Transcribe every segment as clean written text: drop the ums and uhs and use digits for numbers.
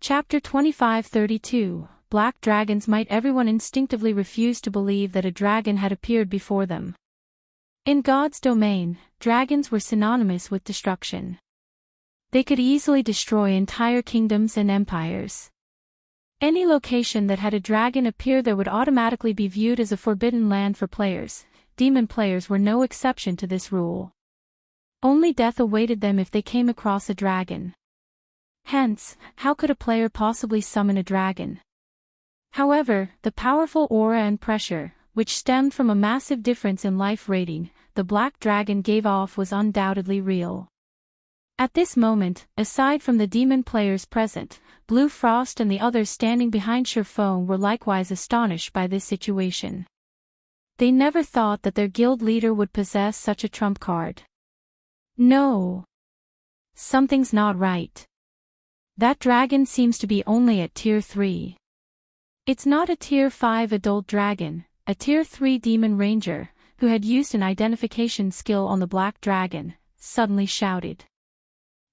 Chapter 2532, Black Dragons. Might everyone instinctively refuse to believe that a dragon had appeared before them. In God's domain, dragons were synonymous with destruction. They could easily destroy entire kingdoms and empires. Any location that had a dragon appear there would automatically be viewed as a forbidden land for players. Demon players were no exception to this rule. Only death awaited them if they came across a dragon. Hence, how could a player possibly summon a dragon? However, the powerful aura and pressure, which stemmed from a massive difference in life rating, the black dragon gave off was undoubtedly real. At this moment, aside from the demon players present, Blue Frost and the others standing behind Sherfone were likewise astonished by this situation. They never thought that their guild leader would possess such a trump card. No. Something's not right. That dragon seems to be only at Tier 3. It's not a Tier 5 adult dragon, a Tier 3 demon ranger, who had used an identification skill on the black dragon, suddenly shouted.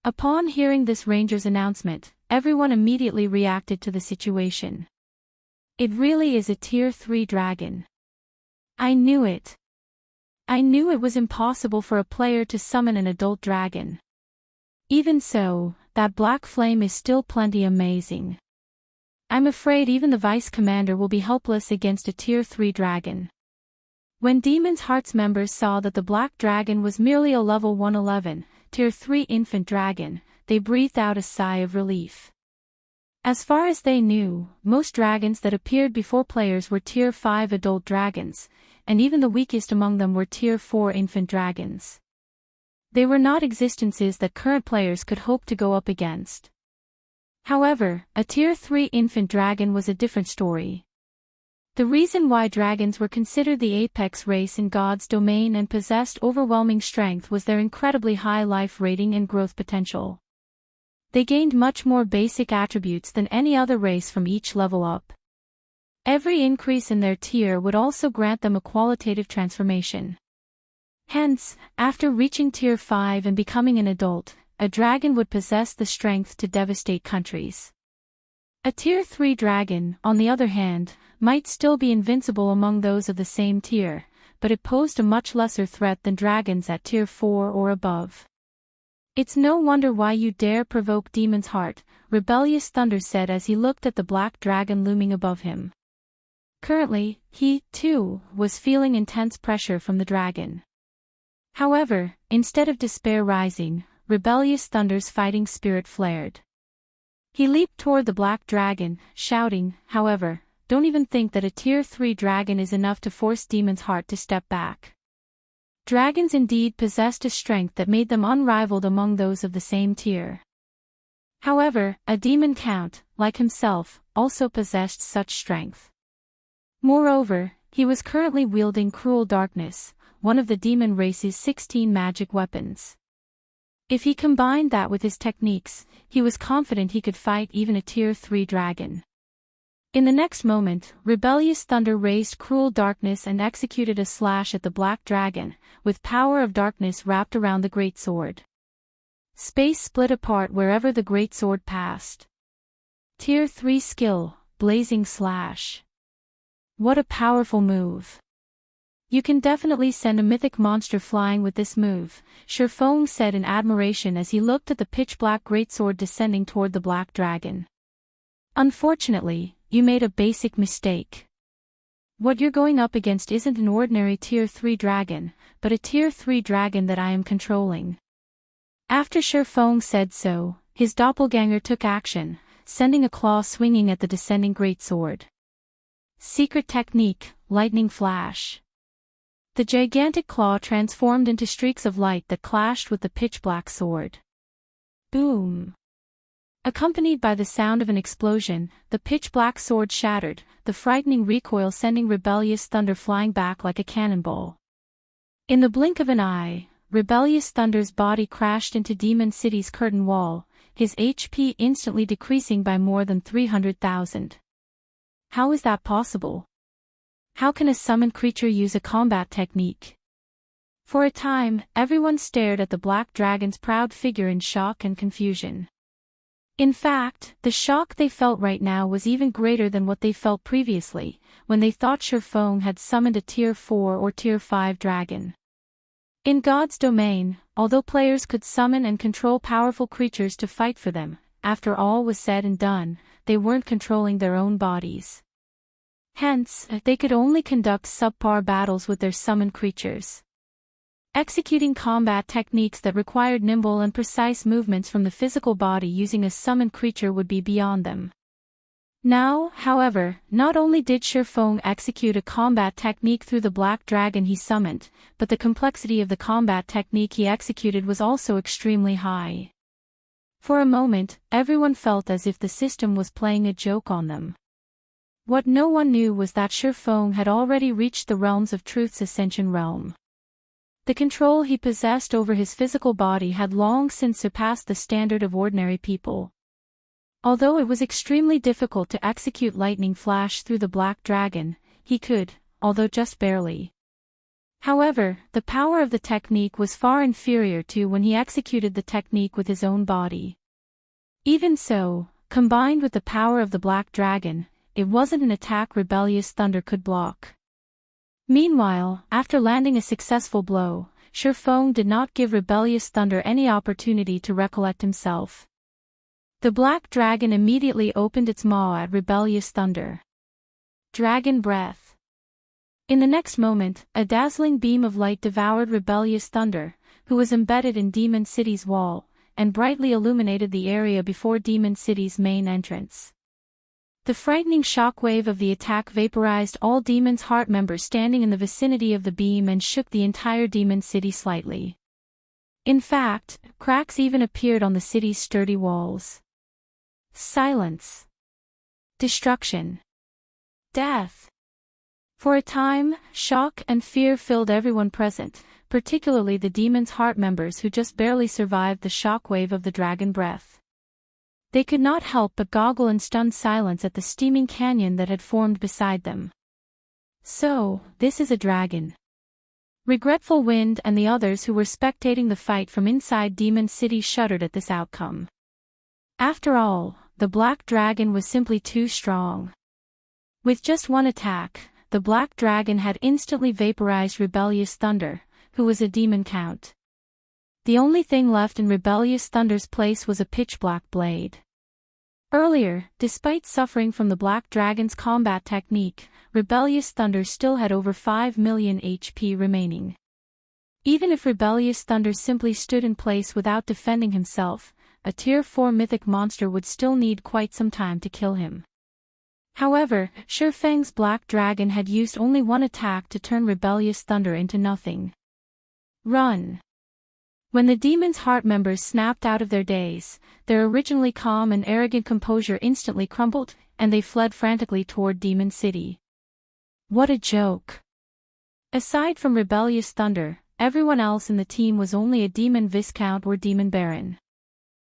Upon hearing this ranger's announcement, everyone immediately reacted to the situation. It really is a Tier 3 dragon. I knew it. I knew it was impossible for a player to summon an adult dragon. Even so, that black flame is still plenty amazing. I'm afraid even the vice commander will be helpless against a Tier 3 dragon. When Demon's Hearts members saw that the black dragon was merely a level 111, Tier 3 infant dragon, they breathed out a sigh of relief. As far as they knew, most dragons that appeared before players were Tier 5 adult dragons, and even the weakest among them were Tier 4 infant dragons. They were not existences that current players could hope to go up against. However, a Tier 3 infant dragon was a different story. The reason why dragons were considered the apex race in God's domain and possessed overwhelming strength was their incredibly high life rating and growth potential. They gained much more basic attributes than any other race from each level up. Every increase in their tier would also grant them a qualitative transformation. Hence, after reaching Tier 5 and becoming an adult, a dragon would possess the strength to devastate countries. A Tier 3 dragon, on the other hand, might still be invincible among those of the same tier, but it posed a much lesser threat than dragons at Tier 4 or above. It's no wonder why you dare provoke Demon's Heart, Rebellious Thunder said as he looked at the black dragon looming above him. Currently, he, too, was feeling intense pressure from the dragon. However, instead of despair rising, Rebellious Thunder's fighting spirit flared. He leaped toward the black dragon, shouting, however, don't even think that a Tier 3 dragon is enough to force Demon's Heart to step back. Dragons indeed possessed a strength that made them unrivaled among those of the same tier. However, a demon count, like himself, also possessed such strength. Moreover, he was currently wielding Cruel Darkness, one of the demon race's 16 magic weapons. If he combined that with his techniques, he was confident he could fight even a Tier 3 dragon. In the next moment, Rebellious Thunder raised Cruel Darkness and executed a slash at the black dragon, with power of darkness wrapped around the greatsword. Space split apart wherever the greatsword passed. Tier 3 skill, Blazing Slash. What a powerful move. You can definitely send a mythic monster flying with this move, Sherfone said in admiration as he looked at the pitch-black greatsword descending toward the black dragon. Unfortunately, you made a basic mistake. What you're going up against isn't an ordinary Tier 3 dragon, but a Tier 3 dragon that I am controlling. After Sherfone said so, his doppelganger took action, sending a claw swinging at the descending greatsword. Secret technique, Lightning Flash. The gigantic claw transformed into streaks of light that clashed with the pitch-black sword. Boom! Accompanied by the sound of an explosion, the pitch-black sword shattered, the frightening recoil sending Rebellious Thunder flying back like a cannonball. In the blink of an eye, Rebellious Thunder's body crashed into Demon City's curtain wall, his HP instantly decreasing by more than 300,000. How is that possible? How can a summoned creature use a combat technique? For a time, everyone stared at the black dragon's proud figure in shock and confusion. In fact, the shock they felt right now was even greater than what they felt previously, when they thought Sherfong had summoned a Tier 4 or Tier 5 dragon. In God's domain, although players could summon and control powerful creatures to fight for them, after all was said and done, they weren't controlling their own bodies. Hence, they could only conduct subpar battles with their summoned creatures. Executing combat techniques that required nimble and precise movements from the physical body using a summoned creature would be beyond them. Now, however, not only did Sherfong execute a combat technique through the black dragon he summoned, but the complexity of the combat technique he executed was also extremely high. For a moment, everyone felt as if the system was playing a joke on them. What no one knew was that Sherfong had already reached the realms of Truth's Ascension realm. The control he possessed over his physical body had long since surpassed the standard of ordinary people. Although it was extremely difficult to execute lightning flash through the black dragon, he could, although just barely. However, the power of the technique was far inferior to when he executed the technique with his own body. Even so, combined with the power of the black dragon, it wasn't an attack Rebellious Thunder could block. Meanwhile, after landing a successful blow, Sherfong did not give Rebellious Thunder any opportunity to recollect himself. The black dragon immediately opened its maw at Rebellious Thunder. Dragon Breath. In the next moment, a dazzling beam of light devoured Rebellious Thunder, who was embedded in Demon City's wall, and brightly illuminated the area before Demon City's main entrance. The frightening shockwave of the attack vaporized all Demon's Heart members standing in the vicinity of the beam and shook the entire Demon City slightly. In fact, cracks even appeared on the city's sturdy walls. Silence. Destruction. Death. For a time, shock and fear filled everyone present, particularly the Demon's Heart members who just barely survived the shockwave of the dragon breath. They could not help but goggle in stunned silence at the steaming canyon that had formed beside them. So, this is a dragon. Regretful Wind and the others who were spectating the fight from inside Demon City shuddered at this outcome. After all, the black dragon was simply too strong. With just one attack, the black dragon had instantly vaporized Rebellious Thunder, who was a demon count. The only thing left in Rebellious Thunder's place was a pitch-black blade. Earlier, despite suffering from the Black Dragon's combat technique, Rebellious Thunder still had over 5 million HP remaining. Even if Rebellious Thunder simply stood in place without defending himself, a Tier 4 mythic monster would still need quite some time to kill him. However, Sherfang's Black Dragon had used only one attack to turn Rebellious Thunder into nothing. Run! When the Demon's Heart members snapped out of their daze, their originally calm and arrogant composure instantly crumbled, and they fled frantically toward Demon City. What a joke! Aside from Rebellious Thunder, everyone else in the team was only a Demon Viscount or Demon Baron.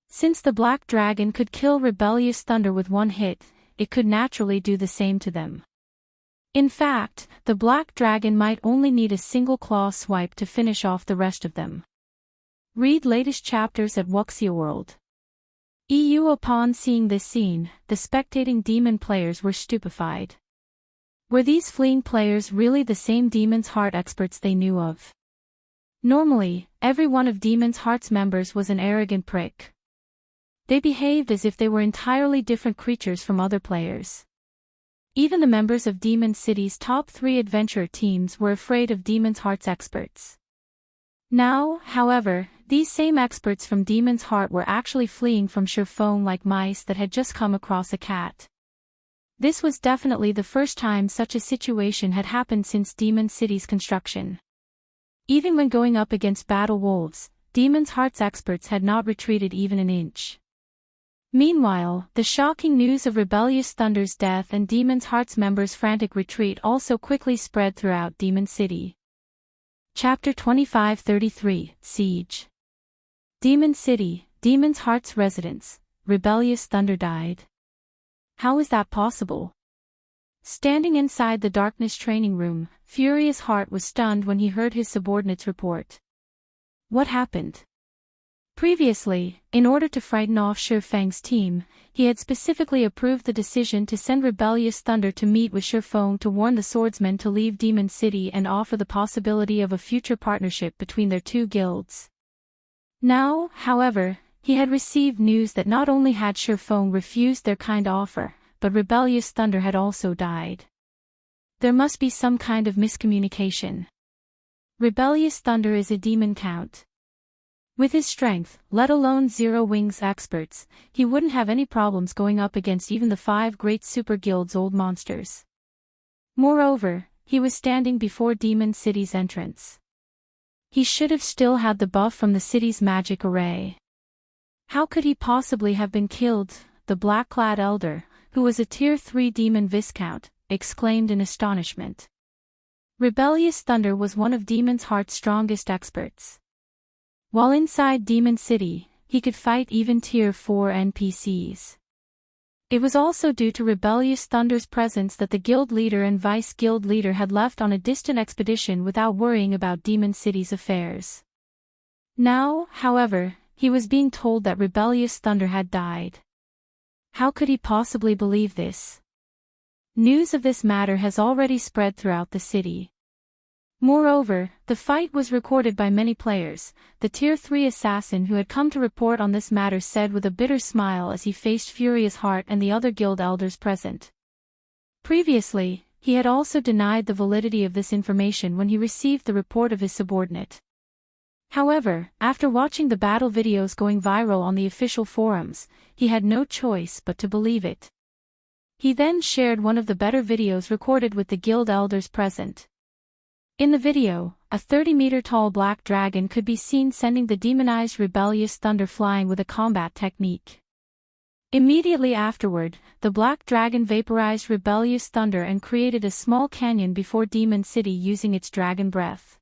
Since the Black Dragon could kill Rebellious Thunder with one hit, it could naturally do the same to them. In fact, the Black Dragon might only need a single claw swipe to finish off the rest of them. Read latest chapters at Wuxia World. EU. Upon seeing this scene, the spectating demon players were stupefied. Were these fleeing players really the same Demon's Heart experts they knew of? Normally, every one of Demon's Heart's members was an arrogant prick. They behaved as if they were entirely different creatures from other players. Even the members of Demon City's top 3 adventurer teams were afraid of Demon's Heart's experts. Now, however, these same experts from Demon's Heart were actually fleeing from Sherfong like mice that had just come across a cat. This was definitely the first time such a situation had happened since Demon City's construction. Even when going up against battle wolves, Demon's Heart's experts had not retreated even an inch. Meanwhile, the shocking news of Rebellious Thunder's death and Demon's Heart's members' frantic retreat also quickly spread throughout Demon City. Chapter 2533, Siege. Demon City, Demon's Heart's residence. Rebellious Thunder died. How is that possible? Standing inside the darkness training room, Furious Heart was stunned when he heard his subordinates report. What happened? Previously, in order to frighten off Shifeng's team, he had specifically approved the decision to send Rebellious Thunder to meet with Shifeng to warn the swordsmen to leave Demon City and offer the possibility of a future partnership between their two guilds. Now, however, he had received news that not only had Shifeng refused their kind offer, but Rebellious Thunder had also died. There must be some kind of miscommunication. Rebellious Thunder is a demon count. With his strength, let alone Zero Wings experts, he wouldn't have any problems going up against even the 5 great super guilds' old monsters. Moreover, he was standing before Demon City's entrance. He should have still had the buff from the city's magic array. How could he possibly have been killed? The black-clad elder, who was a Tier 3 demon viscount, exclaimed in astonishment. Rebellious Thunder was one of Demon's Heart's strongest experts. While inside Demon City, he could fight even Tier 4 NPCs. It was also due to Rebellious Thunder's presence that the guild leader and vice guild leader had left on a distant expedition without worrying about Demon City's affairs. Now, however, he was being told that Rebellious Thunder had died. How could he possibly believe this? News of this matter has already spread throughout the city. Moreover, the fight was recorded by many players. The Tier 3 assassin who had come to report on this matter said with a bitter smile as he faced Furious Heart and the other guild elders present. Previously, he had also denied the validity of this information when he received the report of his subordinate. However, after watching the battle videos going viral on the official forums, he had no choice but to believe it. He then shared one of the better videos recorded with the guild elders present. In the video, a 30-meter-tall black dragon could be seen sending the demonized Rebellious Thunder flying with a combat technique. Immediately afterward, the black dragon vaporized Rebellious Thunder and created a small canyon before Demon City using its dragon breath.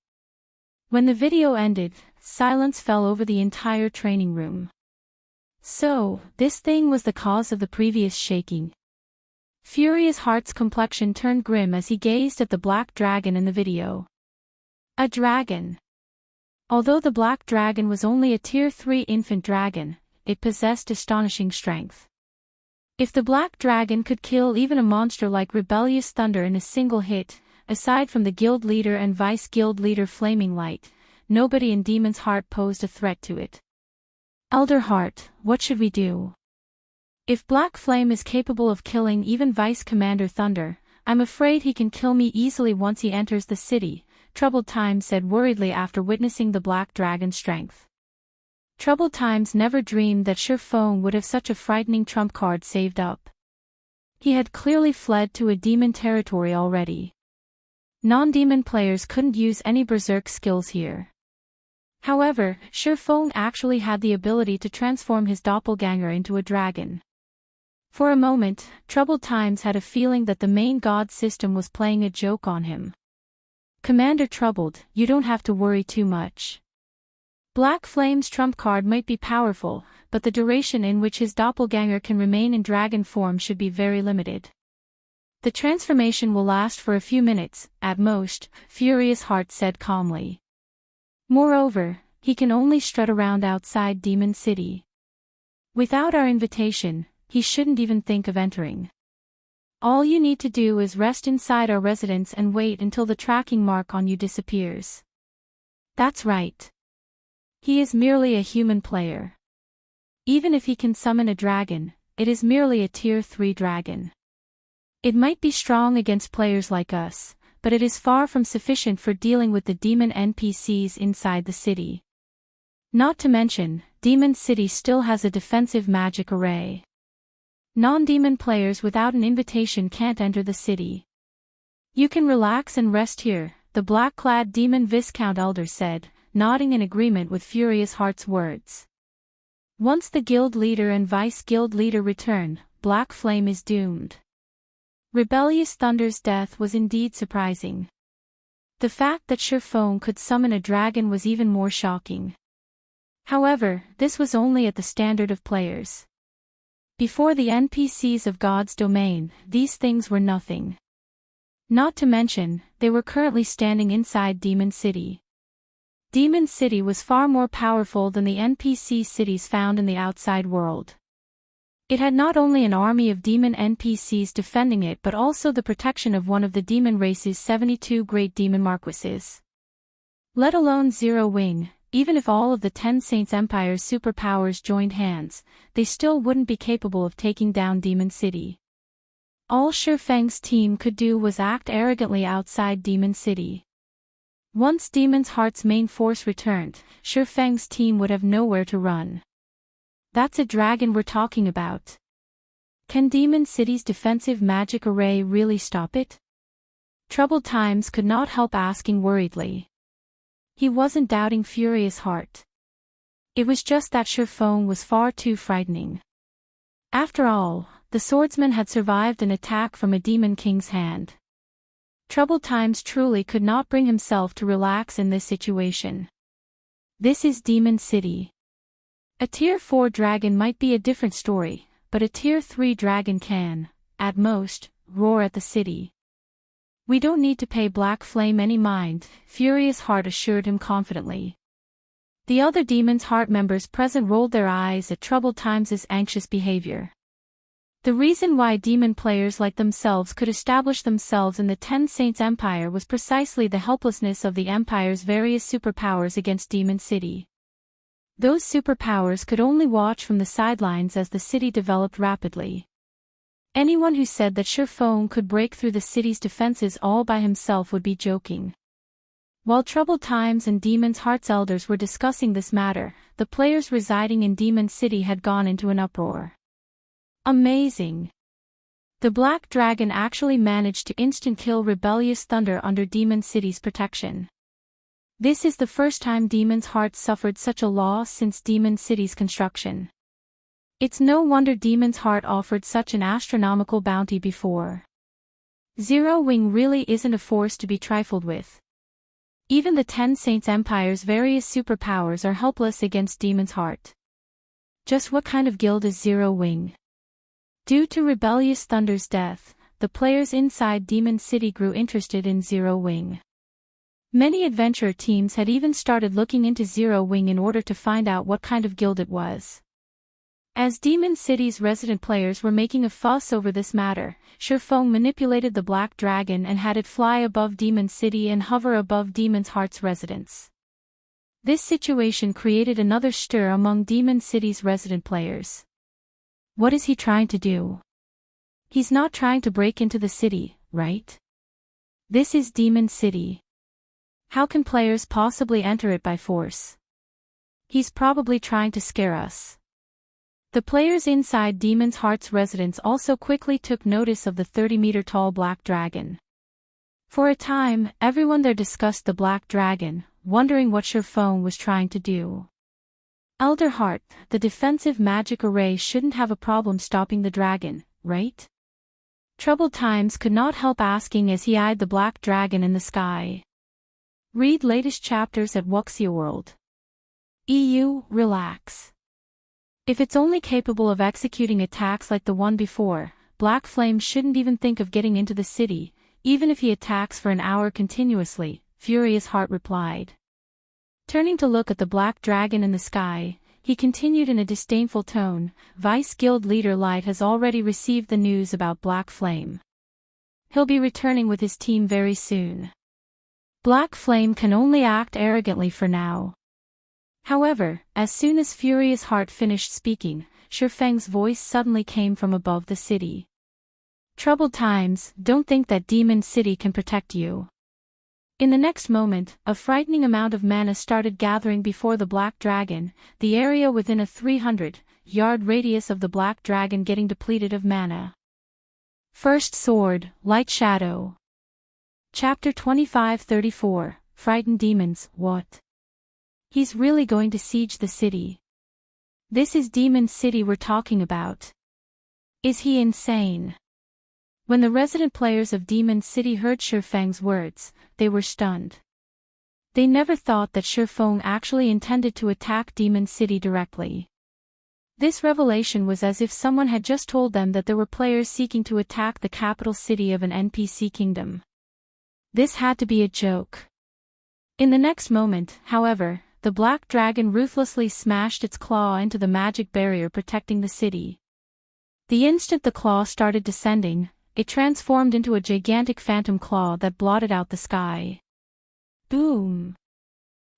When the video ended, silence fell over the entire training room. So, this thing was the cause of the previous shaking. Furious Heart's complexion turned grim as he gazed at the black dragon in the video. A dragon. Although the black dragon was only a Tier 3 infant dragon, it possessed astonishing strength. If the black dragon could kill even a monster like Rebellious Thunder in a single hit, aside from the guild leader and vice guild leader Flaming Light, nobody in Demon's Heart posed a threat to it. Elder Heart, what should we do? If Black Flame is capable of killing even Vice Commander Thunder, I'm afraid he can kill me easily once he enters the city, Troubled Times said worriedly after witnessing the Black Dragon's strength. Troubled Times never dreamed that Shifeng would have such a frightening trump card saved up. He had clearly fled to a demon territory already. Non-demon players couldn't use any berserk skills here. However, Shifeng actually had the ability to transform his doppelganger into a dragon. For a moment, Troubled Times had a feeling that the main god system was playing a joke on him. Commander Troubled, you don't have to worry too much. Black Flame's trump card might be powerful, but the duration in which his doppelganger can remain in dragon form should be very limited. The transformation will last for a few minutes, at most, Furious Heart said calmly. Moreover, he can only strut around outside Demon City. Without our invitation, he shouldn't even think of entering. All you need to do is rest inside our residence and wait until the tracking mark on you disappears. That's right. He is merely a human player. Even if he can summon a dragon, it is merely a Tier 3 dragon. It might be strong against players like us, but it is far from sufficient for dealing with the demon NPCs inside the city. Not to mention, Demon City still has a defensive magic array. Non-demon players without an invitation can't enter the city. You can relax and rest here, the black-clad demon Viscount Elder said, nodding in agreement with Furious Heart's words. Once the guild leader and vice guild leader return, Black Flame is doomed. Rebellious Thunder's death was indeed surprising. The fact that Shifeng could summon a dragon was even more shocking. However, this was only at the standard of players. Before the NPCs of God's domain, these things were nothing. Not to mention, they were currently standing inside Demon City. Demon City was far more powerful than the NPC cities found in the outside world. It had not only an army of demon NPCs defending it but also the protection of one of the demon race's 72 great demon marquises. Let alone Zero Wing, even if all of the Ten Saints Empire's superpowers joined hands, they still wouldn't be capable of taking down Demon City. All Shifeng's team could do was act arrogantly outside Demon City. Once Demon's Heart's main force returned, Shifeng's team would have nowhere to run. That's a dragon we're talking about. Can Demon City's defensive magic array really stop it? Troubled Times could not help asking worriedly. He wasn't doubting Furious Heart. It was just that Shifeng was far too frightening. After all, the swordsman had survived an attack from a Demon King's hand. Troubled Times truly could not bring himself to relax in this situation. This is Demon City. A Tier 4 dragon might be a different story, but a Tier 3 dragon can, at most, roar at the city. We don't need to pay Black Flame any mind, Furious Heart assured him confidently. The other Demon's Heart members present rolled their eyes at Troubled Times' anxious behavior. The reason why demon players like themselves could establish themselves in the Ten Saints Empire was precisely the helplessness of the Empire's various superpowers against Demon City. Those superpowers could only watch from the sidelines as the city developed rapidly. Anyone who said that Shifeng could break through the city's defenses all by himself would be joking. While Troubled Times and Demon's Heart's elders were discussing this matter, the players residing in Demon City had gone into an uproar. Amazing! The Black Dragon actually managed to instant-kill Rebellious Thunder under Demon City's protection. This is the first time Demon's Heart suffered such a loss since Demon City's construction. It's no wonder Demon's Heart offered such an astronomical bounty before. Zero Wing really isn't a force to be trifled with. Even the Ten Saints Empire's various superpowers are helpless against Demon's Heart. Just what kind of guild is Zero Wing? Due to Rebellious Thunder's death, the players inside Demon City grew interested in Zero Wing. Many adventure teams had even started looking into Zero Wing in order to find out what kind of guild it was. As Demon City's resident players were making a fuss over this matter, Shifeng manipulated the Black Dragon and had it fly above Demon City and hover above Demon's Heart's residence. This situation created another stir among Demon City's resident players. What is he trying to do? He's not trying to break into the city, right? This is Demon City. How can players possibly enter it by force? He's probably trying to scare us. The players inside Demon's Heart's residence also quickly took notice of the 30-meter-tall Black Dragon. For a time, everyone there discussed the Black Dragon, wondering what Shifeng was trying to do. Elder Heart, the defensive magic array shouldn't have a problem stopping the dragon, right? Troubled Times could not help asking as he eyed the Black Dragon in the sky. Read latest chapters at Wuxia World. EU, relax. If it's only capable of executing attacks like the one before, Black Flame shouldn't even think of getting into the city, even if he attacks for an hour continuously, Furious Heart replied. Turning to look at the Black Dragon in the sky, he continued in a disdainful tone, Vice Guild Leader Light has already received the news about Black Flame. He'll be returning with his team very soon. Black Flame can only act arrogantly for now. However, as soon as Furious Heart finished speaking, Shifeng's voice suddenly came from above the city. Troubled Times, don't think that Demon City can protect you. In the next moment, a frightening amount of mana started gathering before the Black Dragon, the area within a 300-yard radius of the Black Dragon getting depleted of mana. First Sword, Light Shadow. Chapter 2534, Frightened Demons, what? He's really going to siege the city. This is Demon City we're talking about. Is he insane? When the resident players of Demon City heard Shifeng's words, they were stunned. They never thought that Shifeng actually intended to attack Demon City directly. This revelation was as if someone had just told them that there were players seeking to attack the capital city of an NPC kingdom. This had to be a joke. In the next moment, however, the black dragon ruthlessly smashed its claw into the magic barrier protecting the city. The instant the claw started descending, it transformed into a gigantic phantom claw that blotted out the sky. Boom!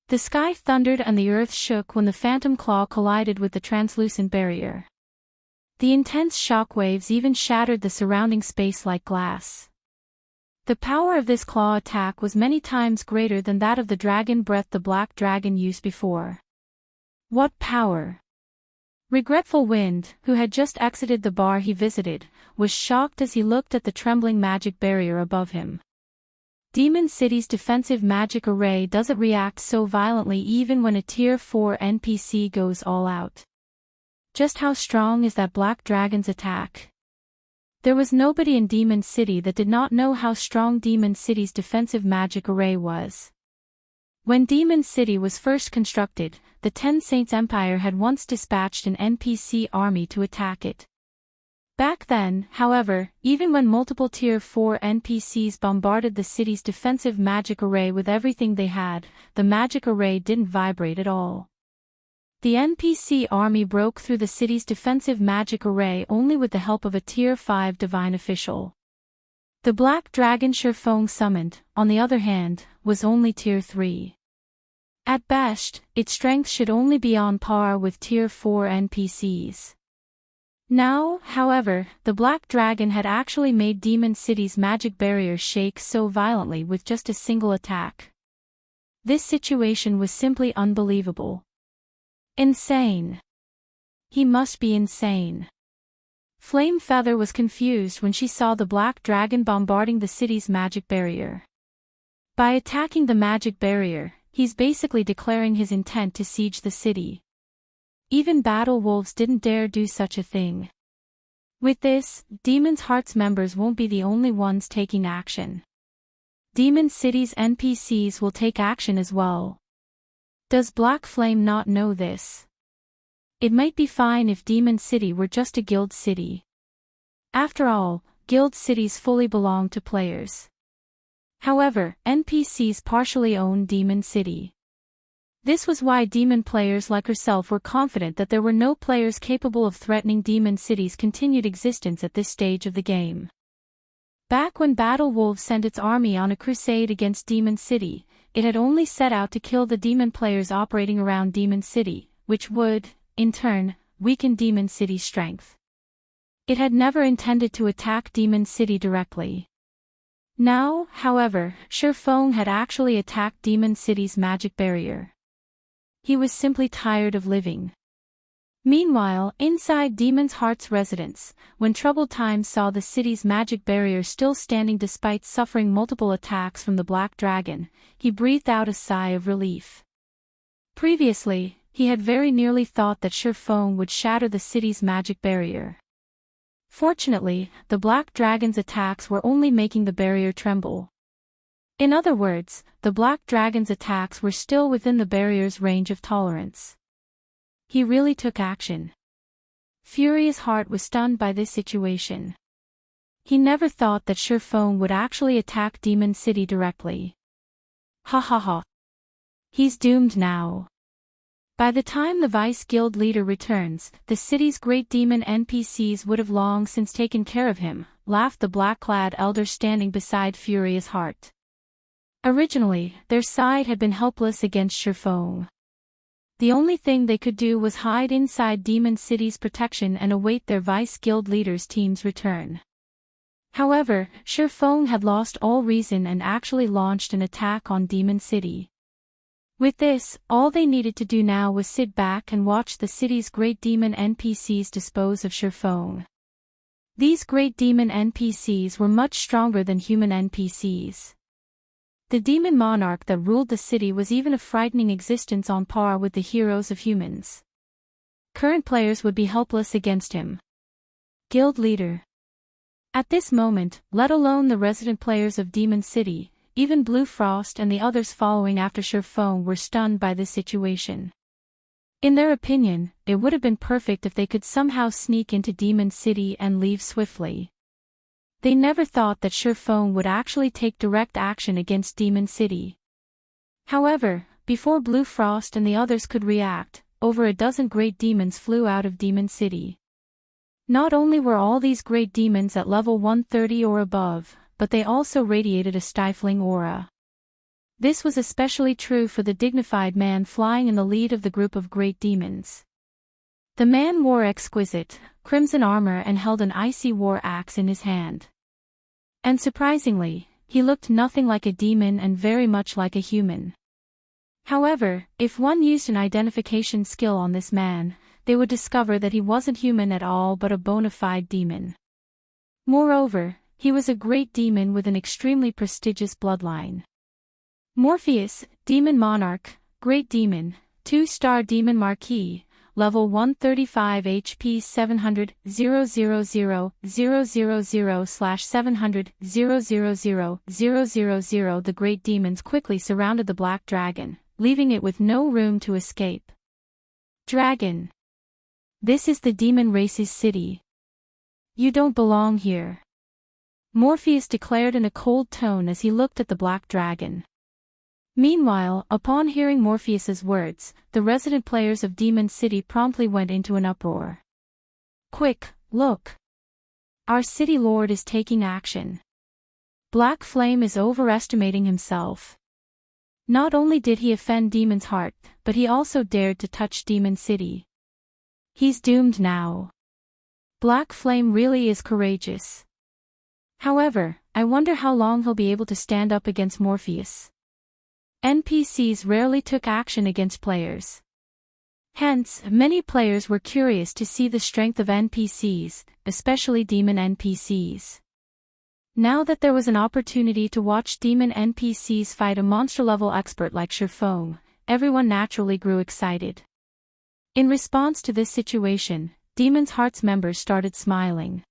The sky thundered and the earth shook when the phantom claw collided with the translucent barrier. The intense shock waves even shattered the surrounding space like glass. The power of this claw attack was many times greater than that of the dragon breath the black dragon used before. What power! Regretful Wind, who had just exited the bar he visited, was shocked as he looked at the trembling magic barrier above him. Demon City's defensive magic array doesn't react so violently even when a Tier 4 NPC goes all out. Just how strong is that black dragon's attack? There was nobody in Demon City that did not know how strong Demon City's defensive magic array was. When Demon City was first constructed, the Ten Saints Empire had once dispatched an NPC army to attack it. Back then, however, even when multiple Tier 4 NPCs bombarded the city's defensive magic array with everything they had, the magic array didn't vibrate at all. The NPC army broke through the city's defensive magic array only with the help of a Tier 5 divine official. The black dragon Sherfong summoned, on the other hand, was only Tier 3. At best, its strength should only be on par with Tier 4 NPCs. Now, however, the black dragon had actually made Demon City's magic barrier shake so violently with just a single attack. This situation was simply unbelievable. Insane. He must be insane. Flame Feather was confused when she saw the black dragon bombarding the city's magic barrier. By attacking the magic barrier, he's basically declaring his intent to siege the city. Even Battle Wolves didn't dare do such a thing. With this, Demon's Heart's members won't be the only ones taking action. Demon City's NPCs will take action as well. Does Black Flame not know this? It might be fine if Demon City were just a guild city. After all, guild cities fully belong to players. However, NPCs partially own Demon City. This was why demon players like herself were confident that there were no players capable of threatening Demon City's continued existence at this stage of the game. Back when Battle Wolves sent its army on a crusade against Demon City, it had only set out to kill the demon players operating around Demon City, which would, in turn, weaken Demon City's strength. It had never intended to attack Demon City directly. Now, however, Sherfong had actually attacked Demon City's magic barrier. He was simply tired of living. Meanwhile, inside Demon's Heart's residence, when Troubled Times saw the city's magic barrier still standing despite suffering multiple attacks from the Black Dragon, he breathed out a sigh of relief. Previously, he had very nearly thought that Sherfong would shatter the city's magic barrier. Fortunately, the Black Dragon's attacks were only making the barrier tremble. In other words, the Black Dragon's attacks were still within the barrier's range of tolerance. He really took action. Furious Heart was stunned by this situation. He never thought that Sherfong would actually attack Demon City directly. Ha ha ha. He's doomed now. By the time the Vice Guild leader returns, the city's great demon NPCs would have long since taken care of him, laughed the black-clad elder standing beside Furious Heart. Originally, their side had been helpless against Sherfong. The only thing they could do was hide inside Demon City's protection and await their Vice Guild leader's team's return. However, Sherfong had lost all reason and actually launched an attack on Demon City. With this, all they needed to do now was sit back and watch the city's great demon NPCs dispose of Sherfong. These great demon NPCs were much stronger than human NPCs. The demon monarch that ruled the city was even a frightening existence on par with the heroes of humans. Current players would be helpless against him. Guild leader. At this moment, let alone the resident players of Demon City, even Blue Frost and the others following after Sherfong were stunned by this situation. In their opinion, it would have been perfect if they could somehow sneak into Demon City and leave swiftly. They never thought that Sherfong would actually take direct action against Demon City. However, before Blue Frost and the others could react, over a dozen great demons flew out of Demon City. Not only were all these great demons at level 130 or above, but they also radiated a stifling aura. This was especially true for the dignified man flying in the lead of the group of great demons. The man wore exquisite, crimson armor and held an icy war axe in his hand. And surprisingly, he looked nothing like a demon and very much like a human. However, if one used an identification skill on this man, they would discover that he wasn't human at all but a bona fide demon. Moreover, he was a great demon with an extremely prestigious bloodline. Morpheus, Demon Monarch, Great Demon, 2-star Demon Marquis, level 135 HP 700 000 000/700 000 The great demons quickly surrounded the black dragon, leaving it with no room to escape. Dragon. This is the demon race's city. You don't belong here. Morpheus declared in a cold tone as he looked at the black dragon. Meanwhile, upon hearing Morpheus's words, the resident players of Demon City promptly went into an uproar. Quick, look! Our city lord is taking action. Black Flame is overestimating himself. Not only did he offend Demon's heart, but he also dared to touch Demon City. He's doomed now. Black Flame really is courageous. However, I wonder how long he'll be able to stand up against Morpheus. NPCs rarely took action against players. Hence, many players were curious to see the strength of NPCs, especially demon NPCs. Now that there was an opportunity to watch demon NPCs fight a monster-level expert like Sherfong, everyone naturally grew excited. In response to this situation, Demon's Heart's members started smiling.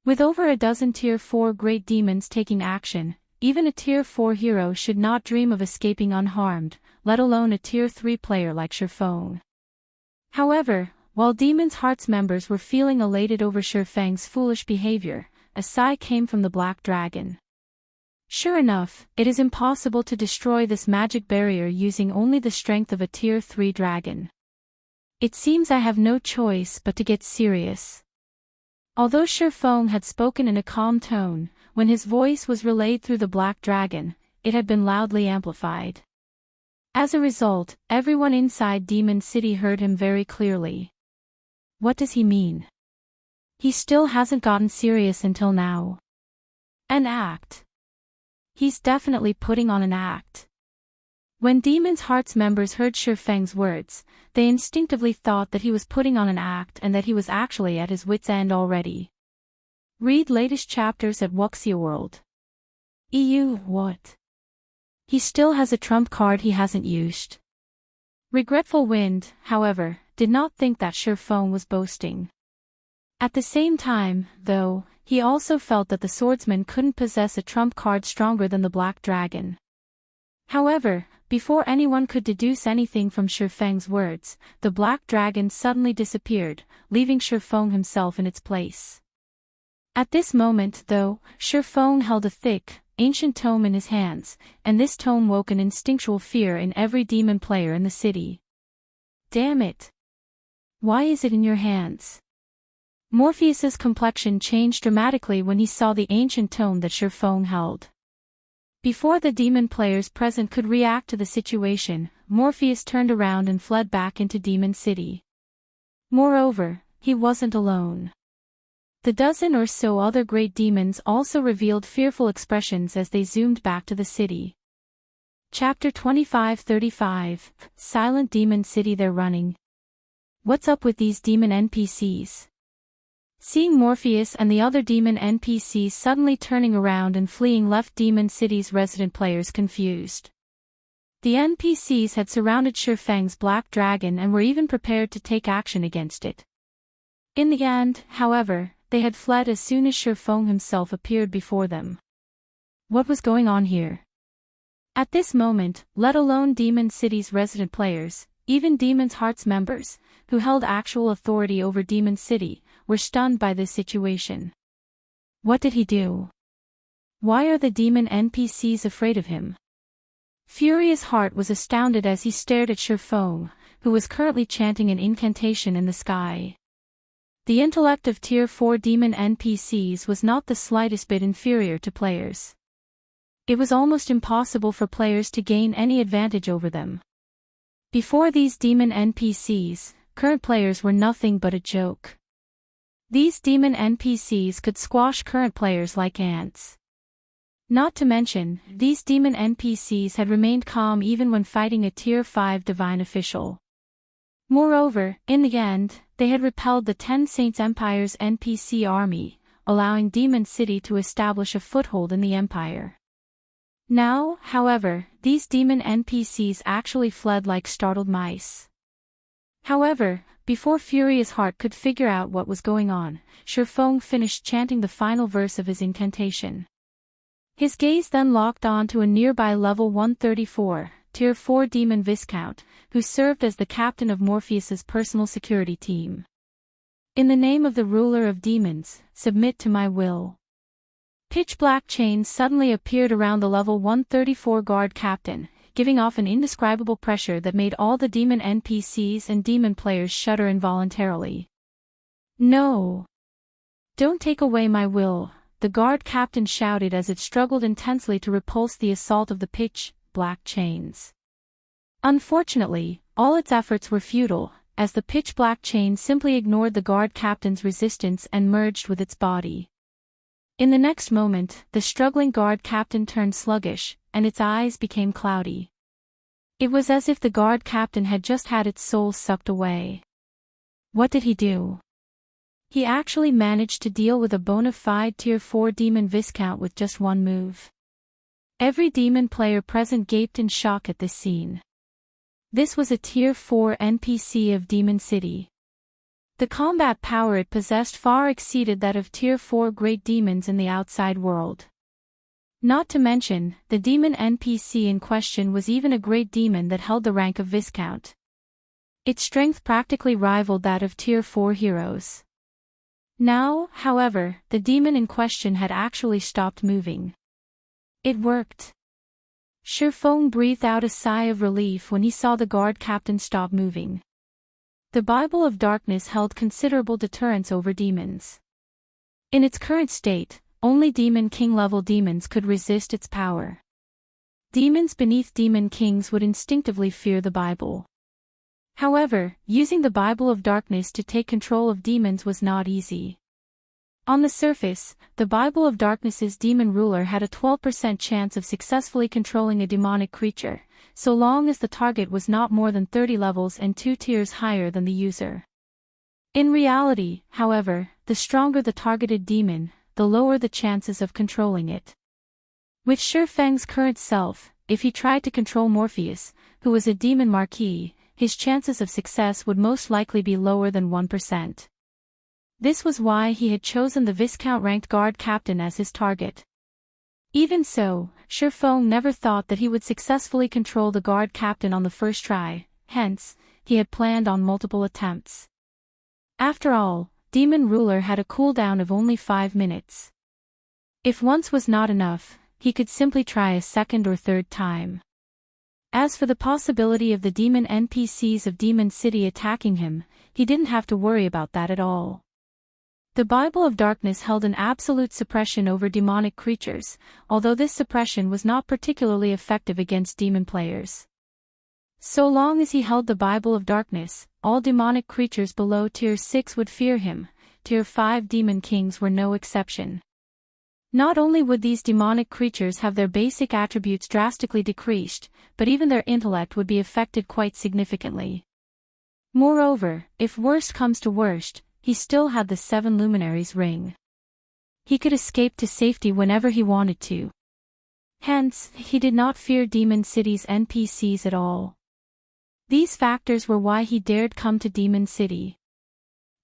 With over a dozen Tier 4 great demons taking action, even a Tier 4 hero should not dream of escaping unharmed, let alone a Tier 3 player like Sherfong. However, while Demon's Heart's members were feeling elated over Sherfang's foolish behavior, a sigh came from the Black Dragon. Sure enough, it is impossible to destroy this magic barrier using only the strength of a Tier 3 dragon. It seems I have no choice but to get serious. Although Sherfong had spoken in a calm tone, when his voice was relayed through the Black Dragon, it had been loudly amplified. As a result, everyone inside Demon City heard him very clearly. What does he mean? He still hasn't gotten serious until now. An act. He's definitely putting on an act. When Demon's Heart's members heard Sherfang's words, they instinctively thought that he was putting on an act and that he was actually at his wit's end already. Read latest chapters at Wuxia World. What? He still has a trump card he hasn't used. Regretful Wind, however, did not think that Sherfong was boasting. At the same time, though, he also felt that the swordsman couldn't possess a trump card stronger than the Black Dragon. However, before anyone could deduce anything from Sherfang's words, the Black Dragon suddenly disappeared, leaving Sherfong himself in its place. At this moment, though, Sherfong held a thick, ancient tome in his hands, and this tome woke an instinctual fear in every demon player in the city. Damn it! Why is it in your hands? Morpheus's complexion changed dramatically when he saw the ancient tome that Sherfong held. Before the demon players present could react to the situation, Morpheus turned around and fled back into Demon City. Moreover, he wasn't alone. The dozen or so other great demons also revealed fearful expressions as they zoomed back to the city. Chapter 25-35, Silent Demon City. They're running. What's up with these demon NPCs? Seeing Morpheus and the other demon NPCs suddenly turning around and fleeing left Demon City's resident players confused. The NPCs had surrounded Sherfang's Black Dragon and were even prepared to take action against it. In the end, however, they had fled as soon as Sherfong himself appeared before them. What was going on here? At this moment, let alone Demon City's resident players, even Demon's Heart's members, who held actual authority over Demon City, were stunned by this situation. What did he do? Why are the demon NPCs afraid of him? Furious Heart was astounded as he stared at Shifeng, who was currently chanting an incantation in the sky. The intellect of Tier 4 demon NPCs was not the slightest bit inferior to players. It was almost impossible for players to gain any advantage over them. Before these demon NPCs, current players were nothing but a joke. These demon NPCs could squash current players like ants. Not to mention, these demon NPCs had remained calm even when fighting a Tier 5 divine official. Moreover, in the end, they had repelled the Ten Saints Empire's NPC army, allowing Demon City to establish a foothold in the Empire. Now, however, these demon NPCs actually fled like startled mice. However, before Furious Heart could figure out what was going on, Shifeng finished chanting the final verse of his incantation. His gaze then locked on to a nearby level 134, Tier 4 demon Viscount, who served as the captain of Morpheus's personal security team. In the name of the ruler of demons, submit to my will. Pitch-black chains suddenly appeared around the level 134 guard captain, giving off an indescribable pressure that made all the demon NPCs and demon players shudder involuntarily. No! Don't take away my will, the guard captain shouted as it struggled intensely to repulse the assault of the pitch-black chains. Unfortunately, all its efforts were futile, as the pitch-black chain simply ignored the guard captain's resistance and merged with its body. In the next moment, the struggling guard captain turned sluggish, and its eyes became cloudy. It was as if the guard captain had just had its soul sucked away. What did he do? He actually managed to deal with a bona fide Tier 4 demon Viscount with just one move. Every demon player present gaped in shock at this scene. This was a Tier 4 NPC of Demon City. The combat power it possessed far exceeded that of Tier 4 great demons in the outside world. Not to mention, the demon NPC in question was even a great demon that held the rank of Viscount. Its strength practically rivaled that of Tier 4 heroes. Now, however, the demon in question had actually stopped moving. It worked. Shifeng breathed out a sigh of relief when he saw the guard captain stop moving. The Bible of Darkness held considerable deterrence over demons. In its current state, only Demon King-level demons could resist its power. Demons beneath Demon Kings would instinctively fear the Bible. However, using the Bible of Darkness to take control of demons was not easy. On the surface, the Bible of Darkness's demon ruler had a 12% chance of successfully controlling a demonic creature, so long as the target was not more than 30 levels and 2 tiers higher than the user. In reality, however, the stronger the targeted demon, the lower the chances of controlling it. With Shifeng's current self, if he tried to control Morpheus, who was a demon marquis, his chances of success would most likely be lower than 1%. This was why he had chosen the Viscount-ranked guard captain as his target. Even so, Shifeng never thought that he would successfully control the guard captain on the first try, hence, he had planned on multiple attempts. After all, Demon Ruler had a cooldown of only 5 minutes. If once was not enough, he could simply try a second or third time. As for the possibility of the demon NPCs of Demon City attacking him, he didn't have to worry about that at all. The Bible of Darkness held an absolute suppression over demonic creatures, although this suppression was not particularly effective against demon players. So long as he held the Bible of Darkness, all demonic creatures below Tier 6 would fear him. Tier 5 demon kings were no exception. Not only would these demonic creatures have their basic attributes drastically decreased, but even their intellect would be affected quite significantly. Moreover, if worst comes to worst, he still had the 7 Luminaries ring. He could escape to safety whenever he wanted to. Hence, he did not fear Demon City's NPCs at all. These factors were why he dared come to Demon City.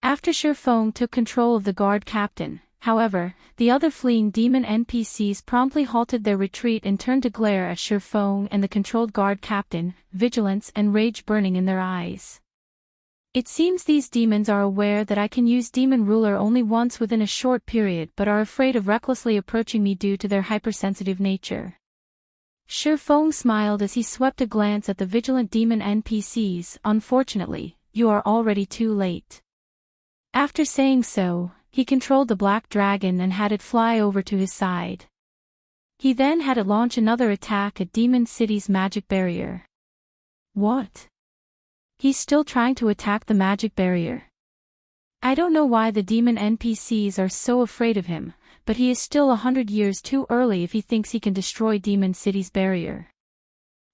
After Shifeng took control of the guard captain, however, the other fleeing demon NPCs promptly halted their retreat and turned to glare at Shifeng and the controlled guard captain, vigilance and rage burning in their eyes. It seems these demons are aware that I can use Demon Ruler only once within a short period but are afraid of recklessly approaching me due to their hypersensitive nature. Shifeng smiled as he swept a glance at the vigilant demon NPCs. Unfortunately, you are already too late. After saying so, he controlled the black dragon and had it fly over to his side. He then had it launch another attack at Demon City's magic barrier. What? He's still trying to attack the magic barrier. I don't know why the demon NPCs are so afraid of him, but he is still 100 years too early if he thinks he can destroy Demon City's barrier.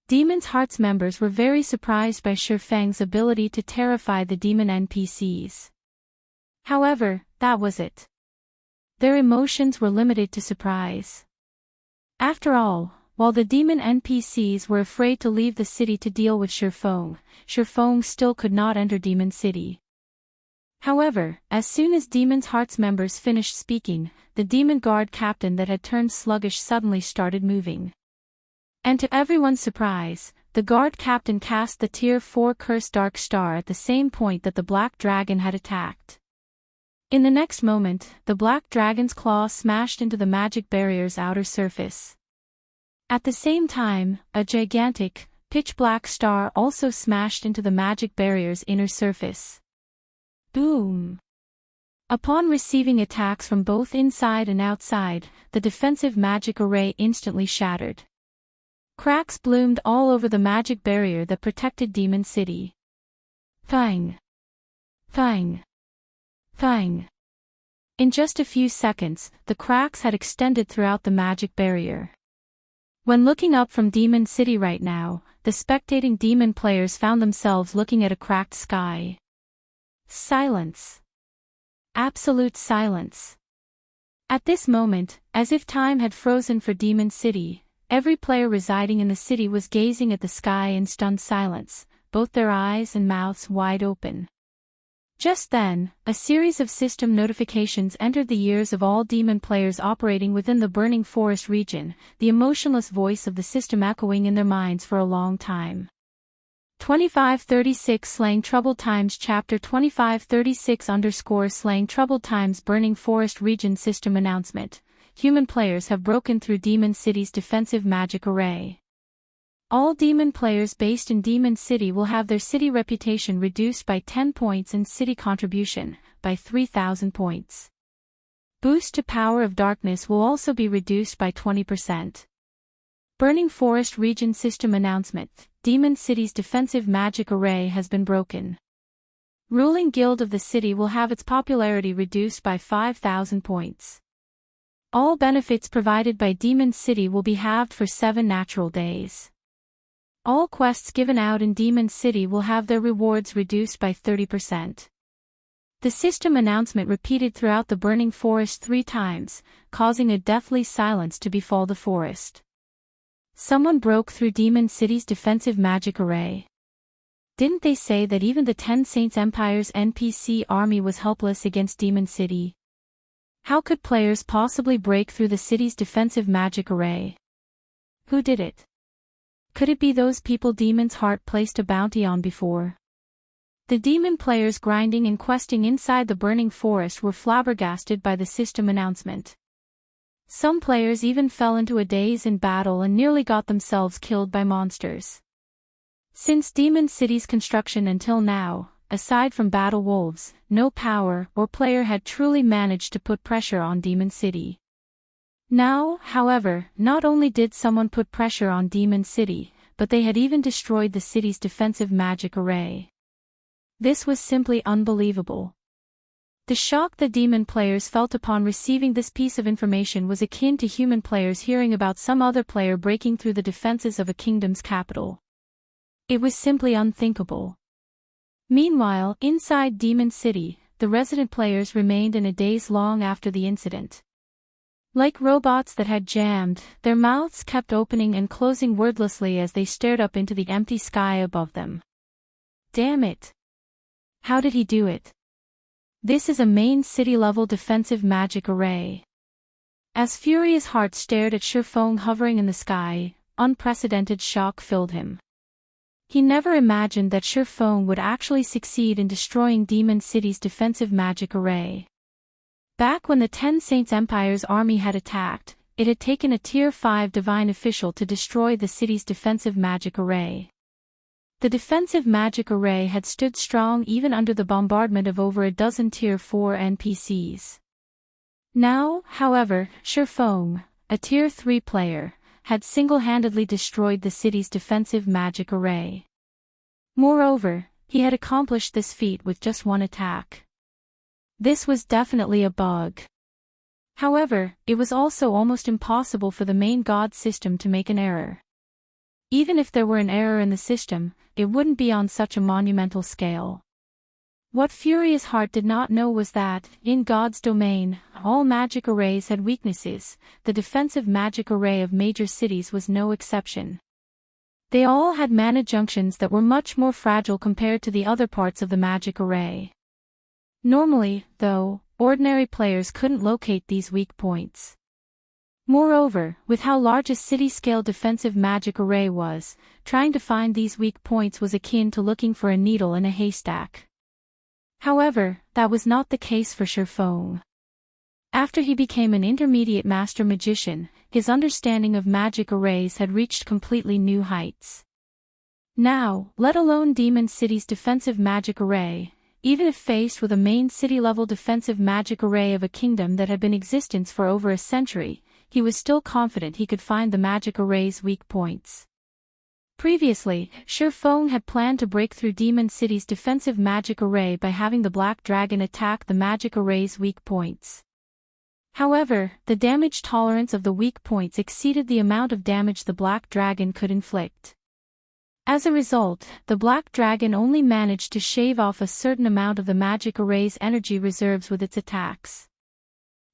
Demon's Heart's members were very surprised by Shifeng's ability to terrify the demon NPCs. However, that was it. Their emotions were limited to surprise. After all, while the demon NPCs were afraid to leave the city to deal with Shifeng, Shifeng still could not enter Demon City. However, as soon as Demon's Heart's members finished speaking, the demon guard captain that had turned sluggish suddenly started moving. And to everyone's surprise, the guard captain cast the Tier 4 Cursed Dark Star at the same point that the black dragon had attacked. In the next moment, the black dragon's claw smashed into the magic barrier's outer surface. At the same time, a gigantic, pitch-black star also smashed into the magic barrier's inner surface. Boom! Upon receiving attacks from both inside and outside, the defensive magic array instantly shattered. Cracks bloomed all over the magic barrier that protected Demon City. Thang! Thang! Thang! In just a few seconds, the cracks had extended throughout the magic barrier. When looking up from Demon City right now, the spectating demon players found themselves looking at a cracked sky. Silence. Absolute silence. At this moment, as if time had frozen for Demon City, every player residing in the city was gazing at the sky in stunned silence, both their eyes and mouths wide open. Just then, a series of system notifications entered the ears of all demon players operating within the Burning Forest region, the emotionless voice of the system echoing in their minds for a long time. 2536 Slaying Troubled Times Chapter 2536 Slaying Troubled Times Burning Forest Region System Announcement. Human players have broken through Demon City's defensive magic array. All demon players based in Demon City will have their city reputation reduced by 10 points and city contribution by 3,000 points. Boost to Power of Darkness will also be reduced by 20%. Burning Forest Region System Announcement. Demon City's defensive magic array has been broken. Ruling Guild of the city will have its popularity reduced by 5,000 points. All benefits provided by Demon City will be halved for 7 natural days. All quests given out in Demon City will have their rewards reduced by 30%. The system announcement repeated throughout the Burning Forest 3 times, causing a deathly silence to befall the forest. Someone broke through Demon City's defensive magic array. Didn't they say that even the 10 Saints Empire's NPC army was helpless against Demon City? How could players possibly break through the city's defensive magic array? Who did it? Could it be those people Demon's Heart placed a bounty on before? The demon players grinding and questing inside the Burning Forest were flabbergasted by the system announcement. Some players even fell into a daze in battle and nearly got themselves killed by monsters. Since Demon City's construction until now, aside from battle wolves, no power or player had truly managed to put pressure on Demon City. Now, however, not only did someone put pressure on Demon City, but they had even destroyed the city's defensive magic array. This was simply unbelievable. The shock the demon players felt upon receiving this piece of information was akin to human players hearing about some other player breaking through the defenses of a kingdom's capital. It was simply unthinkable. Meanwhile, inside Demon City, the resident players remained in a daze long after the incident. Like robots that had jammed, their mouths kept opening and closing wordlessly as they stared up into the empty sky above them. Damn it! How did he do it? This is a main city-level defensive magic array. As Furious Heart stared at Shifeng hovering in the sky, unprecedented shock filled him. He never imagined that Shifeng would actually succeed in destroying Demon City's defensive magic array. Back when the 10 Saints Empire's army had attacked, it had taken a Tier 5 divine official to destroy the city's defensive magic array. The defensive magic array had stood strong even under the bombardment of over a dozen Tier 4 NPCs. Now, however, Sherfong, a Tier 3 player, had single-handedly destroyed the city's defensive magic array. Moreover, he had accomplished this feat with just one attack. This was definitely a bug. However, it was also almost impossible for the main god system to make an error. Even if there were an error in the system, it wouldn't be on such a monumental scale. What Furious Heart did not know was that, in God's domain, all magic arrays had weaknesses. The defensive magic array of major cities was no exception. They all had mana junctions that were much more fragile compared to the other parts of the magic array. Normally, though, ordinary players couldn't locate these weak points. Moreover, with how large a city-scale defensive magic array was, trying to find these weak points was akin to looking for a needle in a haystack. However, that was not the case for Sherfong. After he became an intermediate master magician, his understanding of magic arrays had reached completely new heights. Now, let alone Demon City's defensive magic array, even if faced with a main city-level defensive magic array of a kingdom that had been in existence for over a century, he was still confident he could find the magic array's weak points. Previously, Sherfong had planned to break through Demon City's defensive magic array by having the Black Dragon attack the magic array's weak points. However, the damage tolerance of the weak points exceeded the amount of damage the Black Dragon could inflict. As a result, the Black Dragon only managed to shave off a certain amount of the magic array's energy reserves with its attacks.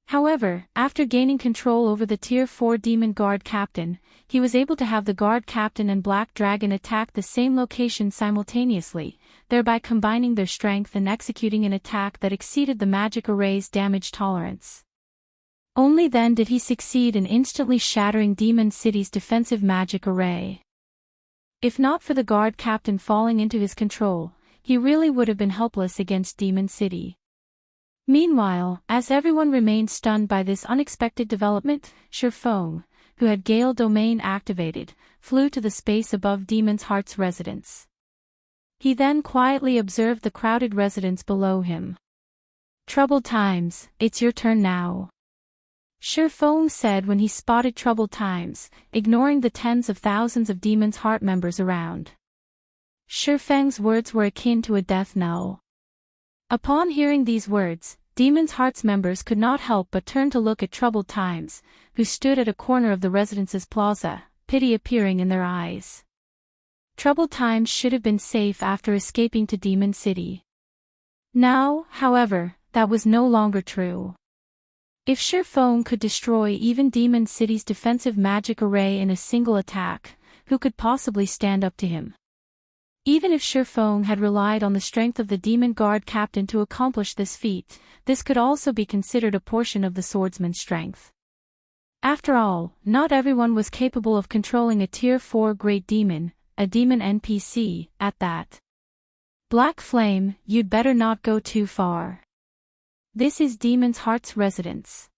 However, after gaining control over the Tier 4 Demon Guard Captain, he was able to have the Guard Captain and Black Dragon attack the same location simultaneously, thereby combining their strength and executing an attack that exceeded the magic array's damage tolerance. Only then did he succeed in instantly shattering Demon City's defensive magic array. If not for the Guard Captain falling into his control, he really would have been helpless against Demon City. Meanwhile, as everyone remained stunned by this unexpected development, Sherfong, who had Gale Domain activated, flew to the space above Demon's Heart's residence. He then quietly observed the crowded residence below him. "Troubled Times, it's your turn now," Sherfong said when he spotted Troubled Times, ignoring the tens of thousands of Demon's Heart members around. Sherfeng's words were akin to a death knell. Upon hearing these words, Demon's Heart's members could not help but turn to look at Troubled Times, who stood at a corner of the residence's plaza, pity appearing in their eyes. Troubled Times should have been safe after escaping to Demon City. Now, however, that was no longer true. If Sherfong could destroy even Demon City's defensive magic array in a single attack, who could possibly stand up to him? Even if Sherfong had relied on the strength of the Demon Guard Captain to accomplish this feat, this could also be considered a portion of the swordsman's strength. After all, not everyone was capable of controlling a Tier 4 Great Demon, a demon NPC, at that. Black Flame, you'd better not go too far. This is Demon's Heart's residence.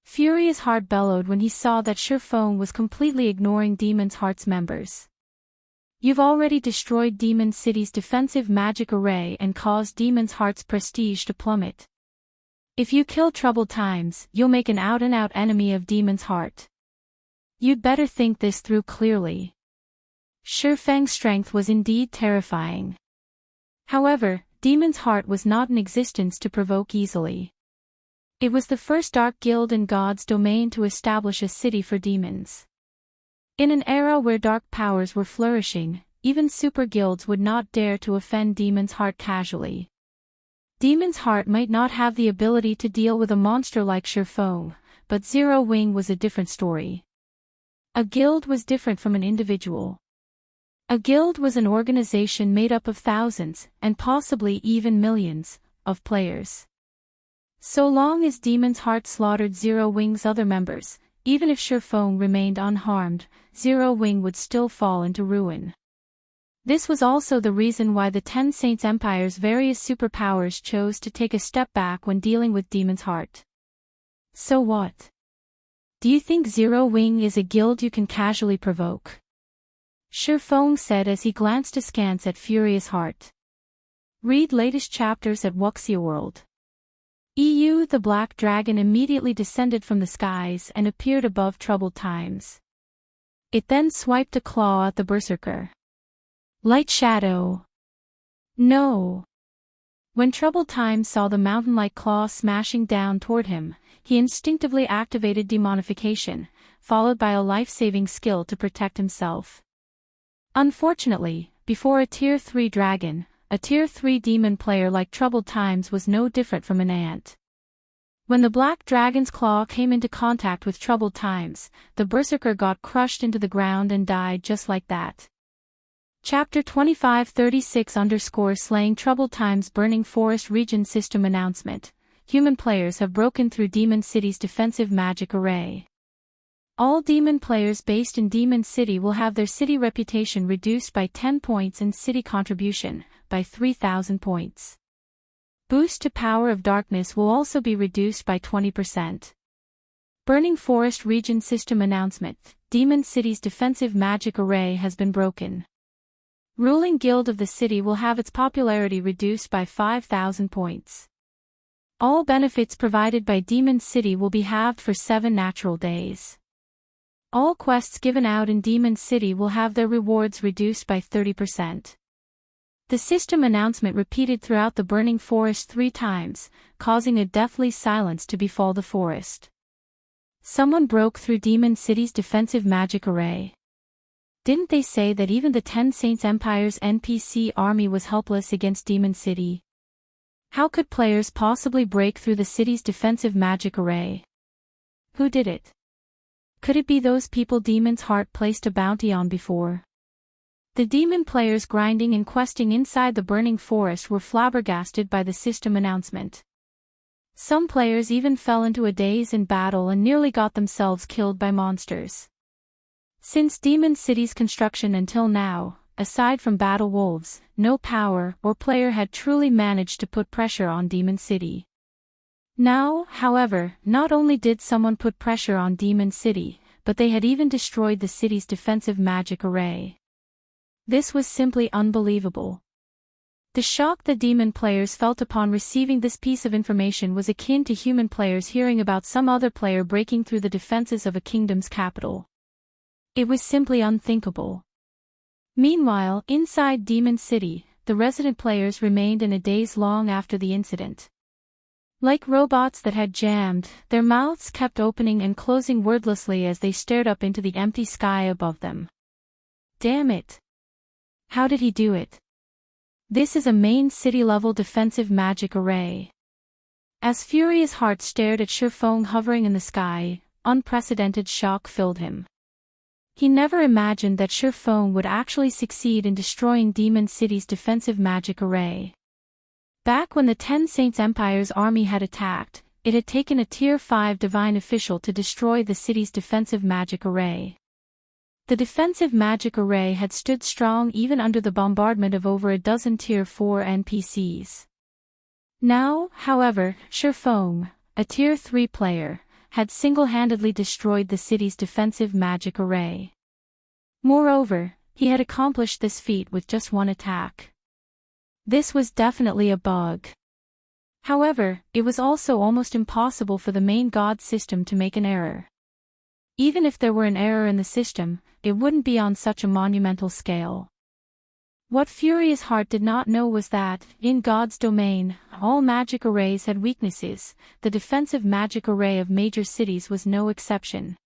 Furious Heart bellowed when he saw that Sherfong was completely ignoring Demon's Heart's members. "You've already destroyed Demon City's defensive magic array and caused Demon's Heart's prestige to plummet. If you kill Troubled Times, you'll make an out-and-out enemy of Demon's Heart. You'd better think this through clearly." Sherfeng's strength was indeed terrifying. However, Demon's Heart was not in existence to provoke easily. It was the first dark guild in God's domain to establish a city for demons. In an era where dark powers were flourishing, even super guilds would not dare to offend Demon's Heart casually. Demon's Heart might not have the ability to deal with a monster like Sherfong, but Zero Wing was a different story. A guild was different from an individual. A guild was an organization made up of thousands, and possibly even millions, of players. So long as Demon's Heart slaughtered Zero Wing's other members, even if Sherfong remained unharmed, Zero Wing would still fall into ruin. This was also the reason why the Ten Saints Empire's various superpowers chose to take a step back when dealing with Demon's Heart. So what? Do you think Zero Wing is a guild you can casually provoke? Shifeng said as he glanced askance at Furious Heart. Read latest chapters at Wuxia World. The black dragon immediately descended from the skies and appeared above Troubled Times. It then swiped a claw at the berserker. Light Shadow. No. When Troubled Times saw the mountain-like claw smashing down toward him, he instinctively activated demonification, followed by a life-saving skill to protect himself. Unfortunately, before a Tier 3 dragon, a Tier 3 demon player like Troubled Times was no different from an ant. When the black dragon's claw came into contact with Troubled Times, the berserker got crushed into the ground and died just like that. Chapter 2536_Slaying Troubled Times Burning Forest Region System Announcement. Human players have broken through Demon City's defensive magic array. All demon players based in Demon City will have their city reputation reduced by 10 points and city contribution by 3,000 points. Boost to Power of Darkness will also be reduced by 20%. Burning Forest Region System Announcement. Demon City's defensive magic array has been broken. Ruling Guild of the city will have its popularity reduced by 5,000 points. All benefits provided by Demon City will be halved for 7 natural days. All quests given out in Demon City will have their rewards reduced by 30%. The system announcement repeated throughout the Burning Forest 3 times, causing a deathly silence to befall the forest. Someone broke through Demon City's defensive magic array. Didn't they say that even the 10 Saints Empire's NPC army was helpless against Demon City? How could players possibly break through the city's defensive magic array? Who did it? Could it be those people Demon's Heart placed a bounty on before? The demon players grinding and questing inside the Burning Forest were flabbergasted by the system announcement. Some players even fell into a daze in battle and nearly got themselves killed by monsters. Since Demon City's construction until now, aside from battle wolves, no power or player had truly managed to put pressure on Demon City. Now, however, not only did someone put pressure on Demon City, but they had even destroyed the city's defensive magic array. This was simply unbelievable. The shock the demon players felt upon receiving this piece of information was akin to human players hearing about some other player breaking through the defenses of a kingdom's capital. It was simply unthinkable. Meanwhile, inside Demon City, the resident players remained in a daze long after the incident. Like robots that had jammed, their mouths kept opening and closing wordlessly as they stared up into the empty sky above them. Damn it! How did he do it? This is a main city-level defensive magic array. As Furious Heart stared at Shifeng hovering in the sky, unprecedented shock filled him. He never imagined that Shifeng would actually succeed in destroying Demon City's defensive magic array. Back when the 10 Saints Empire's army had attacked, it had taken a Tier 5 divine official to destroy the city's defensive magic array. The defensive magic array had stood strong even under the bombardment of over a dozen Tier 4 NPCs. Now, however, Shifeng, a Tier 3 player, had single-handedly destroyed the city's defensive magic array. Moreover, he had accomplished this feat with just one attack. This was definitely a bug. However, it was also almost impossible for the main god system to make an error. Even if there were an error in the system, it wouldn't be on such a monumental scale. What Furious Heart did not know was that, in God's domain, all magic arrays had weaknesses. The defensive magic array of major cities was no exception.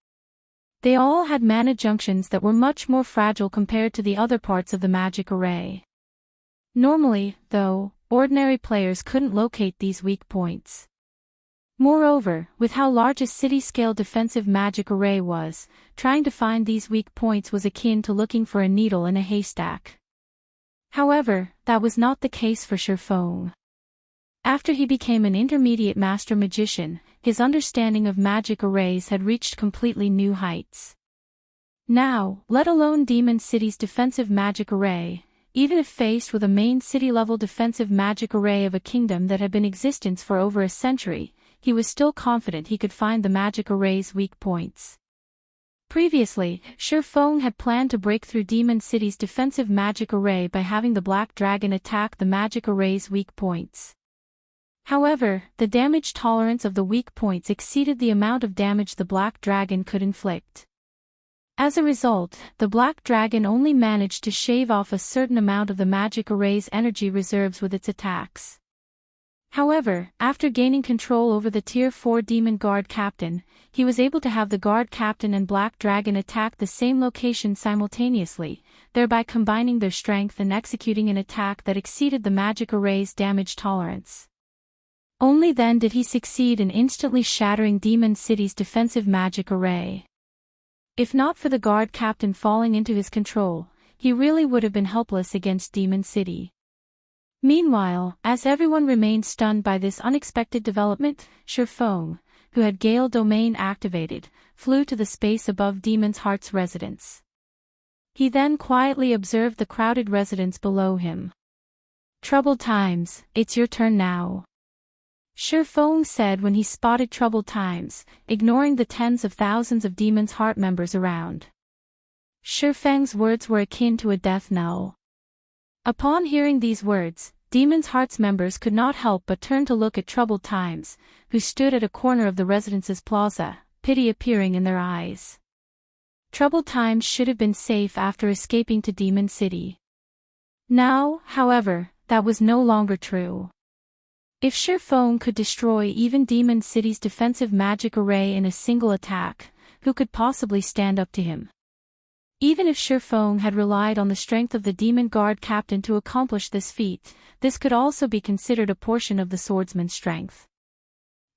They all had mana junctions that were much more fragile compared to the other parts of the magic array. Normally, though, ordinary players couldn't locate these weak points. Moreover, with how large a city-scale defensive magic array was, trying to find these weak points was akin to looking for a needle in a haystack. However, that was not the case for Shifeng. After he became an intermediate master magician, his understanding of magic arrays had reached completely new heights. Now, let alone Demon City's defensive magic array, even if faced with a main city-level defensive magic array of a kingdom that had been in existence for over a century, he was still confident he could find the magic array's weak points. Previously, Sherfong had planned to break through Demon City's defensive magic array by having the Black Dragon attack the magic array's weak points. However, the damage tolerance of the weak points exceeded the amount of damage the Black Dragon could inflict. As a result, the Black Dragon only managed to shave off a certain amount of the magic array's energy reserves with its attacks. However, after gaining control over the Tier 4 Demon Guard Captain, he was able to have the Guard Captain and Black Dragon attack the same location simultaneously, thereby combining their strength and executing an attack that exceeded the magic array's damage tolerance. Only then did he succeed in instantly shattering Demon City's defensive magic array. If not for the Guard Captain falling into his control, he really would have been helpless against Demon City. Meanwhile, as everyone remained stunned by this unexpected development, Sherfong, who had Gale Domain activated, flew to the space above Demon's Heart's residence. He then quietly observed the crowded residence below him. "Troubled times, it's your turn now," Sherfong said when he spotted Troubled Times, ignoring the tens of thousands of Demon's Heart members around. Sherfang's words were akin to a death knell. Upon hearing these words, Demon's Heart's members could not help but turn to look at Troubled Times, who stood at a corner of the residence's plaza, pity appearing in their eyes. Troubled Times should have been safe after escaping to Demon City. Now, however, that was no longer true. If Sherfong could destroy even Demon City's defensive magic array in a single attack, who could possibly stand up to him? Even if Sherfong had relied on the strength of the Demon Guard Captain to accomplish this feat, this could also be considered a portion of the swordsman's strength.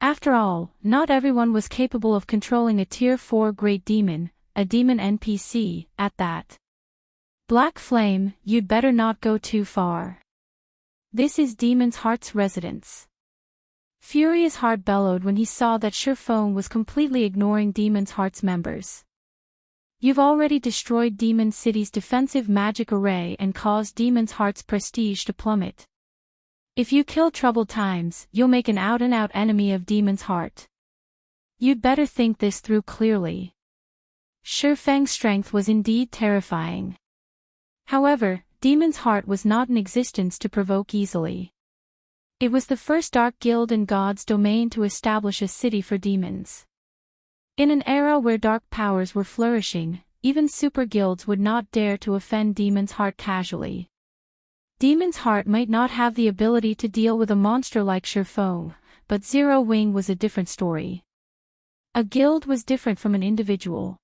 After all, not everyone was capable of controlling a Tier 4 Great Demon, a demon NPC, at that. Black Flame, you'd better not go too far. This is Demon's Heart's residence. Furious Heart bellowed when he saw that Sherfong was completely ignoring Demon's Heart's members. "You've already destroyed Demon City's defensive magic array and caused Demon's Heart's prestige to plummet. If you kill Troubled Times, you'll make an out-and-out enemy of Demon's Heart. You'd better think this through clearly." Sherfang's strength was indeed terrifying. However, Demon's Heart was not in existence to provoke easily. It was the first Dark Guild in God's domain to establish a city for demons. In an era where dark powers were flourishing, even super guilds would not dare to offend Demon's Heart casually. Demon's Heart might not have the ability to deal with a monster like Sherfong, but Zero Wing was a different story. A guild was different from an individual.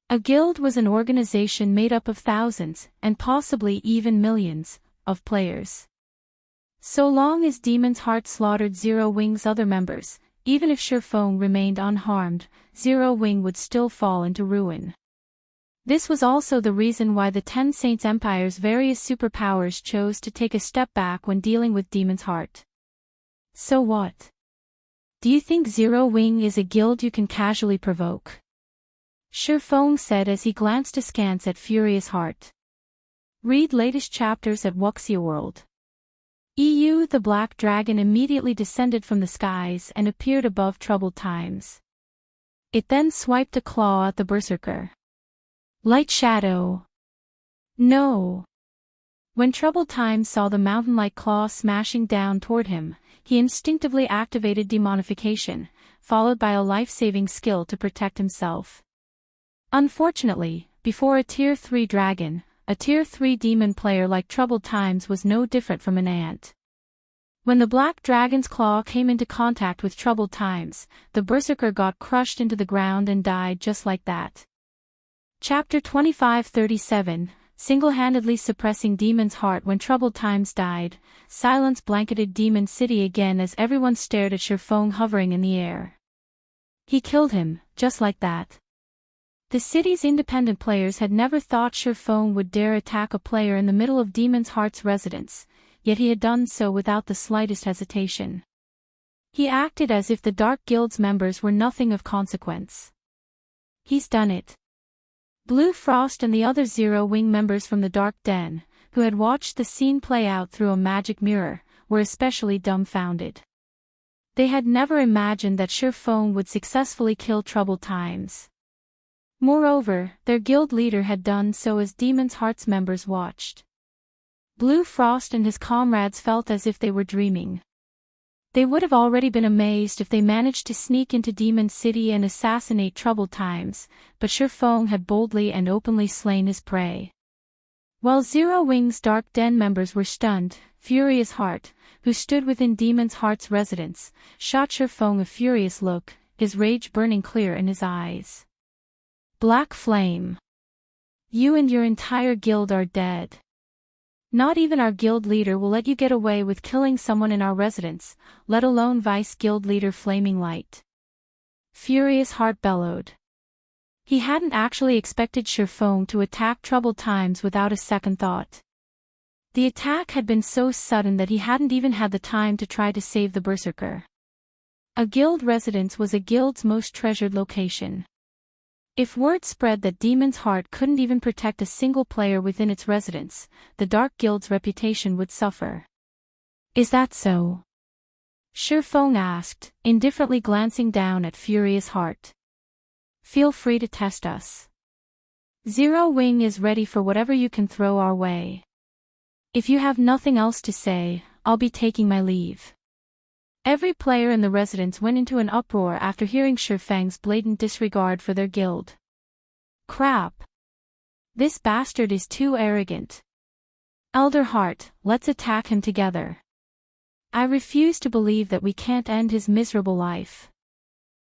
A guild was an organization made up of thousands, and possibly even millions, of players. So long as Demon's Heart slaughtered Zero Wing's other members, even if Sherfong remained unharmed, Zero Wing would still fall into ruin. This was also the reason why the Ten Saints Empire's various superpowers chose to take a step back when dealing with Demon's Heart. So what? Do you think Zero Wing is a guild you can casually provoke? Sherfong said as he glanced askance at Furious Heart. Read latest chapters at Wuxia World. EU. The Black Dragon immediately descended from the skies and appeared above Troubled Times. It then swiped a claw at the Berserker. Light Shadow. No. When Troubled Times saw the mountain-like claw smashing down toward him, he instinctively activated demonification, followed by a life-saving skill to protect himself. Unfortunately, before a Tier 3 dragon, a Tier 3 demon player like Troubled Times was no different from an ant. When the Black Dragon's claw came into contact with Troubled Times, the Berserker got crushed into the ground and died just like that. Chapter 2537, Single-handedly suppressing Demon's Heart. When Troubled Times died, silence blanketed Demon City again as everyone stared at Sherfong hovering in the air. He killed him, just like that. The city's independent players had never thought Sherfong would dare attack a player in the middle of Demon's Heart's residence, yet he had done so without the slightest hesitation. He acted as if the Dark Guild's members were nothing of consequence. He's done it. Blue Frost and the other Zero Wing members from the Dark Den, who had watched the scene play out through a magic mirror, were especially dumbfounded. They had never imagined that Shifeng would successfully kill Troubled Times. Moreover, their guild leader had done so as Demon's Heart's members watched. Blue Frost and his comrades felt as if they were dreaming. They would have already been amazed if they managed to sneak into Demon City and assassinate Troubled Times, but Shifeng had boldly and openly slain his prey. While Zero Wing's Dark Den members were stunned, Furious Heart, who stood within Demon's Heart's residence, shot Shifeng a furious look, his rage burning clear in his eyes. Black Flame. You and your entire guild are dead. Not even our guild leader will let you get away with killing someone in our residence, let alone Vice Guild Leader Flaming Light. Furious Heart bellowed. He hadn't actually expected Shifeng to attack Troubled Times without a second thought. The attack had been so sudden that he hadn't even had the time to try to save the berserker. A guild residence was a guild's most treasured location. If word spread that Demon's Heart couldn't even protect a single player within its residence, the Dark Guild's reputation would suffer. Is that so? Shifeng asked, indifferently glancing down at Furious Heart. Feel free to test us. Zero Wing is ready for whatever you can throw our way. If you have nothing else to say, I'll be taking my leave. Every player in the residence went into an uproar after hearing Shifeng's blatant disregard for their guild. Crap. This bastard is too arrogant. Elder Heart, let's attack him together. I refuse to believe that we can't end his miserable life.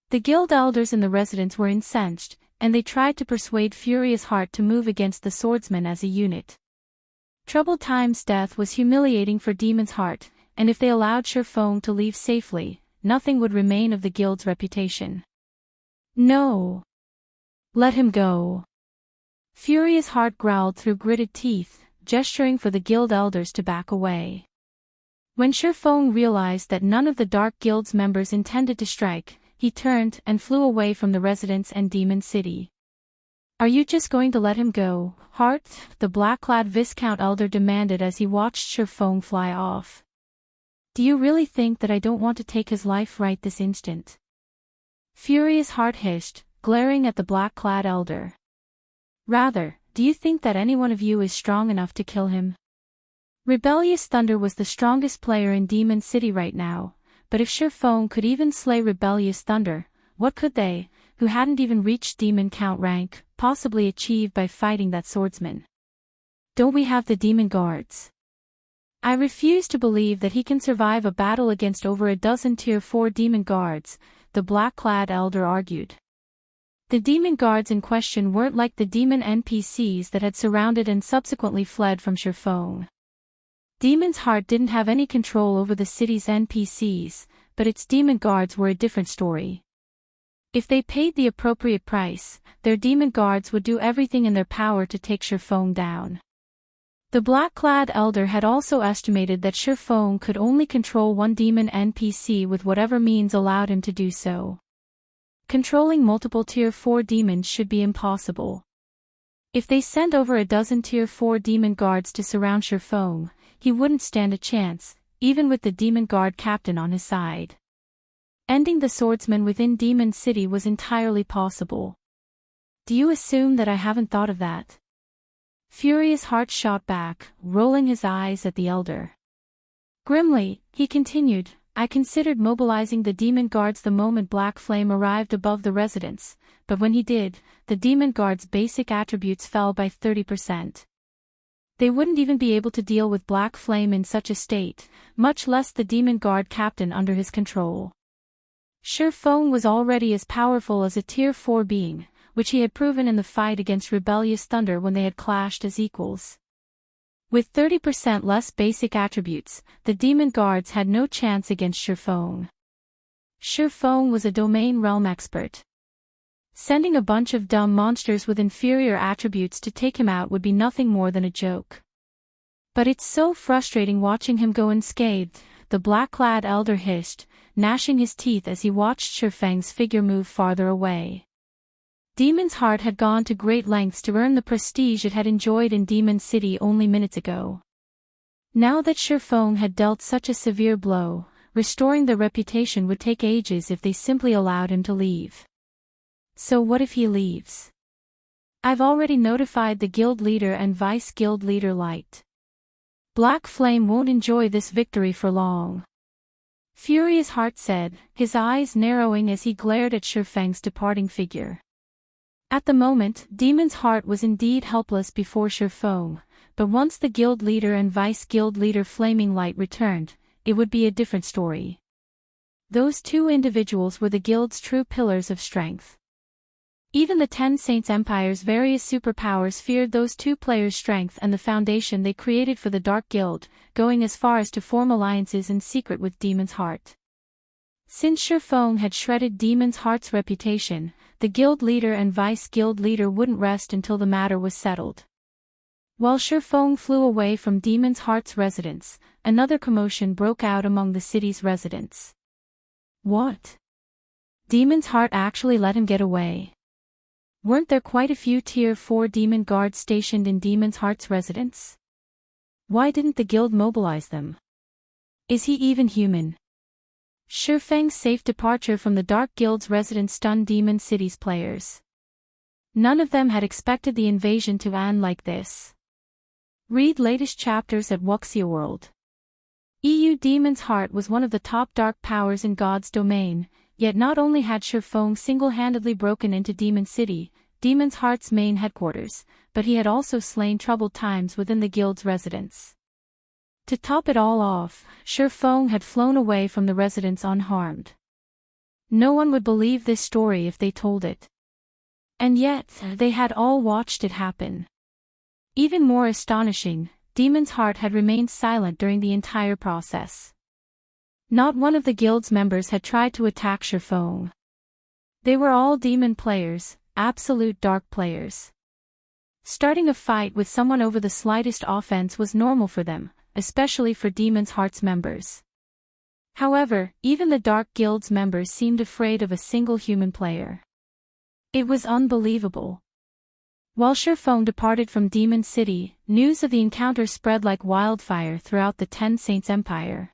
The guild elders in the residence were incensed, and they tried to persuade Furious Heart to move against the swordsman as a unit. Troubled Time's death was humiliating for Demon's Heart, and if they allowed Shifeng to leave safely, nothing would remain of the guild's reputation. No. Let him go. Furious Heart growled through gritted teeth, gesturing for the guild elders to back away. When Shifeng realized that none of the Dark Guild's members intended to strike, he turned and flew away from the residence and Demon City. Are you just going to let him go, Heart? The black-clad Viscount Elder demanded as he watched Shifeng fly off. Do you really think that I don't want to take his life right this instant? Furious Heart hissed, glaring at the black-clad elder. Rather, do you think that any one of you is strong enough to kill him? Rebellious Thunder was the strongest player in Demon City right now, but if Shifeng could even slay Rebellious Thunder, what could they, who hadn't even reached Demon Count rank, possibly achieve by fighting that swordsman? Don't we have the Demon Guards? I refuse to believe that he can survive a battle against over a dozen Tier 4 Demon Guards, the black-clad elder argued. The Demon Guards in question weren't like the demon NPCs that had surrounded and subsequently fled from Shifeng. Demon's Heart didn't have any control over the city's NPCs, but its Demon Guards were a different story. If they paid the appropriate price, their Demon Guards would do everything in their power to take Shifeng down. The black-clad elder had also estimated that Shifeng could only control one demon NPC with whatever means allowed him to do so. Controlling multiple Tier 4 demons should be impossible. If they sent over a dozen Tier 4 demon guards to surround Shifeng, he wouldn't stand a chance, even with the demon guard captain on his side. Ending the swordsman within Demon City was entirely possible. Do you assume that I haven't thought of that? Furious Heart shot back, rolling his eyes at the elder. Grimly, he continued, I considered mobilizing the demon guards the moment Black Flame arrived above the residence, but when he did, the demon guards' basic attributes fell by 30%. They wouldn't even be able to deal with Black Flame in such a state, much less the demon guard captain under his control. Shifeng was already as powerful as a Tier 4 being, which he had proven in the fight against Rebellious Thunder when they had clashed as equals. With 30% less basic attributes, the Demon Guards had no chance against Shifeng. Shifeng was a domain realm expert. Sending a bunch of dumb monsters with inferior attributes to take him out would be nothing more than a joke. But it's so frustrating watching him go unscathed, the black-clad elder hissed, gnashing his teeth as he watched Shifeng's figure move farther away. Demon's Heart had gone to great lengths to earn the prestige it had enjoyed in Demon City only minutes ago. Now that Shifeng had dealt such a severe blow, restoring their reputation would take ages if they simply allowed him to leave. So what if he leaves? I've already notified the guild leader and vice guild leader Light. Black Flame won't enjoy this victory for long. Furious Heart said, his eyes narrowing as he glared at Shifeng's departing figure. At the moment, Demon's Heart was indeed helpless before Shifeng, but once the guild leader and vice guild leader Flaming Light returned, it would be a different story. Those two individuals were the guild's true pillars of strength. Even the Ten Saints Empire's various superpowers feared those two players' strength and the foundation they created for the Dark Guild, going as far as to form alliances in secret with Demon's Heart. Since Shifeng had shredded Demon's Heart's reputation, the guild leader and vice guild leader wouldn't rest until the matter was settled. While Shifeng flew away from Demon's Heart's residence, another commotion broke out among the city's residents. What? Demon's Heart actually let him get away? Weren't there quite a few Tier 4 demon guards stationed in Demon's Heart's residence? Why didn't the guild mobilize them? Is he even human? Shifeng's safe departure from the Dark Guild's residence stunned Demon City's players. None of them had expected the invasion to end like this. Read latest chapters at Wuxia World. EU Demon's Heart was one of the top dark powers in God's domain, yet not only had Shifeng single-handedly broken into Demon City, Demon's Heart's main headquarters, but he had also slain troubled times within the guild's residence. To top it all off, Shifeng had flown away from the residence unharmed. No one would believe this story if they told it. And yet, they had all watched it happen. Even more astonishing, Demon's Heart had remained silent during the entire process. Not one of the guild's members had tried to attack Shifeng. They were all demon players, absolute dark players. Starting a fight with someone over the slightest offense was normal for them, especially for Demon's Heart's members. However, even the Dark Guild's members seemed afraid of a single human player. It was unbelievable. While Shifeng departed from Demon City, news of the encounter spread like wildfire throughout the Ten Saints Empire.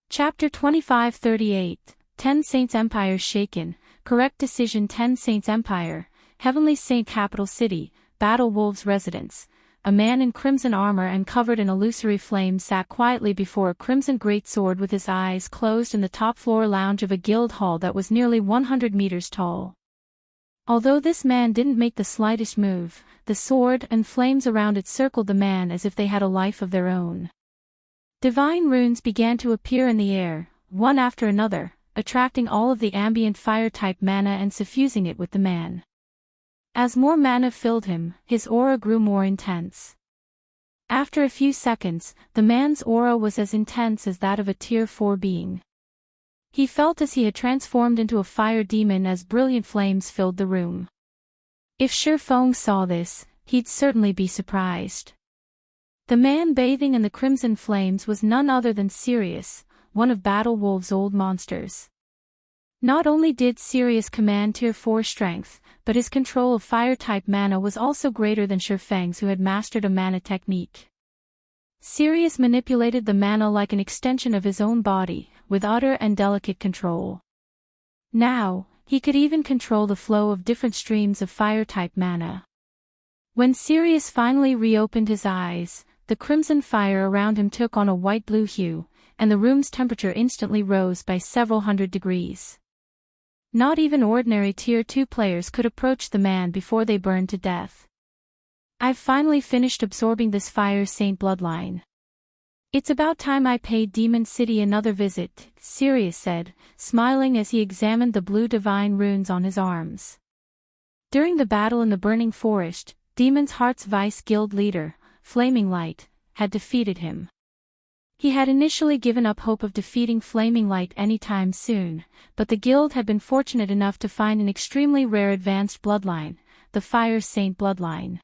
Chapter 2538, Ten Saints Empire Shaken, Correct Decision. Ten Saints Empire, Heavenly Saint Capital City, Battle Wolves Residence. A man in crimson armor and covered in illusory flames sat quietly before a crimson greatsword with his eyes closed in the top floor lounge of a guild hall that was nearly 100 meters tall. Although this man didn't make the slightest move, the sword and flames around it circled the man as if they had a life of their own. Divine runes began to appear in the air, one after another, attracting all of the ambient fire-type mana and suffusing it with the man. As more mana filled him, his aura grew more intense. After a few seconds, the man's aura was as intense as that of a Tier 4 being. He felt as he had transformed into a fire demon as brilliant flames filled the room. If Shifeng saw this, he'd certainly be surprised. The man bathing in the crimson flames was none other than Sirius, one of Battle Wolves' old monsters. Not only did Sirius command Tier 4 strength, but his control of fire-type mana was also greater than Shifeng's, who had mastered a mana technique. Sirius manipulated the mana like an extension of his own body, with utter and delicate control. Now, he could even control the flow of different streams of fire-type mana. When Sirius finally reopened his eyes, the crimson fire around him took on a white-blue hue, and the room's temperature instantly rose by several hundred degrees. Not even ordinary Tier 2 players could approach the man before they burned to death. I've finally finished absorbing this Fire Saint bloodline. It's about time I paid Demon City another visit, Sirius said, smiling as he examined the blue divine runes on his arms. During the battle in the Burning Forest, Demon's Heart's vice guild leader, Flaming Light, had defeated him. He had initially given up hope of defeating Flaming Light anytime soon, but the guild had been fortunate enough to find an extremely rare advanced bloodline, the Fire Saint bloodline.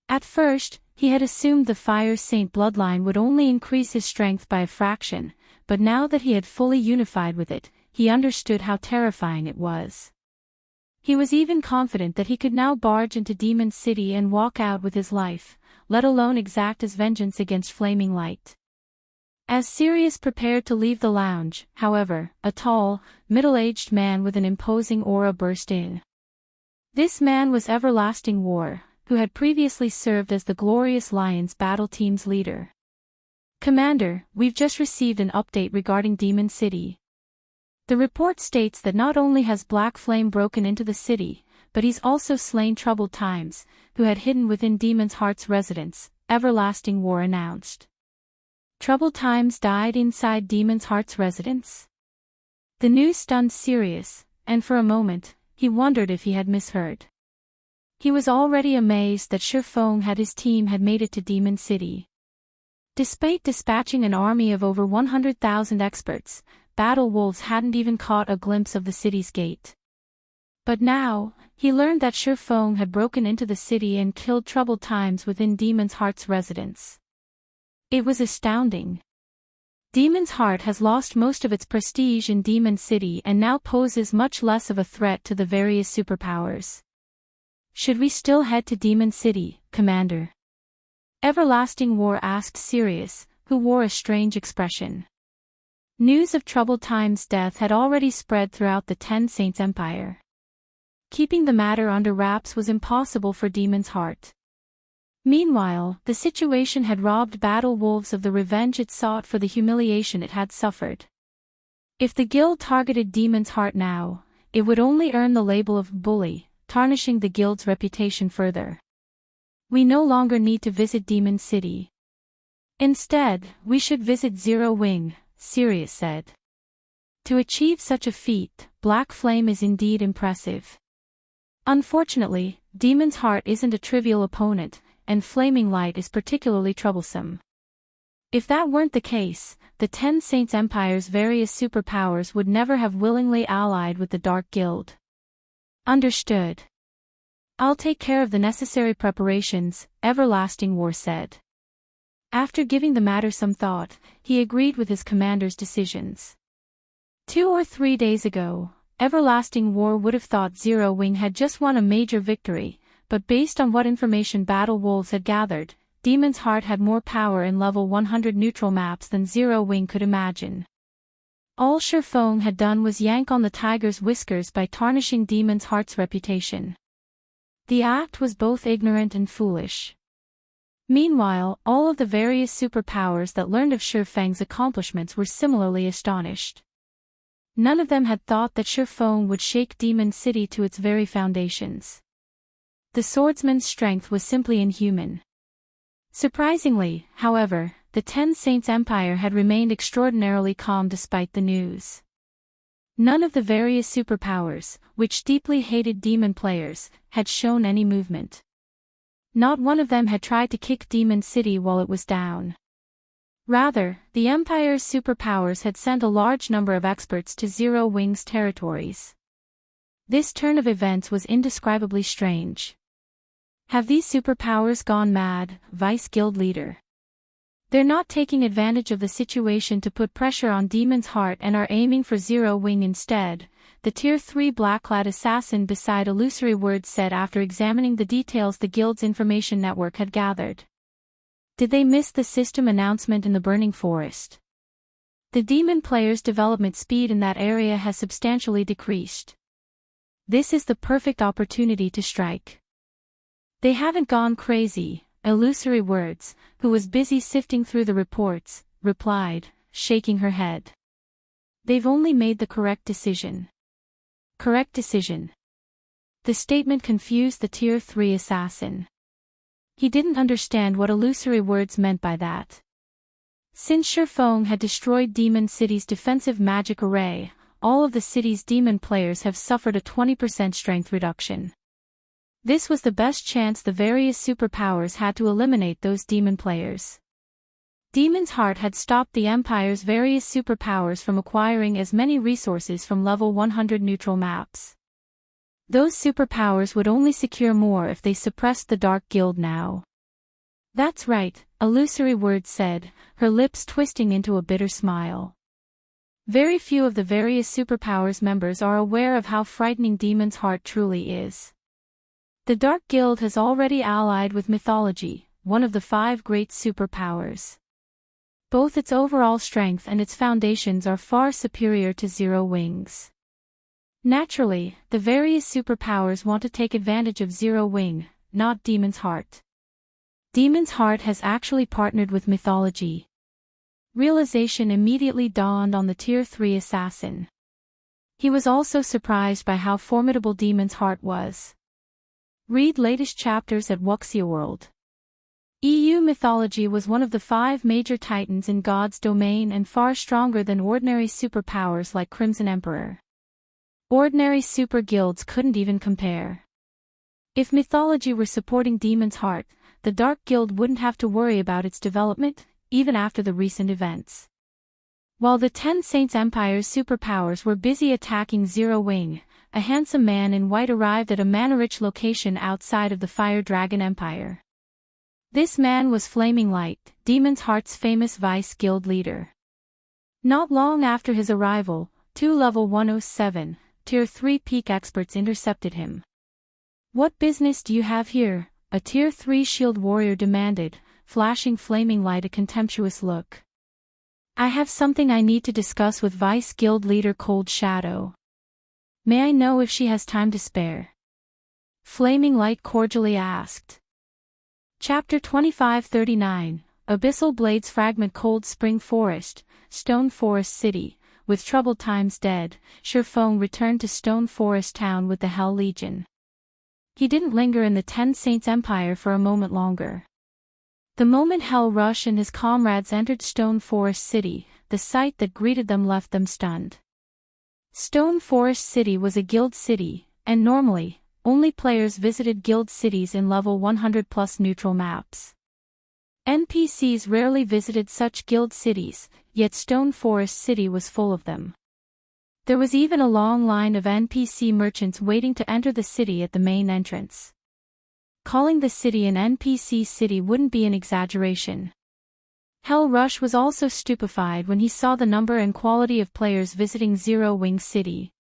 At first, he had assumed the Fire Saint bloodline would only increase his strength by a fraction, but now that he had fully unified with it, he understood how terrifying it was. He was even confident that he could now barge into Demon City and walk out with his life, let alone exact his vengeance against Flaming Light. As Sirius prepared to leave the lounge, however, a tall, middle-aged man with an imposing aura burst in. This man was Everlasting War, who had previously served as the Glorious Lions battle team's leader. "Commander, we've just received an update regarding Demon City. The report states that not only has Black Flame broken into the city, but he's also slain Troubled Times, who had hidden within Demon's Heart's residence," Everlasting War announced. Troubled Times died inside Demon's Heart's residence? The news stunned Sirius, and for a moment, he wondered if he had misheard. He was already amazed that Shifeng and his team had made it to Demon City. Despite dispatching an army of over 100,000 experts, battle wolves hadn't even caught a glimpse of the city's gate. But now, he learned that Shifeng had broken into the city and killed Troubled Times within Demon's Heart's residence. It was astounding. Demon's Heart has lost most of its prestige in Demon City and now poses much less of a threat to the various superpowers. "Should we still head to Demon City, Commander?" Everlasting War asked Sirius, who wore a strange expression. News of Troubled Times' death had already spread throughout the Ten Saints Empire. Keeping the matter under wraps was impossible for Demon's Heart. Meanwhile, the situation had robbed Battle Wolves of the revenge it sought for the humiliation it had suffered. If the guild targeted Demon's Heart now, it would only earn the label of bully, tarnishing the guild's reputation further. "We no longer need to visit Demon City. Instead, we should visit Zero Wing," Sirius said. To achieve such a feat, Black Flame is indeed impressive. Unfortunately, Demon's Heart isn't a trivial opponent, and Flaming Light is particularly troublesome. If that weren't the case, the Ten Saints Empire's various superpowers would never have willingly allied with the Dark Guild. "Understood. I'll take care of the necessary preparations," Everlasting War said. After giving the matter some thought, he agreed with his commander's decisions. 2 or 3 days ago, Everlasting War would have thought Zero Wing had just won a major victory, but based on what information Battle Wolves had gathered, Demon's Heart had more power in level 100 neutral maps than Zero Wing could imagine. All Shifeng had done was yank on the tiger's whiskers by tarnishing Demon's Heart's reputation. The act was both ignorant and foolish. Meanwhile, all of the various superpowers that learned of Shifeng's accomplishments were similarly astonished. None of them had thought that Shifeng would shake Demon City to its very foundations. The swordsman's strength was simply inhuman. Surprisingly, however, the Ten Saints Empire had remained extraordinarily calm despite the news. None of the various superpowers, which deeply hated demon players, had shown any movement. Not one of them had tried to kick Demon City while it was down. Rather, the Empire's superpowers had sent a large number of experts to Zero Wing's territories. This turn of events was indescribably strange. "Have these superpowers gone mad?" Vice Guild Leader. "They're not taking advantage of the situation to put pressure on Demon's Heart and are aiming for Zero Wing instead," the Tier 3 black-clad assassin beside Illusory Words said after examining the details the guild's information network had gathered. "Did they miss the system announcement in the Burning Forest? The demon players' development speed in that area has substantially decreased. This is the perfect opportunity to strike." "They haven't gone crazy," Illusory Words, who was busy sifting through the reports, replied, shaking her head. "They've only made the correct decision." Correct decision. The statement confused the Tier 3 assassin. He didn't understand what Illusory Words meant by that. Since Shifeng had destroyed Demon City's defensive magic array, all of the city's demon players have suffered a 20% strength reduction. This was the best chance the various superpowers had to eliminate those demon players. Demon's Heart had stopped the Empire's various superpowers from acquiring as many resources from level 100 neutral maps. Those superpowers would only secure more if they suppressed the Dark Guild now. "That's right," Illusory Words said, her lips twisting into a bitter smile. Very few of the various superpowers members are aware of how frightening Demon's Heart truly is. The Dark Guild has already allied with mythology, one of the 5 great superpowers. Both its overall strength and its foundations are far superior to Zero Wing's. Naturally, the various superpowers want to take advantage of Zero Wing, not Demon's Heart. Demon's Heart has actually partnered with mythology. Realization immediately dawned on the Tier 3 assassin. He was also surprised by how formidable Demon's Heart was. Read latest chapters at Wuxia World. EU mythology was one of the 5 major titans in God's domain and far stronger than ordinary superpowers like Crimson Emperor. Ordinary super guilds couldn't even compare. If mythology were supporting Demon's Heart, the Dark Guild wouldn't have to worry about its development, even after the recent events. While the 10 Saints Empire's superpowers were busy attacking Zero Wing, a handsome man in white arrived at a mana-rich location outside of the Fire Dragon Empire. This man was Flaming Light, Demon's Heart's famous Vice Guild leader. Not long after his arrival, 2 level 107, Tier 3 peak experts intercepted him. "What business do you have here?" a Tier 3 shield warrior demanded, flashing Flaming Light a contemptuous look. "I have something I need to discuss with Vice Guild leader Cold Shadow. May I know if she has time to spare?" Flaming Light cordially asked. Chapter 2539, Abyssal Blades Fragment. Cold Spring Forest, Stone Forest City. With troubled times dead, Shifeng returned to Stone Forest Town with the Hell Legion. He didn't linger in the 10 Saints Empire for a moment longer. The moment Hell Rush and his comrades entered Stone Forest City, the sight that greeted them left them stunned. Stone Forest City was a guild city, and normally, only players visited guild cities in level 100+ neutral maps. NPCs rarely visited such guild cities, yet Stone Forest City was full of them. There was even a long line of NPC merchants waiting to enter the city at the main entrance. Calling the city an NPC city wouldn't be an exaggeration. Hell Rush was also stupefied when he saw the number and quality of players visiting Zero Wing City.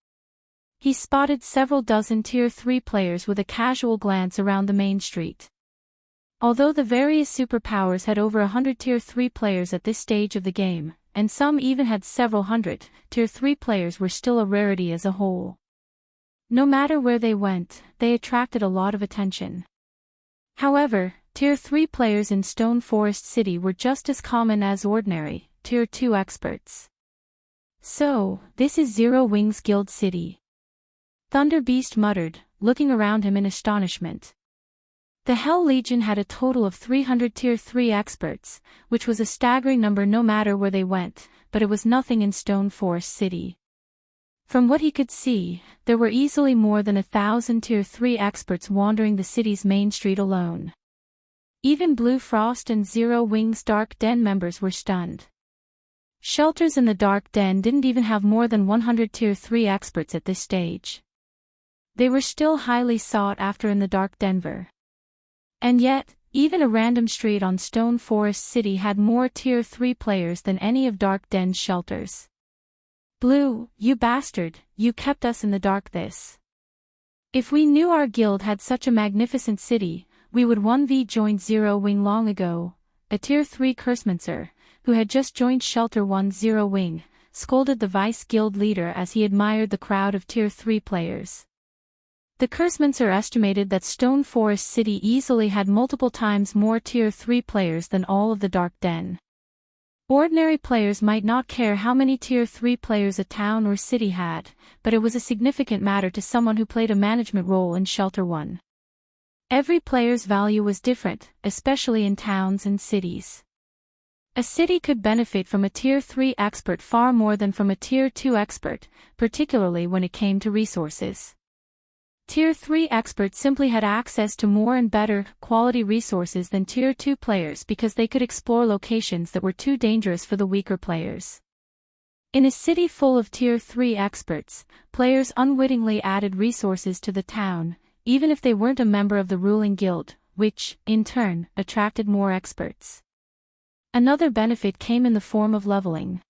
He spotted several dozen Tier 3 players with a casual glance around the main street. Although the various superpowers had over 100 Tier 3 players at this stage of the game, and some even had several hundred, Tier 3 players were still a rarity as a whole. No matter where they went, they attracted a lot of attention. However, Tier 3 players in Stone Forest City were just as common as ordinary, Tier 2 experts. "So, this is Zero Wing's Guild City," Thunder Beast muttered, looking around him in astonishment. The Hell Legion had a total of 300 Tier 3 experts, which was a staggering number no matter where they went, but it was nothing in Stone Forest City. From what he could see, there were easily more than 1,000 Tier 3 experts wandering the city's main street alone. Even Blue Frost and Zero Wing's Dark Den members were stunned. Shelters in the Dark Den didn't even have more than 100 Tier 3 experts at this stage. They were still highly sought after in the Dark Denver. And yet, even a random street on Stone Forest City had more Tier 3 players than any of Dark Den's shelters. "Blue, you bastard, you kept us in the dark this. If we knew our guild had such a magnificent city, we would 1v join Zero Wing long ago," a Tier 3 Cursemancer, who had just joined Shelter 1 Zero Wing, scolded the Vice Guild leader as he admired the crowd of Tier 3 players. The Cursemancer estimated that Stone Forest City easily had multiple times more Tier 3 players than all of the Dark Den. Ordinary players might not care how many Tier 3 players a town or city had, but it was a significant matter to someone who played a management role in Shelter 1. Every player's value was different, especially in towns and cities. A city could benefit from a Tier 3 expert far more than from a Tier 2 expert, particularly when it came to resources. Tier 3 experts simply had access to more and better quality resources than Tier 2 players because they could explore locations that were too dangerous for the weaker players. In a city full of Tier 3 experts, players unwittingly added resources to the town, even if they weren't a member of the ruling guild, which, in turn, attracted more experts. Another benefit came in the form of leveling.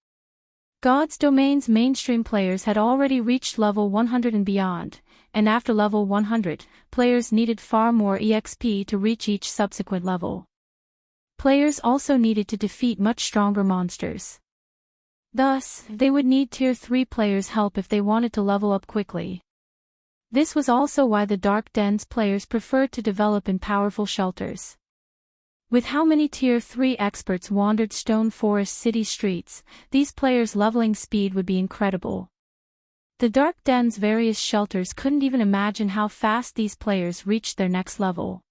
God's Domain's mainstream players had already reached level 100 and beyond, and after level 100, players needed far more EXP to reach each subsequent level. players also needed to defeat much stronger monsters. Thus, they would need Tier 3 players' help if they wanted to level up quickly. This was also why the Dark Dens players preferred to develop in powerful shelters. With how many Tier 3 experts wandered Stone Forest City streets, these players' leveling speed would be incredible. The Dark Den's various shelters couldn't even imagine how fast these players reached their next level.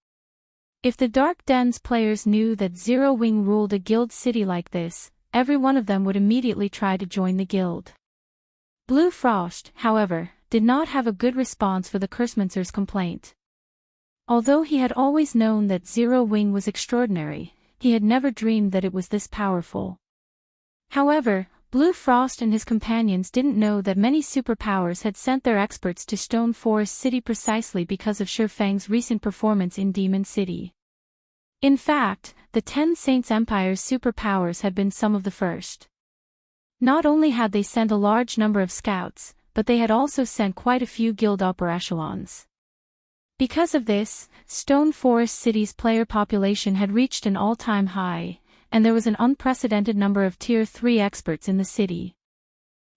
If the Dark Den's players knew that Zero Wing ruled a guild city like this, every one of them would immediately try to join the guild. Blue Frost, however, did not have a good response for the Cursemancer's complaint. Although he had always known that Zero Wing was extraordinary, he had never dreamed that it was this powerful. However, Blue Frost and his companions didn't know that many superpowers had sent their experts to Stone Forest City precisely because of Shifang's recent performance in Demon City. In fact, the 10 Saints Empire's superpowers had been some of the first. Not only had they sent a large number of scouts, but they had also sent quite a few guild upper echelons. Because of this, Stone Forest City's player population had reached an all-time high, and there was an unprecedented number of Tier 3 experts in the city.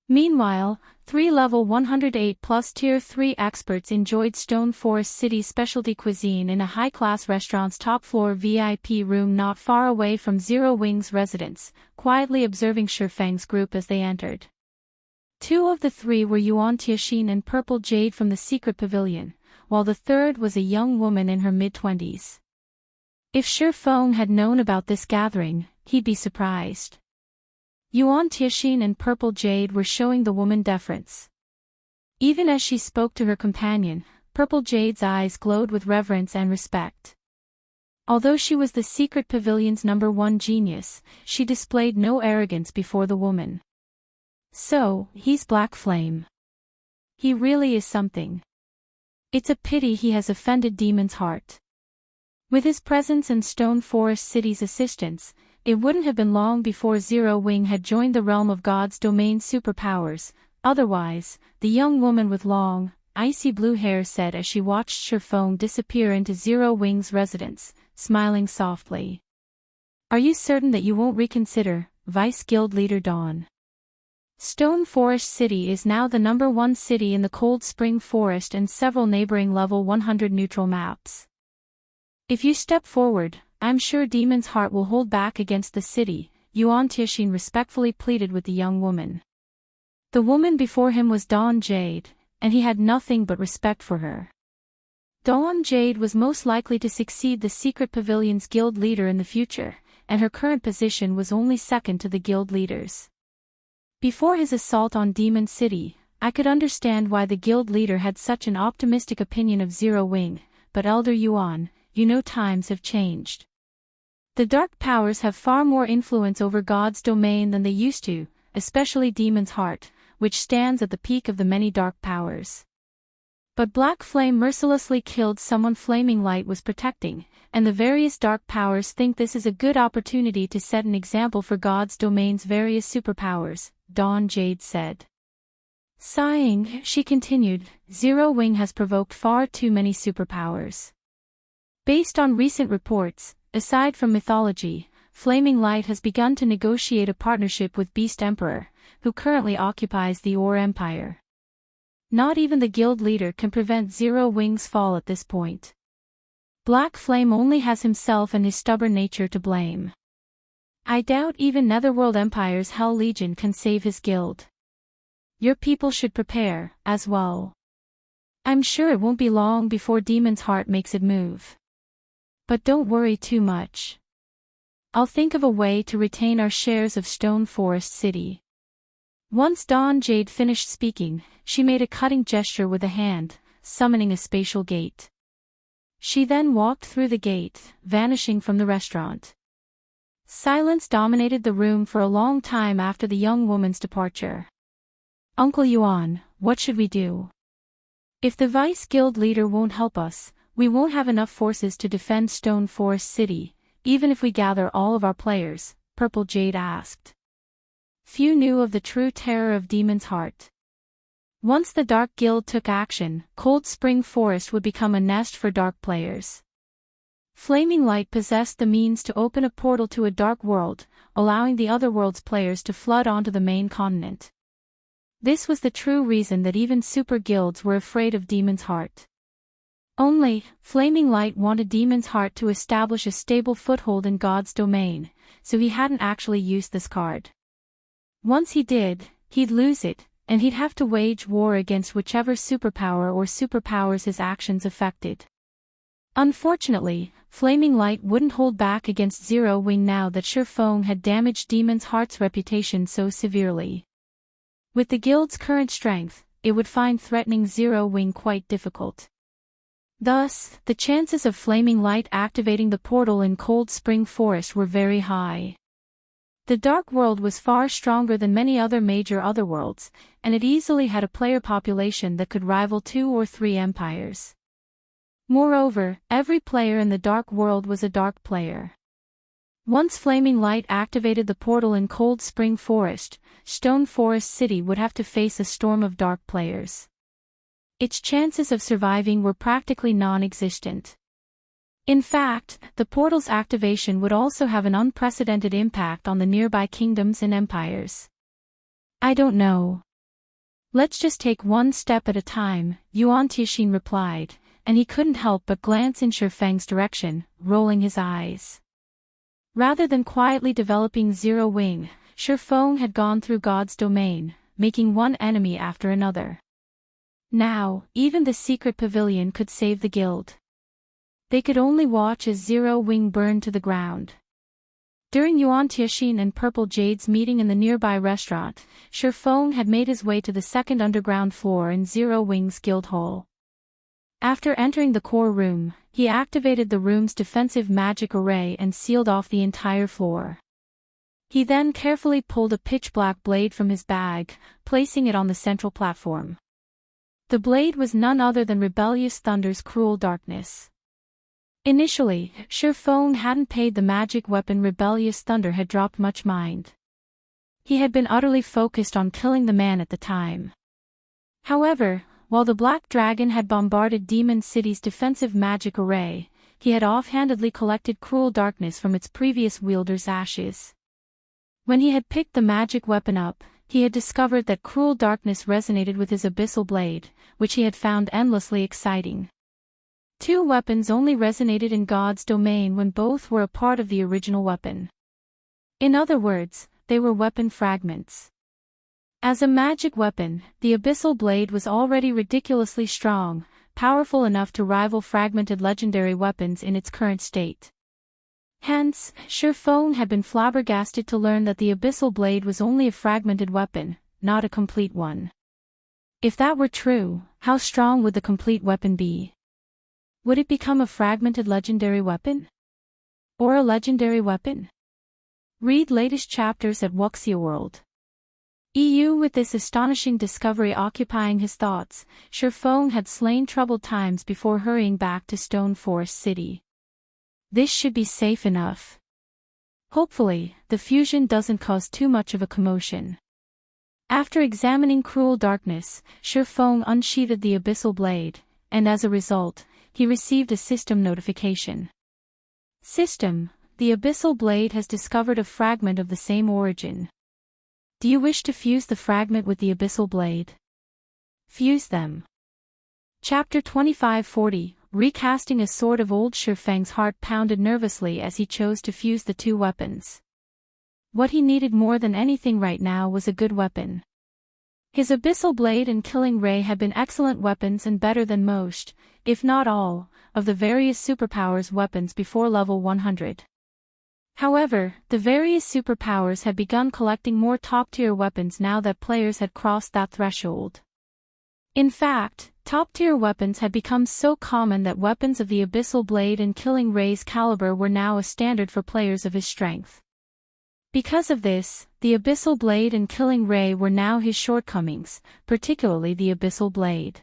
Meanwhile, 3 level 108 plus Tier 3 experts enjoyed Stone Forest City's specialty cuisine in a high-class restaurant's top-floor VIP room not far away from Zero Wing's residence, quietly observing Shifang's group as they entered. 2 of the 3 were Yuan Tianxin and Purple Jade from the Secret Pavilion, while the third was a young woman in her mid-20s. If Shifang had known about this gathering, he'd be surprised. Yuan Tianxin and Purple Jade were showing the woman deference. Even as she spoke to her companion, Purple Jade's eyes glowed with reverence and respect. Although she was the Secret Pavilion's #1 genius, she displayed no arrogance before the woman. So, he's Black Flame. He really is something. It's a pity he has offended Demon's Heart. With his presence and Stone Forest City's assistance, it wouldn't have been long before Zero Wing had joined the realm of God's domain superpowers. Otherwise, the young woman with long, icy blue hair said as she watched Shifang disappear into Zero Wing's residence, smiling softly. Are you certain that you won't reconsider, Vice Guild Leader Dawn? Stone Forest City is now the #1 city in the Cold Spring Forest and several neighboring level 100 neutral maps. If you step forward, I'm sure Demon's Heart will hold back against the city, Yuan Tianxin respectfully pleaded with the young woman. The woman before him was Dawn Jade, and he had nothing but respect for her. Dawn Jade was most likely to succeed the Secret Pavilion's guild leader in the future, and her current position was only second to the guild leaders. Before his assault on Demon City, I could understand why the guild leader had such an optimistic opinion of Zero Wing, but Elder Yuan, you know times have changed. The dark powers have far more influence over God's domain than they used to, especially Demon's Heart, which stands at the peak of the many dark powers. But Black Flame mercilessly killed someone Flaming Light was protecting, and the various dark powers think this is a good opportunity to set an example for God's domain's various superpowers, Dawn Jade said. Sighing, she continued, Zero Wing has provoked far too many superpowers. Based on recent reports, aside from mythology, Flaming Light has begun to negotiate a partnership with Beast Emperor, who currently occupies the Ore Empire. Not even the guild leader can prevent Zero Wing's fall at this point. Black Flame only has himself and his stubborn nature to blame. I doubt even Netherworld Empire's Hell Legion can save his guild. Your people should prepare, as well. I'm sure it won't be long before Demon's Heart makes it move. But don't worry too much. I'll think of a way to retain our shares of Stone Forest City. Once Dawn Jade finished speaking, she made a cutting gesture with a hand, summoning a spatial gate. She then walked through the gate, vanishing from the restaurant. Silence dominated the room for a long time after the young woman's departure. Uncle Yuan, what should we do? If the Vice Guild leader won't help us, we won't have enough forces to defend Stone Forest City, even if we gather all of our players, Purple Jade asked. Few knew of the true terror of Demon's Heart. Once the Dark Guild took action, Cold Spring Forest would become a nest for dark players. Flaming Light possessed the means to open a portal to a dark world, allowing the Otherworld's players to flood onto the main continent. This was the true reason that even super guilds were afraid of Demon's Heart. Only, Flaming Light wanted Demon's Heart to establish a stable foothold in God's domain, so he hadn't actually used this card. Once he did, he'd lose it, and he'd have to wage war against whichever superpower or superpowers his actions affected. Unfortunately, Flaming Light wouldn't hold back against Zero Wing now that Sherfong had damaged Demon's Heart's reputation so severely. With the guild's current strength, it would find threatening Zero Wing quite difficult. Thus, the chances of Flaming Light activating the portal in Cold Spring Forest were very high. The Dark World was far stronger than many other major otherworlds, and it easily had a player population that could rival 2 or 3 empires. Moreover, every player in the Dark World was a Dark player. Once Flaming Light activated the portal in Cold Spring Forest, Stone Forest City would have to face a storm of Dark players. Its chances of surviving were practically non-existent. In fact, the portal's activation would also have an unprecedented impact on the nearby kingdoms and empires. I don't know. Let's just take one step at a time, Yuan Tianxin replied, and he couldn't help but glance in Sherfang's direction, rolling his eyes. Rather than quietly developing Zero Wing, Sherfong had gone through God's domain, making one enemy after another. Now, even the secret pavilion could save the guild. They could only watch as Zero Wing burned to the ground. During Yuan Tianxin and Purple Jade's meeting in the nearby restaurant, Sherfong had made his way to the second underground floor in Zero Wing's guild hall. After entering the core room, he activated the room's defensive magic array and sealed off the entire floor. He then carefully pulled a pitch-black blade from his bag, placing it on the central platform. The blade was none other than Rebellious Thunder's Cruel Darkness. Initially, Sherfong hadn't paid the magic weapon Rebellious Thunder had dropped much mind. He had been utterly focused on killing the man at the time. However, while the Black Dragon had bombarded Demon City's defensive magic array, he had offhandedly collected Cruel Darkness from its previous wielder's ashes. When he had picked the magic weapon up, he had discovered that Cruel Darkness resonated with his Abyssal Blade, which he had found endlessly exciting. 2 weapons only resonated in God's domain when both were a part of the original weapon. In other words, they were weapon fragments. As a magic weapon, the Abyssal Blade was already ridiculously strong, powerful enough to rival fragmented legendary weapons in its current state. Hence, Sherfong had been flabbergasted to learn that the Abyssal Blade was only a fragmented weapon, not a complete one. If that were true, how strong would the complete weapon be? Would it become a fragmented legendary weapon? Or a legendary weapon? Read latest chapters at Wuxia World. With this astonishing discovery occupying his thoughts, Sherfong had slain troubled times before hurrying back to Stone Forest City. This should be safe enough. Hopefully, the fusion doesn't cause too much of a commotion. After examining Cruel Darkness, Sherfong unsheathed the Abyssal Blade, and as a result, he received a system notification. System, the Abyssal Blade has discovered a fragment of the same origin. Do you wish to fuse the fragment with the Abyssal Blade? Fuse them. Chapter 2540, Recasting. A sword of old Sherfang's heart pounded nervously as he chose to fuse the 2 weapons. What he needed more than anything right now was a good weapon. His Abyssal Blade and Killing Ray had been excellent weapons and better than most, if not all, of the various superpowers' weapons before level 100. However, the various superpowers had begun collecting more top-tier weapons now that players had crossed that threshold. In fact, top-tier weapons had become so common that weapons of the Abyssal Blade and Killing Ray's caliber were now a standard for players of his strength. Because of this, the Abyssal Blade and Killing Ray were now his shortcomings, particularly the Abyssal Blade.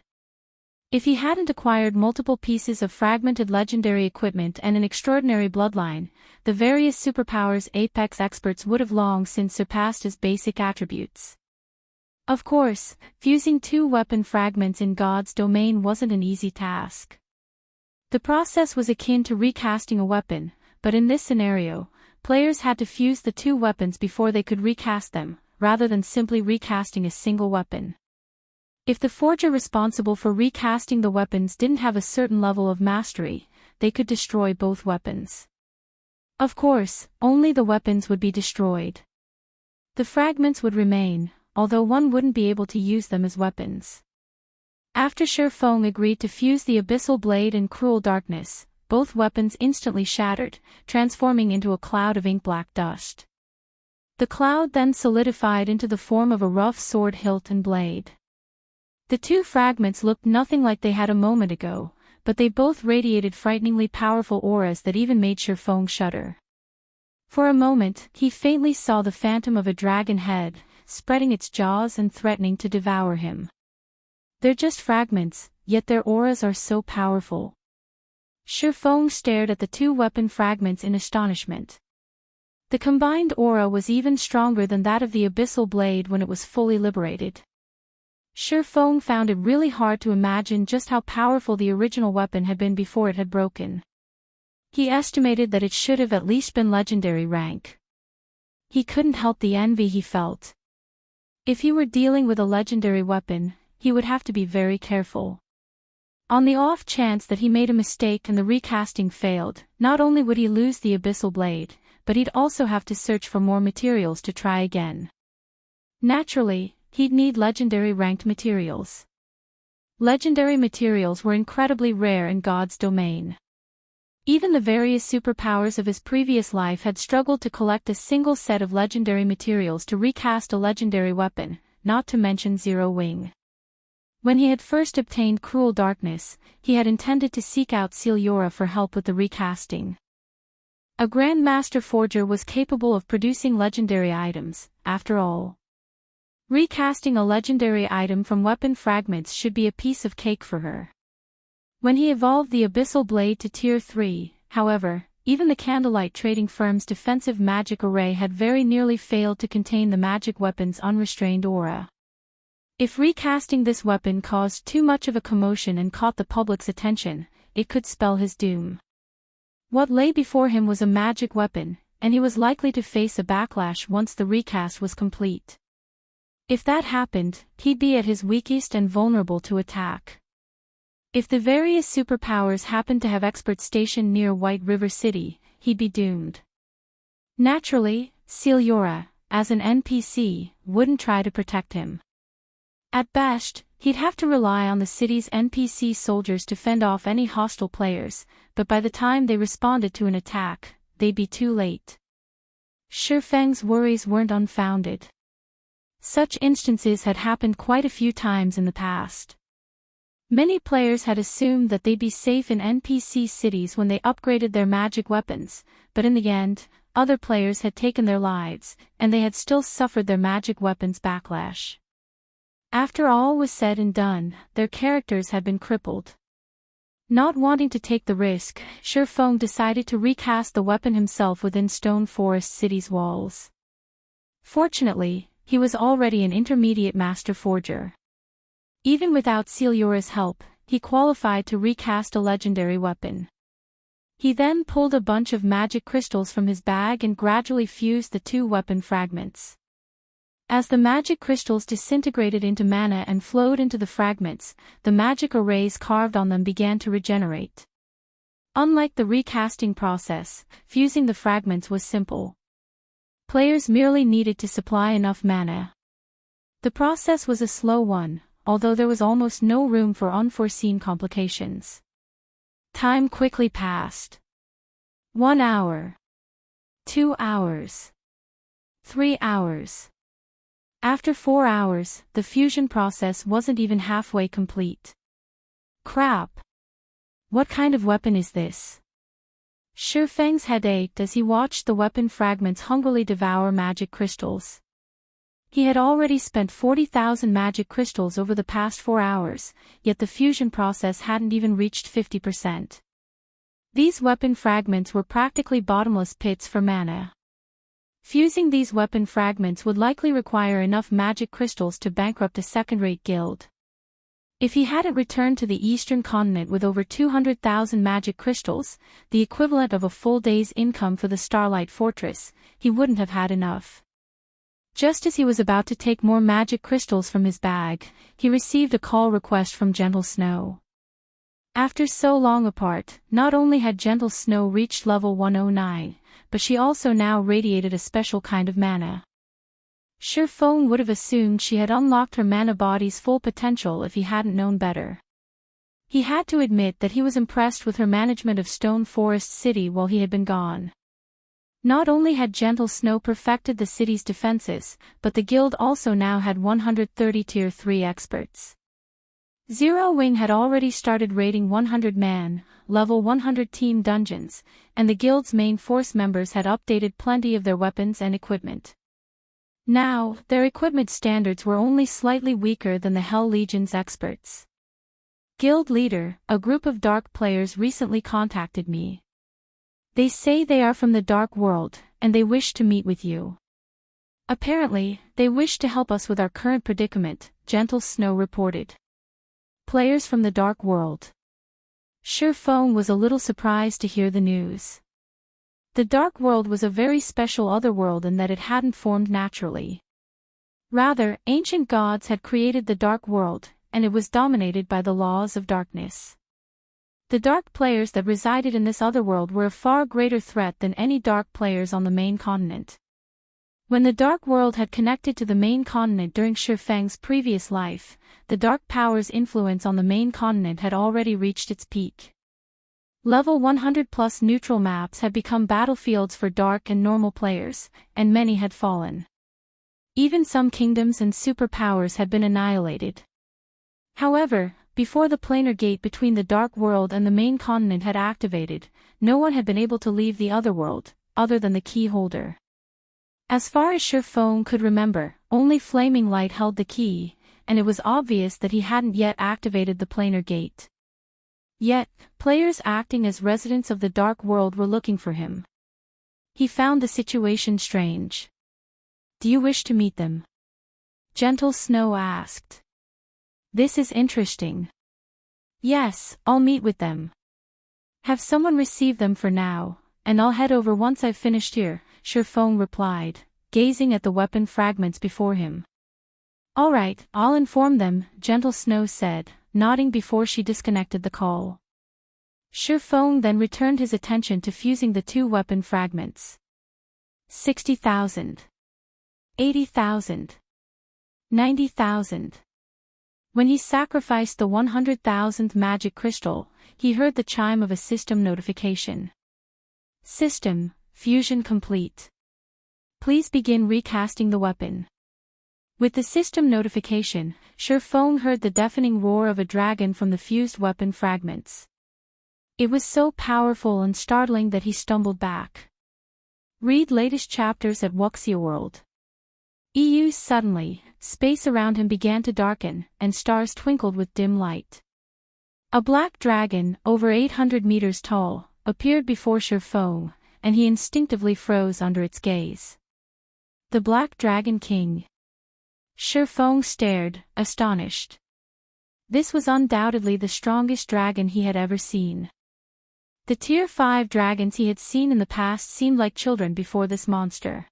If he hadn't acquired multiple pieces of fragmented legendary equipment and an extraordinary bloodline, the various superpowers' apex experts would have long since surpassed his basic attributes. Of course, fusing 2 weapon fragments in God's domain wasn't an easy task. The process was akin to recasting a weapon, but in this scenario, players had to fuse the two weapons before they could recast them, rather than simply recasting a single weapon. If the forger responsible for recasting the weapons didn't have a certain level of mastery, they could destroy both weapons. Of course, only the weapons would be destroyed. The fragments would remain, although one wouldn't be able to use them as weapons. After Shifeng agreed to fuse the Abyssal Blade and Cruel Darkness, both weapons instantly shattered, transforming into a cloud of ink-black dust. The cloud then solidified into the form of a rough sword hilt and blade. The two fragments looked nothing like they had a moment ago, but they both radiated frighteningly powerful auras that even made Shifeng shudder. For a moment, he faintly saw the phantom of a dragon head, spreading its jaws and threatening to devour him. They're just fragments, yet their auras are so powerful. Shifeng stared at the two weapon fragments in astonishment. The combined aura was even stronger than that of the Abyssal Blade when it was fully liberated. Shifeng found it really hard to imagine just how powerful the original weapon had been before it had broken. He estimated that it should have at least been legendary rank. He couldn't help the envy he felt. If he were dealing with a legendary weapon, he would have to be very careful. On the off chance that he made a mistake and the recasting failed, not only would he lose the Abyssal Blade, but he'd also have to search for more materials to try again. Naturally, he'd need legendary ranked materials. Legendary materials were incredibly rare in God's domain. Even the various superpowers of his previous life had struggled to collect a single set of legendary materials to recast a legendary weapon, not to mention Zero Wing. When he had first obtained Cruel Darkness, he had intended to seek out Celiora for help with the recasting. A Grand Master Forger was capable of producing legendary items, after all. Recasting a legendary item from weapon fragments should be a piece of cake for her. When he evolved the Abyssal Blade to Tier 3, however, even the Candlelight Trading Firm's defensive magic array had very nearly failed to contain the magic weapon's unrestrained aura. If recasting this weapon caused too much of a commotion and caught the public's attention, it could spell his doom. What lay before him was a magic weapon, and he was likely to face a backlash once the recast was complete. If that happened, he'd be at his weakest and vulnerable to attack. If the various superpowers happened to have experts stationed near White River City, he'd be doomed. Naturally, Celiora, as an NPC, wouldn't try to protect him. At best, he'd have to rely on the city's NPC soldiers to fend off any hostile players, but by the time they responded to an attack, they'd be too late. Shifeng's worries weren't unfounded. Such instances had happened quite a few times in the past. Many players had assumed that they'd be safe in NPC cities when they upgraded their magic weapons, but in the end, other players had taken their lives, and they had still suffered their magic weapons' backlash. After all was said and done, their characters had been crippled. Not wanting to take the risk, Shifeng decided to recast the weapon himself within Stone Forest City's walls. Fortunately, he was already an intermediate master forger. Even without Celiora's help, he qualified to recast a legendary weapon. He then pulled a bunch of magic crystals from his bag and gradually fused the two weapon fragments. As the magic crystals disintegrated into mana and flowed into the fragments, the magic arrays carved on them began to regenerate. Unlike the recasting process, fusing the fragments was simple. Players merely needed to supply enough mana. The process was a slow one, although there was almost no room for unforeseen complications. Time quickly passed. 1 hour. 2 hours. 3 hours. After 4 hours, the fusion process wasn't even halfway complete. Crap. What kind of weapon is this? Shifeng's head ached as he watched the weapon fragments hungrily devour magic crystals. He had already spent 40,000 magic crystals over the past 4 hours, yet the fusion process hadn't even reached 50%. These weapon fragments were practically bottomless pits for mana. Fusing these weapon fragments would likely require enough magic crystals to bankrupt a second-rate guild. If he hadn't returned to the eastern continent with over 200,000 magic crystals, the equivalent of a full day's income for the Starlight Fortress, he wouldn't have had enough. Just as he was about to take more magic crystals from his bag, he received a call request from Gentle Snow. After so long apart, not only had Gentle Snow reached level 109, but she also now radiated a special kind of mana. Sure Feng would have assumed she had unlocked her mana body's full potential if he hadn't known better. He had to admit that he was impressed with her management of Stone Forest City while he had been gone. Not only had Gentle Snow perfected the city's defenses, but the guild also now had 130 Tier 3 experts. Zero Wing had already started raiding 100-man, level 100 team dungeons, and the guild's main force members had updated plenty of their weapons and equipment. Now, their equipment standards were only slightly weaker than the Hell Legion's experts. Guild leader, a group of dark players recently contacted me. They say they are from the dark world, and they wish to meet with you. Apparently, they wish to help us with our current predicament, Gentle Snow reported. Players from the dark world. Sure Feng was a little surprised to hear the news. The Dark World was a very special otherworld in that it hadn't formed naturally. Rather, ancient gods had created the Dark World, and it was dominated by the laws of darkness. The dark players that resided in this otherworld were a far greater threat than any dark players on the main continent. When the Dark World had connected to the main continent during Shi Feng's previous life, the dark power's influence on the main continent had already reached its peak. Level 100+ neutral maps had become battlefields for dark and normal players, and many had fallen. Even some kingdoms and superpowers had been annihilated. However, before the planar gate between the Dark World and the main continent had activated, no one had been able to leave the otherworld, other than the key holder. As far as Shi Feng could remember, only Flaming Light held the key, and it was obvious that he hadn't yet activated the planar gate. Yet, players acting as residents of the Dark World were looking for him. He found the situation strange. Do you wish to meet them? Gentle Snow asked. This is interesting. Yes, I'll meet with them. Have someone receive them for now, and I'll head over once I've finished here, Shi Feng replied, gazing at the weapon fragments before him. All right, I'll inform them, Gentle Snow said, nodding before she disconnected the call. Shi Feng then returned his attention to fusing the two weapon fragments. 60,000. 80,000. 90,000. When he sacrificed the 100,000th magic crystal, he heard the chime of a system notification. System, fusion complete. Please begin recasting the weapon. With the system notification, Shi Feng heard the deafening roar of a dragon from the fused weapon fragments. It was so powerful and startling that he stumbled back. Read latest chapters at Wuxia World. Suddenly, space around him began to darken, and stars twinkled with dim light. A black dragon, over 800 meters tall, appeared before Shi Feng, and he instinctively froze under its gaze. The Black Dragon King. Shi Feng stared, astonished. This was undoubtedly the strongest dragon he had ever seen. The Tier 5 dragons he had seen in the past seemed like children before this monster.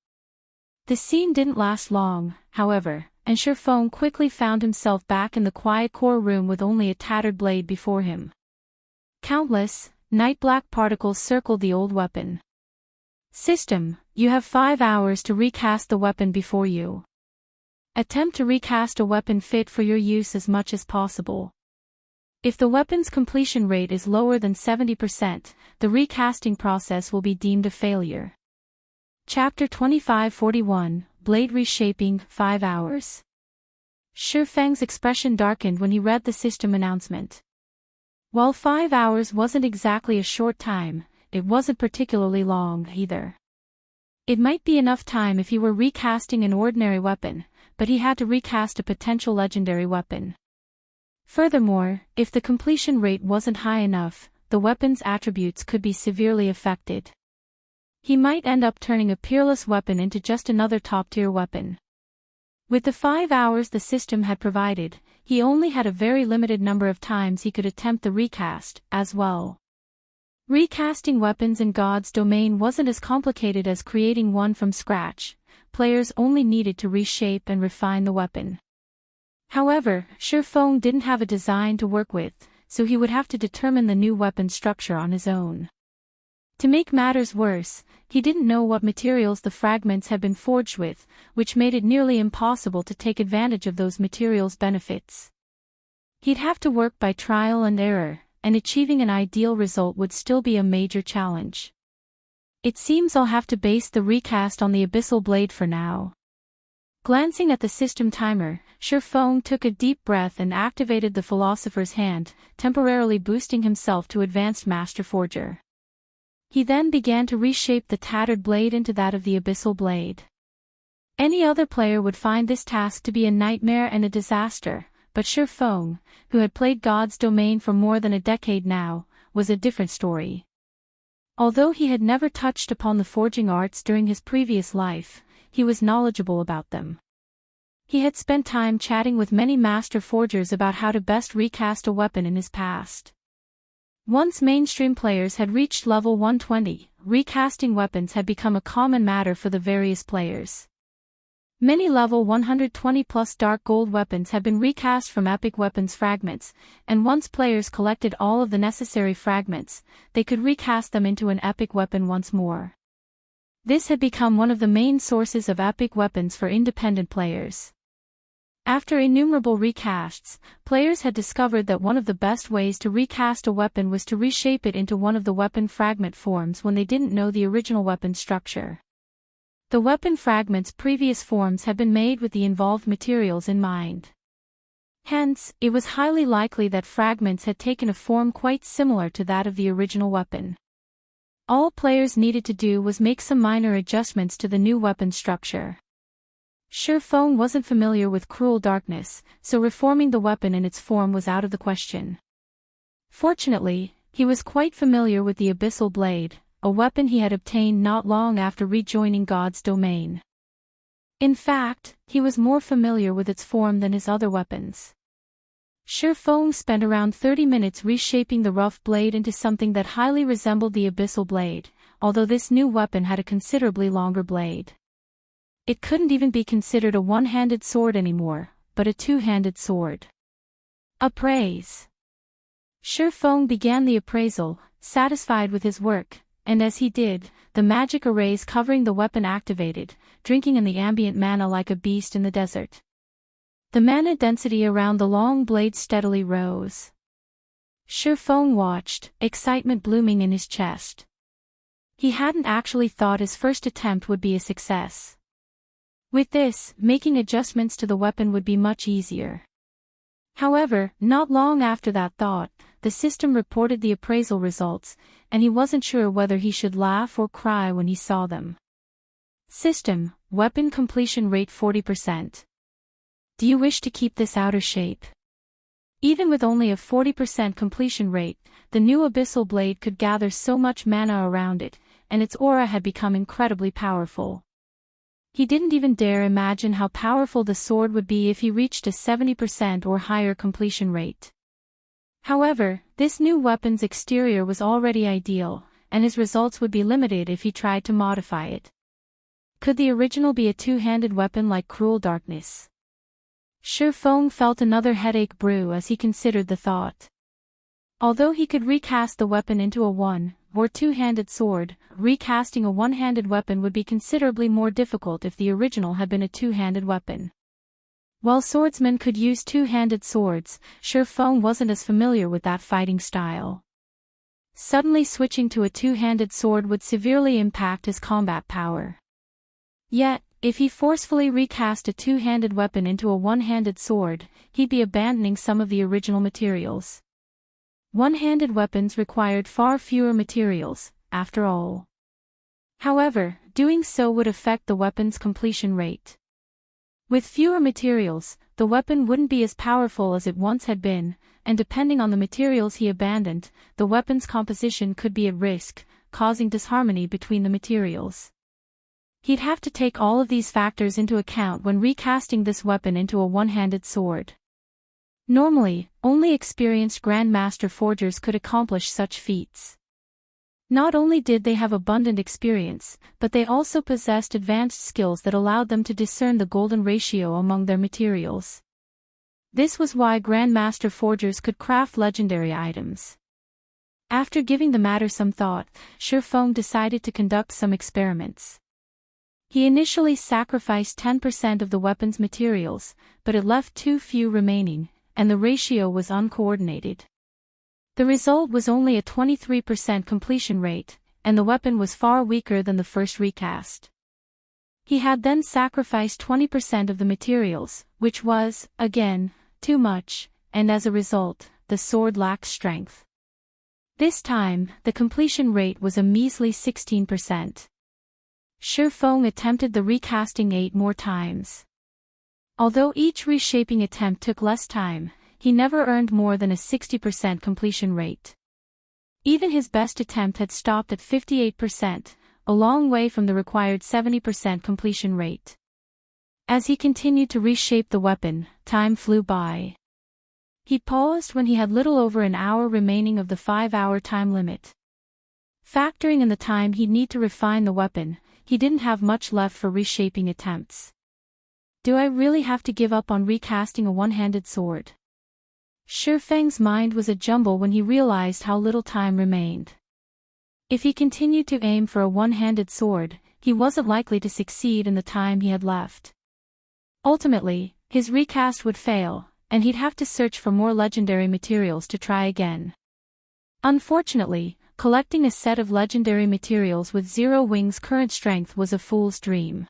The scene didn't last long, however, and Shi Feng quickly found himself back in the quiet core room with only a tattered blade before him. Countless, night black particles circled the old weapon. System, you have 5 hours to recast the weapon before you. Attempt to recast a weapon fit for your use as much as possible. If the weapon's completion rate is lower than 70%, the recasting process will be deemed a failure. Chapter 2541, Blade Reshaping, 5 hours. Shi Feng's expression darkened when he read the system announcement. While 5 hours wasn't exactly a short time, it wasn't particularly long either. It might be enough time if he were recasting an ordinary weapon, but he had to recast a potential legendary weapon. Furthermore, if the completion rate wasn't high enough, the weapon's attributes could be severely affected. He might end up turning a peerless weapon into just another top-tier weapon. With the 5 hours the system had provided, he only had a very limited number of times he could attempt the recast, as well. Recasting weapons in God's domain wasn't as complicated as creating one from scratch. Players only needed to reshape and refine the weapon. However, Sherfong didn't have a design to work with, so he would have to determine the new weapon structure on his own. To make matters worse, he didn't know what materials the fragments had been forged with, which made it nearly impossible to take advantage of those materials' benefits. He'd have to work by trial and error, and achieving an ideal result would still be a major challenge. It seems I'll have to base the recast on the Abyssal blade for now. Glancing at the system timer, Sherfong took a deep breath and activated the Philosopher's Hand, temporarily boosting himself to Advanced Master Forger. He then began to reshape the tattered blade into that of the Abyssal blade. Any other player would find this task to be a nightmare and a disaster, but Sherfong, who had played God's Domain for more than a decade now, was a different story. Although he had never touched upon the forging arts during his previous life, he was knowledgeable about them. He had spent time chatting with many master forgers about how to best recast a weapon in his past. Once mainstream players had reached level 120, recasting weapons had become a common matter for the various players. Many level 120+ dark gold weapons had been recast from epic weapons fragments, and once players collected all of the necessary fragments, they could recast them into an epic weapon once more. This had become one of the main sources of epic weapons for independent players. After innumerable recasts, players had discovered that one of the best ways to recast a weapon was to reshape it into one of the weapon fragment forms when they didn't know the original weapon structure. The weapon fragment's previous forms had been made with the involved materials in mind. Hence, it was highly likely that fragments had taken a form quite similar to that of the original weapon. All players needed to do was make some minor adjustments to the new weapon structure. Sherfong wasn't familiar with cruel darkness, so reforming the weapon in its form was out of the question. Fortunately, he was quite familiar with the Abyssal blade, a weapon he had obtained not long after rejoining God's domain. In fact, he was more familiar with its form than his other weapons. Sherfong spent around 30 minutes reshaping the rough blade into something that highly resembled the Abyssal blade, although this new weapon had a considerably longer blade. It couldn't even be considered a one-handed sword anymore, but a two-handed sword. Appraise. Sherfong began the appraisal, satisfied with his work, and as he did, the magic arrays covering the weapon activated, drinking in the ambient mana like a beast in the desert. The mana density around the long blade steadily rose. Sherfong watched, excitement blooming in his chest. He hadn't actually thought his first attempt would be a success. With this, making adjustments to the weapon would be much easier. However, not long after that thought, the system reported the appraisal results, and he wasn't sure whether he should laugh or cry when he saw them. System, weapon completion rate 40%. Do you wish to keep this outer shape? Even with only a 40% completion rate, the new Abyssal blade could gather so much mana around it, and its aura had become incredibly powerful. He didn't even dare imagine how powerful the sword would be if he reached a 70% or higher completion rate. However, this new weapon's exterior was already ideal, and his results would be limited if he tried to modify it. Could the original be a two-handed weapon like Cruel Darkness? Sherfong felt another headache brew as he considered the thought. Although he could recast the weapon into a one- or two-handed sword, recasting a one-handed weapon would be considerably more difficult if the original had been a two-handed weapon. While swordsmen could use two-handed swords, Sherfong wasn't as familiar with that fighting style. Suddenly switching to a two-handed sword would severely impact his combat power. Yet, if he forcefully recast a two-handed weapon into a one-handed sword, he'd be abandoning some of the original materials. One-handed weapons required far fewer materials, after all. However, doing so would affect the weapon's completion rate. With fewer materials, the weapon wouldn't be as powerful as it once had been, and depending on the materials he abandoned, the weapon's composition could be at risk, causing disharmony between the materials. He'd have to take all of these factors into account when recasting this weapon into a one-handed sword. Normally, only experienced Grandmaster forgers could accomplish such feats. Not only did they have abundant experience, but they also possessed advanced skills that allowed them to discern the golden ratio among their materials. This was why Grandmaster forgers could craft legendary items. After giving the matter some thought, Shifeng decided to conduct some experiments. He initially sacrificed 10% of the weapon's materials, but it left too few remaining, and the ratio was uncoordinated. The result was only a 23% completion rate, and the weapon was far weaker than the first recast. He had then sacrificed 20% of the materials, which was, again, too much, and as a result, the sword lacked strength. This time, the completion rate was a measly 16%. Shifeng attempted the recasting 8 more times. Although each reshaping attempt took less time, he never earned more than a 60% completion rate. Even his best attempt had stopped at 58%, a long way from the required 70% completion rate. As he continued to reshape the weapon, time flew by. He paused when he had little over an hour remaining of the 5-hour time limit. Factoring in the time he'd need to refine the weapon, he didn't have much left for reshaping attempts. Do I really have to give up on recasting a one-handed sword? Shifeng's mind was a jumble when he realized how little time remained. If he continued to aim for a one-handed sword, he wasn't likely to succeed in the time he had left. Ultimately, his recast would fail, and he'd have to search for more legendary materials to try again. Unfortunately, collecting a set of legendary materials with Zero Wing's current strength was a fool's dream.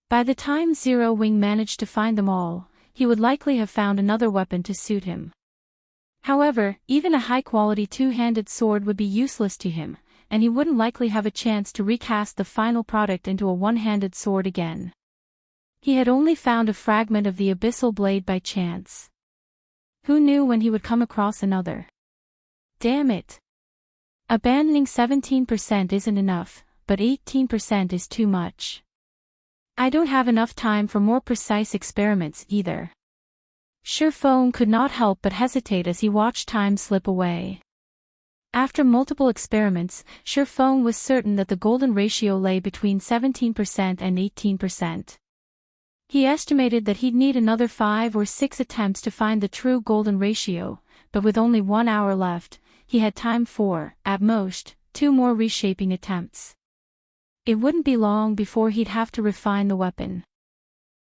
By the time Zero Wing managed to find them all, he would likely have found another weapon to suit him. However, even a high-quality two-handed sword would be useless to him, and he wouldn't likely have a chance to recast the final product into a one-handed sword again. He had only found a fragment of the Abyssal blade by chance. Who knew when he would come across another? Damn it! Abandoning 17% isn't enough, but 18% is too much. I don't have enough time for more precise experiments either. Shifeng could not help but hesitate as he watched time slip away. After multiple experiments, Shifeng was certain that the golden ratio lay between 17% and 18%. He estimated that he'd need another 5 or 6 attempts to find the true golden ratio, but with only 1 hour left, he had time for, at most, 2 more reshaping attempts. It wouldn't be long before he'd have to refine the weapon.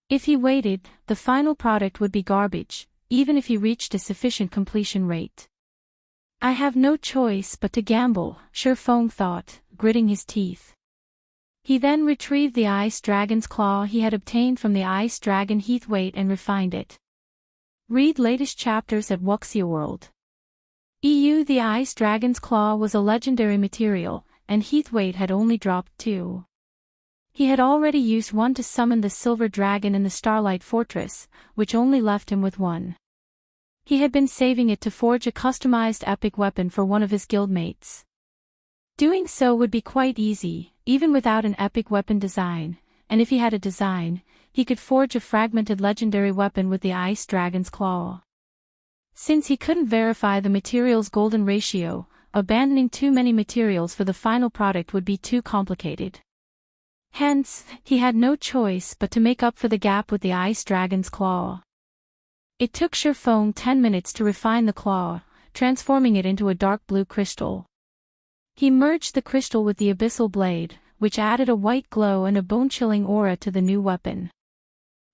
If he waited, the final product would be garbage, even if he reached a sufficient completion rate. I have no choice but to gamble, Shifeng thought, gritting his teeth. He then retrieved the ice dragon's claw he had obtained from the ice dragon Heathweight and refined it. Read latest chapters at Wuxia World. The ice dragon's claw was a legendary material, and Heathweight had only dropped 2. He had already used 1 to summon the silver dragon in the Starlight Fortress, which only left him with 1. He had been saving it to forge a customized epic weapon for one of his guildmates. Doing so would be quite easy, even without an epic weapon design, and if he had a design, he could forge a fragmented legendary weapon with the ice dragon's claw. Since he couldn't verify the material's golden ratio, abandoning too many materials for the final product would be too complicated. Hence, he had no choice but to make up for the gap with the ice dragon's claw. It took Shifeng 10 minutes to refine the claw, transforming it into a dark blue crystal. He merged the crystal with the abyssal blade, which added a white glow and a bone-chilling aura to the new weapon.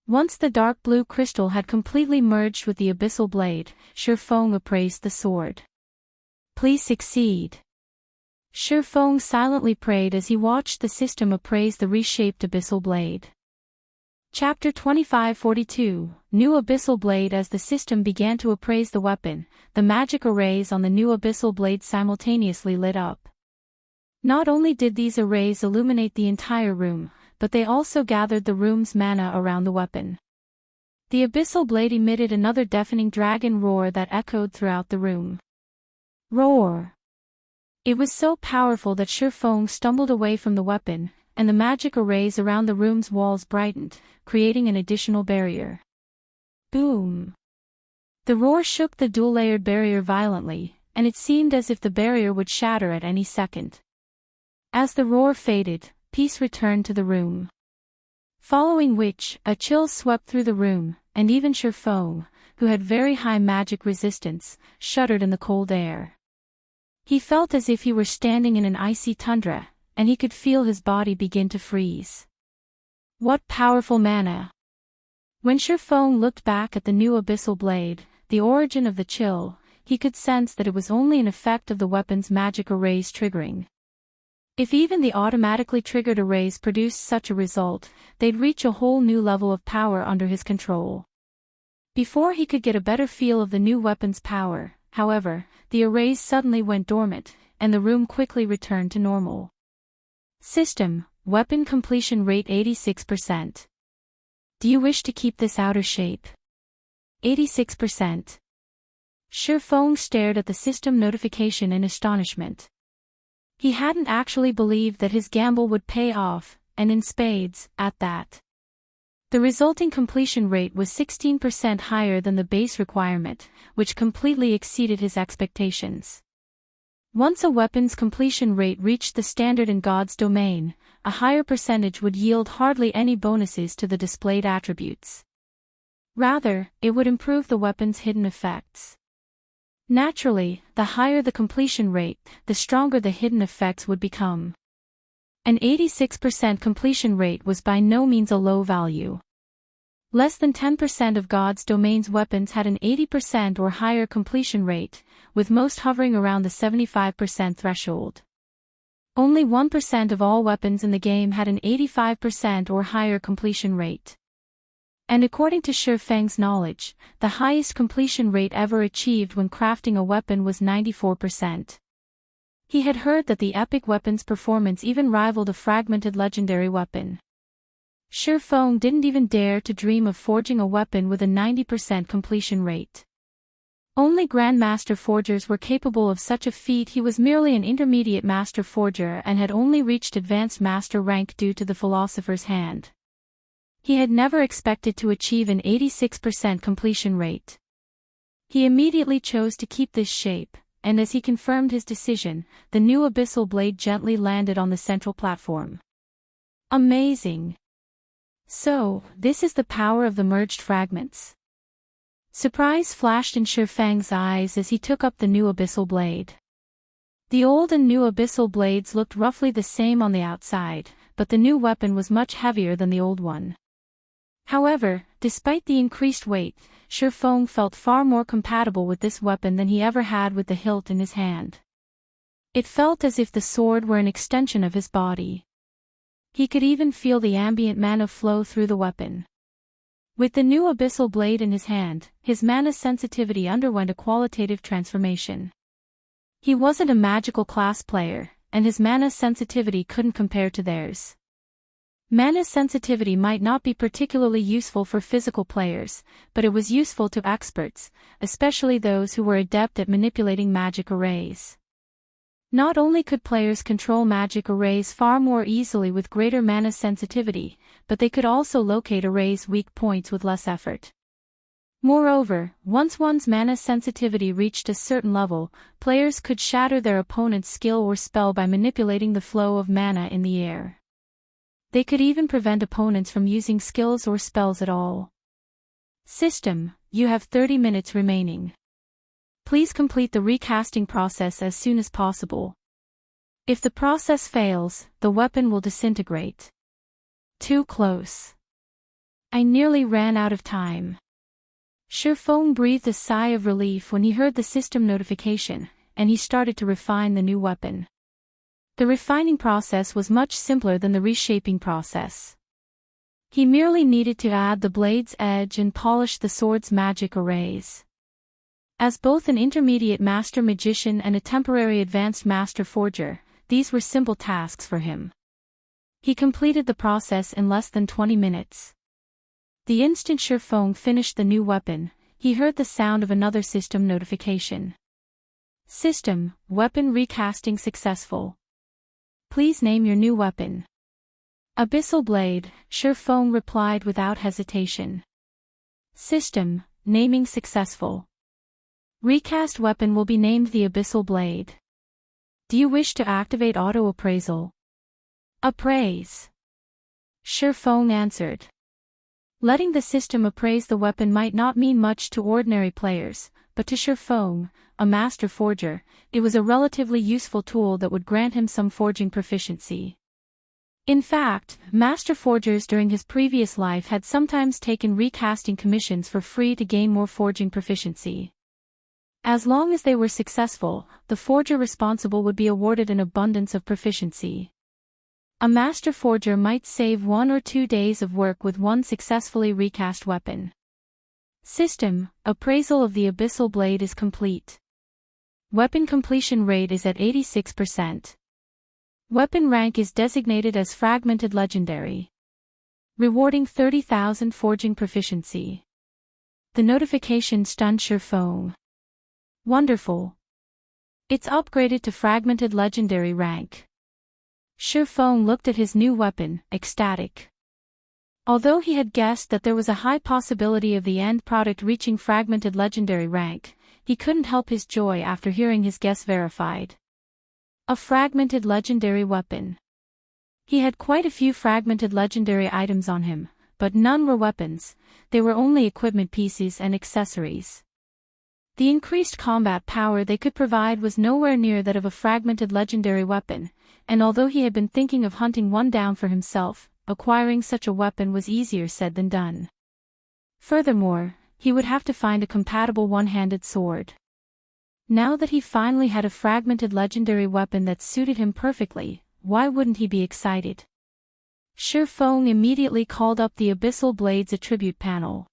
Once the dark blue crystal had completely merged with the abyssal blade, Shifeng appraised the sword. Please succeed. Shifeng silently prayed as he watched the system appraise the reshaped abyssal blade. Chapter 2542, New Abyssal Blade. As the system began to appraise the weapon, the magic arrays on the new abyssal blade simultaneously lit up. Not only did these arrays illuminate the entire room, but they also gathered the room's mana around the weapon. The abyssal blade emitted another deafening dragon roar that echoed throughout the room. Roar! It was so powerful that Shifeng stumbled away from the weapon, and the magic arrays around the room's walls brightened, creating an additional barrier. Boom! The roar shook the dual-layered barrier violently, and it seemed as if the barrier would shatter at any second. As the roar faded, peace returned to the room. Following which, a chill swept through the room, and even Sherfong, who had very high magic resistance, shuddered in the cold air. He felt as if he were standing in an icy tundra, and he could feel his body begin to freeze. What powerful mana! When Sherfong looked back at the new abyssal blade, the origin of the chill, he could sense that it was only an effect of the weapon's magic arrays triggering. If even the automatically triggered arrays produced such a result, they'd reach a whole new level of power under his control. Before he could get a better feel of the new weapon's power, however, the arrays suddenly went dormant, and the room quickly returned to normal. System, weapon completion rate 86%. Do you wish to keep this outer shape? 86%. Sherfong stared at the system notification in astonishment. He hadn't actually believed that his gamble would pay off, and in spades, at that. The resulting completion rate was 16% higher than the base requirement, which completely exceeded his expectations. Once a weapon's completion rate reached the standard in God's domain, a higher percentage would yield hardly any bonuses to the displayed attributes. Rather, it would improve the weapon's hidden effects. Naturally, the higher the completion rate, the stronger the hidden effects would become. An 86% completion rate was by no means a low value. Less than 10% of God's domain's weapons had an 80% or higher completion rate, with most hovering around the 75% threshold. Only 1% of all weapons in the game had an 85% or higher completion rate. And according to Sherfang's knowledge, the highest completion rate ever achieved when crafting a weapon was 94%. He had heard that the epic weapon's performance even rivaled a fragmented legendary weapon. Sherfang didn't even dare to dream of forging a weapon with a 90% completion rate. Only Grandmaster Forgers were capable of such a feat. He was merely an intermediate Master Forger and had only reached Advanced Master rank due to the Philosopher's Hand. He had never expected to achieve an 86% completion rate. He immediately chose to keep this shape, and as he confirmed his decision, the new abyssal blade gently landed on the central platform. Amazing! So, this is the power of the merged fragments. Surprise flashed in Sherfang's eyes as he took up the new abyssal blade. The old and new abyssal blades looked roughly the same on the outside, but the new weapon was much heavier than the old one. However, despite the increased weight, Sherfang felt far more compatible with this weapon than he ever had with the hilt in his hand. It felt as if the sword were an extension of his body. He could even feel the ambient mana flow through the weapon. With the new abyssal blade in his hand, his mana sensitivity underwent a qualitative transformation. He wasn't a magical class player, and his mana sensitivity couldn't compare to theirs. Mana sensitivity might not be particularly useful for physical players, but it was useful to experts, especially those who were adept at manipulating magic arrays. Not only could players control magic arrays far more easily with greater mana sensitivity, but they could also locate arrays' weak points with less effort. Moreover, once one's mana sensitivity reached a certain level, players could shatter their opponent's skill or spell by manipulating the flow of mana in the air. They could even prevent opponents from using skills or spells at all. System, you have 30 minutes remaining. Please complete the recasting process as soon as possible. If the process fails, the weapon will disintegrate. Too close. I nearly ran out of time. Sherfong breathed a sigh of relief when he heard the system notification, and he started to refine the new weapon. The refining process was much simpler than the reshaping process. He merely needed to add the blade's edge and polish the sword's magic arrays. As both an intermediate master magician and a temporary advanced master forger, these were simple tasks for him. He completed the process in less than 20 minutes. The instant Sherfong finished the new weapon, he heard the sound of another system notification. System, weapon recasting successful. Please name your new weapon. Abyssal blade, Sherfong replied without hesitation. System, naming successful. Recast weapon will be named the Abyssal Blade. Do you wish to activate auto appraisal? Appraise. Sherfong answered. Letting the system appraise the weapon might not mean much to ordinary players, but to Sherfong, a master forger, it was a relatively useful tool that would grant him some forging proficiency. In fact, master forgers during his previous life had sometimes taken recasting commissions for free to gain more forging proficiency. As long as they were successful, the forger responsible would be awarded an abundance of proficiency. A master forger might save 1 or 2 days of work with one successfully recast weapon. System: appraisal of the Abyssal Blade is complete. Weapon completion rate is at 86%. Weapon rank is designated as Fragmented Legendary. Rewarding 30,000 forging proficiency. The notification stunned Sherfong. Wonderful. It's upgraded to Fragmented Legendary rank. Sherfong looked at his new weapon, ecstatic. Although he had guessed that there was a high possibility of the end product reaching Fragmented Legendary rank, he couldn't help his joy after hearing his guess verified. A Fragmented Legendary weapon. He had quite a few Fragmented Legendary items on him, but none were weapons, they were only equipment pieces and accessories. The increased combat power they could provide was nowhere near that of a Fragmented Legendary weapon, and although he had been thinking of hunting one down for himself, acquiring such a weapon was easier said than done. Furthermore, he would have to find a compatible one-handed sword. Now that he finally had a Fragmented Legendary weapon that suited him perfectly, why wouldn't he be excited? Sherfong immediately called up the Abyssal Blade's attribute panel.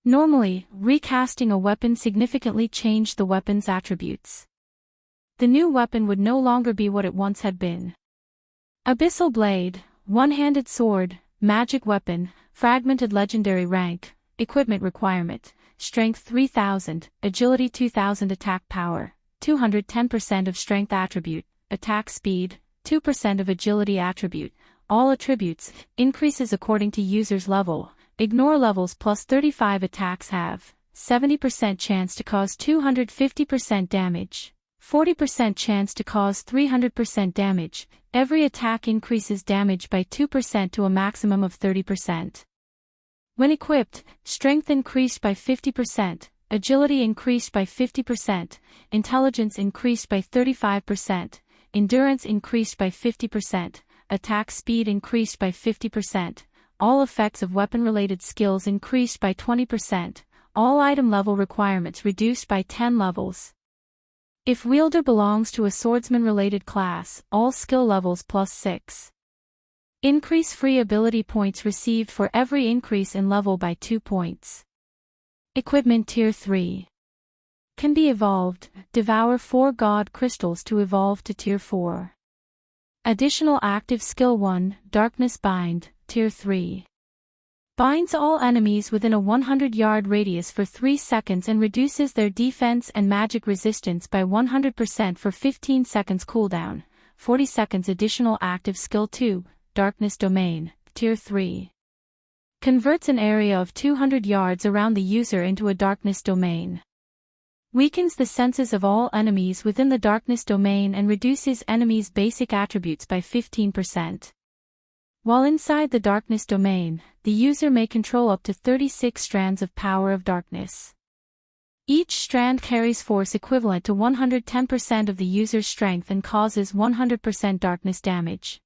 Normally, recasting a weapon significantly changed the weapon's attributes. The new weapon would no longer be what it once had been. Abyssal Blade, one-handed sword, magic weapon, Fragmented Legendary rank, equipment requirement, strength 3000, agility 2000, attack power, 210% of strength attribute, attack speed, 2% of agility attribute, all attributes, increases according to user's level, ignore levels plus 35 attacks have, 70% chance to cause 250% damage, 40% chance to cause 300% damage, every attack increases damage by 2% to a maximum of 30%. When equipped, strength increased by 50%, agility increased by 50%, intelligence increased by 35%, endurance increased by 50%, attack speed increased by 50%, all effects of weapon-related skills increased by 20%, all item level requirements reduced by 10 levels. If wielder belongs to a swordsman-related class, all skill levels plus 6. Increase free ability points received for every increase in level by 2 points. Equipment Tier 3. Can be evolved, devour 4 God Crystals to evolve to Tier 4. Additional active skill 1, Darkness Bind, Tier 3. Binds all enemies within a 100-yard radius for 3 seconds and reduces their defense and magic resistance by 100% for 15 seconds cooldown, 40 seconds. Additional active skill 2, Darkness Domain, Tier 3. Converts an area of 200 yards around the user into a darkness domain. Weakens the senses of all enemies within the darkness domain and reduces enemies' basic attributes by 15%. While inside the darkness domain, the user may control up to 36 strands of power of darkness. Each strand carries force equivalent to 110% of the user's strength and causes 100% darkness damage.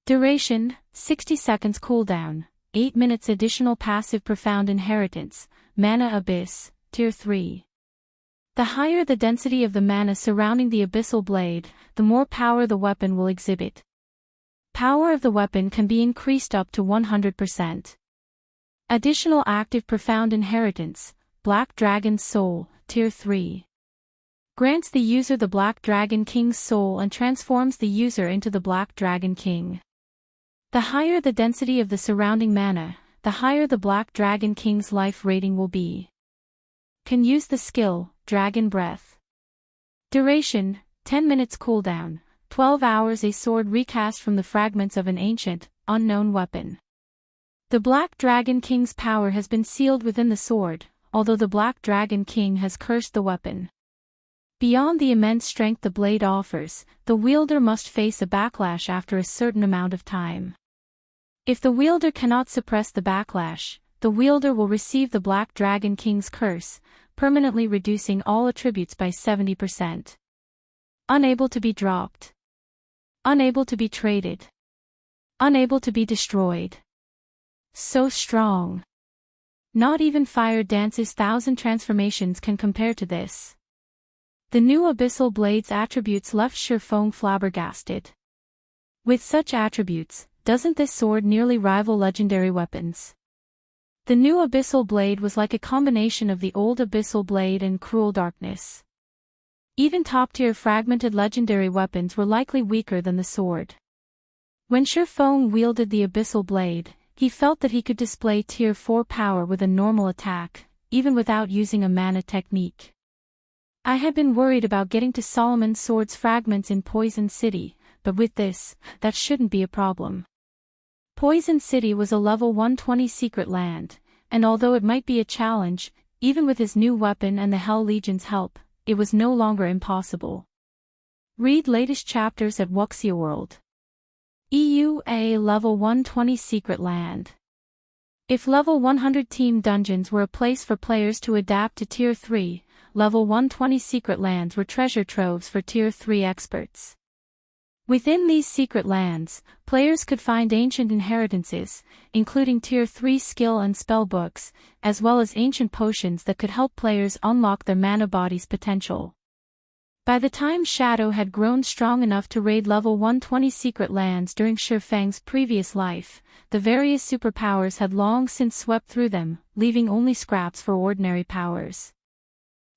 Duration, 60 seconds cooldown, 8 minutes. Additional passive Profound Inheritance, Mana Abyss, Tier 3. The higher the density of the mana surrounding the Abyssal Blade, the more power the weapon will exhibit. Power of the weapon can be increased up to 100%. Additional active Profound Inheritance, Black Dragon's Soul, Tier 3. Grants the user the Black Dragon King's soul and transforms the user into the Black Dragon King. The higher the density of the surrounding mana, the higher the Black Dragon King's life rating will be. Can use the skill, Dragon Breath. Duration, 10 minutes cooldown, 12 hours. A sword recast from the fragments of an ancient, unknown weapon. The Black Dragon King's power has been sealed within the sword, although the Black Dragon King has cursed the weapon. Beyond the immense strength the blade offers, the wielder must face a backlash after a certain amount of time. If the wielder cannot suppress the backlash, the wielder will receive the Black Dragon King's curse, permanently reducing all attributes by 70%. Unable to be dropped. Unable to be traded. Unable to be destroyed. So strong. Not even Fire Dance's 1,000 transformations can compare to this. The new Abyssal Blade's attributes left Sherfong flabbergasted. With such attributes, doesn't this sword nearly rival legendary weapons? The new Abyssal Blade was like a combination of the old Abyssal Blade and Cruel Darkness. Even top-tier fragmented legendary weapons were likely weaker than the sword. When Sherfong wielded the Abyssal Blade, he felt that he could display Tier 4 power with a normal attack, even without using a mana technique. I had been worried about getting to Solomon's Sword's fragments in Poison City, but with this, that shouldn't be a problem. Poison City was a level 120 secret land, and although it might be a challenge, even with his new weapon and the Hell Legion's help, it was no longer impossible. Read latest chapters at Wuxia World. EUA level 120 secret land. If level 100 team dungeons were a place for players to adapt to Tier 3, level 120 secret lands were treasure troves for Tier 3 experts. Within these secret lands, players could find ancient inheritances, including Tier 3 skill and spell books, as well as ancient potions that could help players unlock their mana body's potential. By the time Shadow had grown strong enough to raid level 120 secret lands during Sherfang's previous life, the various superpowers had long since swept through them, leaving only scraps for ordinary powers.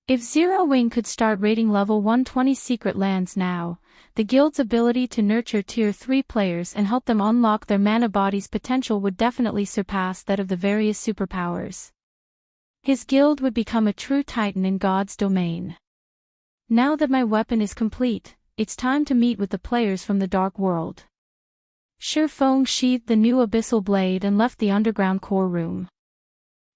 If Zero Wing could start raiding level 120 secret lands now, the guild's ability to nurture Tier 3 players and help them unlock their mana body's potential would definitely surpass that of the various superpowers. His guild would become a true titan in God's domain. Now that my weapon is complete, it's time to meet with the players from the Dark World. Sherfong sheathed the new Abyssal Blade and left the underground core room.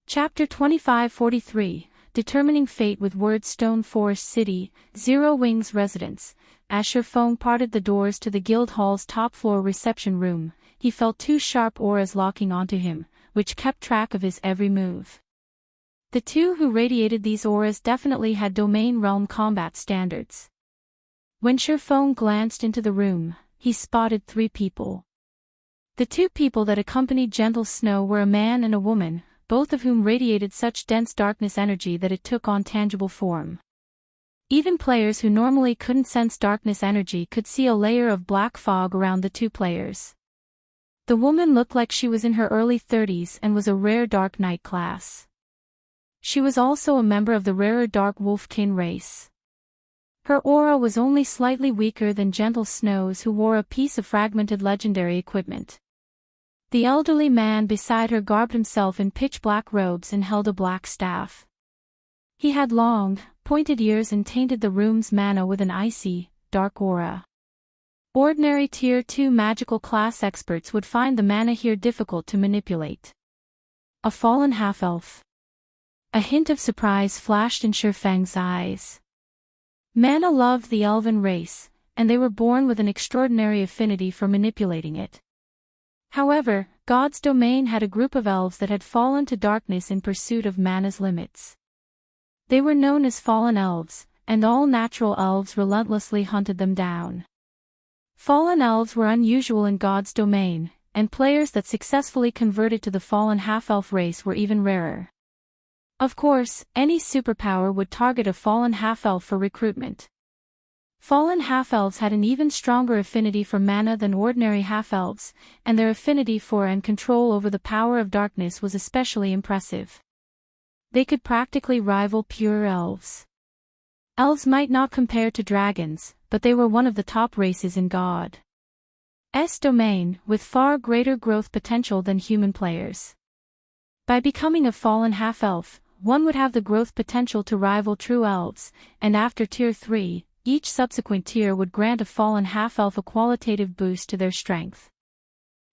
Chapter 2543, Determining Fate with Wordstone Forest City, Zero Wing's residence. As Sherfong parted the doors to the guild hall's top-floor reception room, he felt two sharp auras locking onto him, which kept track of his every move. The two who radiated these auras definitely had domain realm combat standards. When Sherfong glanced into the room, he spotted three people. The two people that accompanied Gentle Snow were a man and a woman, both of whom radiated such dense darkness energy that it took on tangible form. Even players who normally couldn't sense darkness energy could see a layer of black fog around the two players. The woman looked like she was in her early 30s and was a rare Dark Knight class. She was also a member of the rarer Dark Wolfkin race. Her aura was only slightly weaker than Gentle Snow's, who wore a piece of fragmented legendary equipment. The elderly man beside her garbed himself in pitch-black robes and held a black staff. He had long, pointed ears and tainted the room's mana with an icy, dark aura. Ordinary Tier 2 magical class experts would find the mana here difficult to manipulate. A fallen half-elf. A hint of surprise flashed in Sherfang's eyes. Mana loved the elven race, and they were born with an extraordinary affinity for manipulating it. However, God's domain had a group of elves that had fallen to darkness in pursuit of mana's limits. They were known as fallen elves, and all natural elves relentlessly hunted them down. Fallen elves were unusual in God's domain, and players that successfully converted to the fallen half-elf race were even rarer. Of course, any superpower would target a fallen half-elf for recruitment. Fallen half-elves had an even stronger affinity for mana than ordinary half-elves, and their affinity for and control over the power of darkness was especially impressive. They could practically rival pure elves. Elves might not compare to dragons, but they were one of the top races in God's domain, with far greater growth potential than human players. By becoming a fallen half-elf, one would have the growth potential to rival true elves, and after Tier 3, each subsequent tier would grant a fallen half-elf a qualitative boost to their strength.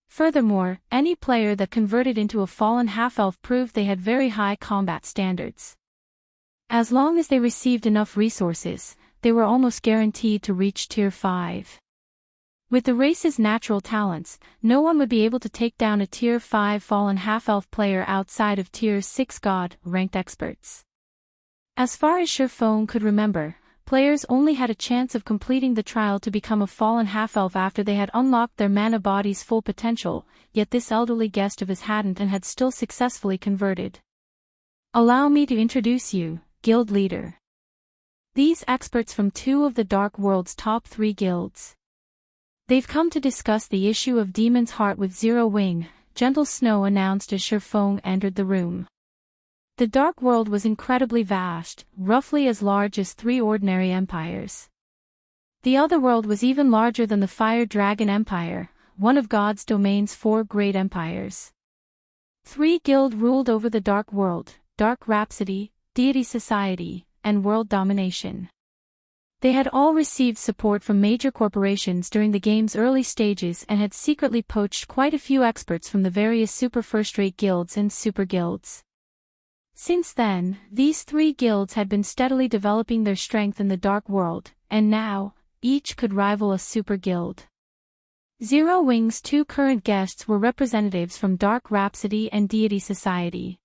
Furthermore, any player that converted into a fallen half-elf proved they had very high combat standards. As long as they received enough resources, they were almost guaranteed to reach Tier 5. With the race's natural talents, no one would be able to take down a Tier 5 fallen half-elf player outside of Tier 6 God-ranked experts. As far as Sherfone could remember, players only had a chance of completing the trial to become a fallen half-elf after they had unlocked their mana body's full potential, yet this elderly guest of his hadn't and had still successfully converted. Allow me to introduce you, Guild Leader. These experts from two of the Dark World's top 3 guilds. They've come to discuss the issue of Demon's Heart with Zero Wing, Gentle Snow announced as Sherfone entered the room. The Dark World was incredibly vast, roughly as large as 3 ordinary empires. The Otherworld was even larger than the Fire Dragon Empire, one of God's domain's 4 great empires. 3 guilds ruled over the Dark World: Dark Rhapsody, Deity Society, and World Domination. They had all received support from major corporations during the game's early stages and had secretly poached quite a few experts from the various super first-rate guilds and super guilds. Since then, these 3 guilds had been steadily developing their strength in the Dark World, and now, each could rival a super guild. Zero Wing's 2 current guests were representatives from Dark Rhapsody and Deity Society.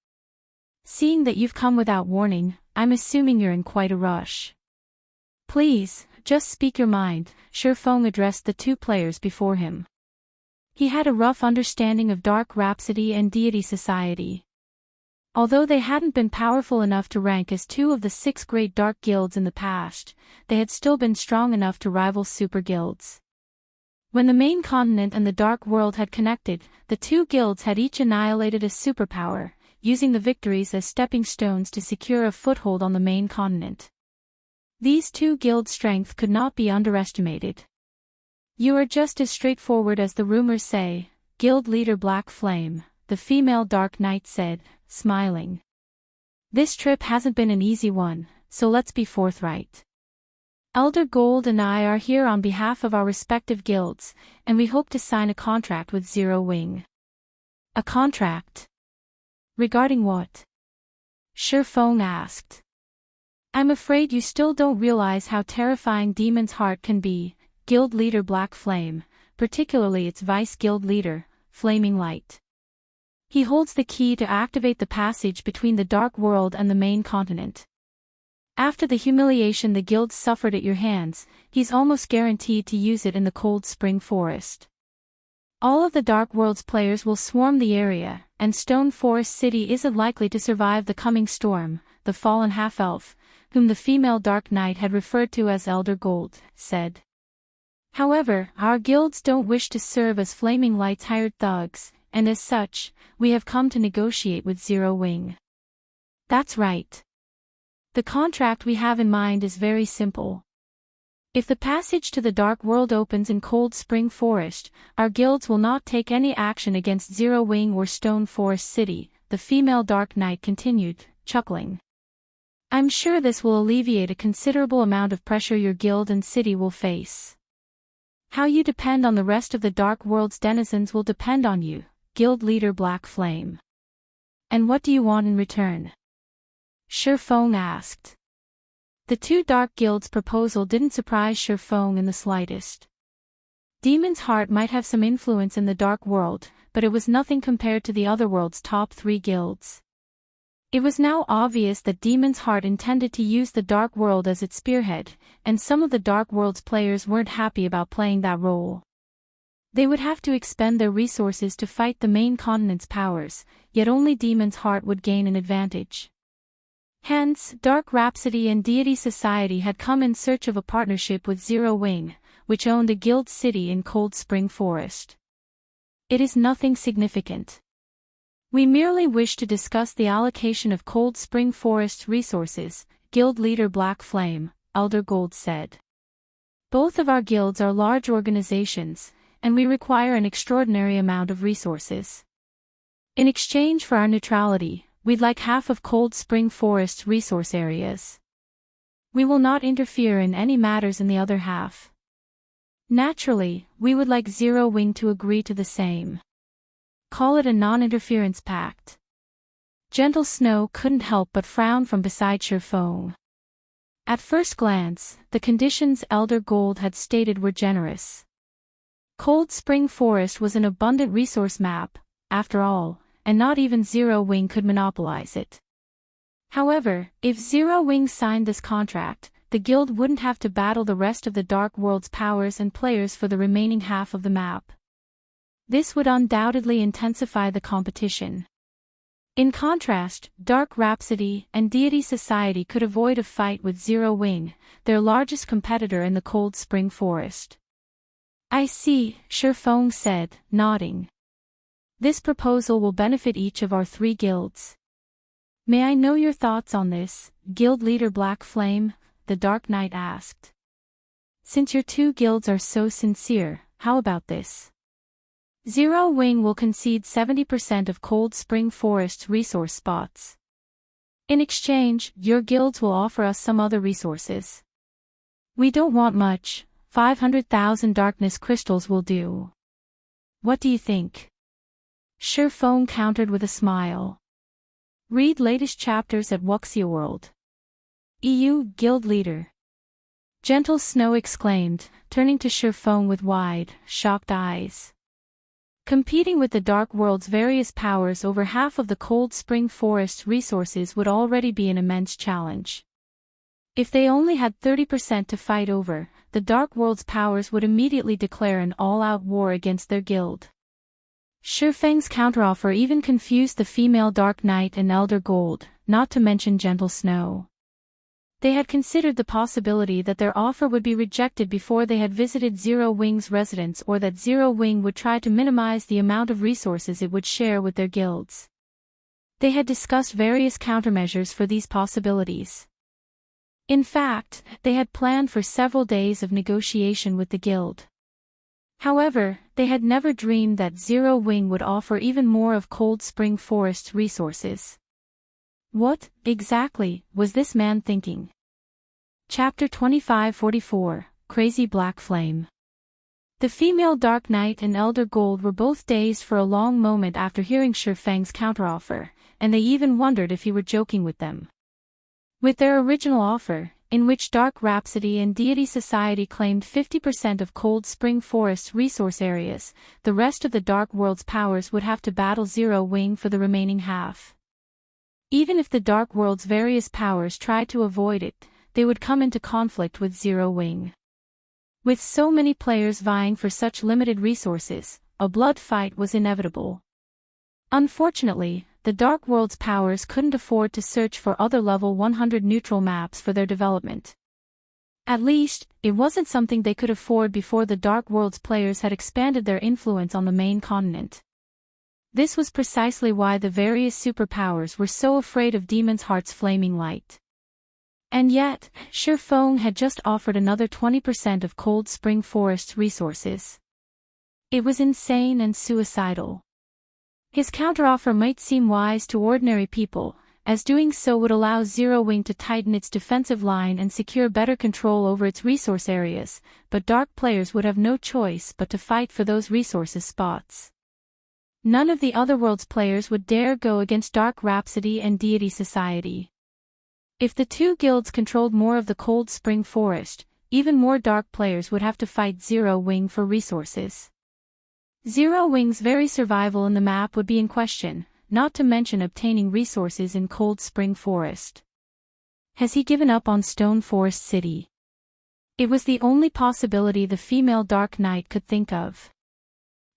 Seeing that you've come without warning, I'm assuming you're in quite a rush. Please, just speak your mind, Sherfone addressed the 2 players before him. He had a rough understanding of Dark Rhapsody and Deity Society. Although they hadn't been powerful enough to rank as 2 of the 6 great dark guilds in the past, they had still been strong enough to rival super guilds. When the main continent and the Dark World had connected, the 2 guilds had each annihilated a superpower, using the victories as stepping stones to secure a foothold on the main continent. These 2 guilds' strength could not be underestimated. You are just as straightforward as the rumors say, Guild Leader Black Flame, the female Dark Knight said, smiling. This trip hasn't been an easy one, so let's be forthright. Elder Gold and I are here on behalf of our respective guilds, and we hope to sign a contract with Zero Wing. A contract? Regarding what? Sherfone asked. I'm afraid you still don't realize how terrifying Demon's Heart can be, Guild Leader Black Flame, particularly its Vice Guild Leader, Flaming Light. He holds the key to activate the passage between the Dark World and the main continent. After the humiliation the guilds suffered at your hands, he's almost guaranteed to use it in the Cold Spring Forest. All of the Dark World's players will swarm the area, and Stone Forest City isn't likely to survive the coming storm, the fallen half-elf, whom the female Dark Knight had referred to as Elder Gold, said. However, our guilds don't wish to serve as Flaming Light's hired thugs, and as such, we have come to negotiate with Zero Wing. That's right. The contract we have in mind is very simple. If the passage to the Dark World opens in Cold Spring Forest, our guilds will not take any action against Zero Wing or Stone Forest City, the female Dark Knight continued, chuckling. I'm sure this will alleviate a considerable amount of pressure your guild and city will face. How you depend on the rest of the Dark World's denizens will depend on you, Guild Leader Black Flame. And what do you want in return? Sherfone asked. The 2 Dark Guilds' proposal didn't surprise Sherfone in the slightest. Demon's Heart might have some influence in the Dark World, but it was nothing compared to the Otherworld's top 3 guilds. It was now obvious that Demon's Heart intended to use the Dark World as its spearhead, and some of the Dark World's players weren't happy about playing that role. They would have to expend their resources to fight the main continent's powers, yet only Demon's Heart would gain an advantage. Hence, Dark Rhapsody and Deity Society had come in search of a partnership with Zero Wing, which owned a guild city in Cold Spring Forest. It is nothing significant. We merely wish to discuss the allocation of Cold Spring Forest's resources, Guild Leader Black Flame, Elder Gold said. Both of our guilds are large organizations, and we require an extraordinary amount of resources. In exchange for our neutrality, we'd like half of Cold Spring Forest's resource areas. We will not interfere in any matters in the other half. Naturally, we would like Zero Wing to agree to the same. Call it a non-interference pact. Gentle Snow couldn't help but frown from beside Sherfong. At first glance, the conditions Elder Gold had stated were generous. Cold Spring Forest was an abundant resource map, after all, and not even Zero Wing could monopolize it. However, if Zero Wing signed this contract, the guild wouldn't have to battle the rest of the Dark World's powers and players for the remaining half of the map. This would undoubtedly intensify the competition. In contrast, Dark Rhapsody and Deity Society could avoid a fight with Zero Wing, their largest competitor in the Cold Spring Forest. I see, Sherfong said, nodding. This proposal will benefit each of our 3 guilds. May I know your thoughts on this, Guild Leader Black Flame? The Dark Knight asked. Since your 2 guilds are so sincere, how about this? Zero Wing will concede 70% of Cold Spring Forest's resource spots. In exchange, your guilds will offer us some other resources. We don't want much, 500,000 darkness crystals will do. What do you think? Sherfong countered with a smile. Read latest chapters at Wuxia World. EU Guild Leader. Gentle Snow exclaimed, turning to Sherfong with wide, shocked eyes. Competing with the Dark World's various powers over half of the Cold Spring Forest's resources would already be an immense challenge. If they only had 30% to fight over, the Dark World's powers would immediately declare an all-out war against their guild. Sherfeng's counteroffer even confused the female Dark Knight and Elder Gold, not to mention Gentle Snow. They had considered the possibility that their offer would be rejected before they had visited Zero Wing's residence, or that Zero Wing would try to minimize the amount of resources it would share with their guilds. They had discussed various countermeasures for these possibilities. In fact, they had planned for several days of negotiation with the guild. However, they had never dreamed that Zero Wing would offer even more of Cold Spring Forest's resources. What, exactly, was this man thinking? Chapter 2544, Crazy Black Flame. The female Dark Knight and Elder Gold were both dazed for a long moment after hearing Sherfeng's counteroffer, and they even wondered if he were joking with them. With their original offer, in which Dark Rhapsody and Deity Society claimed 50% of Cold Spring Forest's resource areas, the rest of the Dark World's powers would have to battle Zero Wing for the remaining half. Even if the Dark World's various powers tried to avoid it, they would come into conflict with Zero Wing. With so many players vying for such limited resources, a blood fight was inevitable. Unfortunately, the Dark World's powers couldn't afford to search for other level 100 neutral maps for their development. At least, it wasn't something they could afford before the Dark World's players had expanded their influence on the main continent. This was precisely why the various superpowers were so afraid of Demon's Heart's flaming light. And yet, Sherfong had just offered another 20% of Cold Spring Forest's resources. It was insane and suicidal. His counteroffer might seem wise to ordinary people, as doing so would allow Zero Wing to tighten its defensive line and secure better control over its resource areas, but Dark players would have no choice but to fight for those resources spots. None of the Otherworld's players would dare go against Dark Rhapsody and Deity Society. If the 2 guilds controlled more of the Cold Spring Forest, even more Dark players would have to fight Zero Wing for resources. Zero Wing's very survival in the map would be in question, not to mention obtaining resources in Cold Spring Forest. Has he given up on Stone Forest City? It was the only possibility the female Dark Knight could think of.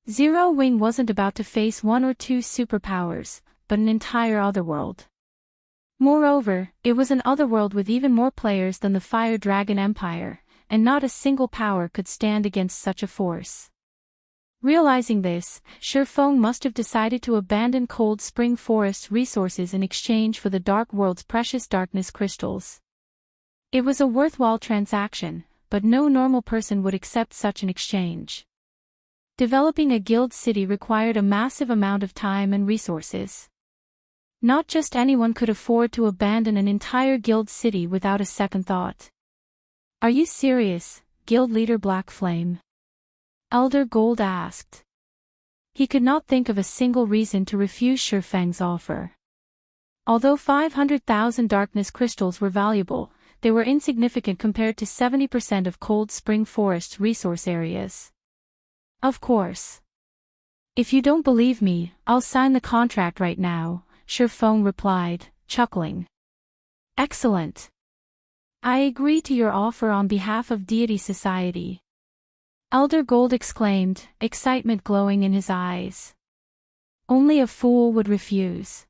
Zero Wing wasn't about to face 1 or 2 superpowers, but an entire Otherworld. Moreover, it was an Otherworld with even more players than the Fire Dragon Empire, and not a single power could stand against such a force. Realizing this, Sherfong must have decided to abandon Cold Spring Forest's resources in exchange for the Dark World's precious darkness crystals. It was a worthwhile transaction, but no normal person would accept such an exchange. Developing a guild city required a massive amount of time and resources. Not just anyone could afford to abandon an entire guild city without a second thought. Are you serious, Guild Leader Black Flame? Elder Gold asked. He could not think of a single reason to refuse Sherfeng's offer. Although 500,000 darkness crystals were valuable, they were insignificant compared to 70% of Cold Spring Forest's resource areas. Of course. If you don't believe me, I'll sign the contract right now, Sherfong replied, chuckling. Excellent. I agree to your offer on behalf of Deity Society. Elder Gold exclaimed, excitement glowing in his eyes. Only a fool would refuse.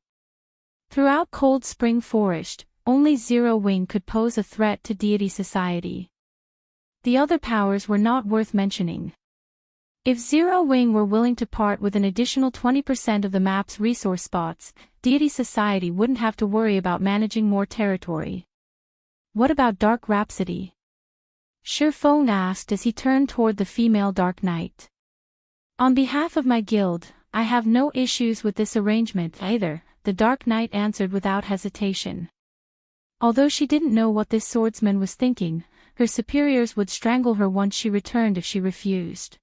Throughout Cold Spring Forest, only Zero Wing could pose a threat to Deity Society. The other powers were not worth mentioning. If Zero Wing were willing to part with an additional 20% of the map's resource spots, Deity Society wouldn't have to worry about managing more territory. What about Dark Rhapsody? Sherfong asked as he turned toward the female Dark Knight. On behalf of my guild, I have no issues with this arrangement either, the Dark Knight answered without hesitation. Although she didn't know what this swordsman was thinking, her superiors would strangle her once she returned if she refused.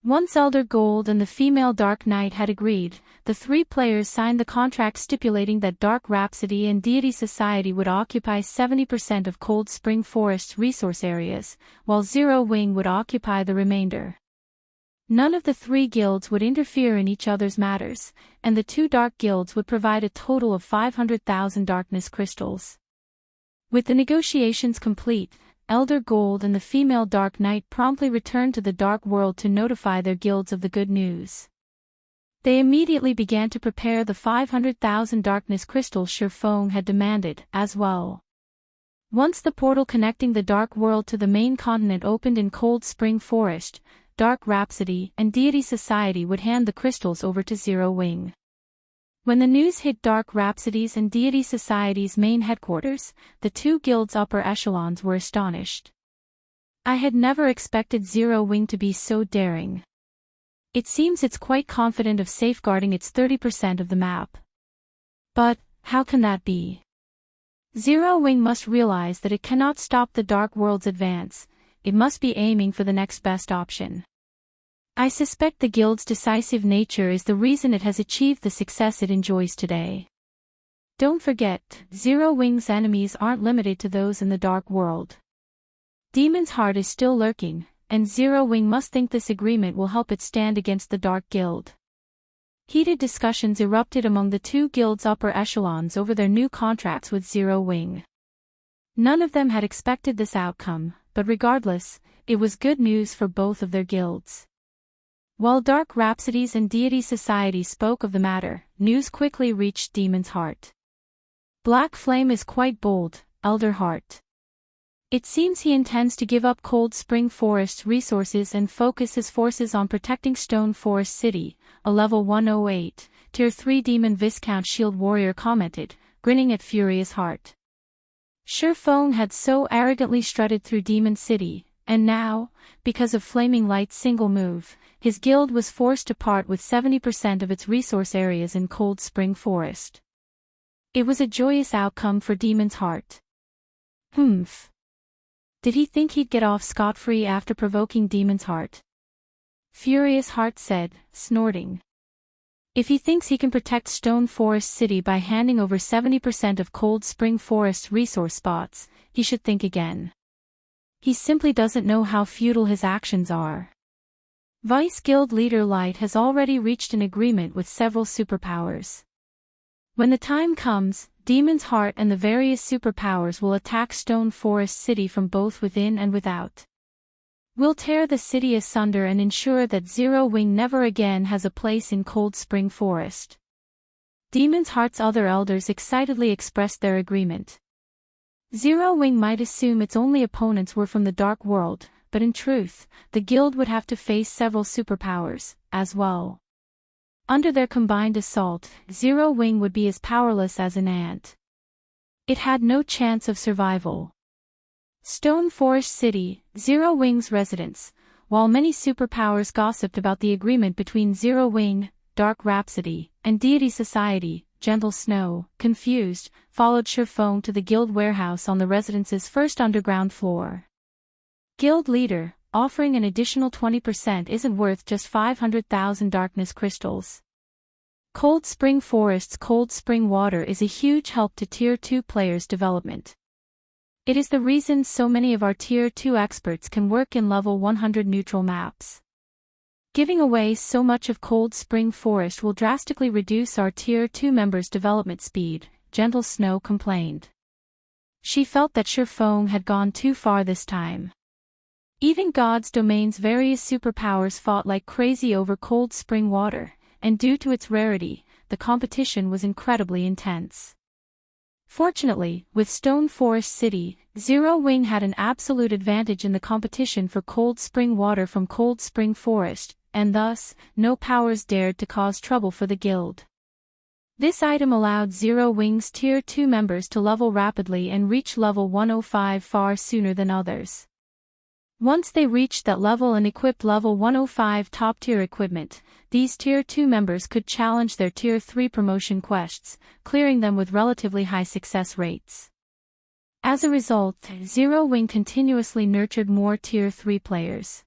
Once Elder Gold and the female Dark Knight had agreed, the three players signed the contract stipulating that Dark Rhapsody and Deity Society would occupy 70% of Cold Spring Forest's resource areas, while Zero Wing would occupy the remainder. None of the three guilds would interfere in each other's matters, and the two dark guilds would provide a total of 500,000 darkness crystals. With the negotiations complete, Elder Gold and the female Dark Knight promptly returned to the Dark World to notify their guilds of the good news. They immediately began to prepare the 500,000 darkness crystals Sherfong had demanded, as well. Once the portal connecting the Dark World to the main continent opened in Cold Spring Forest, Dark Rhapsody and Deity Society would hand the crystals over to Zero Wing. When the news hit Dark Rhapsody's and Deity Society's main headquarters, the two guilds' upper echelons were astonished. I had never expected Zero Wing to be so daring. It seems it's quite confident of safeguarding its 30% of the map. But, how can that be? Zero Wing must realize that it cannot stop the Dark World's advance, it must be aiming for the next best option. I suspect the guild's decisive nature is the reason it has achieved the success it enjoys today. Don't forget, Zero Wing's enemies aren't limited to those in the Dark World. Demon's Heart is still lurking, and Zero Wing must think this agreement will help it stand against the Dark Guild. Heated discussions erupted among the two guilds' upper echelons over their new contracts with Zero Wing. None of them had expected this outcome, but regardless, it was good news for both of their guilds. While Dark Rhapsodies and Deity Society spoke of the matter, news quickly reached Demon's Heart. Black Flame is quite bold, Elder Heart. It seems he intends to give up Cold Spring Forest's resources and focus his forces on protecting Stone Forest City, a level 108, Tier 3 Demon Viscount Shield Warrior commented, grinning at Furious Heart. Sherfong had so arrogantly strutted through Demon City, and now, because of Flaming Light's single move, his guild was forced to part with 70% of its resource areas in Cold Spring Forest. It was a joyous outcome for Demon's Heart. Humph. Did he think he'd get off scot-free after provoking Demon's Heart? Furious Heart said, snorting. If he thinks he can protect Stone Forest City by handing over 70% of Cold Spring Forest's resource spots, he should think again. He simply doesn't know how futile his actions are. Vice Guild leader Light has already reached an agreement with several superpowers. When the time comes, Demon's Heart and the various superpowers will attack Stone Forest City from both within and without. We'll tear the city asunder and ensure that Zero Wing never again has a place in Cold Spring Forest. Demon's Heart's other elders excitedly expressed their agreement. Zero Wing might assume its only opponents were from the Dark World, but in truth, the guild would have to face several superpowers, as well. Under their combined assault, Zero Wing would be as powerless as an ant. It had no chance of survival. Stone Forest City, Zero Wing's residence, while many superpowers gossiped about the agreement between Zero Wing, Dark Rhapsody, and Deity Society, Gentle Snow, confused, followed Sherfong to the guild warehouse on the residence's first underground floor. Guild leader, offering an additional 20% isn't worth just 500,000 darkness crystals. Cold Spring Forest's cold spring water is a huge help to Tier 2 players' development. It is the reason so many of our Tier 2 experts can work in level 100 neutral maps. Giving away so much of Cold Spring Forest will drastically reduce our Tier 2 members' development speed, Gentle Snow complained. She felt that Sherfong had gone too far this time. Even God's Domain's various superpowers fought like crazy over Cold Spring water, and due to its rarity, the competition was incredibly intense. Fortunately, with Stone Forest City, Zero Wing had an absolute advantage in the competition for cold spring water from Cold Spring Forest, and thus, no powers dared to cause trouble for the guild. This item allowed Zero Wing's Tier 2 members to level rapidly and reach level 105 far sooner than others. Once they reached that level and equipped level 105 top-tier equipment, these Tier 2 members could challenge their Tier 3 promotion quests, clearing them with relatively high success rates. As a result, Zero Wing continuously nurtured more Tier 3 players.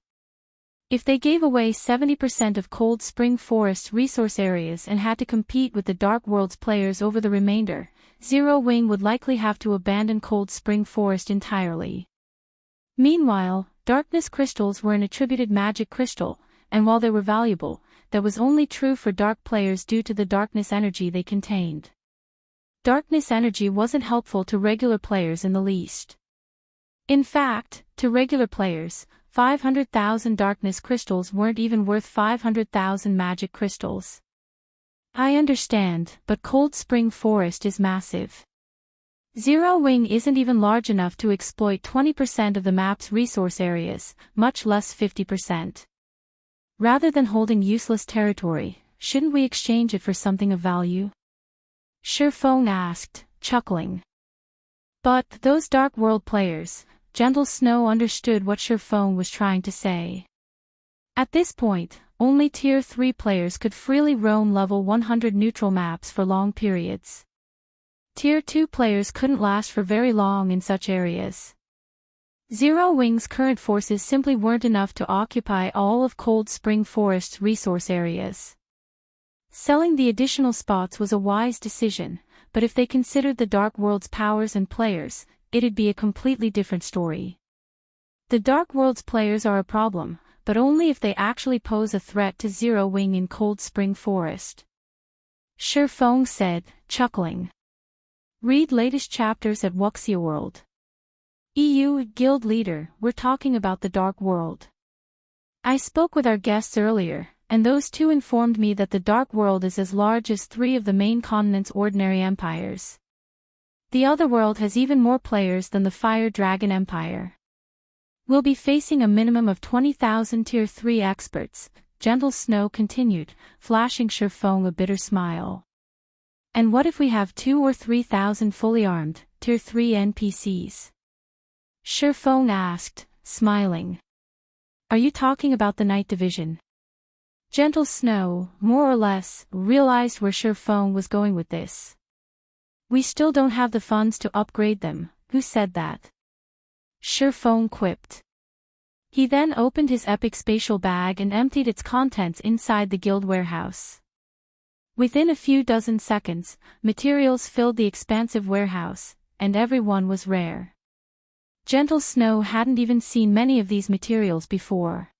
If they gave away 70% of Cold Spring Forest's resource areas and had to compete with the Dark Worlds players over the remainder, Zero Wing would likely have to abandon Cold Spring Forest entirely. Meanwhile, Darkness crystals were an attributed magic crystal, and while they were valuable, that was only true for dark players due to the darkness energy they contained. Darkness energy wasn't helpful to regular players in the least. In fact, to regular players, 500,000 darkness crystals weren't even worth 500,000 magic crystals. I understand, but Cold Spring Forest is massive. Zero Wing isn't even large enough to exploit 20% of the map's resource areas, much less 50%. Rather than holding useless territory, shouldn't we exchange it for something of value? Sherfong asked, chuckling. But those Dark World players, Gentle Snow understood what Sherfong was trying to say. At this point, only Tier 3 players could freely roam level 100 neutral maps for long periods. Tier 2 players couldn't last for very long in such areas. Zero Wing's current forces simply weren't enough to occupy all of Cold Spring Forest's resource areas. Selling the additional spots was a wise decision, but if they considered the Dark World's powers and players, it'd be a completely different story. The Dark World's players are a problem, but only if they actually pose a threat to Zero Wing in Cold Spring Forest. Sherfong said, chuckling. Read latest chapters at Wuxia World. EU Guild Leader, we're talking about the Dark World. I spoke with our guests earlier, and those two informed me that the Dark World is as large as 3 of the main continent's ordinary empires. The other world has even more players than the Fire Dragon Empire. We'll be facing a minimum of 20,000 Tier 3 experts, Gentle Snow continued, flashing Sherfong a bitter smile. And what if we have 2,000 or 3,000 fully armed, Tier 3 NPCs? Sherfong asked, smiling. Are you talking about the Night Division? Gentle Snow, more or less, realized where Sherfong was going with this. We still don't have the funds to upgrade them, who said that? Sherfong quipped. He then opened his epic spatial bag and emptied its contents inside the guild warehouse. Within a few dozen seconds, materials filled the expansive warehouse, and everyone was rare. Gentle Snow hadn't even seen many of these materials before.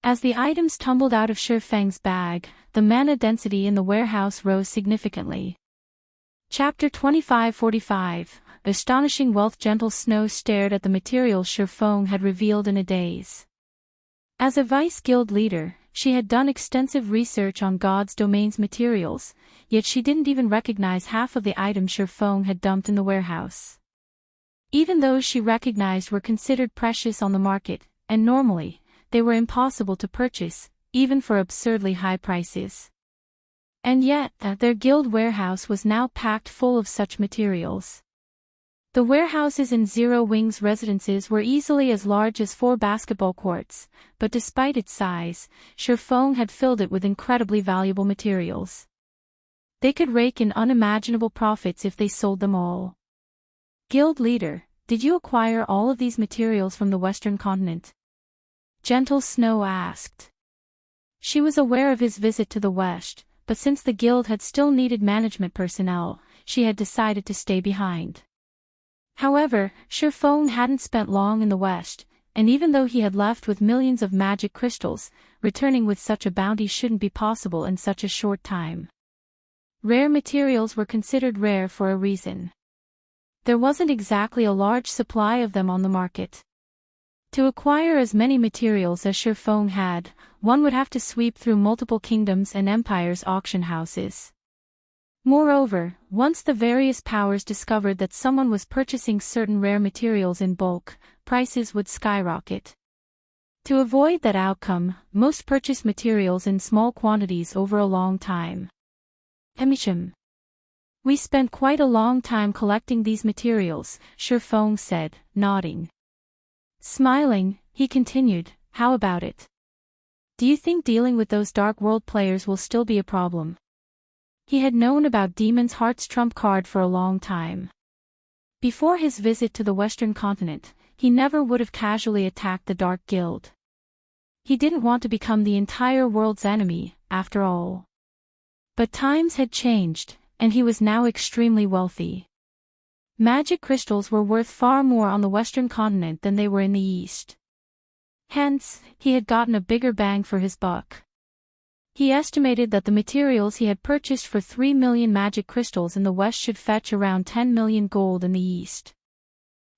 As the items tumbled out of Sherfeng's bag, the mana density in the warehouse rose significantly. Chapter 2545, Astonishing Wealth. Gentle Snow stared at the materials Sherfong had revealed in a daze. As a vice guild leader, she had done extensive research on God's Domain's materials, yet she didn't even recognize half of the items Sherfong had dumped in the warehouse. Even those she recognized were considered precious on the market, and normally, they were impossible to purchase, even for absurdly high prices. And yet, their guild warehouse was now packed full of such materials. The warehouses in Zero Wing's residences were easily as large as 4 basketball courts, but despite its size, Sherfong had filled it with incredibly valuable materials. They could rake in unimaginable profits if they sold them all. Guild Leader, did you acquire all of these materials from the Western continent? Gentle Snow asked. She was aware of his visit to the West, but since the guild had still needed management personnel, she had decided to stay behind. However, Sherfone hadn't spent long in the West, and even though he had left with millions of magic crystals, returning with such a bounty shouldn't be possible in such a short time. Rare materials were considered rare for a reason. There wasn't exactly a large supply of them on the market. To acquire as many materials as Sherfone had, one would have to sweep through multiple kingdoms and empires' auction houses. Moreover, once the various powers discovered that someone was purchasing certain rare materials in bulk, prices would skyrocket. To avoid that outcome, most purchased materials in small quantities over a long time. We spent quite a long time collecting these materials, Sherfone said, nodding. Smiling, he continued, how about it? Do you think dealing with those Dark World players will still be a problem? He had known about Demon's Heart's trump card for a long time. Before his visit to the Western continent, he never would have casually attacked the Dark Guild. He didn't want to become the entire world's enemy, after all. But times had changed, and he was now extremely wealthy. Magic crystals were worth far more on the Western continent than they were in the East. Hence, he had gotten a bigger bang for his buck. He estimated that the materials he had purchased for 3 million magic crystals in the West should fetch around 10 million gold in the East.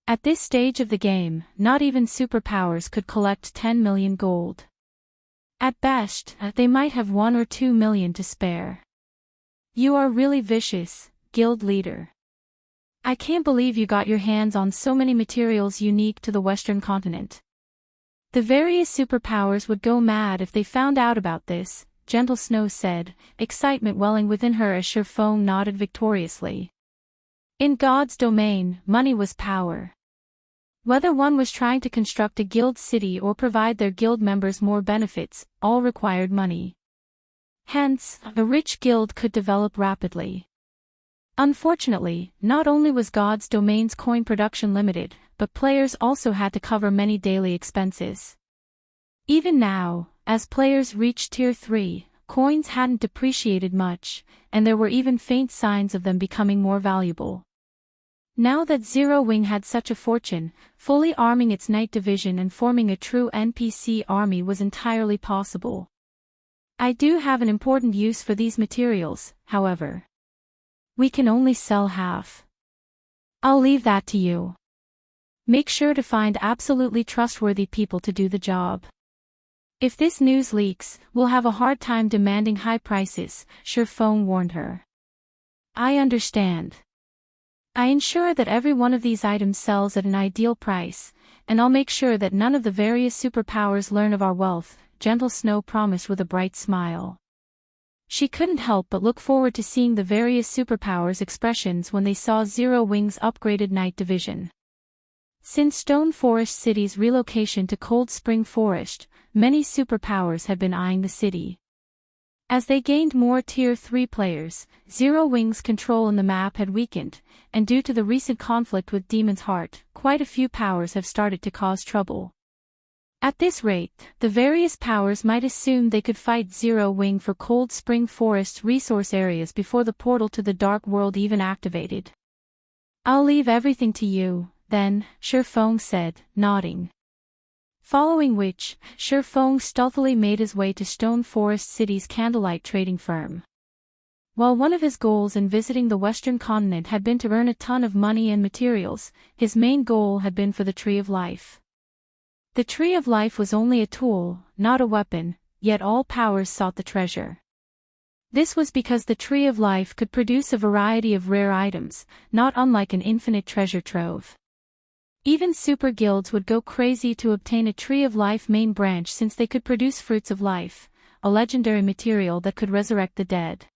At this stage of the game, not even superpowers could collect 10 million gold. At best, they might have 1 or 2 million to spare. You are really vicious, guild leader. I can't believe you got your hands on so many materials unique to the Western continent. The various superpowers would go mad if they found out about this, Gentle Snow said, excitement welling within her as Sherfone nodded victoriously. In God's domain, money was power. Whether one was trying to construct a guild city or provide their guild members more benefits, all required money. Hence, a rich guild could develop rapidly. Unfortunately, not only was God's domain's coin production limited, but players also had to cover many daily expenses. Even now, as players reached Tier 3, coins hadn't depreciated much, and there were even faint signs of them becoming more valuable. Now that Zero Wing had such a fortune, fully arming its night division and forming a true NPC army was entirely possible. I do have an important use for these materials, however. We can only sell half. I'll leave that to you. Make sure to find absolutely trustworthy people to do the job. If this news leaks, we'll have a hard time demanding high prices, Sherfone warned her. I understand. I ensure that every one of these items sells at an ideal price, and I'll make sure that none of the various superpowers learn of our wealth, Gentle Snow promised with a bright smile. She couldn't help but look forward to seeing the various superpowers' expressions when they saw Zero Wing's upgraded night division. Since Stone Forest City's relocation to Cold Spring Forest, many superpowers had been eyeing the city. As they gained more Tier 3 players, Zero Wing's control in the map had weakened, and due to the recent conflict with Demon's Heart, quite a few powers have started to cause trouble. At this rate, the various powers might assume they could fight Zero Wing for Cold Spring Forest's resource areas before the portal to the Dark World even activated. I'll leave everything to you, then, Sherfone said, nodding. Following which, Sherfone stealthily made his way to Stone Forest City's candlelight trading firm. While one of his goals in visiting the Western continent had been to earn a ton of money and materials, his main goal had been for the Tree of Life. The Tree of Life was only a tool, not a weapon, yet all powers sought the treasure. This was because the Tree of Life could produce a variety of rare items, not unlike an infinite treasure trove. Even super guilds would go crazy to obtain a Tree of Life main branch since they could produce fruits of life, a legendary material that could resurrect the dead.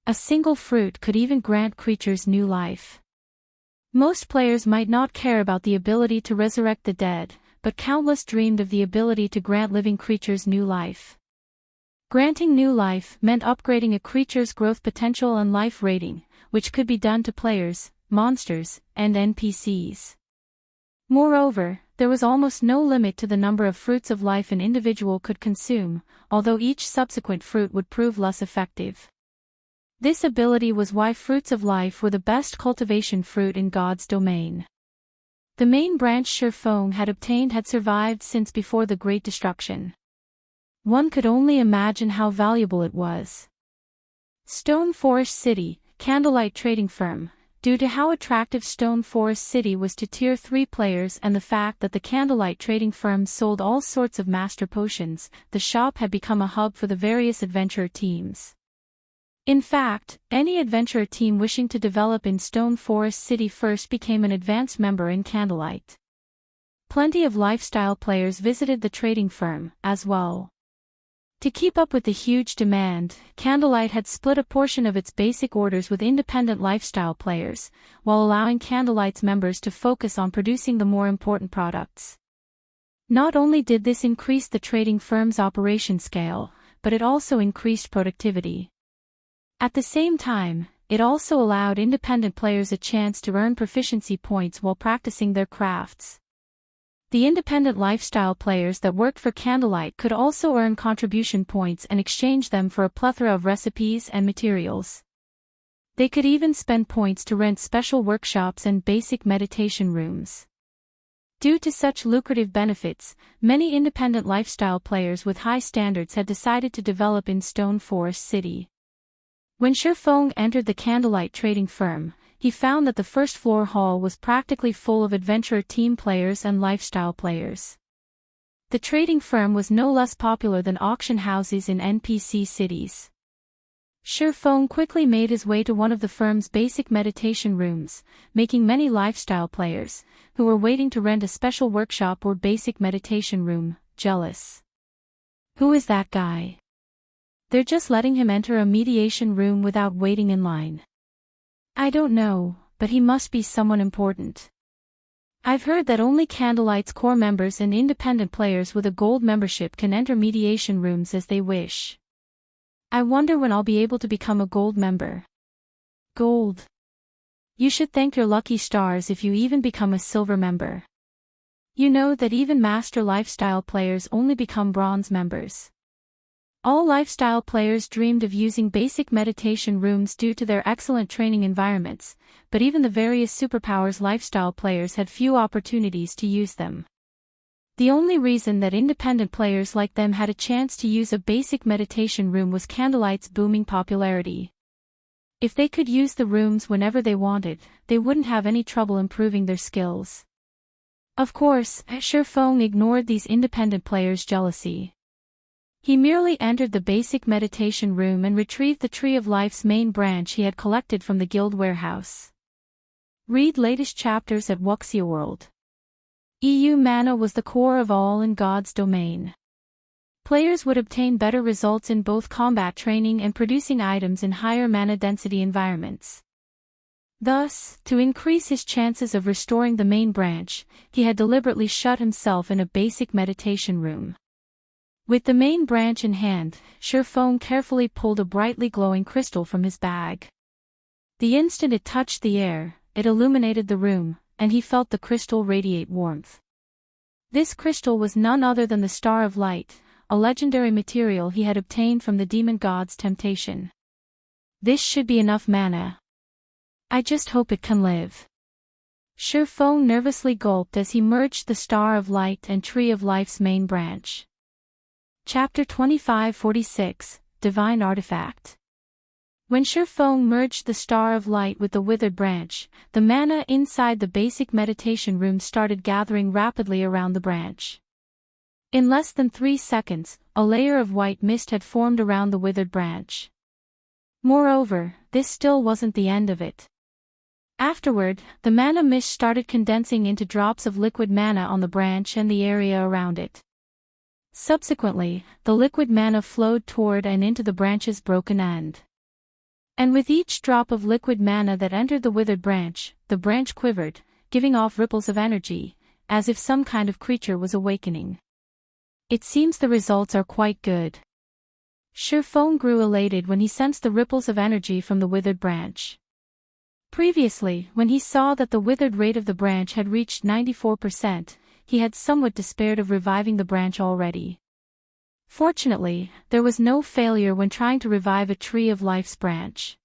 A single fruit could even grant creatures new life. Most players might not care about the ability to resurrect the dead, but countless dreamed of the ability to grant living creatures new life. Granting new life meant upgrading a creature's growth potential and life rating, which could be done to players, monsters, and NPCs. Moreover, There was almost no limit to the number of fruits of life an individual could consume, although each subsequent fruit would prove less effective. This ability was why fruits of life were the best cultivation fruit in God's domain. The main branch Sherfong had obtained had survived since before the Great Destruction. One could only imagine how valuable it was. Stone Forest City, Candlelight Trading Firm. Due to how attractive Stone Forest City was to Tier 3 players and the fact that the Candlelight Trading Firm sold all sorts of master potions, the shop had become a hub for the various adventurer teams. In fact, any adventurer team wishing to develop in Stone Forest City first became an advanced member in Candlelight. Plenty of lifestyle players visited the trading firm, as well. To keep up with the huge demand, Candlelight had split a portion of its basic orders with independent lifestyle players, while allowing Candlelight's members to focus on producing the more important products. Not only did this increase the trading firm's operation scale, but it also increased productivity. At the same time, it also allowed independent players a chance to earn proficiency points while practicing their crafts. The independent lifestyle players that worked for Candlelight could also earn contribution points and exchange them for a plethora of recipes and materials. They could even spend points to rent special workshops and basic meditation rooms. Due to such lucrative benefits, many independent lifestyle players with high standards had decided to develop in Stone Forest City. When Sherfong entered the Candlelight trading firm, he found that the first floor hall was practically full of adventurer team players and lifestyle players. The trading firm was no less popular than auction houses in NPC cities. Sherfong quickly made his way to one of the firm's basic meditation rooms, making many lifestyle players, who were waiting to rent a special workshop or basic meditation room, jealous. Who is that guy? They're just letting him enter a mediation room without waiting in line. I don't know, but he must be someone important. I've heard that only Candlelight's core members and independent players with a gold membership can enter mediation rooms as they wish. I wonder when I'll be able to become a gold member. Gold. You should thank your lucky stars if you even become a silver member. You know that even master lifestyle players only become bronze members. All lifestyle players dreamed of using basic meditation rooms due to their excellent training environments, but even the various superpowers lifestyle players had few opportunities to use them. The only reason that independent players like them had a chance to use a basic meditation room was Candlelight's booming popularity. If they could use the rooms whenever they wanted, they wouldn't have any trouble improving their skills. Of course, Sherfong ignored these independent players' jealousy. He merely entered the basic meditation room and retrieved the Tree of Life's main branch he had collected from the guild warehouse. Read latest chapters at Wuxia World. EU mana was the core of all in God's domain. Players would obtain better results in both combat training and producing items in higher mana density environments. Thus, to increase his chances of restoring the main branch, he had deliberately shut himself in a basic meditation room. With the main branch in hand, Sherfong carefully pulled a brightly glowing crystal from his bag. The instant it touched the air, it illuminated the room, and he felt the crystal radiate warmth. This crystal was none other than the Star of Light, a legendary material he had obtained from the demon god's temptation. This should be enough mana. I just hope it can live. Sherfong nervously gulped as he merged the Star of Light and Tree of Life's main branch. Chapter 2546, Divine Artifact. When Sherfong merged the Star of Light with the withered branch, the mana inside the basic meditation room started gathering rapidly around the branch. In less than 3 seconds, a layer of white mist had formed around the withered branch. Moreover, this still wasn't the end of it. Afterward, the mana mist started condensing into drops of liquid mana on the branch and the area around it. Subsequently, the liquid mana flowed toward and into the branch's broken end. And with each drop of liquid mana that entered the withered branch, the branch quivered, giving off ripples of energy, as if some kind of creature was awakening. It seems the results are quite good. Sherfong grew elated when he sensed the ripples of energy from the withered branch. Previously, when he saw that the withered rate of the branch had reached 94%, he had somewhat despaired of reviving the branch already. Fortunately, there was no failure when trying to revive a Tree of Life's branch.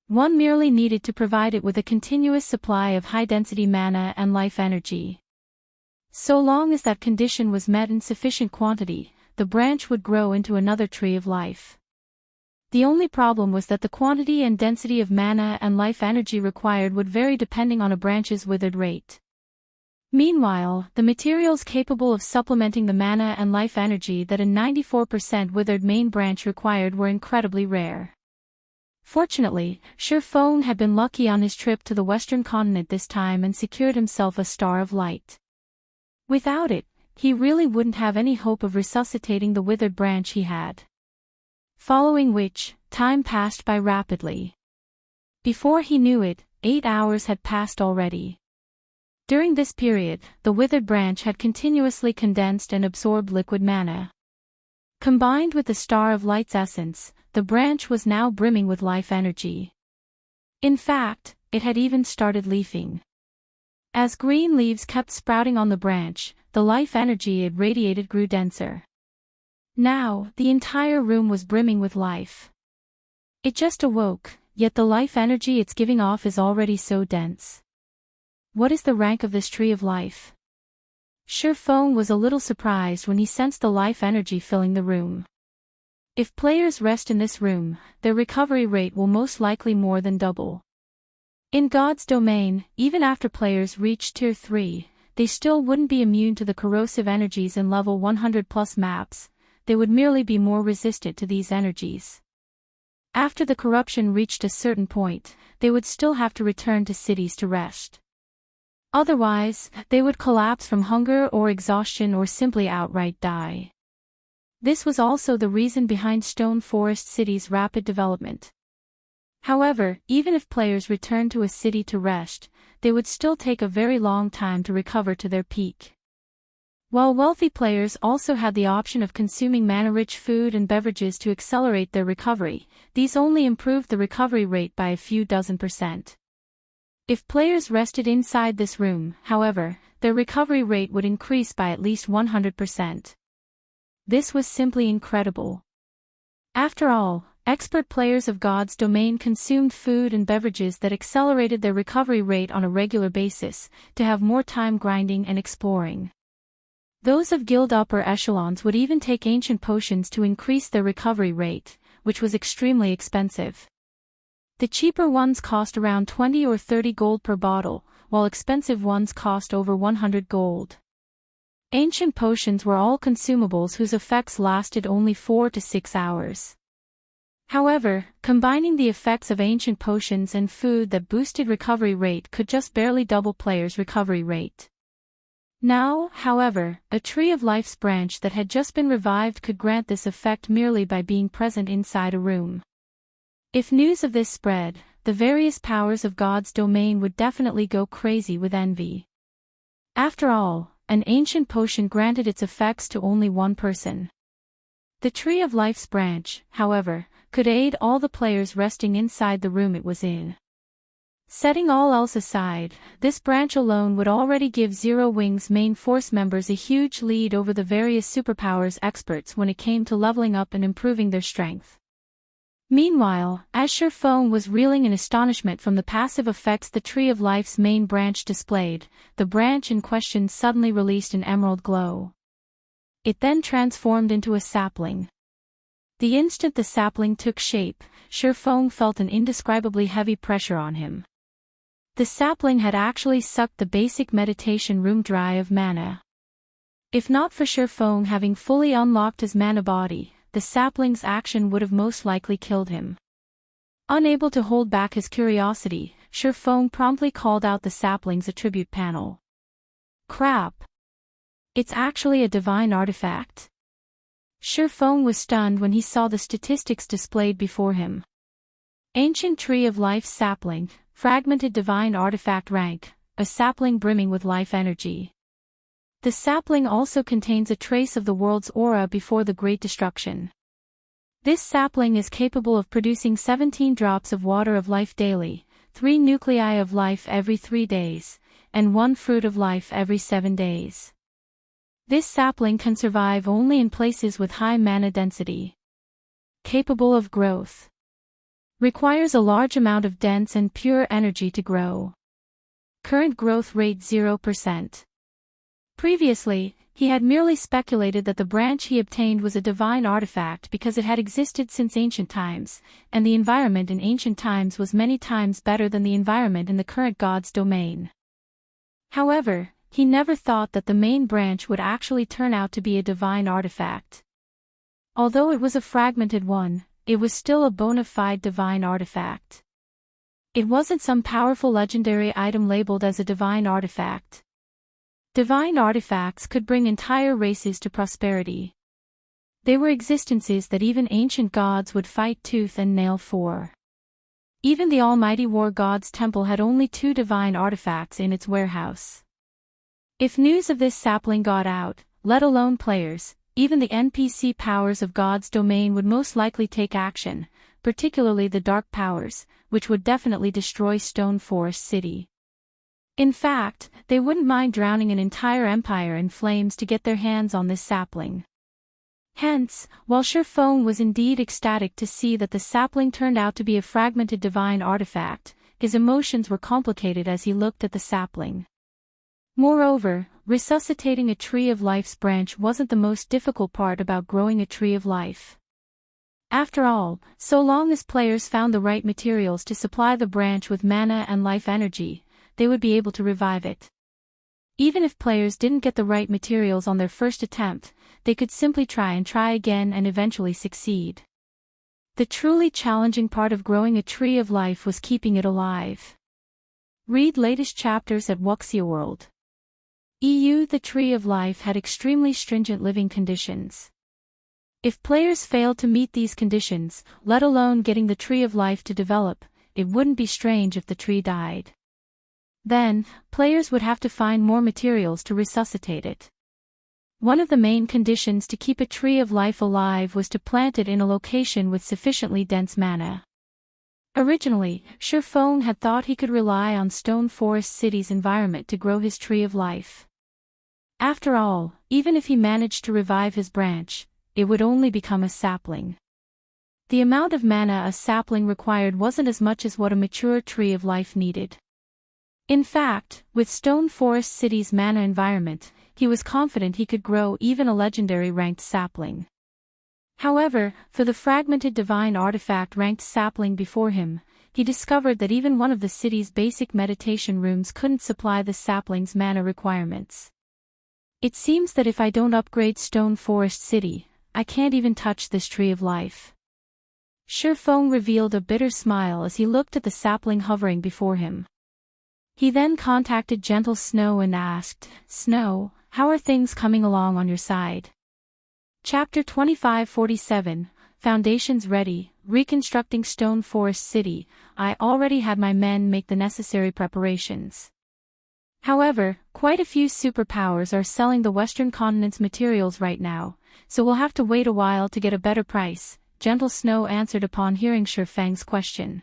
One merely needed to provide it with a continuous supply of high-density mana and life energy. So long as that condition was met in sufficient quantity, the branch would grow into another Tree of Life. The only problem was that the quantity and density of mana and life energy required would vary depending on a branch's withered rate. Meanwhile, the materials capable of supplementing the mana and life energy that a 94% withered main branch required were incredibly rare. Fortunately, Sherfone had been lucky on his trip to the western continent this time and secured himself a Star of Light. Without it, he really wouldn't have any hope of resuscitating the withered branch he had. Following which, time passed by rapidly. Before he knew it, 8 hours had passed already. During this period, the withered branch had continuously condensed and absorbed liquid mana. Combined with the Star of Light's essence, the branch was now brimming with life energy. In fact, it had even started leafing. As green leaves kept sprouting on the branch, the life energy it radiated grew denser. Now, the entire room was brimming with life. It just awoke, yet the life energy it's giving off is already so dense. What is the rank of this Tree of Life? Sherfone was a little surprised when he sensed the life energy filling the room. If players rest in this room, their recovery rate will most likely more than double. In God's domain, even after players reach Tier 3, they still wouldn't be immune to the corrosive energies in level 100+ maps, they would merely be more resistant to these energies. After the corruption reached a certain point, they would still have to return to cities to rest. Otherwise, they would collapse from hunger or exhaustion or simply outright die. This was also the reason behind Stone Forest City's rapid development. However, even if players returned to a city to rest, they would still take a very long time to recover to their peak. While wealthy players also had the option of consuming mana-rich food and beverages to accelerate their recovery, these only improved the recovery rate by a few dozen%. If players rested inside this room, however, their recovery rate would increase by at least 100%. This was simply incredible. After all, expert players of God's domain consumed food and beverages that accelerated their recovery rate on a regular basis, to have more time grinding and exploring. Those of guild upper echelons would even take ancient potions to increase their recovery rate, which was extremely expensive. The cheaper ones cost around 20 or 30 gold per bottle, while expensive ones cost over 100 gold. Ancient potions were all consumables whose effects lasted only 4 to 6 hours. However, combining the effects of ancient potions and food that boosted recovery rate could just barely double players' recovery rate. Now, however, a Tree of Life's branch that had just been revived could grant this effect merely by being present inside a room. If news of this spread, the various powers of God's domain would definitely go crazy with envy. After all, an ancient potion granted its effects to only one person. The Tree of Life's branch, however, could aid all the players resting inside the room it was in. Setting all else aside, this branch alone would already give Zero Wing's main force members a huge lead over the various superpowers experts when it came to leveling up and improving their strength. Meanwhile, as Sherfone was reeling in astonishment from the passive effects the Tree of Life's main branch displayed, the branch in question suddenly released an emerald glow. It then transformed into a sapling. The instant the sapling took shape, Sherfone felt an indescribably heavy pressure on him. The sapling had actually sucked the basic meditation room dry of mana. If not for Sherfone having fully unlocked his mana body, the sapling's action would have most likely killed him. Unable to hold back his curiosity, Sherfone promptly called out the sapling's attribute panel. Crap! It's actually a divine artifact. Sherfone was stunned when he saw the statistics displayed before him. Ancient Tree of Life sapling, fragmented divine artifact rank, a sapling brimming with life energy. The sapling also contains a trace of the world's aura before the Great Destruction. This sapling is capable of producing 17 drops of water of life daily, 3 nuclei of life every 3 days, and 1 fruit of life every 7 days. This sapling can survive only in places with high mana density. Capable of growth. Requires a large amount of dense and pure energy to grow. Current growth rate 0%. Previously, he had merely speculated that the branch he obtained was a divine artifact because it had existed since ancient times, and the environment in ancient times was many times better than the environment in the current god's domain. However, he never thought that the main branch would actually turn out to be a divine artifact. Although it was a fragmented one, it was still a bona fide divine artifact. It wasn't some powerful legendary item labeled as a divine artifact. Divine artifacts could bring entire races to prosperity. They were existences that even ancient gods would fight tooth and nail for. Even the almighty war god's temple had only 2 divine artifacts in its warehouse. If news of this sapling got out, let alone players, even the NPC powers of God's domain would most likely take action, particularly the dark powers, which would definitely destroy Stone Forest City. In fact, they wouldn't mind drowning an entire empire in flames to get their hands on this sapling. Hence, while Sherfone was indeed ecstatic to see that the sapling turned out to be a fragmented divine artifact, his emotions were complicated as he looked at the sapling. Moreover, resuscitating a Tree of Life's branch wasn't the most difficult part about growing a Tree of Life. After all, so long as players found the right materials to supply the branch with mana and life energy, they would be able to revive it. Even if players didn't get the right materials on their first attempt, they could simply try again and eventually succeed. The truly challenging part of growing a Tree of Life was keeping it alive. Read latest chapters at Wuxia World. The Tree of Life had extremely stringent living conditions. If players failed to meet these conditions, let alone getting the Tree of Life to develop, it wouldn't be strange if the tree died. Then, players would have to find more materials to resuscitate it. One of the main conditions to keep a Tree of Life alive was to plant it in a location with sufficiently dense mana. Originally, Sherfone had thought he could rely on Stone Forest City's environment to grow his Tree of Life. After all, even if he managed to revive his branch, it would only become a sapling. The amount of mana a sapling required wasn't as much as what a mature Tree of Life needed. In fact, with Stone Forest City's mana environment, he was confident he could grow even a legendary ranked sapling. However, for the fragmented divine artifact ranked sapling before him, he discovered that even one of the city's basic meditation rooms couldn't supply the sapling's mana requirements. It seems that if I don't upgrade Stone Forest City, I can't even touch this Tree of Life. Sherfone revealed a bitter smile as he looked at the sapling hovering before him. He then contacted Gentle Snow and asked, "Snow, how are things coming along on your side?" Chapter 2547, Foundations Ready, Reconstructing Stone Forest City. I already had my men make the necessary preparations. However, quite a few superpowers are selling the Western Continent's materials right now, so we'll have to wait a while to get a better price, Gentle Snow answered upon hearing Sherfang's question.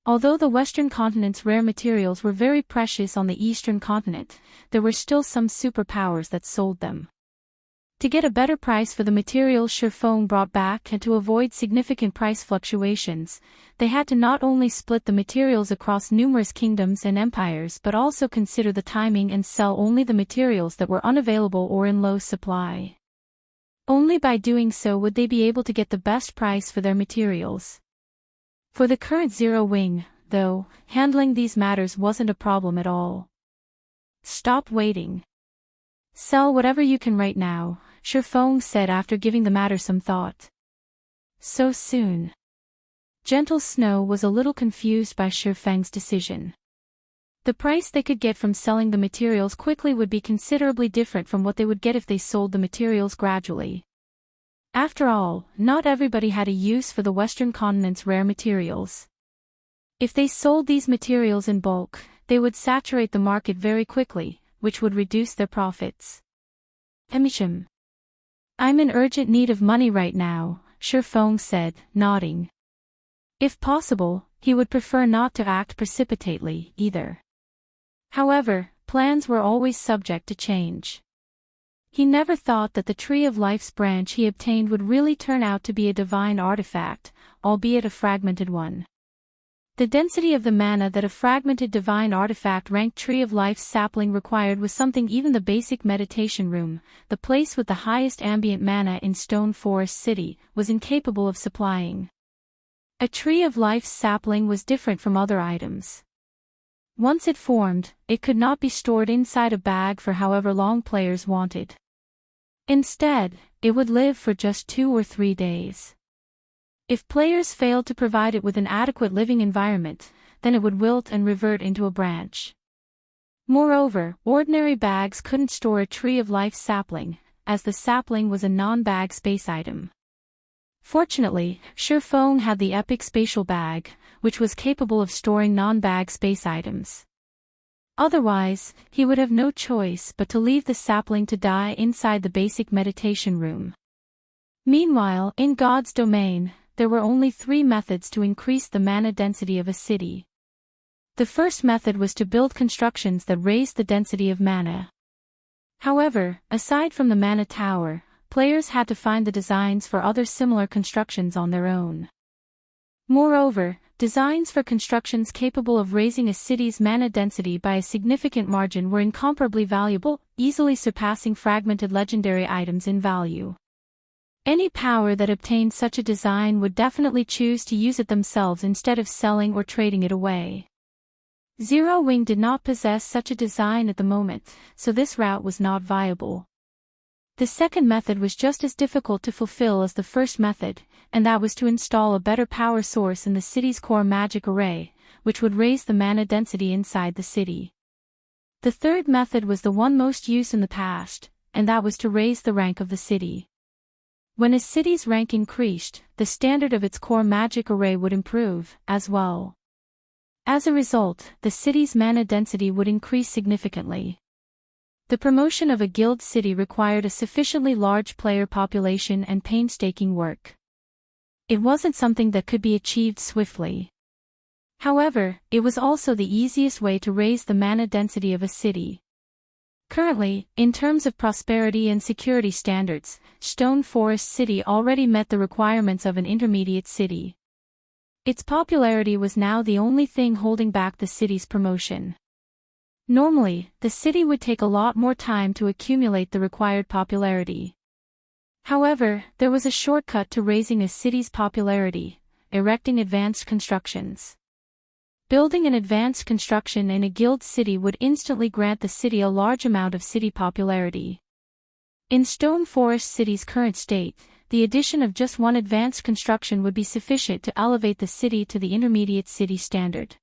Although the Western Continent's rare materials were very precious on the Eastern Continent, there were still some superpowers that sold them. To get a better price for the materials Sherfone brought back and to avoid significant price fluctuations, they had to not only split the materials across numerous kingdoms and empires but also consider the timing and sell only the materials that were unavailable or in low supply. Only by doing so would they be able to get the best price for their materials. For the current Zero Wing, though, handling these matters wasn't a problem at all. Stop waiting. Sell whatever you can right now, Sherfone said after giving the matter some thought. So soon. Gentle Snow was a little confused by Sherfang's decision. The price they could get from selling the materials quickly would be considerably different from what they would get if they sold the materials gradually. After all, not everybody had a use for the Western Continent's rare materials. If they sold these materials in bulk, they would saturate the market very quickly, which would reduce their profits. I'm in urgent need of money right now, Sherfone said, nodding. If possible, he would prefer not to act precipitately, either. However, plans were always subject to change. He never thought that the Tree of Life's branch he obtained would really turn out to be a divine artifact, albeit a fragmented one. The density of the mana that a fragmented divine artifact-ranked Tree of Life's sapling required was something even the basic meditation room, the place with the highest ambient mana in Stone Forest City, was incapable of supplying. A Tree of Life's sapling was different from other items. Once it formed, it could not be stored inside a bag for however long players wanted. Instead, it would live for just 2 or 3 days. If players failed to provide it with an adequate living environment, then it would wilt and revert into a branch. Moreover, ordinary bags couldn't store a Tree of Life sapling, as the sapling was a non-bag space item. Fortunately, Sherfone had the epic spatial bag, which was capable of storing non-bag space items. Otherwise, he would have no choice but to leave the sapling to die inside the basic meditation room. Meanwhile, in God's domain, there were only 3 methods to increase the mana density of a city. The first method was to build constructions that raised the density of mana. However, aside from the mana tower, players had to find the designs for other similar constructions on their own. Moreover, designs for constructions capable of raising a city's mana density by a significant margin were incomparably valuable, easily surpassing fragmented legendary items in value. Any power that obtained such a design would definitely choose to use it themselves instead of selling or trading it away. Zero Wing did not possess such a design at the moment, so this route was not viable. The second method was just as difficult to fulfill as the first method, and that was to install a better power source in the city's core magic array, which would raise the mana density inside the city. The third method was the one most used in the past, and that was to raise the rank of the city. When a city's rank increased, the standard of its core magic array would improve, as well. As a result, the city's mana density would increase significantly. The promotion of a guild city required a sufficiently large player population and painstaking work. It wasn't something that could be achieved swiftly. However, it was also the easiest way to raise the mana density of a city. Currently, in terms of prosperity and security standards, Stone Forest City already met the requirements of an intermediate city. Its popularity was now the only thing holding back the city's promotion. Normally, the city would take a lot more time to accumulate the required popularity. However, there was a shortcut to raising a city's popularity: erecting advanced constructions. Building an advanced construction in a guild city would instantly grant the city a large amount of city popularity. In Stone Forest City's current state, the addition of just one advanced construction would be sufficient to elevate the city to the intermediate city standard.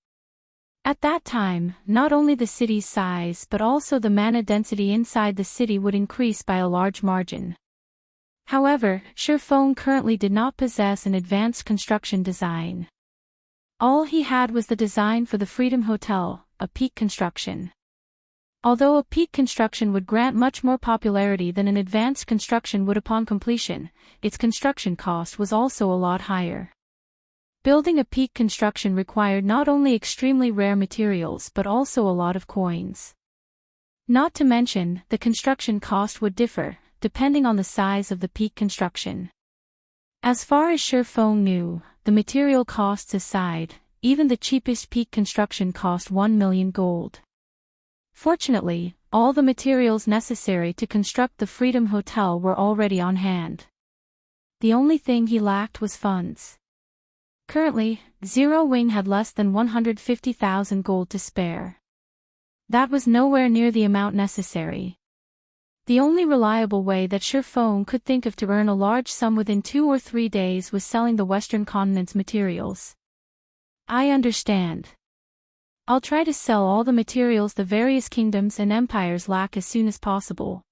At that time, not only the city's size but also the mana density inside the city would increase by a large margin. However, Sherfone currently did not possess an advanced construction design. All he had was the design for the Freedom Hotel, a peak construction. Although a peak construction would grant much more popularity than an advanced construction would upon completion, its construction cost was also a lot higher. Building a peak construction required not only extremely rare materials but also a lot of coins. Not to mention, the construction cost would differ, depending on the size of the peak construction. As far as Sherfone knew, the material costs aside, even the cheapest peak construction cost 1 million gold. Fortunately, all the materials necessary to construct the Freedom Hotel were already on hand. The only thing he lacked was funds. Currently, Zero Wing had less than 150,000 gold to spare. That was nowhere near the amount necessary. The only reliable way that Sherfone could think of to earn a large sum within 2 or 3 days was selling the Western Continent's materials. I understand. I'll try to sell all the materials the various kingdoms and empires lack as soon as possible.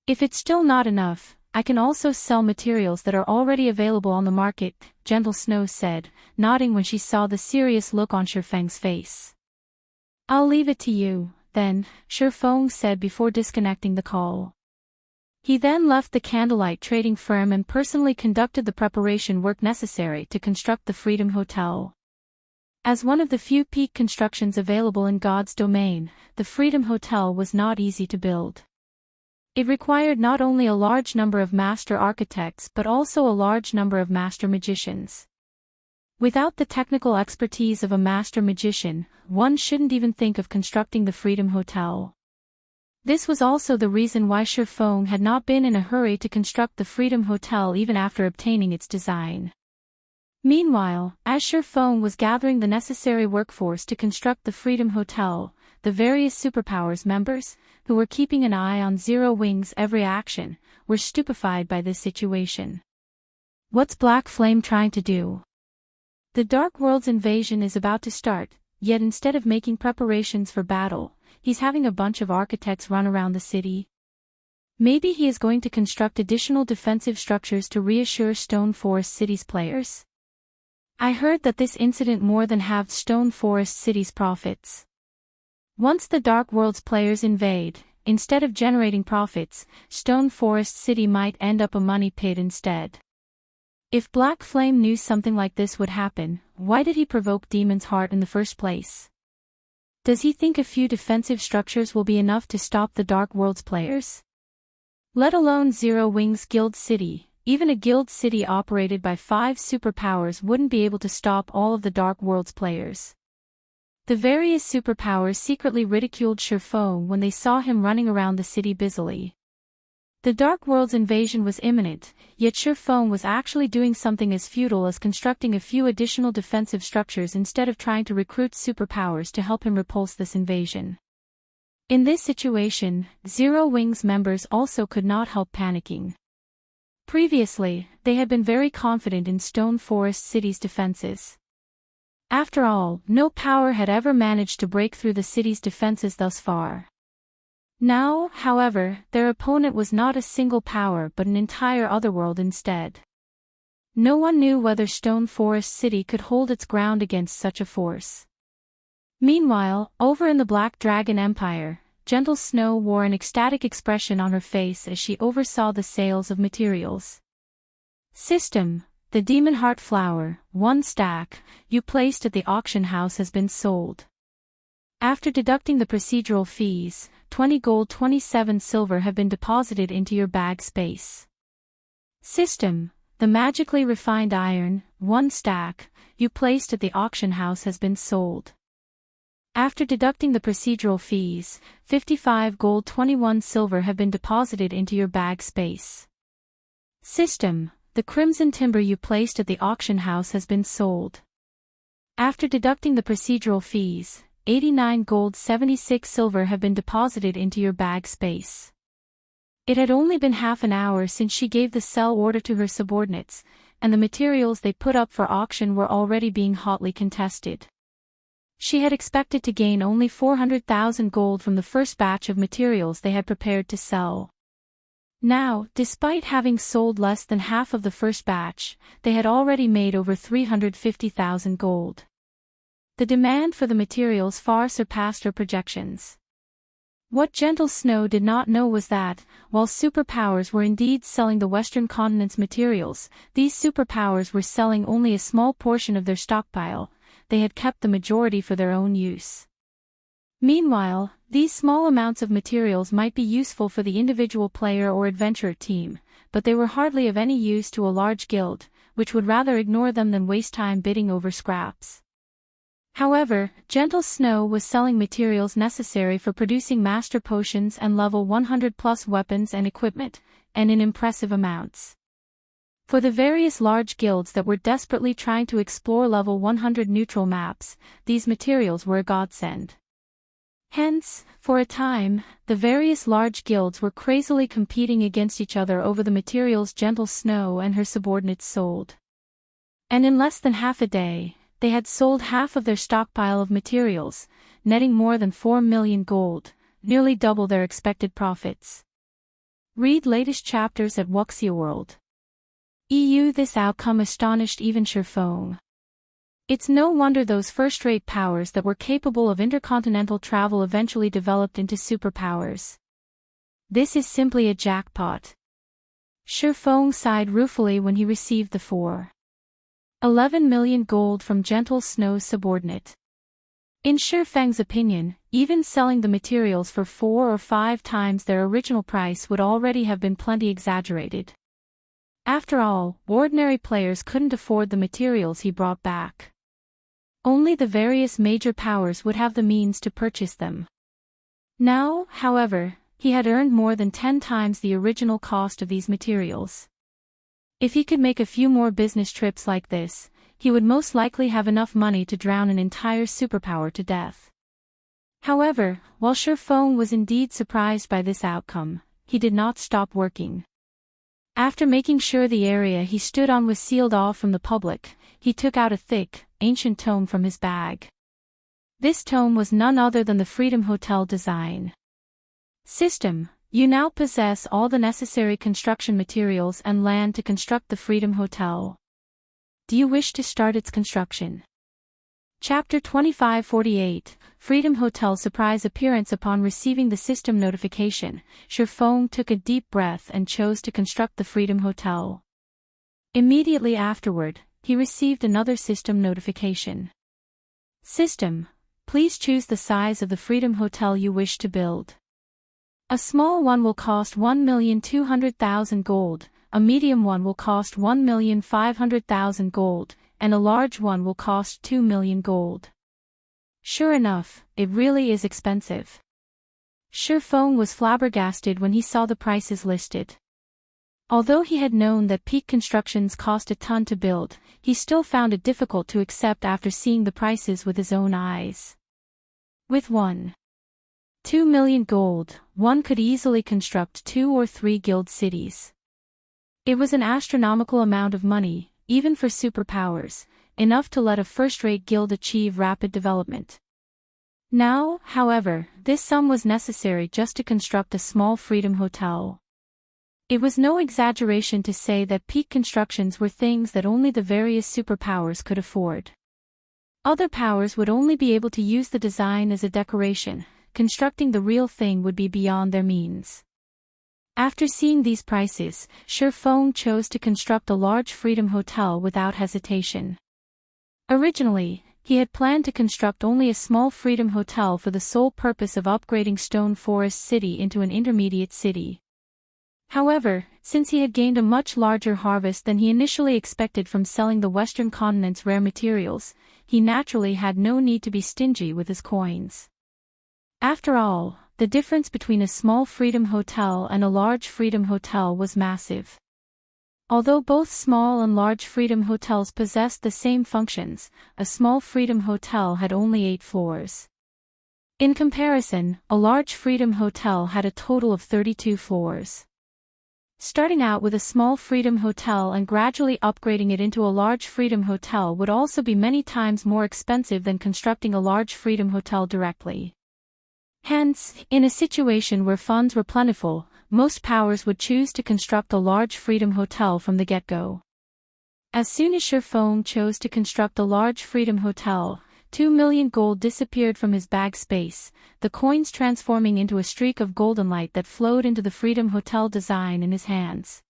If it's still not enough, I can also sell materials that are already available on the market, Gentle Snow said, nodding when she saw the serious look on Sherfeng's face. I'll leave it to you, then, Sherfeng said before disconnecting the call. He then left the candlelight trading firm and personally conducted the preparation work necessary to construct the Freedom Hotel. As one of the few peak constructions available in God's domain, the Freedom Hotel was not easy to build. It required not only a large number of master architects but also a large number of master magicians. Without the technical expertise of a master magician, one shouldn't even think of constructing the Freedom Hotel. This was also the reason why Shifeng had not been in a hurry to construct the Freedom Hotel even after obtaining its design. Meanwhile, as Shifeng was gathering the necessary workforce to construct the Freedom Hotel, the various superpowers members, who were keeping an eye on Zero Wing's every action, were stupefied by this situation. What's Black Flame trying to do? The Dark World's invasion is about to start, yet instead of making preparations for battle, he's having a bunch of architects run around the city. Maybe he is going to construct additional defensive structures to reassure Stone Forest City's players? I heard that this incident more than halved Stone Forest City's profits. Once the Dark World's players invade, instead of generating profits, Stone Forest City might end up a money pit instead. If Black Flame knew something like this would happen, why did he provoke Demon's Heart in the first place? Does he think a few defensive structures will be enough to stop the Dark World's players? Let alone Zero Wing's Guild City, even a guild city operated by 5 superpowers wouldn't be able to stop all of the Dark World's players. The various superpowers secretly ridiculed Shifeng when they saw him running around the city busily. The Dark World's invasion was imminent, yet Shifeng was actually doing something as futile as constructing a few additional defensive structures instead of trying to recruit superpowers to help him repulse this invasion. In this situation, Zero Wing's members also could not help panicking. Previously, they had been very confident in Stone Forest City's defenses. After all, no power had ever managed to break through the city's defenses thus far. Now, however, their opponent was not a single power but an entire otherworld instead. No one knew whether Stone Forest City could hold its ground against such a force. Meanwhile, over in the Black Dragon Empire, Gentle Snow wore an ecstatic expression on her face as she oversaw the sales of materials. System: the Demon Heart Flower, 1 stack, you placed at the auction house has been sold. After deducting the procedural fees, 20 gold 27 silver have been deposited into your bag space. System: the magically refined iron, 1 stack, you placed at the auction house has been sold. After deducting the procedural fees, 55 gold 21 silver have been deposited into your bag space. System: the crimson timber you placed at the auction house has been sold. After deducting the procedural fees, 89 gold 76 silver have been deposited into your bag space. It had only been half an hour since she gave the sell order to her subordinates, and the materials they put up for auction were already being hotly contested. She had expected to gain only 400,000 gold from the first batch of materials they had prepared to sell. Now, despite having sold less than half of the first batch, they had already made over 350,000 gold. The demand for the materials far surpassed her projections. What Gentle Snow did not know was that, while superpowers were indeed selling the Western continent's materials, these superpowers were selling only a small portion of their stockpile. They had kept the majority for their own use. Meanwhile, these small amounts of materials might be useful for the individual player or adventurer team, but they were hardly of any use to a large guild, which would rather ignore them than waste time bidding over scraps. However, Gentle Snow was selling materials necessary for producing master potions and level 100+ weapons and equipment, and in impressive amounts. For the various large guilds that were desperately trying to explore level 100 neutral maps, these materials were a godsend. Hence, for a time, the various large guilds were crazily competing against each other over the materials Gentle Snow and her subordinates sold. And in less than half a day, they had sold half of their stockpile of materials, netting more than 4 million gold, nearly double their expected profits. Read latest chapters at Wuxia World. This outcome astonished even Shifeng. It's no wonder those first-rate powers that were capable of intercontinental travel eventually developed into superpowers. This is simply a jackpot. Shifeng sighed ruefully when he received the 4.11 million gold from Gentle Snow's subordinate. In Shi Feng's opinion, even selling the materials for 4 or 5 times their original price would already have been plenty exaggerated. After all, ordinary players couldn't afford the materials he brought back. Only the various major powers would have the means to purchase them. Now, however, he had earned more than 10 times the original cost of these materials. If he could make a few more business trips like this, he would most likely have enough money to drown an entire superpower to death. However, while Shi Feng was indeed surprised by this outcome, he did not stop working. After making sure the area he stood on was sealed off from the public, he took out a thick, ancient tome from his bag. This tome was none other than the Freedom Hotel design. System: you now possess all the necessary construction materials and land to construct the Freedom Hotel. Do you wish to start its construction? Chapter 2548, Freedom Hotel surprise appearance. Upon receiving the system notification, Shi Feng took a deep breath and chose to construct the Freedom Hotel. Immediately afterward, he received another system notification. System: please choose the size of the Freedom Hotel you wish to build. A small one will cost 1,200,000 gold, a medium one will cost 1,500,000 gold, and a large one will cost 2 million gold. Sure enough, it really is expensive. Shi Feng was flabbergasted when he saw the prices listed. Although he had known that peak constructions cost a ton to build, he still found it difficult to accept after seeing the prices with his own eyes. With 1.2 million gold, one could easily construct 2 or 3 guild cities. It was an astronomical amount of money, even for superpowers, enough to let a first-rate guild achieve rapid development. Now, however, this sum was necessary just to construct a small Freedom Hotel. It was no exaggeration to say that peak constructions were things that only the various superpowers could afford. Other powers would only be able to use the design as a decoration. Constructing the real thing would be beyond their means. After seeing these prices, Shi Feng chose to construct a large Freedom Hotel without hesitation. Originally, he had planned to construct only a small Freedom Hotel for the sole purpose of upgrading Stone Forest City into an intermediate city. However, since he had gained a much larger harvest than he initially expected from selling the Western continent's rare materials, he naturally had no need to be stingy with his coins. After all, the difference between a small Freedom Hotel and a large Freedom Hotel was massive. Although both small and large Freedom Hotels possessed the same functions, a small Freedom Hotel had only 8 floors. In comparison, a large Freedom Hotel had a total of 32 floors. Starting out with a small Freedom Hotel and gradually upgrading it into a large Freedom Hotel would also be many times more expensive than constructing a large Freedom Hotel directly. Hence, in a situation where funds were plentiful, most powers would choose to construct a large Freedom Hotel from the get-go. As soon as Shi Feng chose to construct a large Freedom Hotel, 2 million gold disappeared from his bag space, the coins transforming into a streak of golden light that flowed into the Freedom Hotel design in his hands.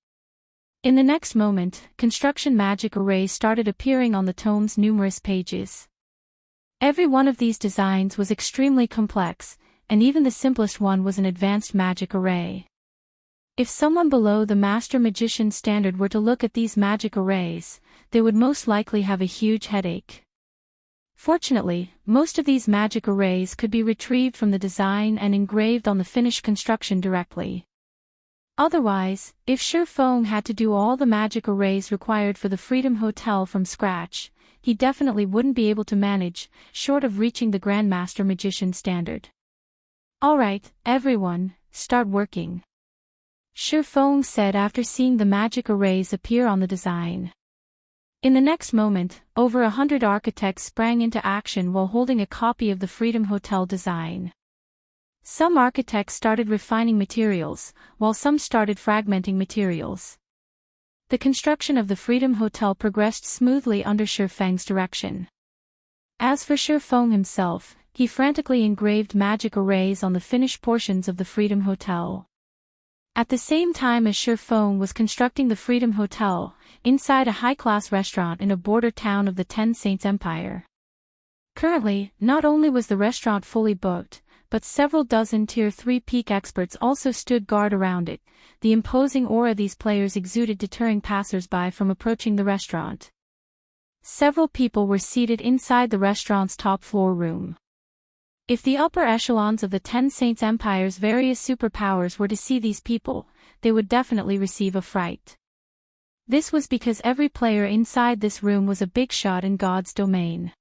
In the next moment, construction magic arrays started appearing on the tome's numerous pages. Every one of these designs was extremely complex, and even the simplest one was an advanced magic array. If someone below the Master Magician standard were to look at these magic arrays, they would most likely have a huge headache. Fortunately, most of these magic arrays could be retrieved from the design and engraved on the finished construction directly. Otherwise, if Shi Feng had to do all the magic arrays required for the Freedom Hotel from scratch, he definitely wouldn't be able to manage, short of reaching the Grandmaster Magician standard. Alright, everyone, start working. Shi Feng said after seeing the magic arrays appear on the design. In the next moment, over 100 architects sprang into action while holding a copy of the Freedom Hotel design. Some architects started refining materials, while some started fragmenting materials. The construction of the Freedom Hotel progressed smoothly under Shi Feng's direction. As for Shi Feng himself, he frantically engraved magic arrays on the finished portions of the Freedom Hotel. At the same time as Shi Feng was constructing the Freedom Hotel, inside a high-class restaurant in a border town of the Ten Saints Empire. Currently, not only was the restaurant fully booked, but several dozen Tier 3 peak experts also stood guard around it. The imposing aura these players exuded deterring passers-by from approaching the restaurant. Several people were seated inside the restaurant's top-floor room. If the upper echelons of the Ten Saints Empire's various superpowers were to see these people, they would definitely receive a fright. This was because every player inside this room was a big shot in God's domain.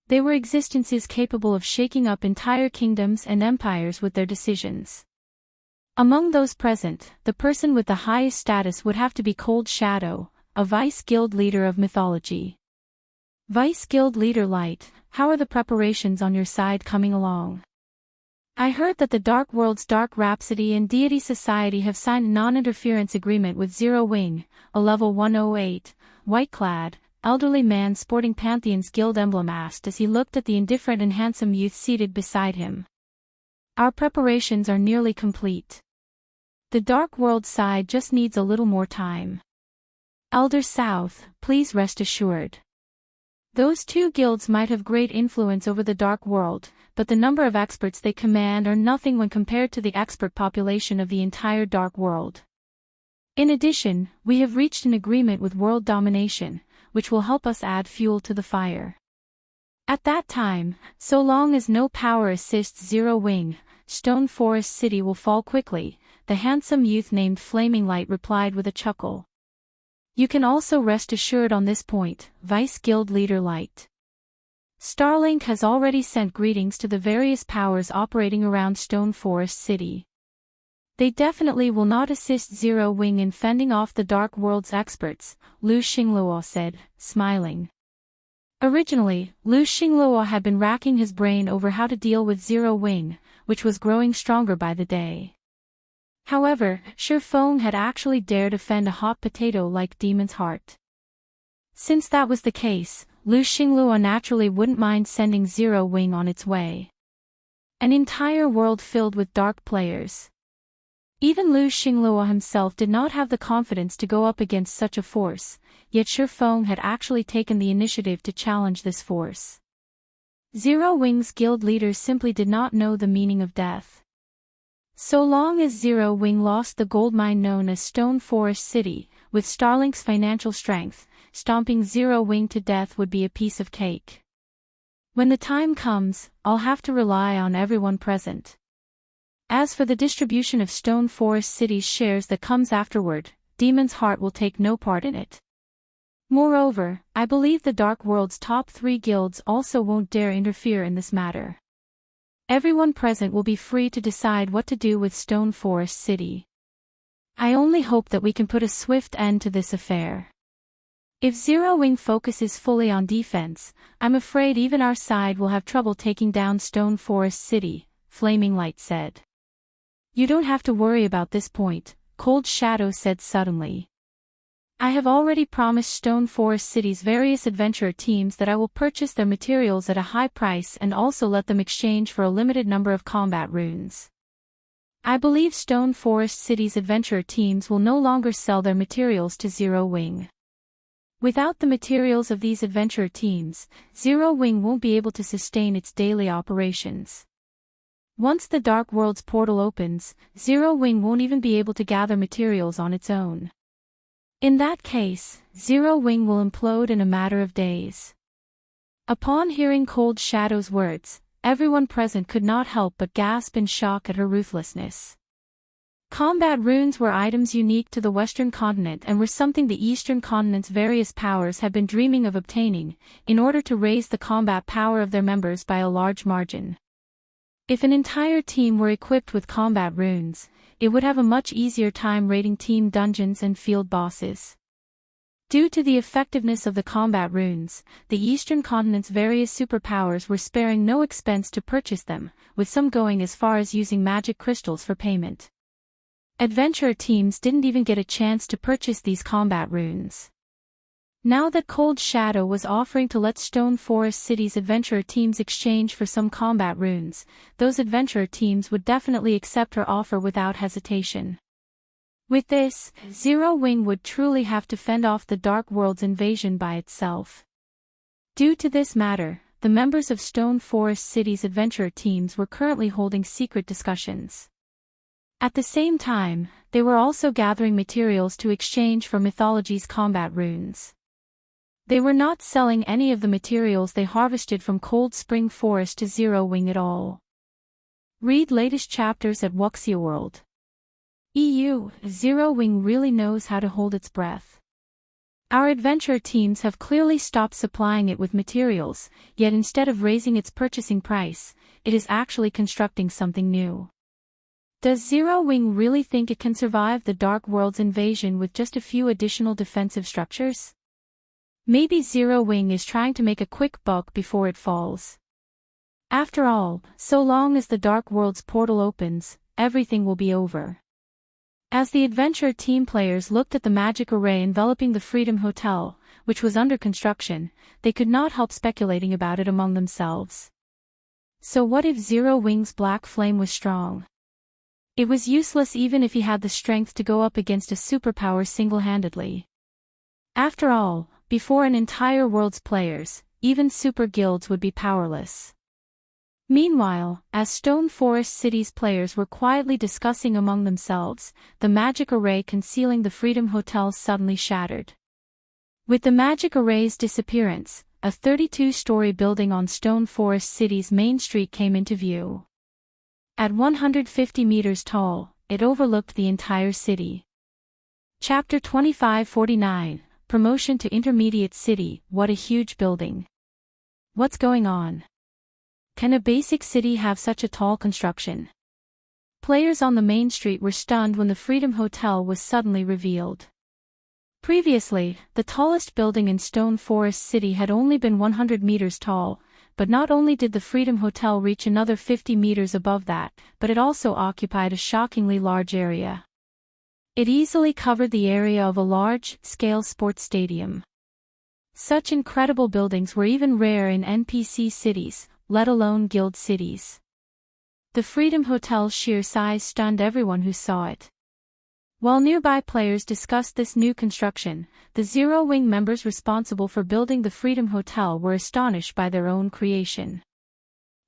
They were existences capable of shaking up entire kingdoms and empires with their decisions. Among those present, the person with the highest status would have to be Cold Shadow, a Vice Guild leader of mythology. Vice Guild Leader Light, how are the preparations on your side coming along? I heard that the Dark World's Dark Rhapsody and Deity Society have signed a non-interference agreement with Zero Wing, a level 108, white-clad, elderly man sporting Pantheon's guild emblem asked as he looked at the indifferent and handsome youth seated beside him. Our preparations are nearly complete. The Dark World side just needs a little more time. Elder South, please rest assured. Those two guilds might have great influence over the Dark World, but the number of experts they command are nothing when compared to the expert population of the entire Dark World. In addition, we have reached an agreement with World Domination, which will help us add fuel to the fire. At that time, so long as no power assists Zero Wing, Stone Forest City will fall quickly, the handsome youth named Flaming Light replied with a chuckle. You can also rest assured on this point, Vice Guild Leader Light. Starlink has already sent greetings to the various powers operating around Stone Forest City. They definitely will not assist Zero Wing in fending off the Dark World's experts, Lu Xingluo said, smiling. Originally, Lu Xingluo had been racking his brain over how to deal with Zero Wing, which was growing stronger by the day. However, Shi Feng had actually dared offend a hot potato like Demon's Heart. Since that was the case, Lu Xingluo naturally wouldn't mind sending Zero Wing on its way. An entire world filled with dark players. Even Lu Xingluo himself did not have the confidence to go up against such a force, yet Shi Feng had actually taken the initiative to challenge this force. Zero Wing's guild leaders simply did not know the meaning of death. So long as Zero Wing lost the gold mine known as Stone Forest City, with Starlink's financial strength, stomping Zero Wing to death would be a piece of cake. When the time comes, I'll have to rely on everyone present. As for the distribution of Stone Forest City's shares that comes afterward, Demon's Heart will take no part in it. Moreover, I believe the Dark World's top 3 guilds also won't dare interfere in this matter. Everyone present will be free to decide what to do with Stone Forest City. I only hope that we can put a swift end to this affair. If Zero Wing focuses fully on defense, I'm afraid even our side will have trouble taking down Stone Forest City, Flaming Light said. You don't have to worry about this point, Cold Shadow said suddenly. I have already promised Stone Forest City's various adventurer teams that I will purchase their materials at a high price and also let them exchange for a limited number of combat runes. I believe Stone Forest City's adventurer teams will no longer sell their materials to Zero Wing. Without the materials of these adventurer teams, Zero Wing won't be able to sustain its daily operations. Once the Dark World's portal opens, Zero Wing won't even be able to gather materials on its own. In that case, Zero Wing will implode in a matter of days. Upon hearing Cold Shadow's words, everyone present could not help but gasp in shock at her ruthlessness. Combat runes were items unique to the Western continent and were something the Eastern continent's various powers had been dreaming of obtaining, in order to raise the combat power of their members by a large margin. If an entire team were equipped with combat runes, it would have a much easier time raiding team dungeons and field bosses. Due to the effectiveness of the combat runes, the Eastern continent's various superpowers were sparing no expense to purchase them, with some going as far as using magic crystals for payment. Adventurer teams didn't even get a chance to purchase these combat runes. Now that Cold Shadow was offering to let Stone Forest City's adventurer teams exchange for some combat runes, those adventurer teams would definitely accept her offer without hesitation. With this, Zero Wing would truly have to fend off the Dark World's invasion by itself. Due to this matter, the members of Stone Forest City's adventurer teams were currently holding secret discussions. At the same time, they were also gathering materials to exchange for Mythology's combat runes. They were not selling any of the materials they harvested from Cold Spring Forest to Zero Wing at all. Read latest chapters at Wuxia World. EU, Zero Wing really knows how to hold its breath. Our adventurer teams have clearly stopped supplying it with materials, yet instead of raising its purchasing price, it is actually constructing something new. Does Zero Wing really think it can survive the Dark World's invasion with just a few additional defensive structures? Maybe Zero Wing is trying to make a quick buck before it falls. After all, so long as the Dark World's portal opens, everything will be over. As the adventure team players looked at the magic array enveloping the Freedom Hotel, which was under construction, they could not help speculating about it among themselves. So what if Zero Wing's black flame was strong? It was useless even if he had the strength to go up against a superpower single-handedly. After all, before an entire world's players, even super guilds would be powerless. Meanwhile, as Stone Forest City's players were quietly discussing among themselves, the magic array concealing the Freedom Hotel suddenly shattered. With the magic array's disappearance, a 32-story building on Stone Forest City's main street came into view. At 150 meters tall, it overlooked the entire city. Chapter 2549, Promotion to Intermediate City. What a huge building. What's going on? Can a basic city have such a tall construction? Players on the main street were stunned when the Freedom Hotel was suddenly revealed. Previously, the tallest building in Stone Forest City had only been 100 meters tall, but not only did the Freedom Hotel reach another 50 meters above that, but it also occupied a shockingly large area. It easily covered the area of a large-scale sports stadium. Such incredible buildings were even rare in NPC cities, let alone guild cities. The Freedom Hotel's sheer size stunned everyone who saw it. While nearby players discussed this new construction, the Zero Wing members responsible for building the Freedom Hotel were astonished by their own creation.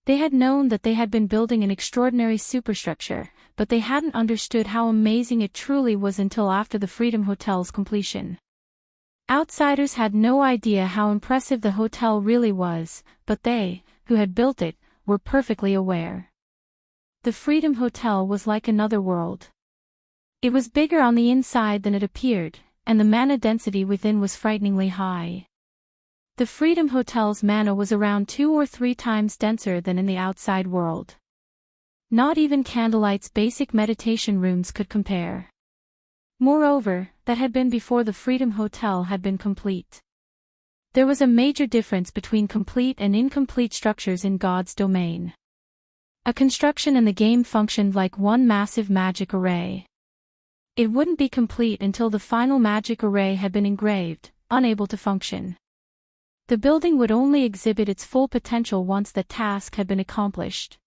They had known that they had been building an extraordinary superstructure, but they hadn't understood how amazing it truly was until after the Freedom Hotel's completion. Outsiders had no idea how impressive the hotel really was, but they, who had built it, were perfectly aware. The Freedom Hotel was like another world. It was bigger on the inside than it appeared, and the mana density within was frighteningly high. The Freedom Hotel's mana was around 2 or 3 times denser than in the outside world. Not even Candlelight's basic meditation rooms could compare. Moreover, that had been before the Freedom Hotel had been complete. There was a major difference between complete and incomplete structures in God's domain. A construction in the game functioned like one massive magic array. It wouldn't be complete until the final magic array had been engraved, unable to function. The building would only exhibit its full potential once the task had been accomplished.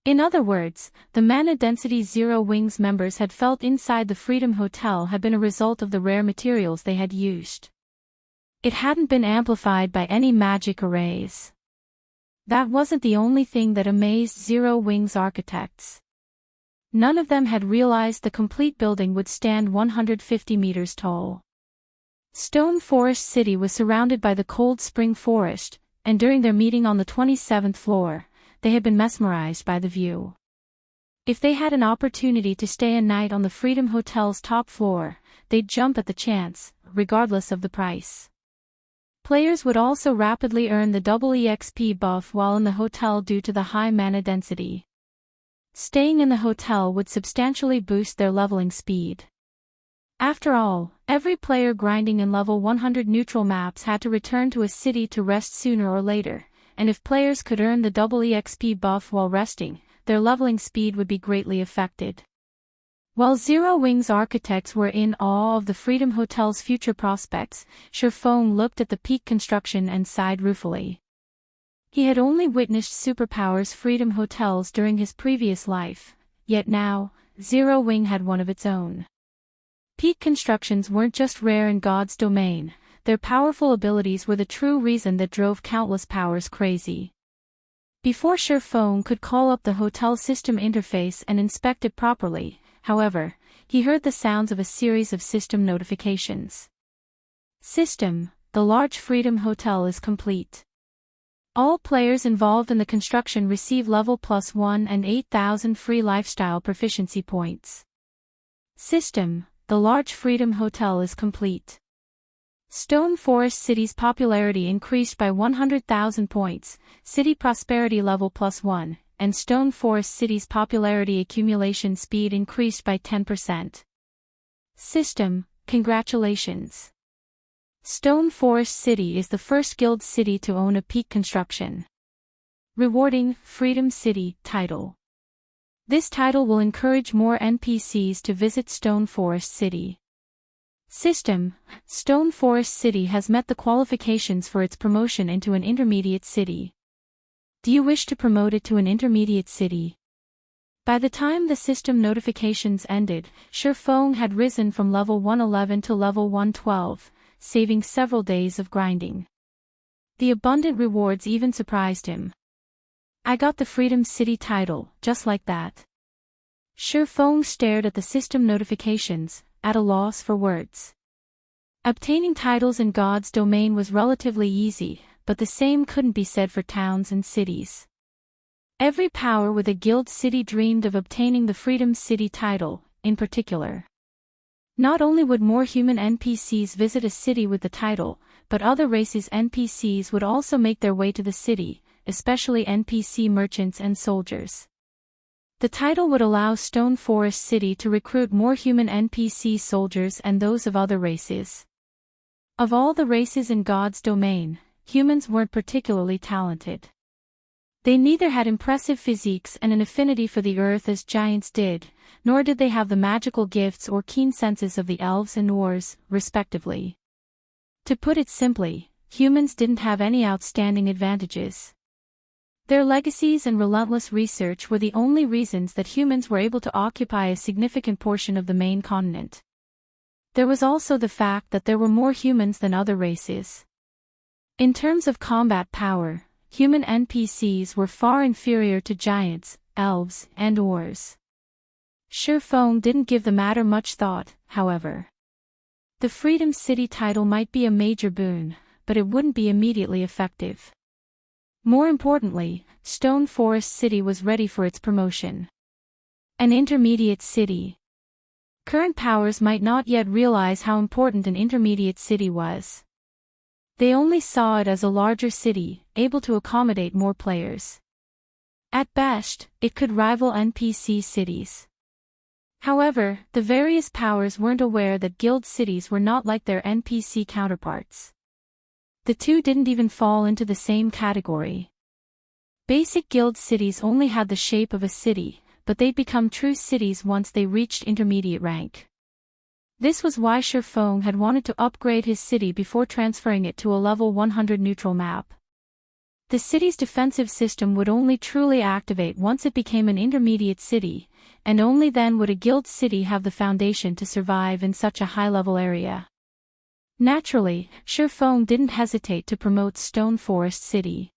In other words, the mana density Zero Wing's members had felt inside the Freedom Hotel had been a result of the rare materials they had used. It hadn't been amplified by any magic arrays. That wasn't the only thing that amazed Zero Wing's architects. None of them had realized the complete building would stand 150 meters tall. Stone Forest City was surrounded by the Cold Spring Forest, and during their meeting on the 27th floor, they had been mesmerized by the view. If they had an opportunity to stay a night on the Freedom Hotel's top floor, they'd jump at the chance, regardless of the price. Players would also rapidly earn the double EXP buff while in the hotel due to the high mana density. Staying in the hotel would substantially boost their leveling speed. After all, every player grinding in level 100 neutral maps had to return to a city to rest sooner or later, and if players could earn the double EXP buff while resting, their leveling speed would be greatly affected. While Zero Wing's architects were in awe of the Freedom Hotel's future prospects, Sherfone looked at the peak construction and sighed ruefully. He had only witnessed Superpower's Freedom Hotels during his previous life, yet now, Zero Wing had one of its own. Peak constructions weren't just rare in God's domain, their powerful abilities were the true reason that drove countless powers crazy. Before Sherfone could call up the hotel system interface and inspect it properly, however, he heard the sounds of a series of system notifications. System, the large Freedom Hotel is complete. All players involved in the construction receive level +1 and 8,000 free lifestyle proficiency points. System, the large Freedom Hotel is complete. Stone Forest City's popularity increased by 100,000 points, City Prosperity level +1, and Stone Forest City's popularity accumulation speed increased by 10%. System, congratulations. Stone Forest City is the first guild city to own a peak construction. Rewarding Freedom City title. This title will encourage more NPCs to visit Stone Forest City. System, Stone Forest City has met the qualifications for its promotion into an intermediate city. Do you wish to promote it to an intermediate city? By the time the system notifications ended, Sherfone had risen from level 111 to level 112, saving several days of grinding. The abundant rewards even surprised him. I got the Freedom City title, just like that. Sherfone stared at the system notifications, at a loss for words. Obtaining titles in God's domain was relatively easy, but the same couldn't be said for towns and cities. Every power with a guild city dreamed of obtaining the Freedom City title, in particular. Not only would more human NPCs visit a city with the title, but other races' NPCs would also make their way to the city, especially NPC merchants and soldiers. The title would allow Stone Forest City to recruit more human NPC soldiers and those of other races. Of all the races in God's domain, humans weren't particularly talented. They neither had impressive physiques and an affinity for the earth as giants did, nor did they have the magical gifts or keen senses of the elves and dwarves, respectively. To put it simply, humans didn't have any outstanding advantages. Their legacies and relentless research were the only reasons that humans were able to occupy a significant portion of the main continent. There was also the fact that there were more humans than other races. In terms of combat power, human NPCs were far inferior to giants, elves, and dwarves. Sherfone didn't give the matter much thought, however. The Freedom City title might be a major boon, but it wouldn't be immediately effective. More importantly, Stone Forest City was ready for its promotion. An intermediate city. Current powers might not yet realize how important an intermediate city was. They only saw it as a larger city, able to accommodate more players. At best, it could rival NPC cities. However, the various powers weren't aware that guild cities were not like their NPC counterparts. The two didn't even fall into the same category. Basic guild cities only had the shape of a city, but they'd become true cities once they reached intermediate rank. This was why Sherfone had wanted to upgrade his city before transferring it to a level 100 neutral map. The city's defensive system would only truly activate once it became an intermediate city, and only then would a guild city have the foundation to survive in such a high-level area. Naturally, Sherfone didn't hesitate to promote Stone Forest City.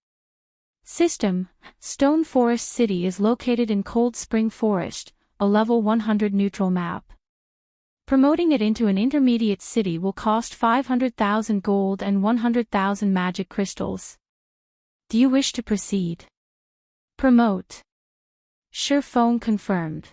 System: Stone Forest City is located in Cold Spring Forest, a level 100 neutral map. Promoting it into an intermediate city will cost 500,000 gold and 100,000 magic crystals. Do you wish to proceed? Promote. Sherfone confirmed.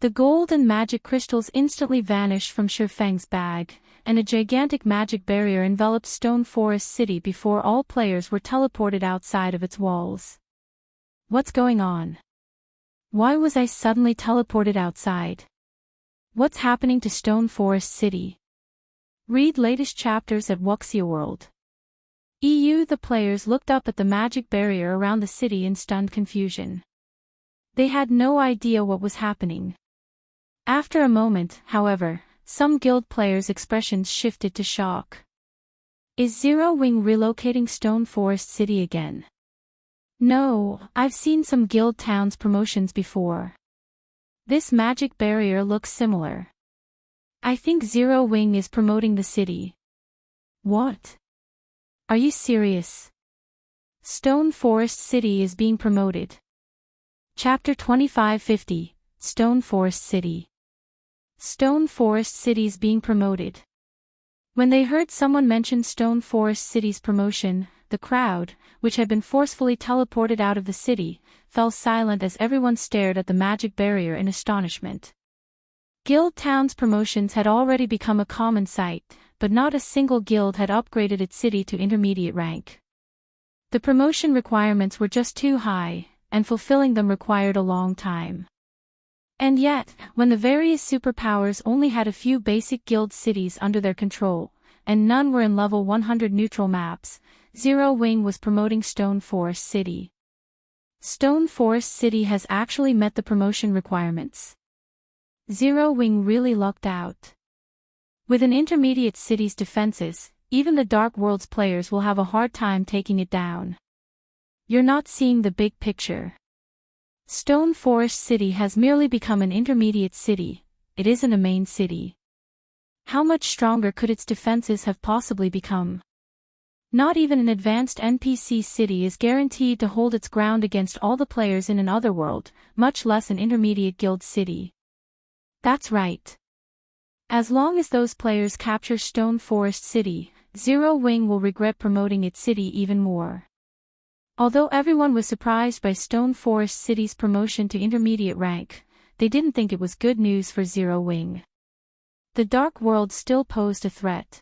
The gold and magic crystals instantly vanished from Sherfeng's bag, and a gigantic magic barrier enveloped Stone Forest City before all players were teleported outside of its walls. What's going on? Why was I suddenly teleported outside? What's happening to Stone Forest City? Read latest chapters at Wuxia World. EU. The players looked up at the magic barrier around the city in stunned confusion. They had no idea what was happening. After a moment, however, some guild players' expressions shifted to shock. Is Zero Wing relocating Stone Forest City again? No, I've seen some guild towns promotions before. This magic barrier looks similar. I think Zero Wing is promoting the city. What? Are you serious? Stone Forest City is being promoted. Chapter 2550, Stone Forest City. Stone Forest City's being promoted. When they heard someone mention Stone Forest City's promotion, the crowd, which had been forcefully teleported out of the city, fell silent as everyone stared at the magic barrier in astonishment. Guild Town's promotions had already become a common sight, but not a single guild had upgraded its city to intermediate rank. The promotion requirements were just too high, and fulfilling them required a long time. And yet, when the various superpowers only had a few basic guild cities under their control, and none were in level 100 neutral maps, Zero Wing was promoting Stone Forest City. Stone Forest City has actually met the promotion requirements. Zero Wing really lucked out. With an intermediate city's defenses, even the Dark Worlds players will have a hard time taking it down. You're not seeing the big picture. Stone Forest City has merely become an intermediate city, it isn't a main city. How much stronger could its defenses have possibly become? Not even an advanced NPC city is guaranteed to hold its ground against all the players in an otherworld, much less an intermediate guild city. That's right. As long as those players capture Stone Forest City, Zero Wing will regret promoting its city even more. Although everyone was surprised by Stone Forest City's promotion to intermediate rank, they didn't think it was good news for Zero Wing. The Dark World still posed a threat.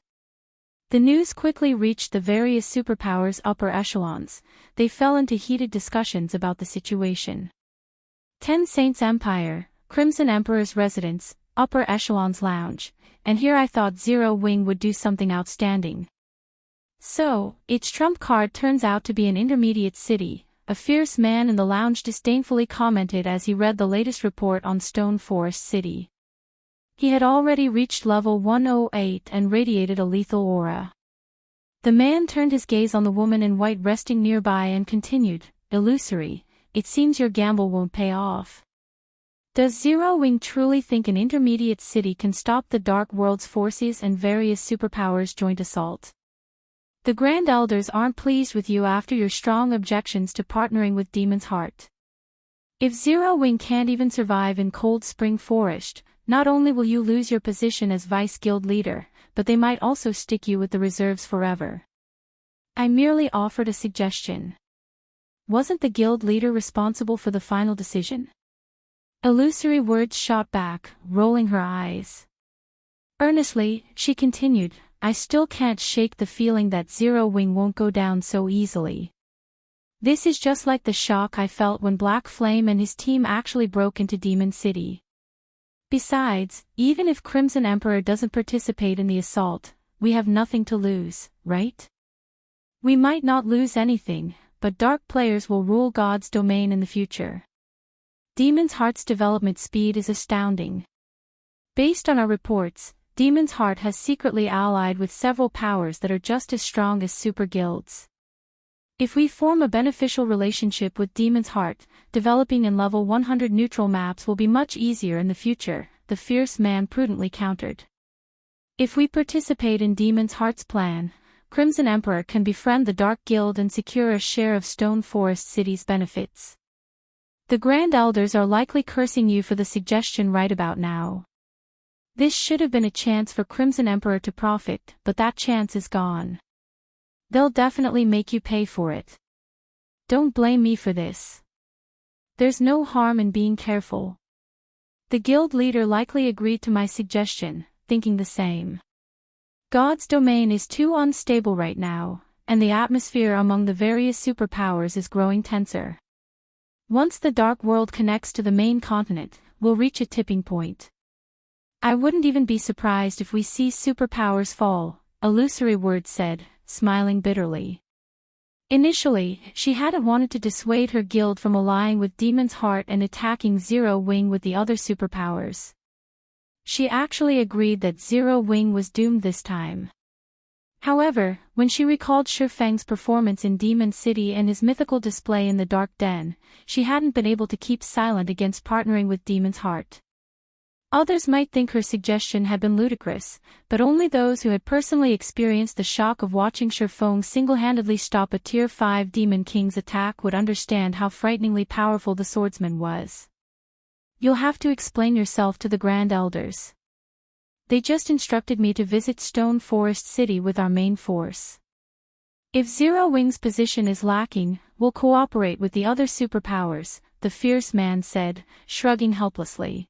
The news quickly reached the various superpowers' upper echelons. They fell into heated discussions about the situation. Ten Saints Empire, Crimson Emperor's residence, upper echelons lounge, and here I thought Zero Wing would do something outstanding. So, its trump card turns out to be an intermediate city, a fierce man in the lounge disdainfully commented as he read the latest report on Stone Forest City. He had already reached level 108 and radiated a lethal aura. The man turned his gaze on the woman in white resting nearby and continued, "Illusory, it seems your gamble won't pay off. Does Zero Wing truly think an intermediate city can stop the Dark World's forces and various superpowers' joint assault? The Grand Elders aren't pleased with you after your strong objections to partnering with Demon's Heart. If Zero Wing can't even survive in Cold Spring Forest, not only will you lose your position as Vice Guild Leader, but they might also stick you with the reserves forever. I merely offered a suggestion. Wasn't the Guild Leader responsible for the final decision?" Illusory words shot back, rolling her eyes. Earnestly, she continued, "I still can't shake the feeling that Zero Wing won't go down so easily. This is just like the shock I felt when Black Flame and his team actually broke into Demon City. Besides, even if Crimson Emperor doesn't participate in the assault, we have nothing to lose, right? We might not lose anything, but Dark players will rule God's domain in the future. Demon's Heart's development speed is astounding. Based on our reports, Demon's Heart has secretly allied with several powers that are just as strong as super guilds. If we form a beneficial relationship with Demon's Heart, developing in level 100 neutral maps will be much easier in the future," the fierce man prudently countered. "If we participate in Demon's Heart's plan, Crimson Emperor can befriend the Dark Guild and secure a share of Stone Forest City's benefits. The Grand Elders are likely cursing you for the suggestion right about now. This should have been a chance for Crimson Emperor to profit, but that chance is gone. They'll definitely make you pay for it. Don't blame me for this. There's no harm in being careful." The guild leader likely agreed to my suggestion, thinking the same. God's domain is too unstable right now, and the atmosphere among the various superpowers is growing tenser. Once the Dark World connects to the main continent, we'll reach a tipping point. I wouldn't even be surprised if we see superpowers fall, Illusory Word said, smiling bitterly. Initially, she hadn't wanted to dissuade her guild from allying with Demon's Heart and attacking Zero Wing with the other superpowers. She actually agreed that Zero Wing was doomed this time. However, when she recalled Shifeng's performance in Demon City and his mythical display in the Dark Den, she hadn't been able to keep silent against partnering with Demon's Heart. Others might think her suggestion had been ludicrous, but only those who had personally experienced the shock of watching Shifeng single-handedly stop a Tier 5 Demon King's attack would understand how frighteningly powerful the swordsman was. You'll have to explain yourself to the Grand Elders. They just instructed me to visit Stone Forest City with our main force. If Zero Wing's position is lacking, we'll cooperate with the other superpowers, the fierce man said, shrugging helplessly.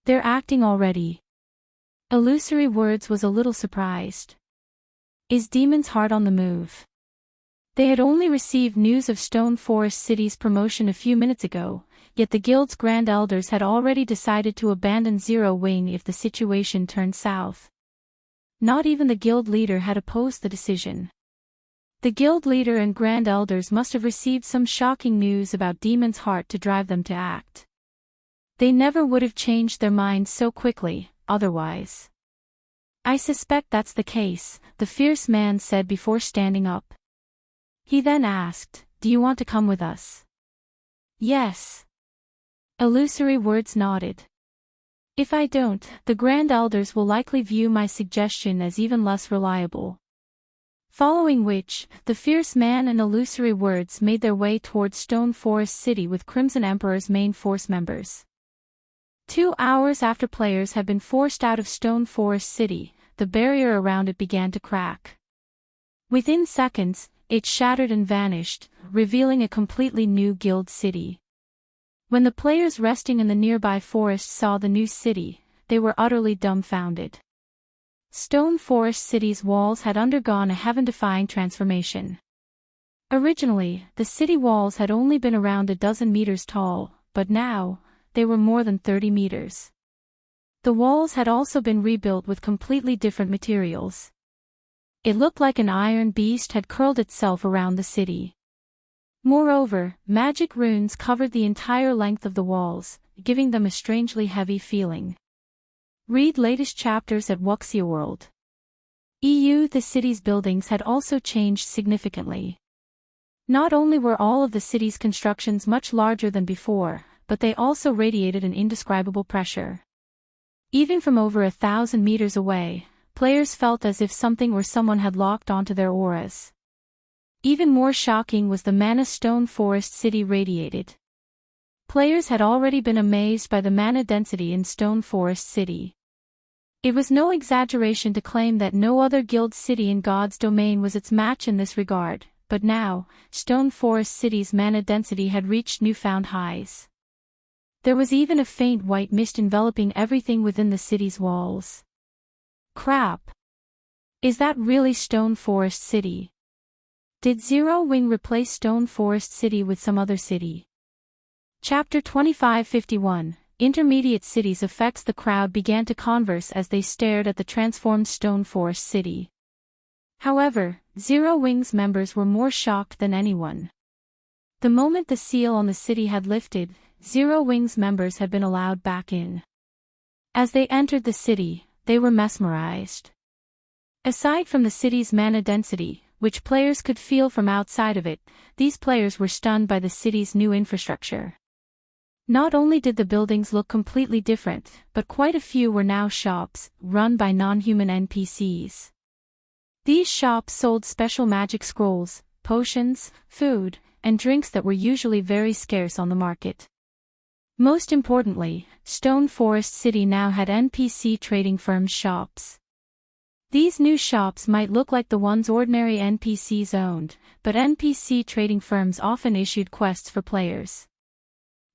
They're acting already. Illusory Words was a little surprised. Is Demon's Heart on the move? They had only received news of Stone Forest City's promotion a few minutes ago, yet the guild's Grand Elders had already decided to abandon Zero Wing if the situation turned south. Not even the guild leader had opposed the decision. The guild leader and Grand Elders must have received some shocking news about Demon's Heart to drive them to act. They never would have changed their minds so quickly, otherwise. I suspect that's the case, the fierce man said before standing up. He then asked, do you want to come with us? Yes. Illusory Words nodded. If I don't, the Grand Elders will likely view my suggestion as even less reliable. Following which, the fierce man and Illusory Words made their way towards Stone Forest City with Crimson Emperor's main force members. 2 hours after players had been forced out of Stone Forest City, the barrier around it began to crack. Within seconds, it shattered and vanished, revealing a completely new guild city. When the players resting in the nearby forest saw the new city, they were utterly dumbfounded. Stone Forest City's walls had undergone a heaven-defying transformation. Originally, the city walls had only been around a dozen meters tall, but now, they were more than 30 meters. The walls had also been rebuilt with completely different materials. It looked like an iron beast had curled itself around the city. Moreover, magic runes covered the entire length of the walls, giving them a strangely heavy feeling. Read latest chapters at Wuxia World. The city's buildings had also changed significantly. Not only were all of the city's constructions much larger than before, but they also radiated an indescribable pressure. Even from over 1,000 meters away, players felt as if something or someone had locked onto their auras. Even more shocking was the mana Stone Forest City radiated. Players had already been amazed by the mana density in Stone Forest City. It was no exaggeration to claim that no other guild city in God's domain was its match in this regard, but now, Stone Forest City's mana density had reached newfound highs. There was even a faint white mist enveloping everything within the city's walls. Crap! Is that really Stone Forest City? Did Zero Wing replace Stone Forest City with some other city? Chapter 2551, Intermediate Cities Effects. The crowd began to converse as they stared at the transformed Stone Forest City. However, Zero Wing's members were more shocked than anyone. The moment the seal on the city had lifted, Zero Wing's members had been allowed back in. As they entered the city, they were mesmerized. Aside from the city's mana density, which players could feel from outside of it, these players were stunned by the city's new infrastructure. Not only did the buildings look completely different, but quite a few were now shops, run by non-human NPCs. These shops sold special magic scrolls, potions, food, and drinks that were usually very scarce on the market. Most importantly, Stone Forest City now had NPC trading firms' shops. These new shops might look like the ones ordinary NPCs owned, but NPC trading firms often issued quests for players.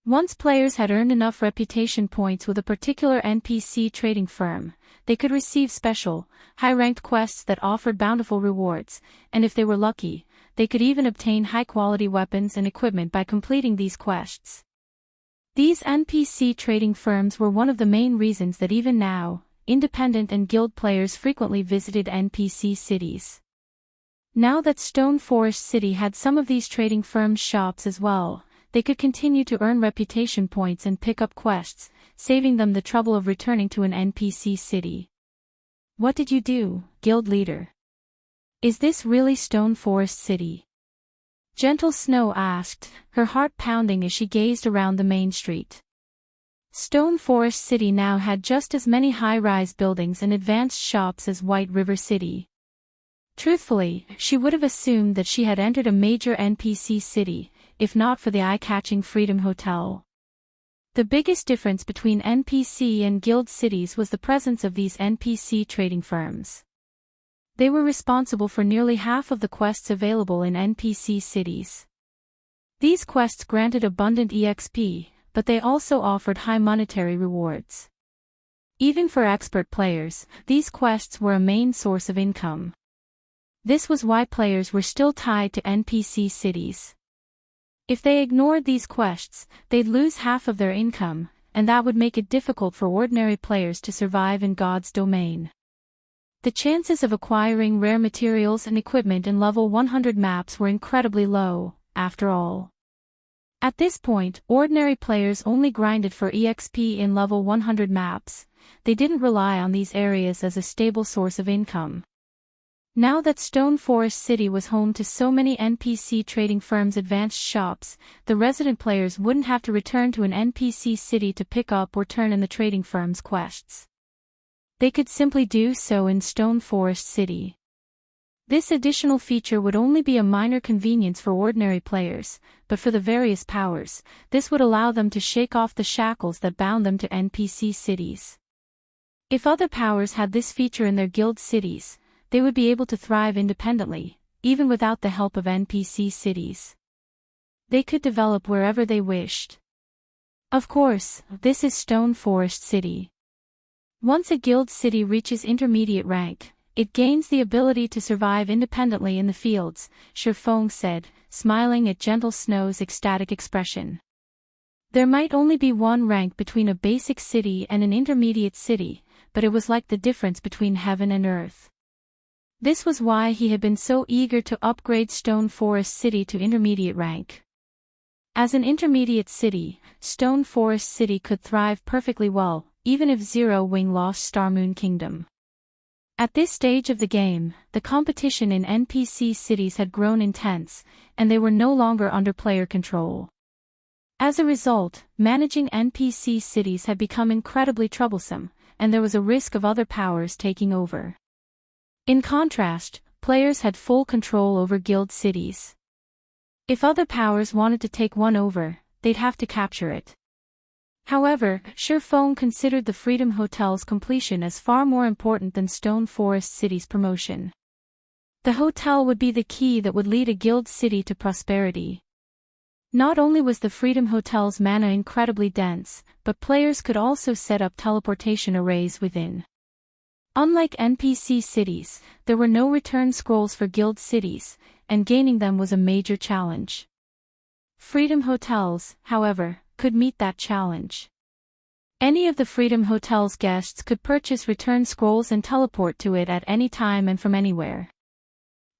Once players had earned enough reputation points with a particular NPC trading firm, they could receive special, high-ranked quests that offered bountiful rewards, and if they were lucky, they could even obtain high-quality weapons and equipment by completing these quests. These NPC trading firms were one of the main reasons that even now, independent and guild players frequently visited NPC cities. Now that Stone Forest City had some of these trading firms' shops as well, they could continue to earn reputation points and pick up quests, saving them the trouble of returning to an NPC city. What did you do, guild leader? Is this really Stone Forest City? Gentle Snow asked, her heart pounding as she gazed around the main street. Stone Forest City now had just as many high-rise buildings and advanced shops as White River City. Truthfully, she would have assumed that she had entered a major NPC city, if not for the eye-catching Freedom Hotel. The biggest difference between NPC and guild cities was the presence of these NPC trading firms. They were responsible for nearly half of the quests available in NPC cities. These quests granted abundant EXP, but they also offered high monetary rewards. Even for expert players, these quests were a main source of income. This was why players were still tied to NPC cities. If they ignored these quests, they'd lose half of their income, and that would make it difficult for ordinary players to survive in God's domain. The chances of acquiring rare materials and equipment in level 100 maps were incredibly low, after all. At this point, ordinary players only grinded for EXP in level 100 maps. They didn't rely on these areas as a stable source of income. Now that Stone Forest City was home to so many NPC trading firms' advanced shops, the resident players wouldn't have to return to an NPC city to pick up or turn in the trading firm's quests. They could simply do so in Stone Forest City. This additional feature would only be a minor convenience for ordinary players, but for the various powers, this would allow them to shake off the shackles that bound them to NPC cities. If other powers had this feature in their guild cities, they would be able to thrive independently, even without the help of NPC cities. They could develop wherever they wished. Of course, this is Stone Forest City. Once a guild city reaches intermediate rank, it gains the ability to survive independently in the fields, Sherfong said, smiling at Gentle Snow's ecstatic expression. There might only be one rank between a basic city and an intermediate city, but it was like the difference between heaven and earth. This was why he had been so eager to upgrade Stone Forest City to intermediate rank. As an intermediate city, Stone Forest City could thrive perfectly well, even if Zero Wing lost Starmoon Kingdom. At this stage of the game, the competition in NPC cities had grown intense, and they were no longer under player control. As a result, managing NPC cities had become incredibly troublesome, and there was a risk of other powers taking over. In contrast, players had full control over guild cities. If other powers wanted to take one over, they'd have to capture it. However, Sherfong considered the Freedom Hotel's completion as far more important than Stone Forest City's promotion. The hotel would be the key that would lead a guild city to prosperity. Not only was the Freedom Hotel's mana incredibly dense, but players could also set up teleportation arrays within. Unlike NPC cities, there were no return scrolls for guild cities, and gaining them was a major challenge. Freedom Hotels, however, could meet that challenge. Any of the Freedom Hotel's guests could purchase return scrolls and teleport to it at any time and from anywhere.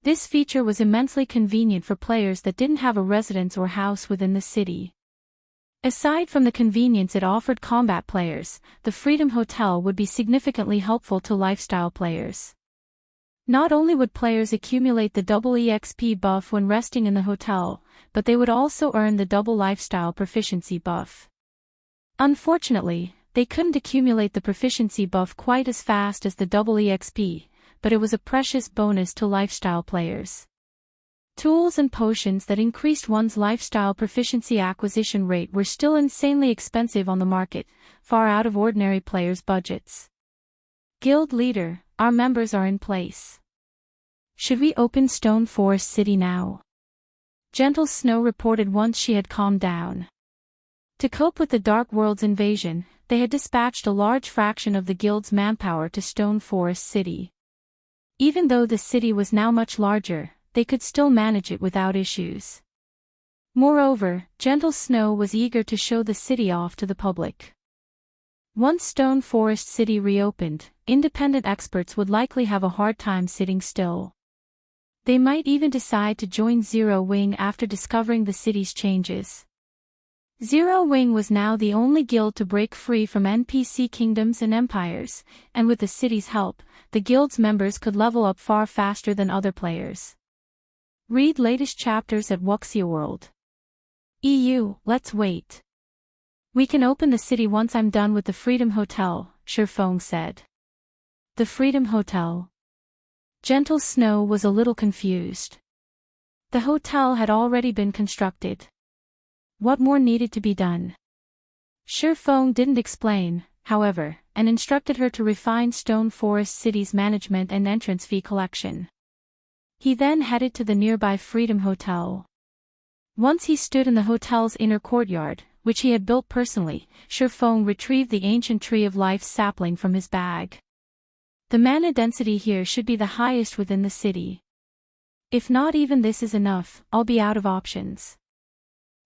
This feature was immensely convenient for players that didn't have a residence or house within the city. Aside from the convenience it offered combat players, the Freedom Hotel would be significantly helpful to lifestyle players. Not only would players accumulate the double EXP buff when resting in the hotel, but they would also earn the double lifestyle proficiency buff. Unfortunately, they couldn't accumulate the proficiency buff quite as fast as the double EXP, but it was a precious bonus to lifestyle players. Tools and potions that increased one's lifestyle proficiency acquisition rate were still insanely expensive on the market, far out of ordinary players' budgets. Guild Leader, our members are in place. Should we open Stone Forest City now? Gentle Snow reported once she had calmed down. To cope with the Dark World's invasion, they had dispatched a large fraction of the guild's manpower to Stone Forest City. Even though the city was now much larger, they could still manage it without issues. Moreover, Gentle Snow was eager to show the city off to the public. Once Stone Forest City reopened, independent experts would likely have a hard time sitting still. They might even decide to join Zero Wing after discovering the city's changes. Zero Wing was now the only guild to break free from NPC kingdoms and empires, and with the city's help, the guild's members could level up far faster than other players. Read latest chapters at Wuxia World. EU, let's wait. We can open the city once I'm done with the Freedom Hotel, Shifeng said. The Freedom Hotel. Gentle Snow was a little confused. The hotel had already been constructed. What more needed to be done? Shifeng didn't explain, however, and instructed her to refine Stone Forest City's management and entrance fee collection. He then headed to the nearby Freedom Hotel. Once he stood in the hotel's inner courtyard, which he had built personally, Shifeng retrieved the ancient Tree of Life sapling from his bag. The mana density here should be the highest within the city. If not even this is enough, I'll be out of options.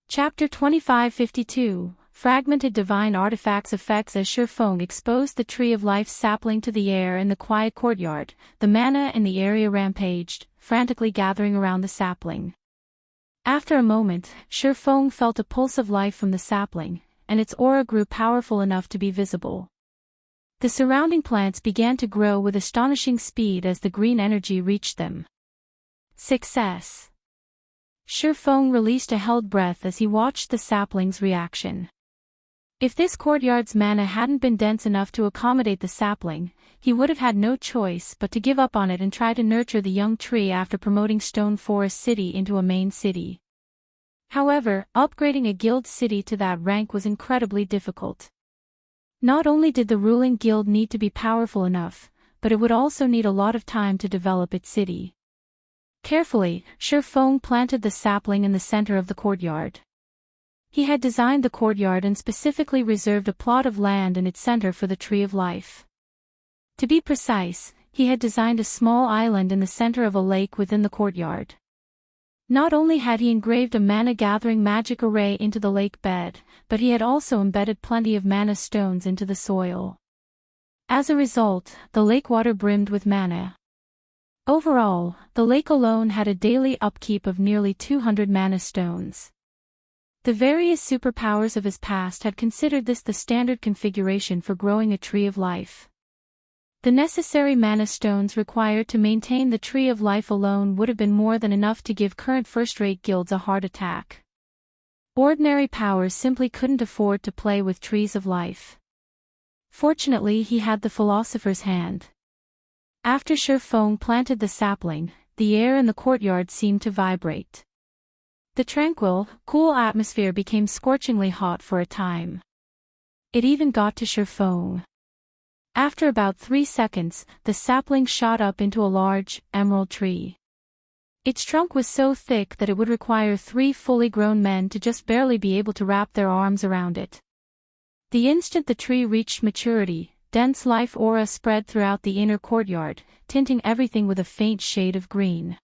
Chapter 2552, Fragmented Divine Artifacts effects. As Shifeng exposed the Tree of Life sapling to the air in the quiet courtyard, the mana in the area rampaged, frantically gathering around the sapling. After a moment, Shifeng felt a pulse of life from the sapling, and its aura grew powerful enough to be visible. The surrounding plants began to grow with astonishing speed as the green energy reached them. Success! Shifeng released a held breath as he watched the sapling's reaction. If this courtyard's mana hadn't been dense enough to accommodate the sapling, he would have had no choice but to give up on it and try to nurture the young tree after promoting Stone Forest City into a main city. However, upgrading a guild city to that rank was incredibly difficult. Not only did the ruling guild need to be powerful enough, but it would also need a lot of time to develop its city. Carefully, Shifeng planted the sapling in the center of the courtyard. He had designed the courtyard and specifically reserved a plot of land in its center for the Tree of Life. To be precise, he had designed a small island in the center of a lake within the courtyard. Not only had he engraved a mana-gathering magic array into the lake bed, but he had also embedded plenty of mana stones into the soil. As a result, the lake water brimmed with mana. Overall, the lake alone had a daily upkeep of nearly 200 mana stones. The various superpowers of his past had considered this the standard configuration for growing a Tree of Life. The necessary mana stones required to maintain the Tree of Life alone would have been more than enough to give current first-rate guilds a heart attack. Ordinary powers simply couldn't afford to play with Trees of Life. Fortunately, he had the Philosopher's Hand. After Shifeng planted the sapling, the air in the courtyard seemed to vibrate. The tranquil, cool atmosphere became scorchingly hot for a time. It even got to Shifeng. After about 3 seconds, the sapling shot up into a large, emerald tree. Its trunk was so thick that it would require 3 fully grown men to just barely be able to wrap their arms around it. The instant the tree reached maturity, dense life aura spread throughout the inner courtyard, tinting everything with a faint shade of green.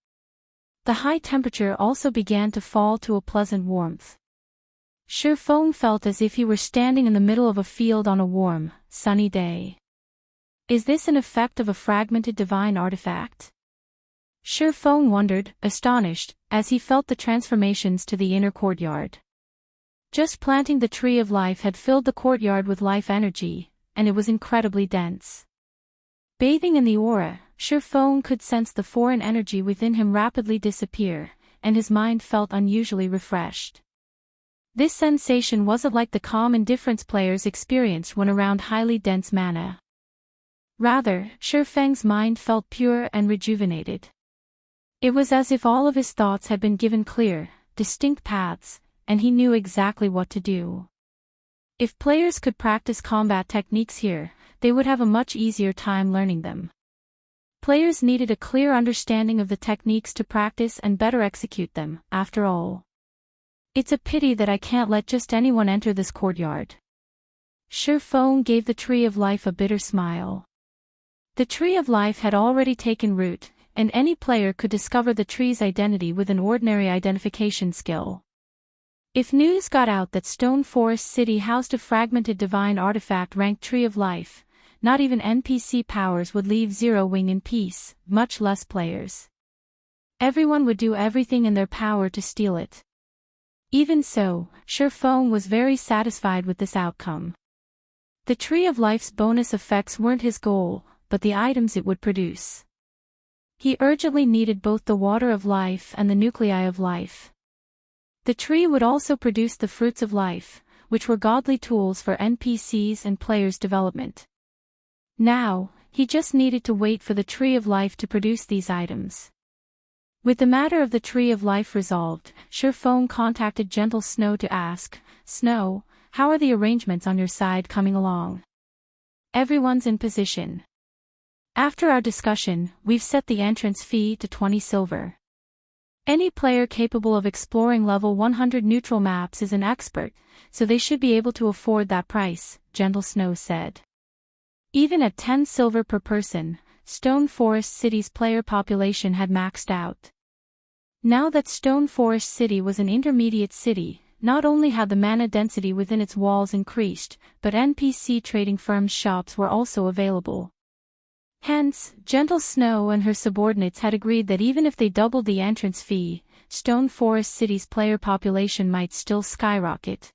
The high temperature also began to fall to a pleasant warmth. Shifeng felt as if he were standing in the middle of a field on a warm, sunny day. Is this an effect of a fragmented divine artifact? Shifeng wondered, astonished, as he felt the transformations to the inner courtyard. Just planting the Tree of Life had filled the courtyard with life energy, and it was incredibly dense. Bathing in the aura, Shifeng could sense the foreign energy within him rapidly disappear, and his mind felt unusually refreshed. This sensation wasn't like the calm indifference players experienced when around highly dense mana. Rather, Shifeng's mind felt pure and rejuvenated. It was as if all of his thoughts had been given clear, distinct paths, and he knew exactly what to do. If players could practice combat techniques here, they would have a much easier time learning them. Players needed a clear understanding of the techniques to practice and better execute them, after all. It's a pity that I can't let just anyone enter this courtyard. Shifeng gave the Tree of Life a bitter smile. The Tree of Life had already taken root, and any player could discover the tree's identity with an ordinary identification skill. If news got out that Stone Forest City housed a fragmented divine artifact ranked Tree of Life, not even NPC powers would leave Zero Wing in peace, much less players. Everyone would do everything in their power to steal it. Even so, Shifeng was very satisfied with this outcome. The Tree of Life's bonus effects weren't his goal, but the items it would produce. He urgently needed both the Water of Life and the Nuclei of Life. The tree would also produce the Fruits of Life, which were godly tools for NPCs and players' development. Now, he just needed to wait for the Tree of Life to produce these items. With the matter of the Tree of Life resolved, Sherfone contacted Gentle Snow to ask, "Snow, how are the arrangements on your side coming along?" "Everyone's in position. After our discussion, we've set the entrance fee to 20 silver. Any player capable of exploring level 100 neutral maps is an expert, so they should be able to afford that price," Gentle Snow said. Even at 10 silver per person, Stone Forest City's player population had maxed out. Now that Stone Forest City was an intermediate city, not only had the mana density within its walls increased, but NPC trading firms' shops were also available. Hence, Gentle Snow and her subordinates had agreed that even if they doubled the entrance fee, Stone Forest City's player population might still skyrocket.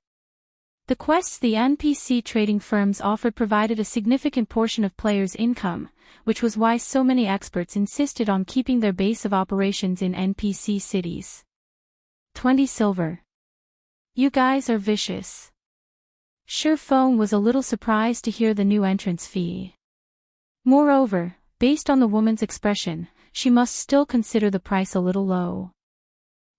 The quests the NPC trading firms offered provided a significant portion of players' income, which was why so many experts insisted on keeping their base of operations in NPC cities. 20 silver. You guys are vicious. Sherfone was a little surprised to hear the new entrance fee. Moreover, based on the woman's expression, she must still consider the price a little low.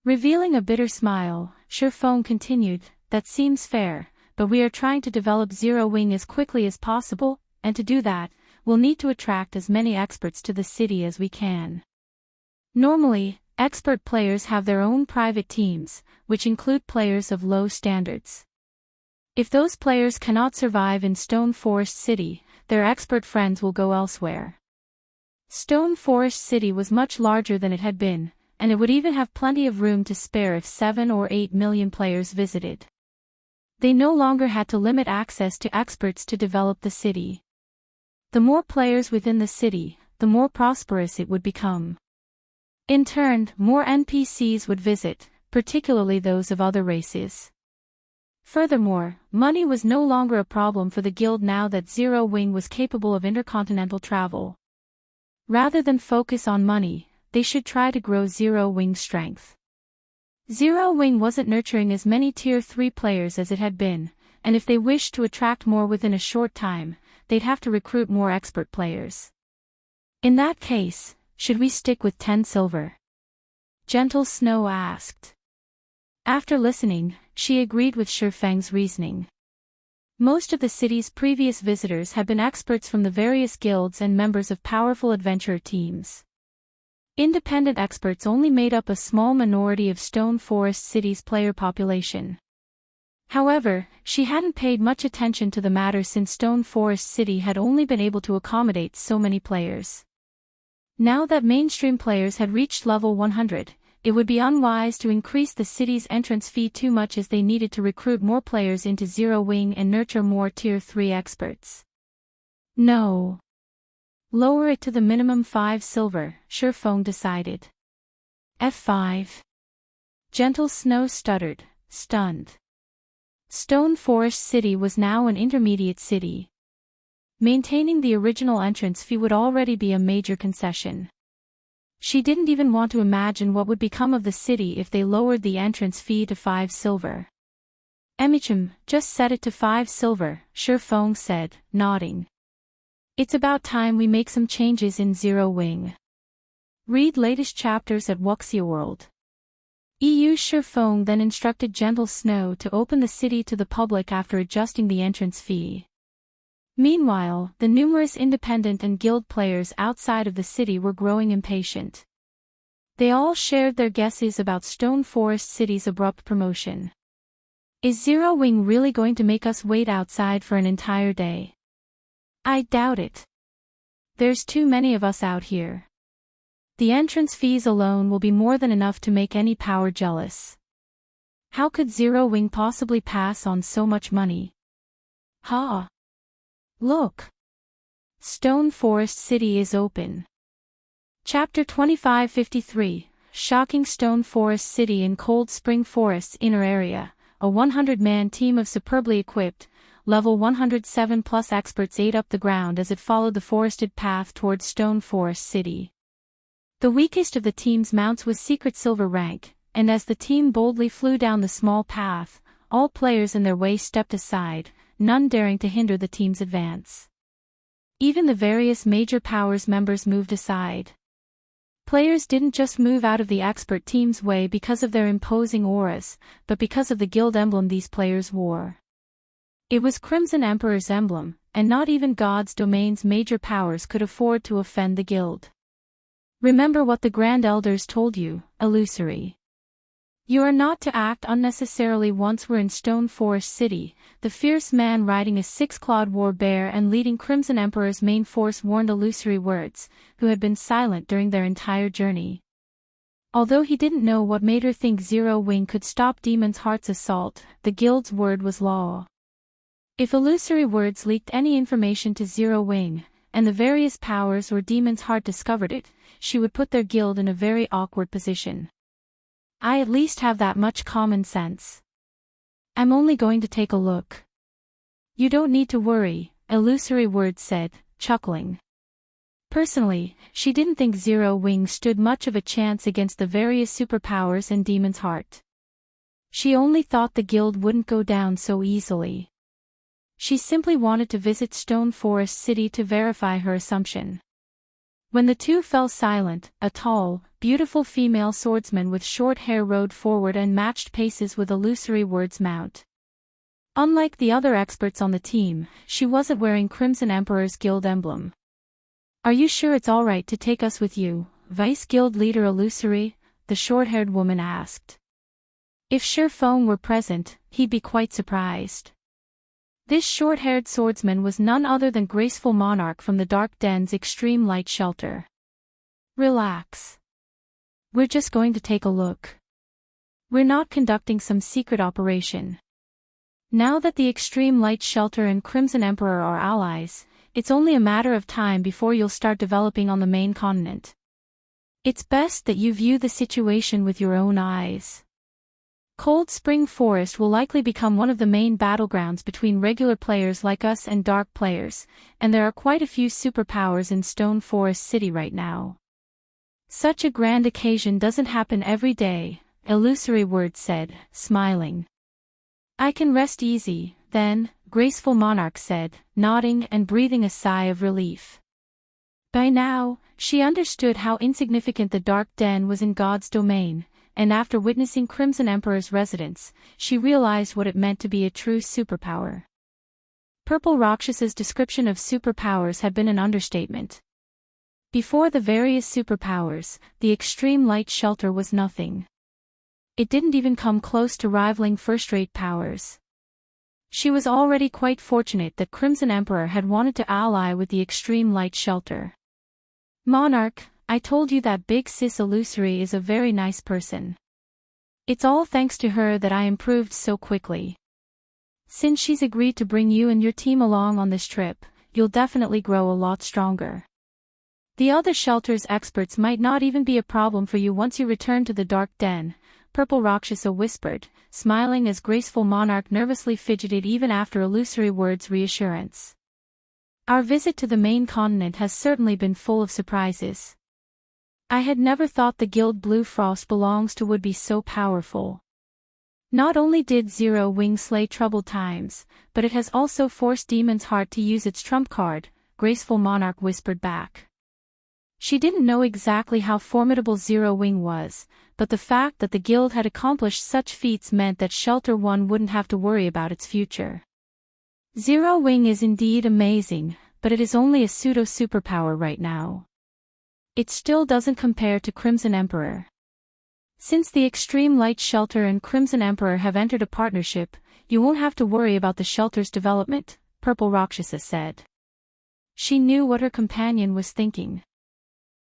Revealing a bitter smile, Sherfone continued, "That seems fair, but we are trying to develop Zero Wing as quickly as possible, and to do that, we'll need to attract as many experts to the city as we can. Normally, expert players have their own private teams, which include players of low standards. If those players cannot survive in Stone Forest City, their expert friends will go elsewhere." Stone Forest City was much larger than it had been, and it would even have plenty of room to spare if 7 or 8 million players visited. They no longer had to limit access to experts to develop the city. The more players within the city, the more prosperous it would become. In turn, more NPCs would visit, particularly those of other races. Furthermore, money was no longer a problem for the guild now that Zero Wing was capable of intercontinental travel. Rather than focus on money, they should try to grow Zero Wing's strength. Zero Wing wasn't nurturing as many Tier 3 players as it had been, and if they wished to attract more within a short time, they'd have to recruit more expert players. In that case, should we stick with 10 silver? Gentle Snow asked. After listening, she agreed with Sherfeng's reasoning. Most of the city's previous visitors had been experts from the various guilds and members of powerful adventurer teams. Independent experts only made up a small minority of Stone Forest City's player population. However, she hadn't paid much attention to the matter since Stone Forest City had only been able to accommodate so many players. Now that mainstream players had reached level 100, it would be unwise to increase the city's entrance fee too much as they needed to recruit more players into Zero Wing and nurture more Tier 3 experts. No. Lower it to the minimum 5 silver, Sherfone decided. F5. Gentle Snow stuttered, stunned. Stone Forest City was now an intermediate city. Maintaining the original entrance fee would already be a major concession. She didn't even want to imagine what would become of the city if they lowered the entrance fee to 5 silver. Emichim, just set it to 5 silver, Sherfone said, nodding. It's about time we make some changes in Zero Wing. Read latest chapters at Wuxia World. EU Sherfone then instructed Gentle Snow to open the city to the public after adjusting the entrance fee. Meanwhile, the numerous independent and guild players outside of the city were growing impatient. They all shared their guesses about Stone Forest City's abrupt promotion. Is Zero Wing really going to make us wait outside for an entire day? I doubt it. There's too many of us out here. The entrance fees alone will be more than enough to make any power jealous. How could Zero Wing possibly pass on so much money? Ha! Look! Stone Forest City is open. Chapter 2553, Shocking Stone Forest City in Cold Spring Forest's inner area, a 100-man team of superbly equipped, level 107 plus experts ate up the ground as it followed the forested path towards Stone Forest City. The weakest of the team's mounts was Secret Silver rank, and as the team boldly flew down the small path, all players in their way stepped aside, none daring to hinder the team's advance. Even the various major powers members moved aside. Players didn't just move out of the expert team's way because of their imposing auras, but because of the guild emblem these players wore. It was Crimson Emperor's emblem, and not even God's domain's major powers could afford to offend the guild. Remember what the Grand Elders told you, Illusory. You are not to act unnecessarily. Once we're in Stone Forest City, the fierce man riding a six-clawed war bear and leading Crimson Emperor's main force warned Illusory words, who had been silent during their entire journey. Although he didn't know what made her think Zero Wing could stop Demon's Heart's assault, the guild's word was law. If Illusory words leaked any information to Zero Wing, and the various powers or Demon's Heart discovered it, she would put their guild in a very awkward position. I at least have that much common sense. I'm only going to take a look. You don't need to worry, Illusory words said, chuckling. Personally, she didn't think Zero Wing stood much of a chance against the various superpowers and Demon's Heart. She only thought the guild wouldn't go down so easily. She simply wanted to visit Stone Forest City to verify her assumption. When the two fell silent, a tall, beautiful female swordsman with short hair rode forward and matched paces with Illusory Word's mount. Unlike the other experts on the team, she wasn't wearing Crimson Emperor's guild emblem. Are you sure it's alright to take us with you, Vice Guild Leader Illusory? The short-haired woman asked. If Sherfone were present, he'd be quite surprised. This short-haired swordsman was none other than Graceful Monarch from the Dark Den's Extreme Light Shelter. Relax. We're just going to take a look. We're not conducting some secret operation. Now that the Extreme Light Shelter and Crimson Emperor are allies, it's only a matter of time before you'll start developing on the main continent. It's best that you view the situation with your own eyes. Cold Spring Forest will likely become one of the main battlegrounds between regular players like us and dark players, and there are quite a few superpowers in Stone Forest City right now. Such a grand occasion doesn't happen every day, Illusory Word said, smiling. I can rest easy, then, Graceful Monarch said, nodding and breathing a sigh of relief. By now, she understood how insignificant the Dark Den was in God's domain, and after witnessing Crimson Emperor's residence, she realized what it meant to be a true superpower. Purple Rakshas's description of superpowers had been an understatement. Before the various superpowers, the Extreme Light Shelter was nothing. It didn't even come close to rivaling first-rate powers. She was already quite fortunate that Crimson Emperor had wanted to ally with the Extreme Light Shelter. Monarch, I told you that big sis Illusory is a very nice person. It's all thanks to her that I improved so quickly. Since she's agreed to bring you and your team along on this trip, you'll definitely grow a lot stronger. The other shelter's experts might not even be a problem for you once you return to the Dark Den, Purple Rakshasa whispered, smiling as Graceful Monarch nervously fidgeted even after Illusory Word's reassurance. Our visit to the main continent has certainly been full of surprises. I had never thought the Guild Blue Frost belongs to would be so powerful. Not only did Zero Wing slay troubled times, but it has also forced Demon's Heart to use its trump card, Graceful Monarch whispered back. She didn't know exactly how formidable Zero Wing was, but the fact that the guild had accomplished such feats meant that Shelter 1 wouldn't have to worry about its future. Zero Wing is indeed amazing, but it is only a pseudo-superpower right now. It still doesn't compare to Crimson Emperor. Since the Extreme Light Shelter and Crimson Emperor have entered a partnership, you won't have to worry about the shelter's development, Purple Rakshasa said. She knew what her companion was thinking.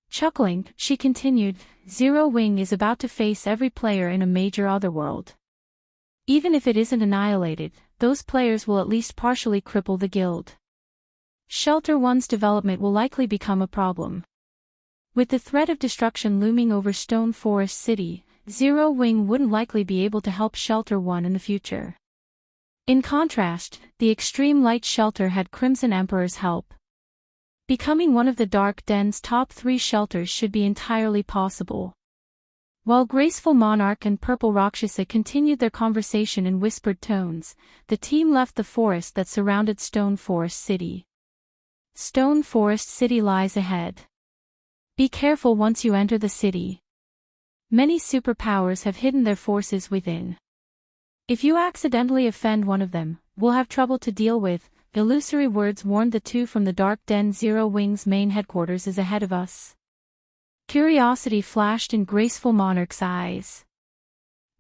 Chuckling, she continued, Zero Wing is about to face every player in a major otherworld. Even if it isn't annihilated, those players will at least partially cripple the guild. Shelter 1's development will likely become a problem. With the threat of destruction looming over Stone Forest City, Zero Wing wouldn't likely be able to help Shelter 1 in the future. In contrast, the Extreme Light Shelter had Crimson Emperor's help. Becoming one of the Dark Den's top 3 shelters should be entirely possible. While Graceful Monarch and Purple Rakshasa continued their conversation in whispered tones, the team left the forest that surrounded Stone Forest City. Stone Forest City lies ahead. Be careful once you enter the city. Many superpowers have hidden their forces within. If you accidentally offend one of them, we'll have trouble to deal with. Illusory words warned the two from the dark den. Zero Wing's main headquarters is ahead of us. Curiosity flashed in Graceful Monarch's eyes.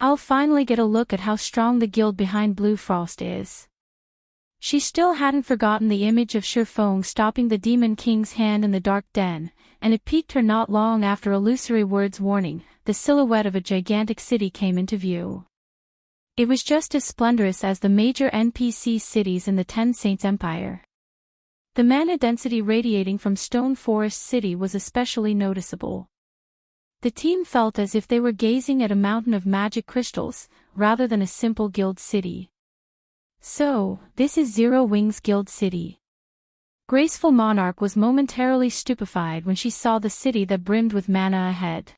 I'll finally get a look at how strong the guild behind Blue Frost is. She still hadn't forgotten the image of Shurfong stopping the Demon King's hand in the dark den, and it piqued her not long after Illusory Word's warning. The silhouette of a gigantic city came into view. It was just as splendorous as the major NPC cities in the Ten Saints Empire. The mana density radiating from Stone Forest City was especially noticeable. The team felt as if they were gazing at a mountain of magic crystals, rather than a simple guild city. So, this is Zero Wing's guild city. Graceful Monarch was momentarily stupefied when she saw the city that brimmed with mana ahead.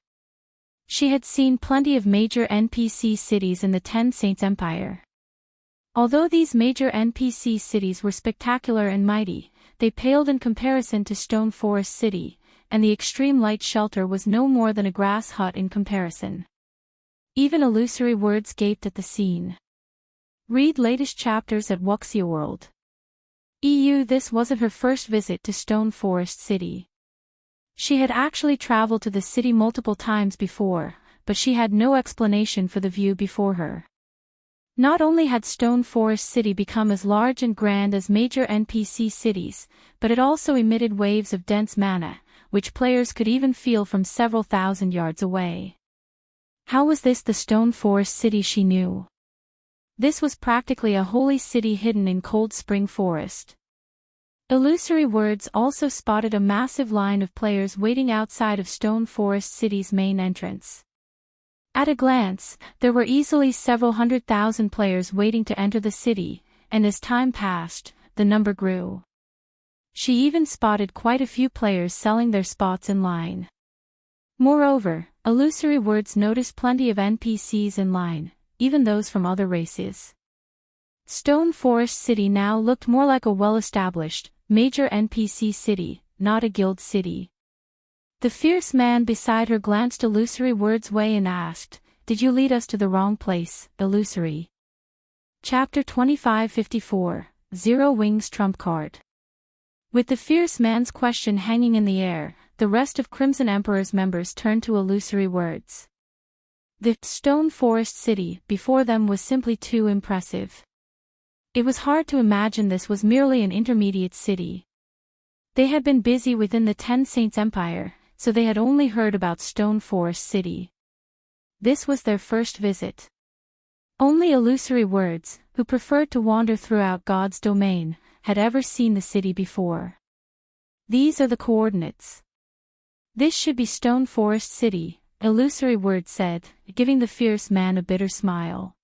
She had seen plenty of major NPC cities in the Ten Saints Empire. Although these major NPC cities were spectacular and mighty, they paled in comparison to Stone Forest City, and the Extreme Light Shelter was no more than a grass hut in comparison. Even Illusory Words gaped at the scene. Read latest chapters at Wuxia World. This wasn't her first visit to Stone Forest City. She had actually traveled to the city multiple times before, but she had no explanation for the view before her. Not only had Stone Forest City become as large and grand as major NPC cities, but it also emitted waves of dense mana, which players could even feel from several thousand yards away. How was this the Stone Forest City she knew? This was practically a holy city hidden in Cold Spring Forest. Illusory Words also spotted a massive line of players waiting outside of Stone Forest City's main entrance. At a glance, there were easily several 100,000 players waiting to enter the city, and as time passed, the number grew. She even spotted quite a few players selling their spots in line. Moreover, Illusory Words noticed plenty of NPCs in line, even those from other races. Stone Forest City now looked more like a well-established, major NPC city, not a guild city. The fierce man beside her glanced Illusory Words' way and asked, "Did you lead us to the wrong place, Illusory?" Chapter 2554, Zero Wing's Trump Card. With the fierce man's question hanging in the air, the rest of Crimson Emperor's members turned to Illusory Words. The Stone Forest City before them was simply too impressive. It was hard to imagine this was merely an intermediate city. They had been busy within the Ten Saints Empire, so they had only heard about Stone Forest City. This was their first visit. Only Illusory Words, who preferred to wander throughout God's domain, had ever seen the city before. These are the coordinates. This should be Stone Forest City, Illusory Words said, giving the fierce man a bitter smile.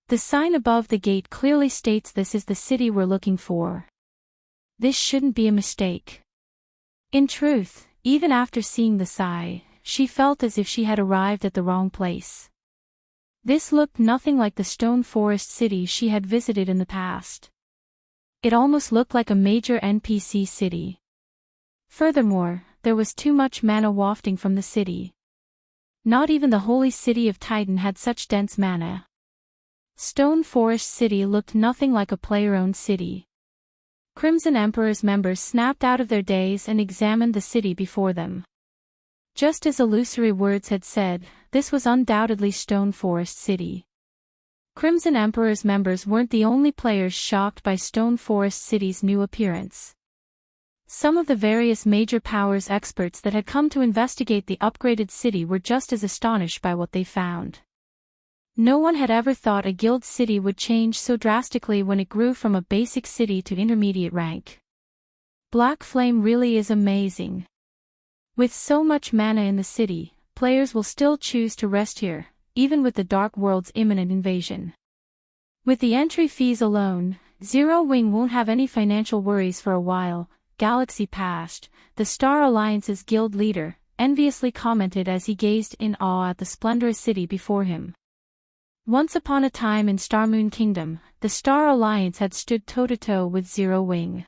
The sign above the gate clearly states this is the city we're looking for. This shouldn't be a mistake. In truth, even after seeing the sign, she felt as if she had arrived at the wrong place. This looked nothing like the Stone Forest City she had visited in the past. It almost looked like a major NPC city. Furthermore, there was too much mana wafting from the city. Not even the holy city of Titan had such dense mana. Stone Forest City looked nothing like a player-owned city. Crimson Emperor's members snapped out of their daze and examined the city before them. Just as Illusory Words had said, this was undoubtedly Stone Forest City. Crimson Emperor's members weren't the only players shocked by Stone Forest City's new appearance. Some of the various major powers experts that had come to investigate the upgraded city were just as astonished by what they found. No one had ever thought a guild city would change so drastically when it grew from a basic city to intermediate rank. Black Flame really is amazing. With so much mana in the city, players will still choose to rest here, even with the Dark World's imminent invasion. With the entry fees alone, Zero Wing won't have any financial worries for a while. Galaxy Past, the Star Alliance's guild leader, enviously commented as he gazed in awe at the splendorous city before him. Once upon a time in Starmoon Kingdom, the Star Alliance had stood toe-to-toe with Zero Wing.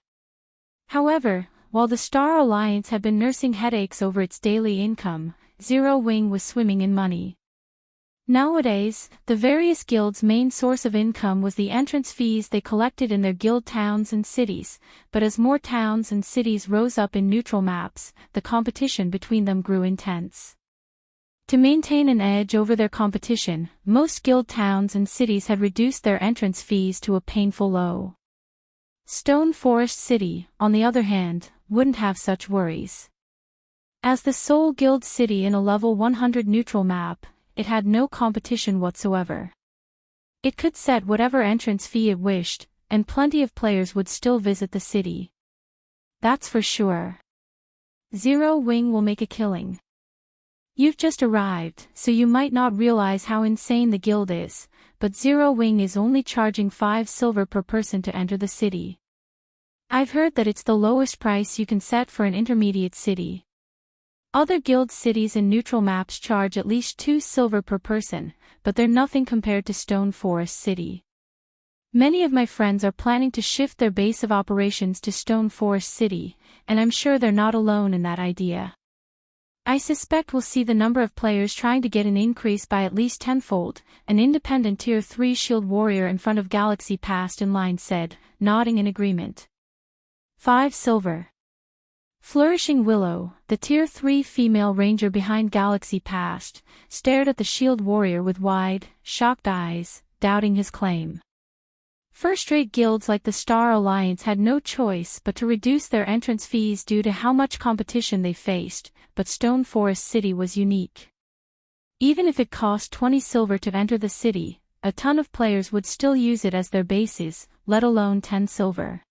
However, while the Star Alliance had been nursing headaches over its daily income, Zero Wing was swimming in money. Nowadays, the various guilds' main source of income was the entrance fees they collected in their guild towns and cities, but as more towns and cities rose up in neutral maps, the competition between them grew intense. To maintain an edge over their competition, most guild towns and cities had reduced their entrance fees to a painful low. Stone Forest City, on the other hand, wouldn't have such worries. As the sole guild city in a level 100 neutral map, it had no competition whatsoever. It could set whatever entrance fee it wished, and plenty of players would still visit the city. That's for sure. Zero Wing will make a killing. You've just arrived, so you might not realize how insane the guild is, but Zero Wing is only charging 5 silver per person to enter the city. I've heard that it's the lowest price you can set for an intermediate city. Other guild cities and neutral maps charge at least 2 silver per person, but they're nothing compared to Stone Forest City. Many of my friends are planning to shift their base of operations to Stone Forest City, and I'm sure they're not alone in that idea. I suspect we'll see the number of players trying to get an increase by at least tenfold, an independent Tier 3 shield warrior in front of Galaxy Past in line said, nodding in agreement. 5 silver. Flourishing Willow, the Tier 3 female ranger behind Galaxy Past, stared at the shield warrior with wide, shocked eyes, doubting his claim. First-rate guilds like the Star Alliance had no choice but to reduce their entrance fees due to how much competition they faced, but Stone Forest City was unique. Even if it cost 20 silver to enter the city, a ton of players would still use it as their bases, let alone 10 silver.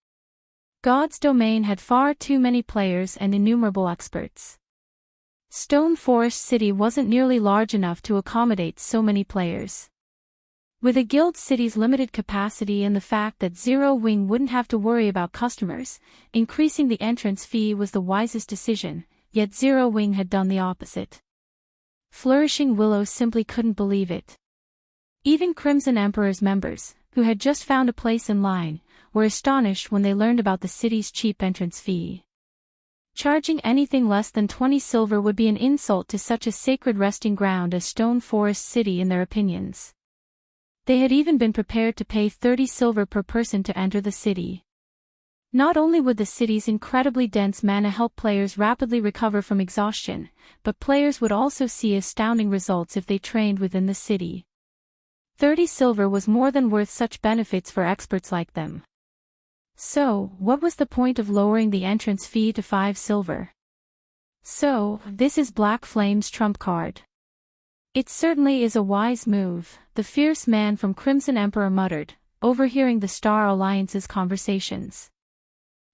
God's Domain had far too many players and innumerable experts. Stone Forest City wasn't nearly large enough to accommodate so many players. With a guild city's limited capacity and the fact that Zero Wing wouldn't have to worry about customers, increasing the entrance fee was the wisest decision, yet Zero Wing had done the opposite. Flourishing Willow simply couldn't believe it. Even Crimson Emperor's members, who had just found a place in line, were astonished when they learned about the city's cheap entrance fee. Charging anything less than 20 silver would be an insult to such a sacred resting ground as Stone Forest City in their opinions. They had even been prepared to pay 30 silver per person to enter the city. Not only would the city's incredibly dense mana help players rapidly recover from exhaustion, but players would also see astounding results if they trained within the city. 30 silver was more than worth such benefits for experts like them. So, what was the point of lowering the entrance fee to 5 silver? So, this is Black Flame's trump card. It certainly is a wise move, the fierce man from Crimson Emperor muttered, overhearing the Star Alliance's conversations.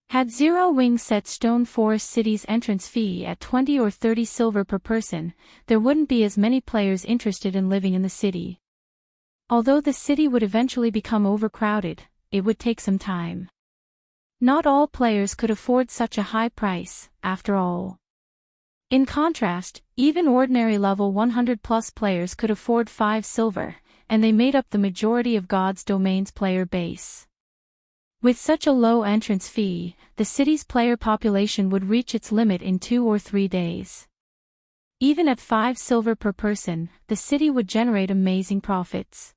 Had Zero Wing set Stone Forest City's entrance fee at 20 or 30 silver per person, there wouldn't be as many players interested in living in the city. Although the city would eventually become overcrowded, it would take some time. Not all players could afford such a high price, after all. In contrast, even ordinary level 100+ players could afford 5 silver, and they made up the majority of God's Domain's player base. With such a low entrance fee, the city's player population would reach its limit in 2 or 3 days. Even at 5 silver per person, the city would generate amazing profits.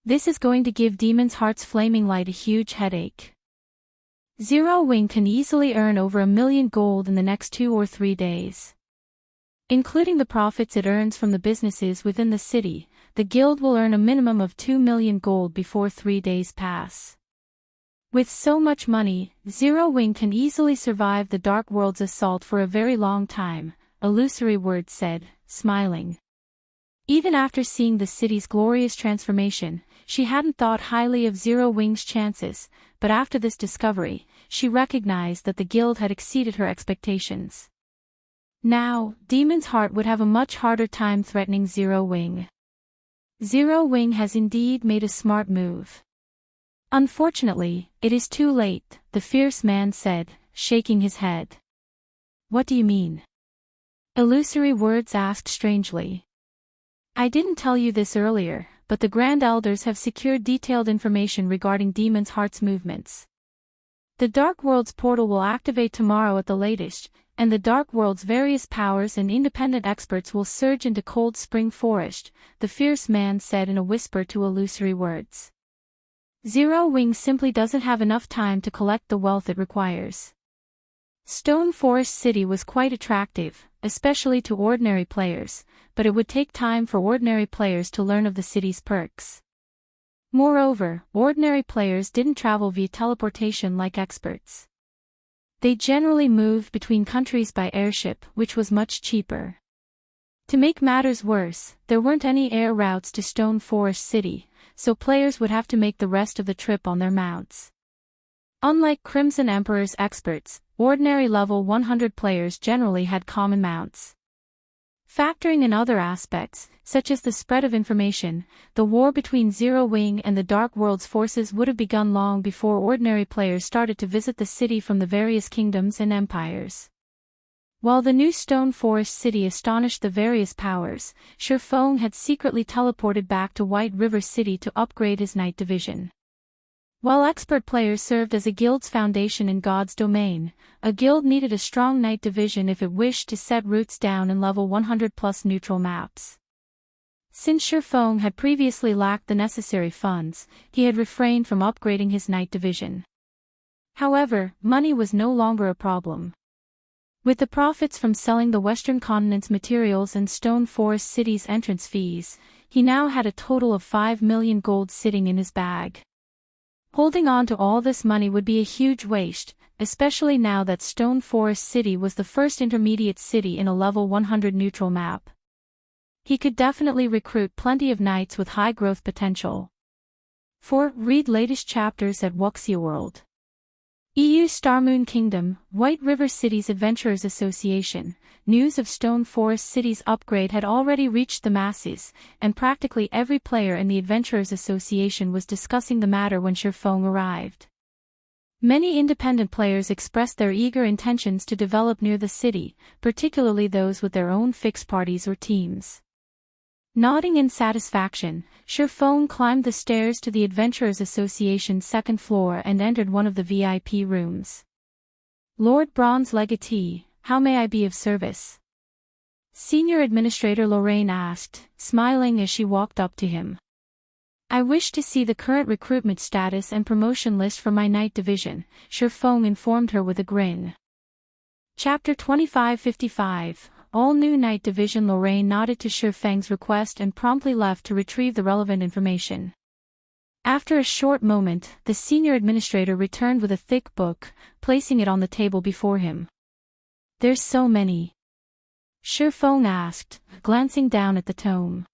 This is going to give Demon's Heart's Flaming Light a huge headache. Zero Wing can easily earn over 1 million gold in the next 2 or 3 days. Including the profits it earns from the businesses within the city, the guild will earn a minimum of 2 million gold before 3 days pass. With so much money, Zero Wing can easily survive the Dark World's assault for a very long time, Illusory Word said, smiling. Even after seeing the city's glorious transformation, she hadn't thought highly of Zero Wing's chances, but after this discovery, she recognized that the guild had exceeded her expectations. Now, Demon's Heart would have a much harder time threatening Zero Wing. Zero Wing has indeed made a smart move. Unfortunately, it is too late, the fierce man said, shaking his head. What do you mean? Illusory Words asked strangely. I didn't tell you this earlier, but the Grand Elders have secured detailed information regarding Demon's Heart's movements. The Dark World's portal will activate tomorrow at the latest, and the Dark World's various powers and independent experts will surge into Cold Spring Forest, the fierce man said in a whisper to Illusory Words. Zero Wing simply doesn't have enough time to collect the wealth it requires. Stone Forest City was quite attractive, especially to ordinary players, but it would take time for ordinary players to learn of the city's perks. Moreover, ordinary players didn't travel via teleportation like experts. They generally moved between countries by airship, which was much cheaper. To make matters worse, there weren't any air routes to Stone Forest City, so players would have to make the rest of the trip on their mounts. Unlike Crimson Emperor's experts, ordinary level 100 players generally had common mounts. Factoring in other aspects, such as the spread of information, the war between Zero Wing and the Dark World's forces would have begun long before ordinary players started to visit the city from the various kingdoms and empires. While the new Stone Forest City astonished the various powers, Shifeng had secretly teleported back to White River City to upgrade his Night Division. While expert players served as a guild's foundation in God's domain, a guild needed a strong Night Division if it wished to set roots down in level 100+ neutral maps. Since Shifeng had previously lacked the necessary funds, he had refrained from upgrading his Night Division. However, money was no longer a problem. With the profits from selling the Western Continent's materials and Stone Forest City's entrance fees, he now had a total of 5 million gold sitting in his bag. Holding on to all this money would be a huge waste, especially now that Stone Forest City was the first intermediate city in a level 100 neutral map. He could definitely recruit plenty of knights with high growth potential. 4. Read latest chapters at Wuxia World. EU Starmoon Kingdom, White River Cities Adventurers Association. News of Stone Forest City's upgrade had already reached the masses, and practically every player in the Adventurers Association was discussing the matter when Shifeng arrived. Many independent players expressed their eager intentions to develop near the city, particularly those with their own fixed parties or teams. Nodding in satisfaction, Shifeng climbed the stairs to the Adventurers Association's second floor and entered one of the VIP rooms. Lord Bronze Legatee, how may I be of service? Senior Administrator Lorraine asked, smiling as she walked up to him. I wish to see the current recruitment status and promotion list for my Night Division, Shifeng informed her with a grin. Chapter 2555. All new Night Division. Lorraine nodded to Shifeng's request and promptly left to retrieve the relevant information. After a short moment, the senior administrator returned with a thick book, placing it on the table before him. There's so many. Shifeng asked, glancing down at the tome.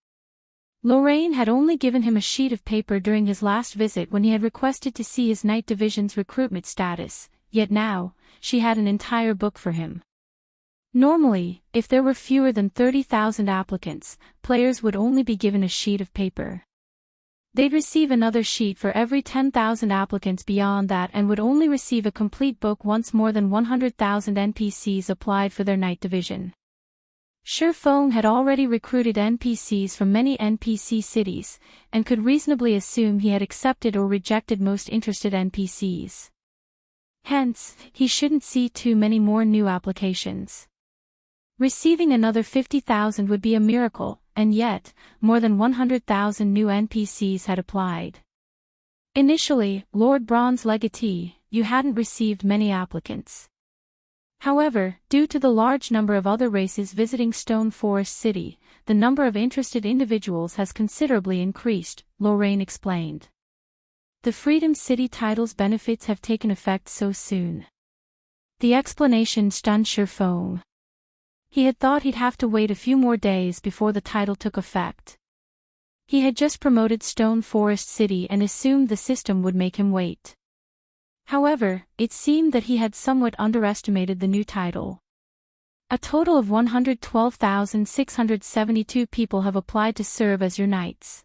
Lorraine had only given him a sheet of paper during his last visit when he had requested to see his Night Division's recruitment status, yet now, she had an entire book for him. Normally, if there were fewer than 30,000 applicants, players would only be given a sheet of paper. They'd receive another sheet for every 10,000 applicants beyond that and would only receive a complete book once more than 100,000 NPCs applied for their Night Division. Shifeng had already recruited NPCs from many NPC cities, and could reasonably assume he had accepted or rejected most interested NPCs. Hence, he shouldn't see too many more new applications. Receiving another 50,000 would be a miracle, and yet, more than 100,000 new NPCs had applied. Initially, Lord Bronze Legatee, you hadn't received many applicants. However, due to the large number of other races visiting Stone Forest City, the number of interested individuals has considerably increased, Lorraine explained. The Freedom City title's benefits have taken effect so soon. The explanation stunned Shifeng. He had thought he'd have to wait a few more days before the title took effect. He had just promoted Stone Forest City and assumed the system would make him wait. However, it seemed that he had somewhat underestimated the new title. A total of 112,672 people have applied to serve as your knights.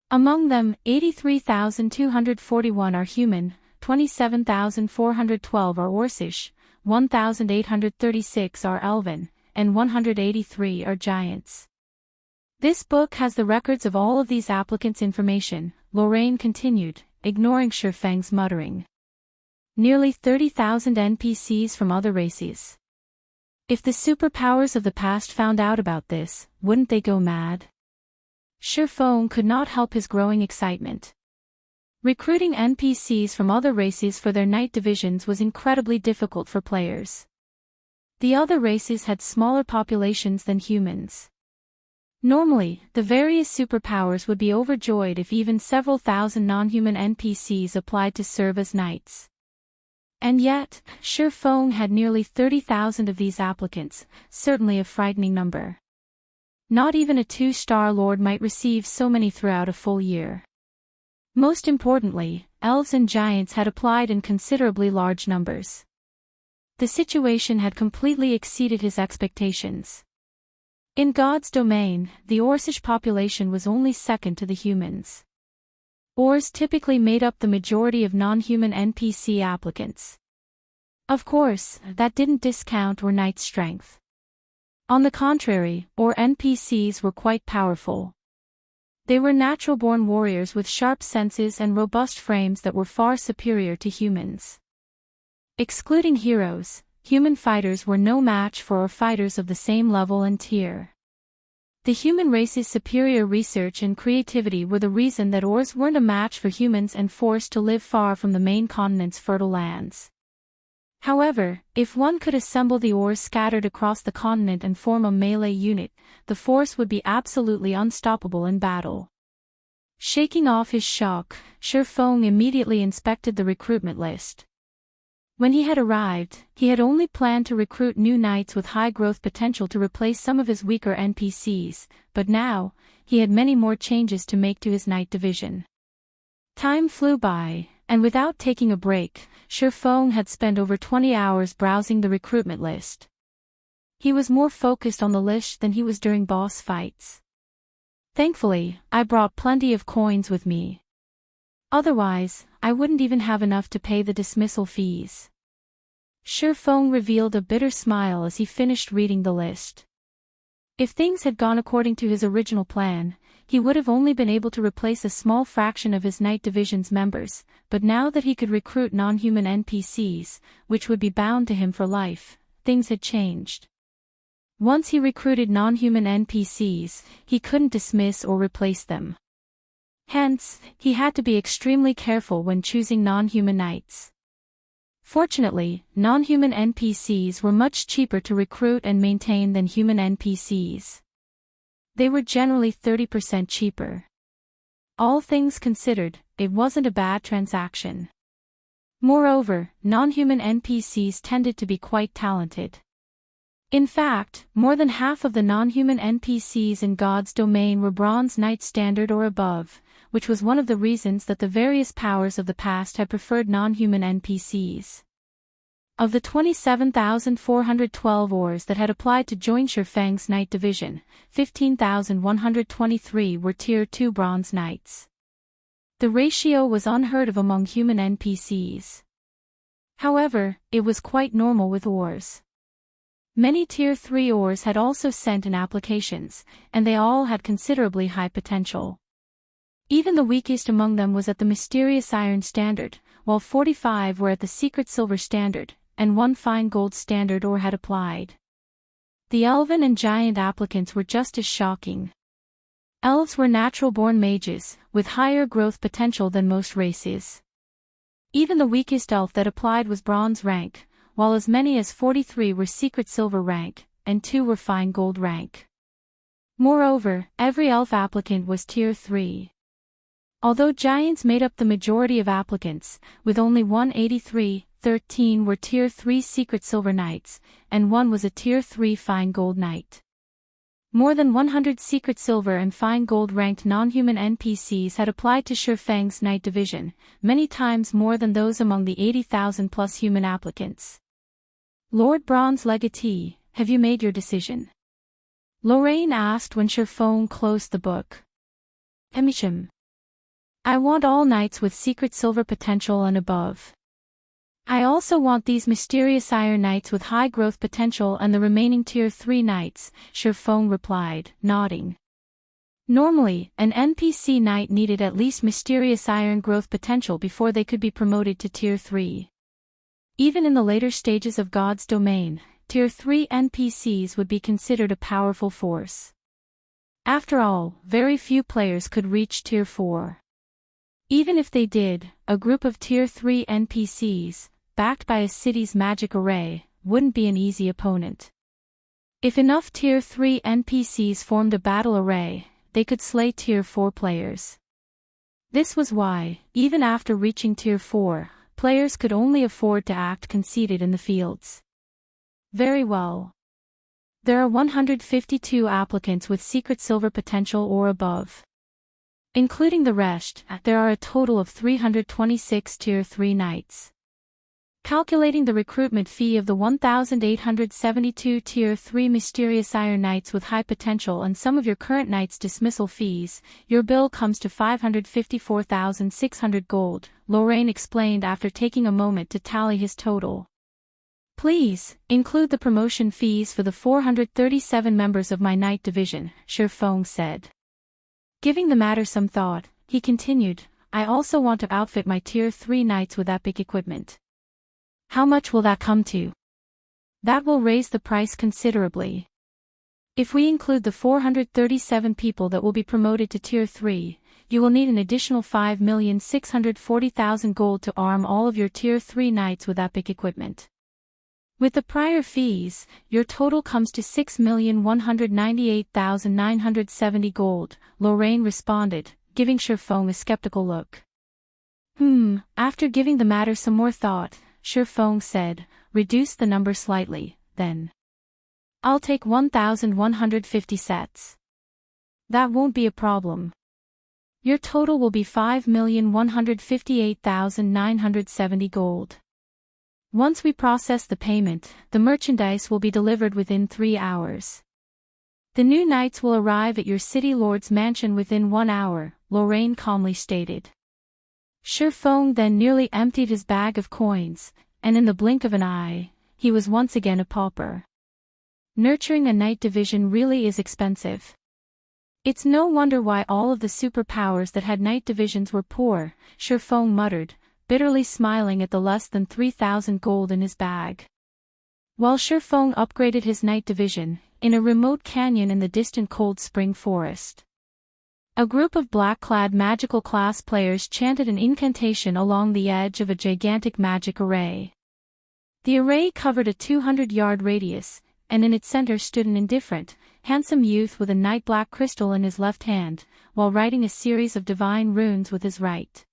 Among them, 83,241 are human, 27,412 are Orcish, 1,836 are Elven, and 183 are giants. This book has the records of all of these applicants' information, Lorraine continued, ignoring Shifeng's muttering. Nearly 30,000 NPCs from other races. If the superpowers of the past found out about this, wouldn't they go mad? Shifeng could not help his growing excitement. Recruiting NPCs from other races for their night divisions was incredibly difficult for players. The other races had smaller populations than humans. Normally, the various superpowers would be overjoyed if even several thousand non-human NPCs applied to serve as knights. And yet, Shifeng had nearly 30,000 of these applicants, certainly a frightening number. Not even a 2-star lord might receive so many throughout a full year. Most importantly, elves and giants had applied in considerably large numbers. The situation had completely exceeded his expectations. In God's domain, the Orcish population was only second to the humans. Ors typically made up the majority of non-human NPC applicants. Of course, that didn't discount Or Knight's strength. On the contrary, Or NPCs were quite powerful. They were natural-born warriors with sharp senses and robust frames that were far superior to humans. Excluding heroes, human fighters were no match for Or fighters of the same level and tier. The human race's superior research and creativity were the reason that Ors weren't a match for humans and forced to live far from the main continent's fertile lands. However, if one could assemble the Ors scattered across the continent and form a melee unit, the force would be absolutely unstoppable in battle. Shaking off his shock, Shifeng immediately inspected the recruitment list. When he had arrived, he had only planned to recruit new knights with high growth potential to replace some of his weaker NPCs, but now, he had many more changes to make to his knight division. Time flew by, and without taking a break, Shifeng had spent over 20 hours browsing the recruitment list. He was more focused on the list than he was during boss fights. Thankfully, I brought plenty of coins with me. Otherwise, I wouldn't even have enough to pay the dismissal fees. Shifeng revealed a bitter smile as he finished reading the list. If things had gone according to his original plan, he would have only been able to replace a small fraction of his Knight Division's members, but now that he could recruit non-human NPCs, which would be bound to him for life, things had changed. Once he recruited non-human NPCs, he couldn't dismiss or replace them. Hence, he had to be extremely careful when choosing non-human knights. Fortunately, non-human NPCs were much cheaper to recruit and maintain than human NPCs. They were generally 30% cheaper. All things considered, it wasn't a bad transaction. Moreover, non-human NPCs tended to be quite talented. In fact, more than half of the non-human NPCs in God's domain were Bronze Knight standard or above, which was one of the reasons that the various powers of the past had preferred non-human NPCs. Of the 27,412 Ors that had applied to join Shifeng's Knight Division, 15,123 were Tier 2 Bronze Knights. The ratio was unheard of among human NPCs. However, it was quite normal with Ors. Many Tier 3 Ors had also sent in applications, and they all had considerably high potential. Even the weakest among them was at the mysterious Iron Standard, while 45 were at the secret Silver Standard, and 1 fine Gold Standard Or had applied. The Elven and Giant applicants were just as shocking. Elves were natural-born mages, with higher growth potential than most races. Even the weakest elf that applied was Bronze rank, while as many as 43 were secret Silver rank, and 2 were fine Gold rank. Moreover, every elf applicant was Tier 3. Although giants made up the majority of applicants, with only 183, 13 were Tier 3 Secret Silver Knights, and 1 was a Tier 3 Fine Gold Knight. More than 100 Secret Silver and Fine Gold ranked non-human NPCs had applied to Shifeng's Knight Division, many times more than those among the 80,000 plus human applicants. Lord Bronze Legatee, have you made your decision? Lorraine asked when Shifeng closed the book. Emisham. I want all knights with secret silver potential and above. I also want these mysterious Iron Knights with high growth potential and the remaining Tier 3 Knights, Shifeng replied, nodding. Normally, an NPC Knight needed at least mysterious iron growth potential before they could be promoted to Tier 3. Even in the later stages of God's domain, Tier 3 NPCs would be considered a powerful force. After all, very few players could reach Tier 4. Even if they did, a group of Tier 3 NPCs, backed by a city's magic array, wouldn't be an easy opponent. If enough Tier 3 NPCs formed a battle array, they could slay Tier 4 players. This was why, even after reaching Tier 4, players could only afford to act conceited in the fields. Very well. There are 152 applicants with secret silver potential or above. Including the rest, there are a total of 326 Tier 3 Knights. Calculating the recruitment fee of the 1,872 Tier 3 Mysterious Iron Knights with high potential and some of your current Knights' dismissal fees, your bill comes to 554,600 gold, Lorraine explained after taking a moment to tally his total. Please, include the promotion fees for the 437 members of my Knight division, Shifeng said. Giving the matter some thought, he continued, I also want to outfit my Tier 3 Knights with epic equipment. How much will that come to? That will raise the price considerably. If we include the 437 people that will be promoted to Tier 3, you will need an additional 5,640,000 gold to arm all of your Tier 3 Knights with epic equipment. With the prior fees, your total comes to 6,198,970 gold, Lorraine responded, giving Shifeng a skeptical look. After giving the matter some more thought, Shifeng said, reduce the number slightly, then. I'll take 1,150 sets. That won't be a problem. Your total will be 5,158,970 gold. Once we process the payment, the merchandise will be delivered within 3 hours. The new Knights will arrive at your city lord's mansion within 1 hour, Lorraine calmly stated. Shifeng then nearly emptied his bag of coins, and in the blink of an eye, he was once again a pauper. Nurturing a Knight division really is expensive. It's no wonder why all of the superpowers that had Knight divisions were poor, Shifeng muttered, bitterly smiling at the less than 3,000 gold in his bag. While Shifeng upgraded his Knight division, in a remote canyon in the distant Cold Spring Forest, a group of black-clad magical class players chanted an incantation along the edge of a gigantic magic array. The array covered a 200-yard radius, and in its center stood an indifferent, handsome youth with a night black crystal in his left hand, while writing a series of divine runes with his right.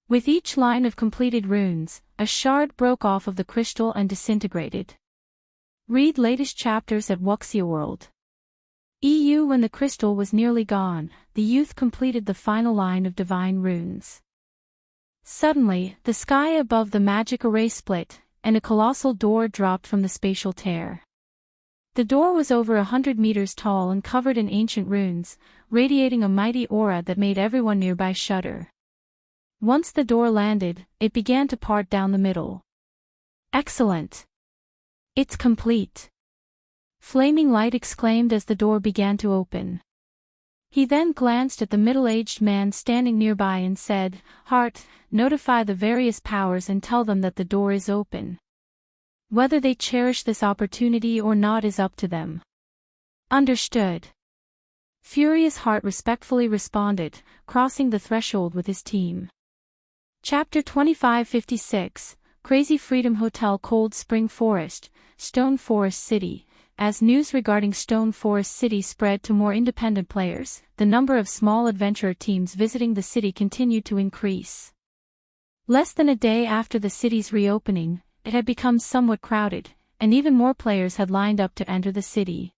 With each line of completed runes, a shard broke off of the crystal and disintegrated. Read latest chapters at Wuxia World. When the crystal was nearly gone, the youth completed the final line of divine runes. Suddenly, the sky above the magic array split, and a colossal door dropped from the spatial tear. The door was over 100 meters tall and covered in ancient runes, radiating a mighty aura that made everyone nearby shudder. Once the door landed, it began to part down the middle. Excellent! It's complete! Flaming Light exclaimed as the door began to open. He then glanced at the middle-aged man standing nearby and said, Heart, notify the various powers and tell them that the door is open. Whether they cherish this opportunity or not is up to them. Understood. Furious Heart respectfully responded, crossing the threshold with his team. Chapter 2556, Crazy Freedom Hotel Cold Spring Forest, Stone Forest City. As news regarding Stone Forest City spread to more independent players, the number of small adventurer teams visiting the city continued to increase. Less than a day after the city's reopening, it had become somewhat crowded, and even more players had lined up to enter the city.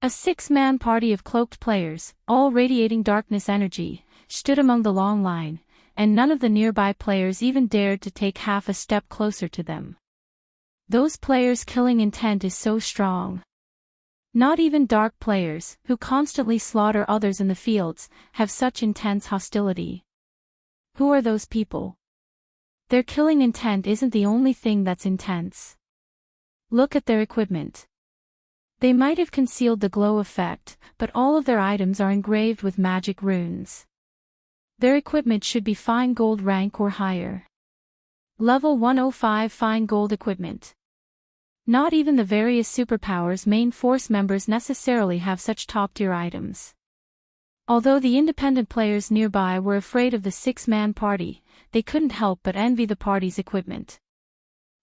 A 6-man party of cloaked players, all radiating darkness energy, stood among the long line, and none of the nearby players even dared to take half a step closer to them. Those players' killing intent is so strong. Not even dark players, who constantly slaughter others in the fields, have such intense hostility. Who are those people? Their killing intent isn't the only thing that's intense. Look at their equipment. They might have concealed the glow effect, but all of their items are engraved with magic runes. Their equipment should be fine gold rank or higher. Level 105 fine gold equipment. Not even the various superpowers' main force members necessarily have such top-tier items. Although the independent players nearby were afraid of the six-man party, they couldn't help but envy the party's equipment.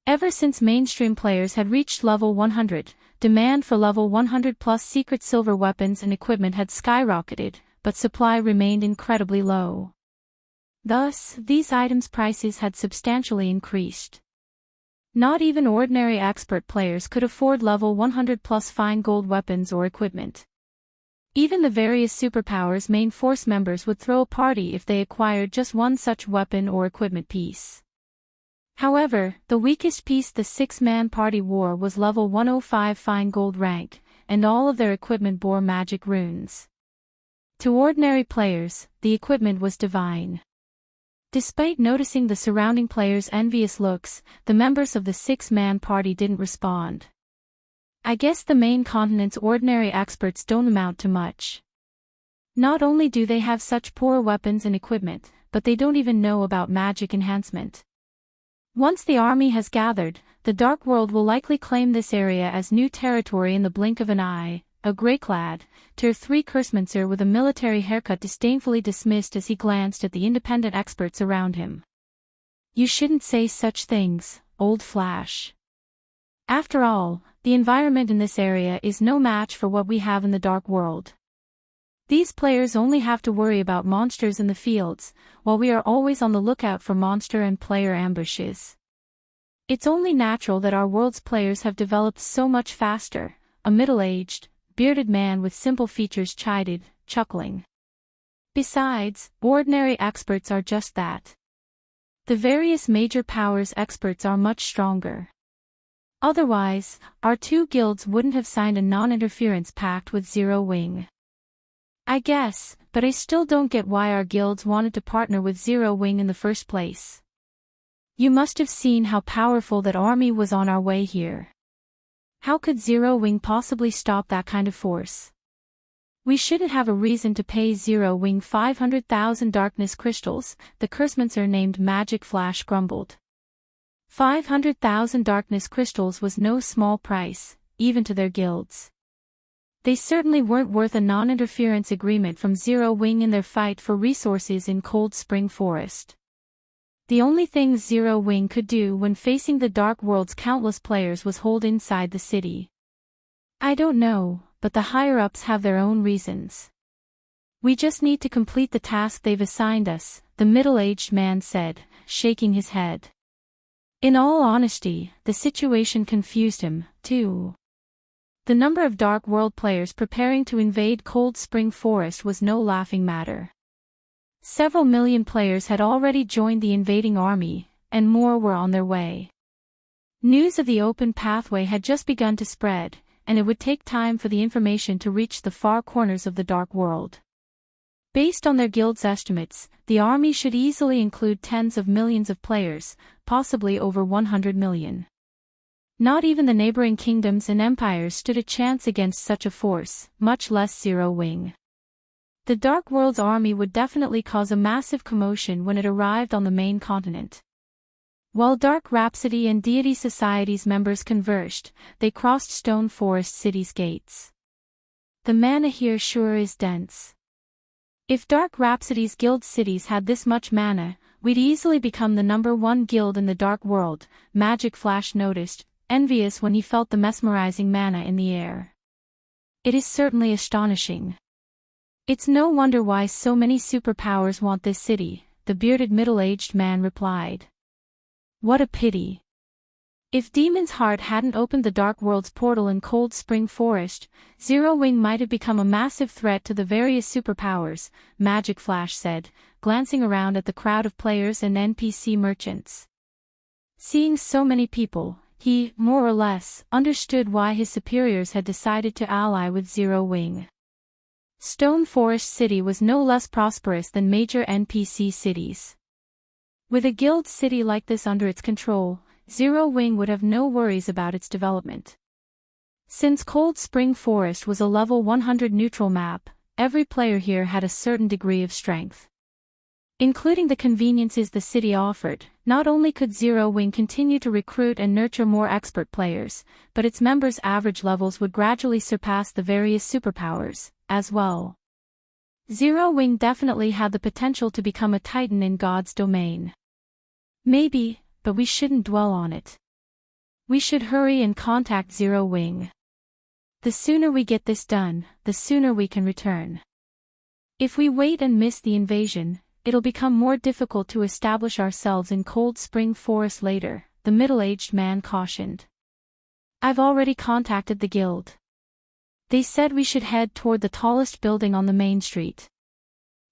Ever since mainstream players had reached level 100, demand for level 100+ secret silver weapons and equipment had skyrocketed, but supply remained incredibly low. Thus, these items' prices had substantially increased. Not even ordinary expert players could afford level 100+ fine gold weapons or equipment. Even the various superpowers' main force members would throw a party if they acquired just one such weapon or equipment piece. However, the weakest piece the six-man party wore was level 105 fine gold rank, and all of their equipment bore magic runes. To ordinary players, the equipment was divine. Despite noticing the surrounding players' envious looks, the members of the six-man party didn't respond. I guess the main continent's ordinary experts don't amount to much. Not only do they have such poor weapons and equipment, but they don't even know about magic enhancement. Once the army has gathered, the Dark World will likely claim this area as new territory in the blink of an eye. A grey-clad, Tier 3 Cursmancer with a military haircut disdainfully dismissed as he glanced at the independent experts around him. You shouldn't say such things, old Flash. After all, the environment in this area is no match for what we have in the Dark World. These players only have to worry about monsters in the fields, while we are always on the lookout for monster and player ambushes. It's only natural that our world's players have developed so much faster, a middle-aged, bearded man with simple features chided, chuckling. Besides, ordinary experts are just that. The various major powers experts are much stronger. Otherwise, our two guilds wouldn't have signed a non-interference pact with Zero Wing. I guess, but I still don't get why our guilds wanted to partner with Zero Wing in the first place. You must have seen how powerful that army was on our way here. How could Zero Wing possibly stop that kind of force? We shouldn't have a reason to pay Zero Wing 500,000 darkness crystals, the Cursmancer named Magic Flash grumbled. 500,000 darkness crystals was no small price, even to their guilds. They certainly weren't worth a non-interference agreement from Zero Wing in their fight for resources in Cold Spring Forest. The only thing Zero Wing could do when facing the Dark World's countless players was hold inside the city. I don't know, but the higher-ups have their own reasons. We just need to complete the task they've assigned us, the middle-aged man said, shaking his head. In all honesty, the situation confused him, too. The number of Dark World players preparing to invade Cold Spring Forest was no laughing matter. Several million players had already joined the invading army, and more were on their way. News of the open pathway had just begun to spread, and it would take time for the information to reach the far corners of the Dark World. Based on their guild's estimates, the army should easily include tens of millions of players, possibly over 100 million. Not even the neighboring kingdoms and empires stood a chance against such a force, much less Zero Wing. The Dark World's army would definitely cause a massive commotion when it arrived on the main continent. While Dark Rhapsody and Deity Society's members conversed, they crossed Stone Forest City's gates. The mana here sure is dense. If Dark Rhapsody's guild cities had this much mana, we'd easily become the #1 guild in the Dark World, Magic Flash noticed, envious when he felt the mesmerizing mana in the air. It is certainly astonishing. It's no wonder why so many superpowers want this city, the bearded middle-aged man replied. What a pity. If Demon's Heart hadn't opened the Dark World's portal in Cold Spring Forest, Zero Wing might have become a massive threat to the various superpowers, Magic Flash said, glancing around at the crowd of players and NPC merchants. Seeing so many people, he, more or less, understood why his superiors had decided to ally with Zero Wing. Stone Forest City was no less prosperous than major NPC cities. With a guild city like this under its control, Zero Wing would have no worries about its development. Since Cold Spring Forest was a level 100 neutral map, every player here had a certain degree of strength. Including the conveniences the city offered, not only could Zero Wing continue to recruit and nurture more expert players, but its members' average levels would gradually surpass the various superpowers, as well. Zero Wing definitely had the potential to become a titan in God's domain. Maybe, but we shouldn't dwell on it. We should hurry and contact Zero Wing. The sooner we get this done, the sooner we can return. If we wait and miss the invasion, it'll become more difficult to establish ourselves in Cold Spring Forest later, the middle-aged man cautioned. I've already contacted the guild. They said we should head toward the tallest building on the main street.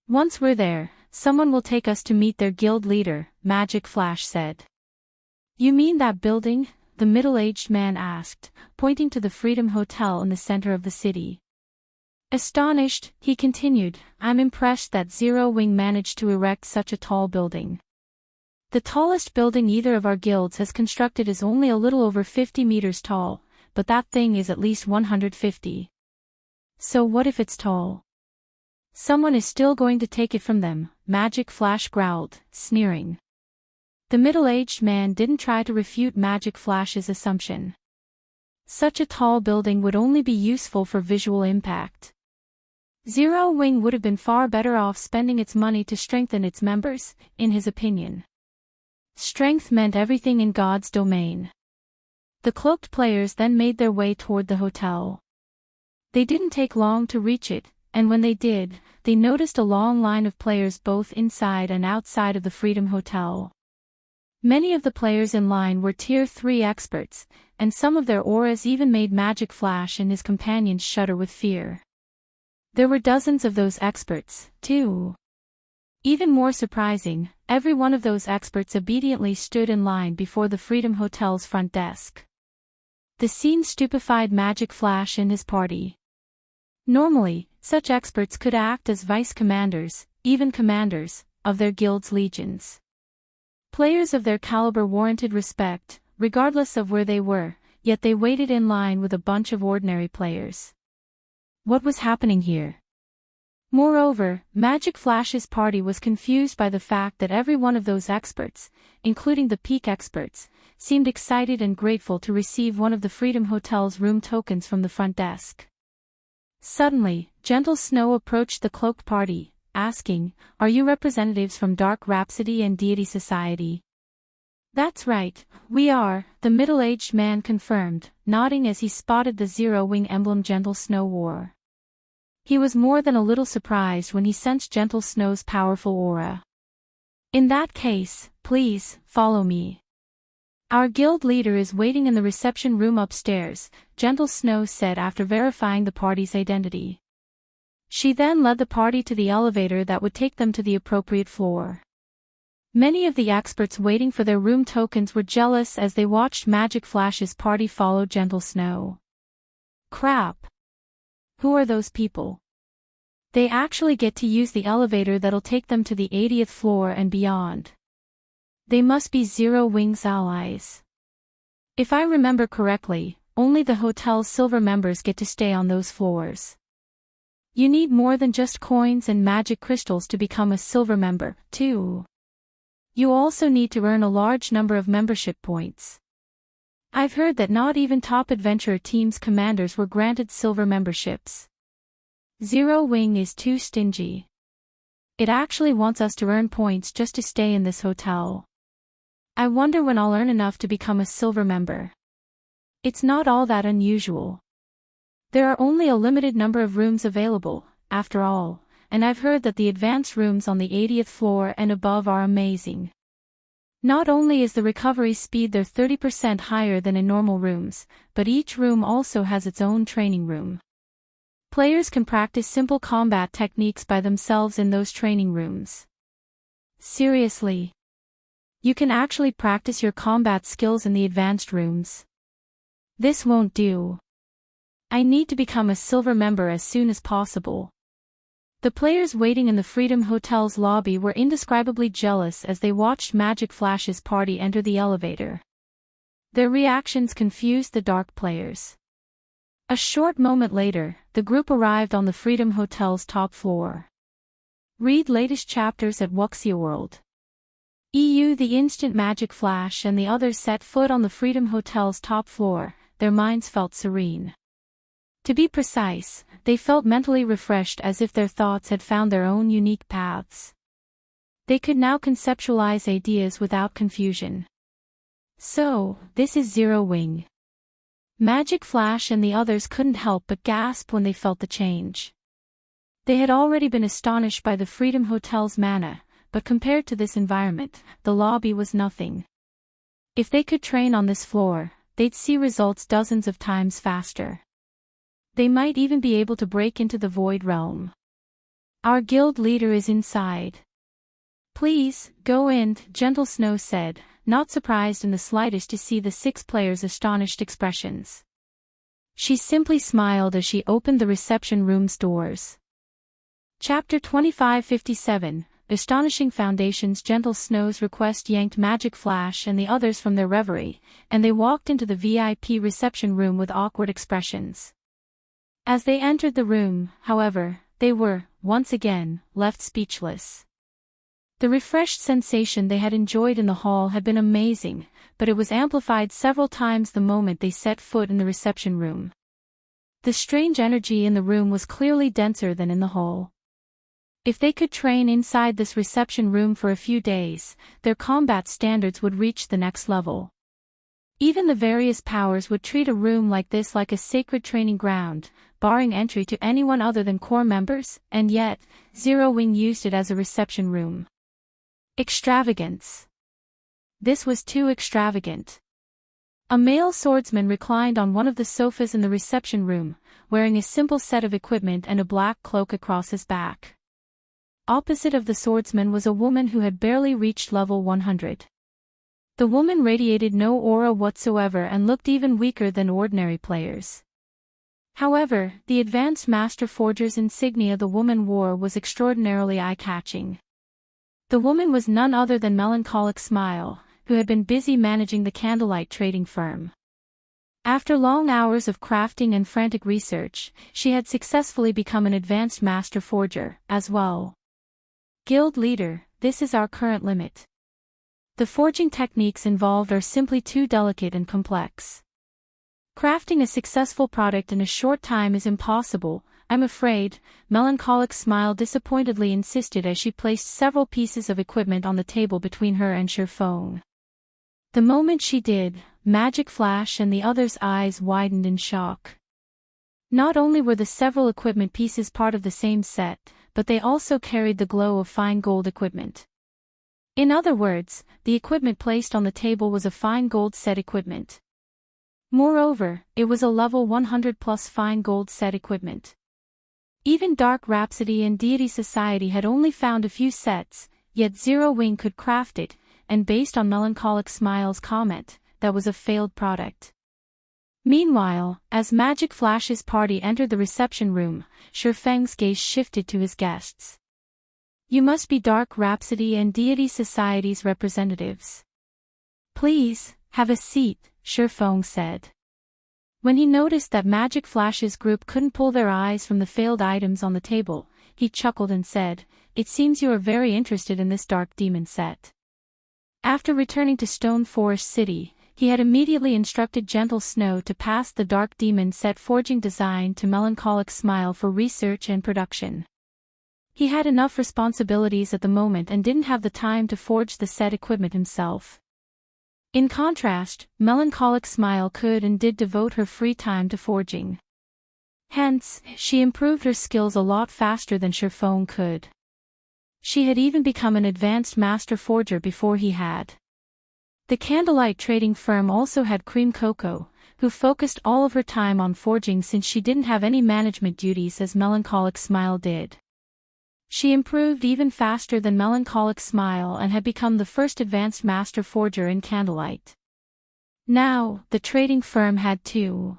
Once we're there, someone will take us to meet their guild leader, Magic Flash said. You mean that building? The middle-aged man asked, pointing to the Freedom Hotel in the center of the city. Astonished, he continued, I'm impressed that Zero Wing managed to erect such a tall building. The tallest building either of our guilds has constructed is only a little over 50 meters tall, but that thing is at least 150. So what if it's tall? Someone is still going to take it from them, Magic Flash growled, sneering. The middle-aged man didn't try to refute Magic Flash's assumption. Such a tall building would only be useful for visual impact. Zero Wing would have been far better off spending its money to strengthen its members, in his opinion. Strength meant everything in God's domain. The cloaked players then made their way toward the hotel. They didn't take long to reach it, and when they did, they noticed a long line of players both inside and outside of the Freedom Hotel. Many of the players in line were Tier 3 experts, and some of their auras even made Magic Flash and his companions shudder with fear. There were dozens of those experts, too. Even more surprising, every one of those experts obediently stood in line before the Freedom Hotel's front desk. The scene stupefied Magic Flash and his party. Normally, such experts could act as vice-commanders, even commanders, of their guild's legions. Players of their caliber warranted respect, regardless of where they were, yet they waited in line with a bunch of ordinary players. What was happening here? Moreover, Magic Flash's party was confused by the fact that every one of those experts, including the peak experts, seemed excited and grateful to receive one of the Freedom Hotel's room tokens from the front desk. Suddenly, Gentle Snow approached the cloaked party, asking, Are you representatives from Dark Rhapsody and Deity Society? That's right, we are, the middle-aged man confirmed, nodding as he spotted the Zero Wing emblem Gentle Snow wore. He was more than a little surprised when he sensed Gentle Snow's powerful aura. In that case, please, follow me. Our guild leader is waiting in the reception room upstairs, Gentle Snow said after verifying the party's identity. She then led the party to the elevator that would take them to the appropriate floor. Many of the experts waiting for their room tokens were jealous as they watched Magic Flash's party follow Gentle Snow. Crap! Who are those people? They actually get to use the elevator that'll take them to the 80th floor and beyond. They must be Zero Wing's allies. If I remember correctly, only the hotel's silver members get to stay on those floors. You need more than just coins and magic crystals to become a silver member, too. You also need to earn a large number of membership points. I've heard that not even top adventurer teams' commanders were granted silver memberships. Zero Wing is too stingy. It actually wants us to earn points just to stay in this hotel. I wonder when I'll earn enough to become a silver member. It's not all that unusual. There are only a limited number of rooms available, after all, and I've heard that the advanced rooms on the 80th floor and above are amazing. Not only is the recovery speed there 30% higher than in normal rooms, but each room also has its own training room. Players can practice simple combat techniques by themselves in those training rooms. Seriously. You can actually practice your combat skills in the advanced rooms. This won't do. I need to become a silver member as soon as possible. The players waiting in the Freedom Hotel's lobby were indescribably jealous as they watched Magic Flash's party enter the elevator. Their reactions confused the dark players. A short moment later, the group arrived on the Freedom Hotel's top floor. Read latest chapters at Wuxia World. EU. The instant Magic Flash and the others set foot on the Freedom Hotel's top floor, their minds felt serene. To be precise, they felt mentally refreshed, as if their thoughts had found their own unique paths. They could now conceptualize ideas without confusion. So, this is Zero Wing. Magic Flash and the others couldn't help but gasp when they felt the change. They had already been astonished by the Freedom Hotel's mana, but compared to this environment, the lobby was nothing. If they could train on this floor, they'd see results dozens of times faster. They might even be able to break into the Void Realm. Our guild leader is inside. Please, go in, Gentle Snow said, not surprised in the slightest to see the 6 players' astonished expressions. She simply smiled as she opened the reception room's doors. Chapter 2557, Astonishing Foundation's Gentle Snow's request yanked Magic Flash and the others from their reverie, and they walked into the VIP reception room with awkward expressions. As they entered the room, however, they were, once again, left speechless. The refreshed sensation they had enjoyed in the hall had been amazing, but it was amplified several times the moment they set foot in the reception room. The strange energy in the room was clearly denser than in the hall. If they could train inside this reception room for a few days, their combat standards would reach the next level. Even the various powers would treat a room like this like a sacred training ground, barring entry to anyone other than core members, and yet, Zero Wing used it as a reception room. Extravagance. This was too extravagant. A male swordsman reclined on one of the sofas in the reception room, wearing a simple set of equipment and a black cloak across his back. Opposite of the swordsman was a woman who had barely reached level 100. The woman radiated no aura whatsoever and looked even weaker than ordinary players. However, the advanced Master Forger's insignia the woman wore was extraordinarily eye-catching. The woman was none other than Melancholic Smile, who had been busy managing the candlelight trading firm. After long hours of crafting and frantic research, she had successfully become an advanced Master Forger, as well. Guild leader, this is our current limit. The forging techniques involved are simply too delicate and complex. Crafting a successful product in a short time is impossible, I'm afraid, Melancholic Smile disappointedly insisted as she placed several pieces of equipment on the table between her and Shifeng. The moment she did, Magic Flash and the others' eyes widened in shock. Not only were the several equipment pieces part of the same set, but they also carried the glow of fine gold equipment. In other words, the equipment placed on the table was a fine gold set equipment. Moreover, it was a level 100 plus fine gold set equipment. Even Dark Rhapsody and Deity Society had only found a few sets, yet Zero Wing could craft it, and based on Melancholic Smile's comment, that was a failed product. Meanwhile, as Magic Flash's party entered the reception room, Shifeng's gaze shifted to his guests. You must be Dark Rhapsody and Deity Society's representatives. Please, have a seat, Shifeng said. When he noticed that Magic Flash's group couldn't pull their eyes from the failed items on the table, he chuckled and said, It seems you are very interested in this Dark Demon set. After returning to Stone Forest City, he had immediately instructed Gentle Snow to pass the Dark Demon set forging design to Melancholic Smile for research and production. He had enough responsibilities at the moment and didn't have the time to forge the set equipment himself. In contrast, Melancholic Smile could and did devote her free time to forging. Hence, she improved her skills a lot faster than Shifeng could. She had even become an advanced master forger before he had. The candlelight trading firm also had Cream Cocoa, who focused all of her time on forging since she didn't have any management duties as Melancholic Smile did. She improved even faster than Melancholic Smile and had become the first advanced master forger in candlelight. Now, the trading firm had two.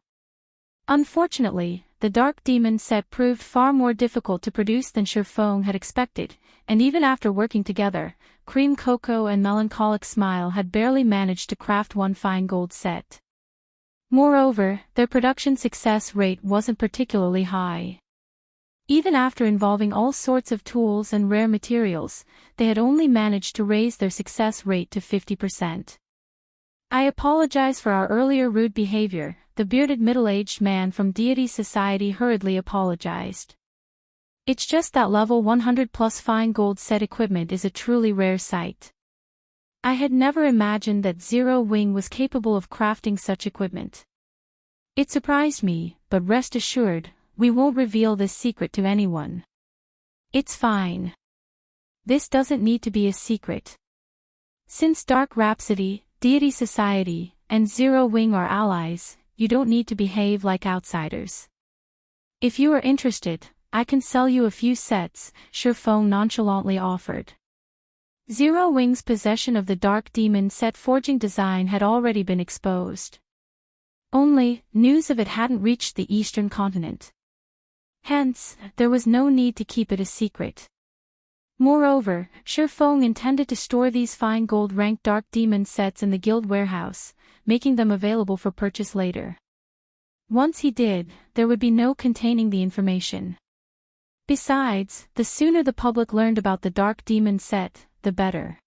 Unfortunately, the Dark Demon set proved far more difficult to produce than Sherfong had expected, and even after working together, Cream Cocoa and Melancholic Smile had barely managed to craft one fine gold set. Moreover, their production success rate wasn't particularly high. Even after involving all sorts of tools and rare materials, they had only managed to raise their success rate to 50%. I apologize for our earlier rude behavior, the bearded middle-aged man from Deity Society hurriedly apologized. It's just that level 100 plus fine gold set equipment is a truly rare sight. I had never imagined that Zero Wing was capable of crafting such equipment. It surprised me, but rest assured, we won't reveal this secret to anyone. It's fine. This doesn't need to be a secret. Since Dark Rhapsody, Deity Society, and Zero Wing are allies, you don't need to behave like outsiders. If you are interested, I can sell you a few sets, Sherfong nonchalantly offered. Zero Wing's possession of the Dark Demon set forging design had already been exposed. Only, news of it hadn't reached the eastern continent. Hence, there was no need to keep it a secret. Moreover, Sherfong intended to store these fine gold-ranked Dark Demon sets in the guild warehouse, making them available for purchase later. Once he did, there would be no containing the information. Besides, the sooner the public learned about the Dark Demon set, the better.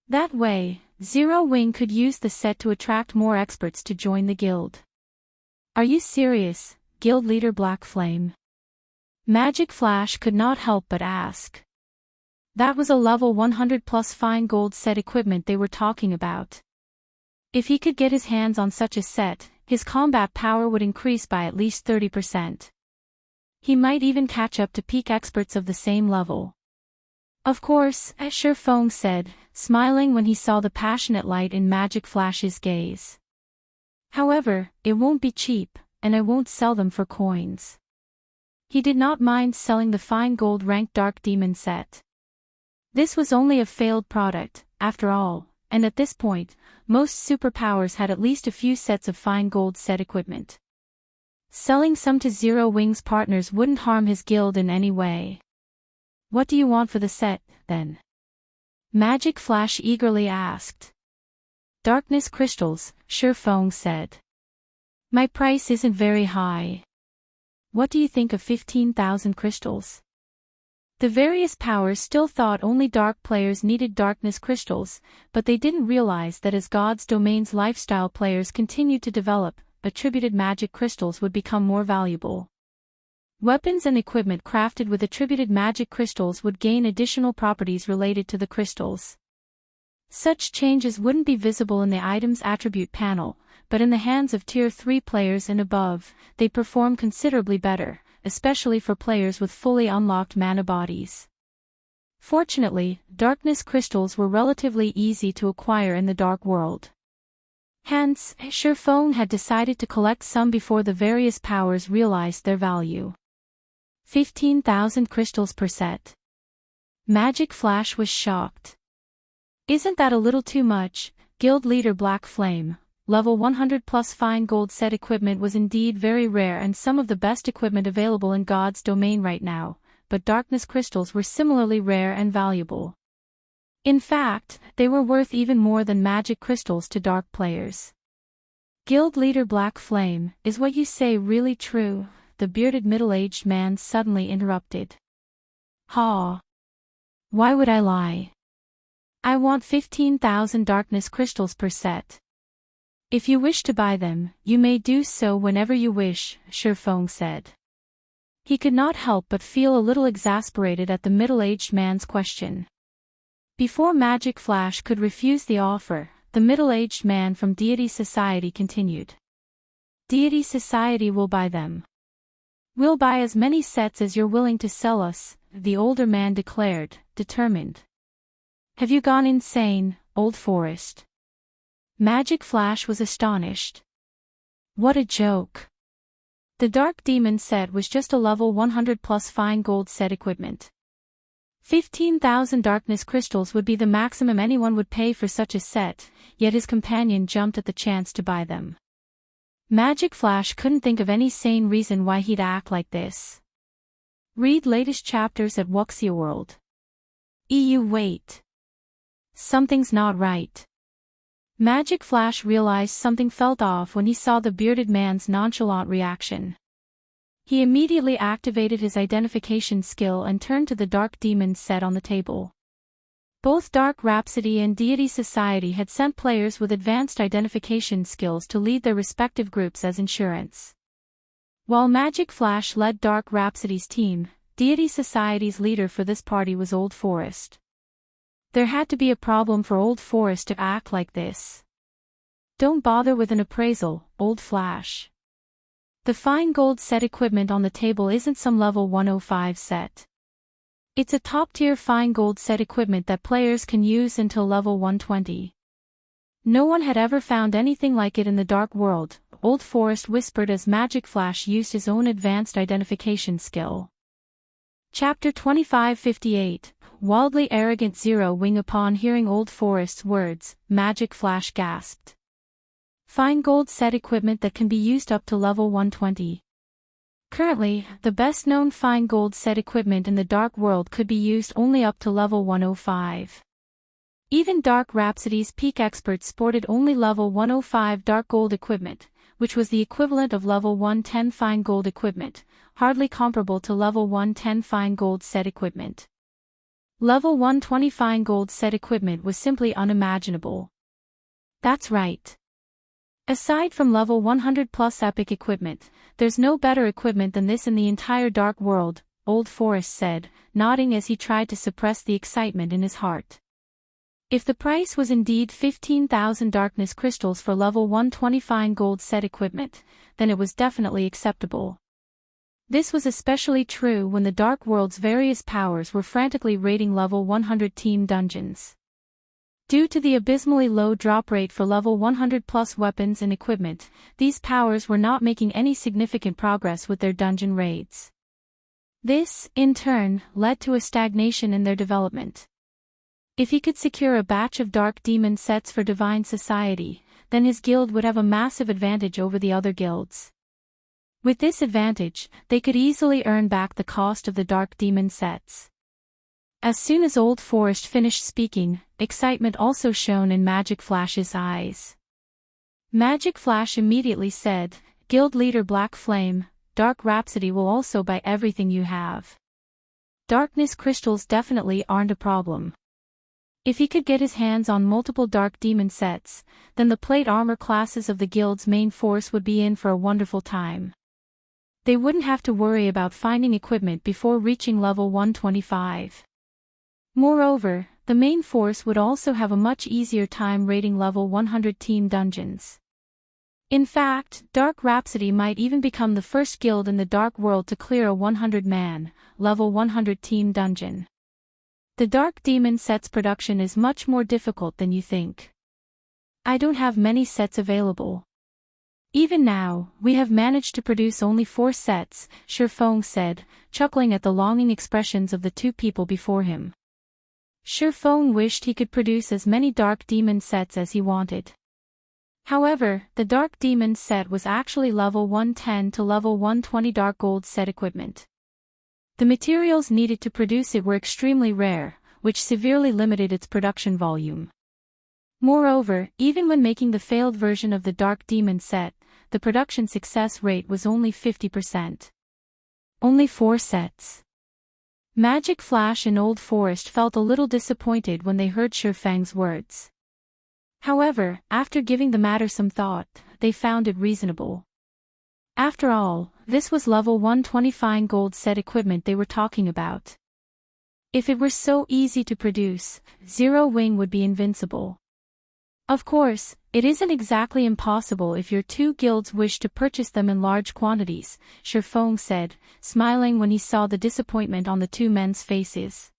That way, Zero Wing could use the set to attract more experts to join the guild. Are you serious, guild leader Black Flame? Magic Flash could not help but ask. That was a level 100 plus fine gold set equipment they were talking about. If he could get his hands on such a set, his combat power would increase by at least 30%. He might even catch up to peak experts of the same level. Of course, as Sherfong said, smiling when he saw the passionate light in Magic Flash's gaze. However, it won't be cheap, and I won't sell them for coins. He did not mind selling the fine gold-ranked Dark Demon set. This was only a failed product, after all, and at this point, most superpowers had at least a few sets of fine gold set equipment. Selling some to Zero Wing's partners wouldn't harm his guild in any way. What do you want for the set, then? Magic Flash eagerly asked. Darkness crystals, Sherfong said. My price isn't very high. What do you think of 15,000 crystals? The various powers still thought only dark players needed darkness crystals, but they didn't realize that as God's Domain's lifestyle players continued to develop, attributed magic crystals would become more valuable. Weapons and equipment crafted with attributed magic crystals would gain additional properties related to the crystals. Such changes wouldn't be visible in the item's attribute panel, but in the hands of Tier 3 players and above, they'd perform considerably better, especially for players with fully unlocked mana bodies. Fortunately, darkness crystals were relatively easy to acquire in the dark world. Hence, Sherfong had decided to collect some before the various powers realized their value. 15,000 crystals per set. Magic Flash was shocked. Isn't that a little too much? Guild leader Black Flame. Level 100 plus fine gold set equipment was indeed very rare and some of the best equipment available in God's Domain right now, but darkness crystals were similarly rare and valuable. In fact, they were worth even more than magic crystals to dark players. Guild leader Black Flame, is what you say really true? The bearded middle-aged man suddenly interrupted. Ha! Why would I lie? I want 15,000 darkness crystals per set. If you wish to buy them, you may do so whenever you wish, Sherfong said. He could not help but feel a little exasperated at the middle-aged man's question. Before Magic Flash could refuse the offer, the middle-aged man from Deity Society continued. Deity Society will buy them. We'll buy as many sets as you're willing to sell us, the older man declared, determined. Have you gone insane, Old Forest? Magic Flash was astonished. What a joke. The Dark Demon set was just a level 100 plus fine gold set equipment. 15,000 darkness crystals would be the maximum anyone would pay for such a set, yet his companion jumped at the chance to buy them. Magic Flash couldn't think of any sane reason why he'd act like this. Read latest chapters at Wuxia World. Wait. Something's not right. Magic Flash realized something felt off when he saw the bearded man's nonchalant reaction. He immediately activated his identification skill and turned to the Dark Demons set on the table. Both Dark Rhapsody and Deity Society had sent players with advanced identification skills to lead their respective groups as insurance. While Magic Flash led Dark Rhapsody's team, Deity Society's leader for this party was Old Forest. There had to be a problem for Old Forest to act like this. Don't bother with an appraisal, Old Flash. The fine gold set equipment on the table isn't some level 105 set. It's a top-tier fine gold set equipment that players can use until level 120. No one had ever found anything like it in the Dark World, Old Forest whispered as Magic Flash used his own advanced identification skill. Chapter 2558, Wildly Arrogant Zero Wing. Upon hearing Old Forest's words, Magic Flash gasped. Fine gold set equipment that can be used up to level 120. Currently, the best-known fine gold set equipment in the Dark World could be used only up to level 105. Even Dark Rhapsody's peak experts sported only level 105 dark gold equipment, which was the equivalent of level 110 fine gold equipment, hardly comparable to level 110 fine gold set equipment. Level 120 fine gold set equipment was simply unimaginable. That's right. Aside from level 100 plus epic equipment, there's no better equipment than this in the entire Dark World, Old Forest said, nodding as he tried to suppress the excitement in his heart. If the price was indeed 15,000 darkness crystals for level 120 fine gold set equipment, then it was definitely acceptable. This was especially true when the Dark World's various powers were frantically raiding level 100 team dungeons. Due to the abysmally low drop rate for level 100 plus weapons and equipment, these powers were not making any significant progress with their dungeon raids. This, in turn, led to a stagnation in their development. If he could secure a batch of Dark Demon sets for Divine Society, then his guild would have a massive advantage over the other guilds. With this advantage, they could easily earn back the cost of the Dark Demon sets. As soon as Old Forest finished speaking, excitement also shone in Magic Flash's eyes. Magic Flash immediately said, "Guild leader Black Flame, Dark Rhapsody will also buy everything you have. Darkness crystals definitely aren't a problem." If he could get his hands on multiple Dark Demon sets, then the plate armor classes of the guild's main force would be in for a wonderful time. They wouldn't have to worry about finding equipment before reaching level 125. Moreover, the main force would also have a much easier time raiding level 100 team dungeons. In fact, Dark Rhapsody might even become the first guild in the Dark World to clear a 100-man, level 100 team dungeon. The Dark Demon sets production is much more difficult than you think. I don't have many sets available. Even now, we have managed to produce only 4 sets, Shifeng said, chuckling at the longing expressions of the two people before him. Shifeng wished he could produce as many Dark Demon sets as he wanted. However, the Dark Demon set was actually level 110 to level 120 Dark Gold set equipment. The materials needed to produce it were extremely rare, which severely limited its production volume. Moreover, even when making the failed version of the Dark Demon set, the production success rate was only 50%. Only 4 sets. Magic Flash and Old Forest felt a little disappointed when they heard Shifeng's words. However, after giving the matter some thought, they found it reasonable. After all, this was level 120 fine gold set equipment they were talking about. If it were so easy to produce, Zero Wing would be invincible. Of course, it isn't exactly impossible if your two guilds wish to purchase them in large quantities, Shifeng said, smiling when he saw the disappointment on the two men's faces.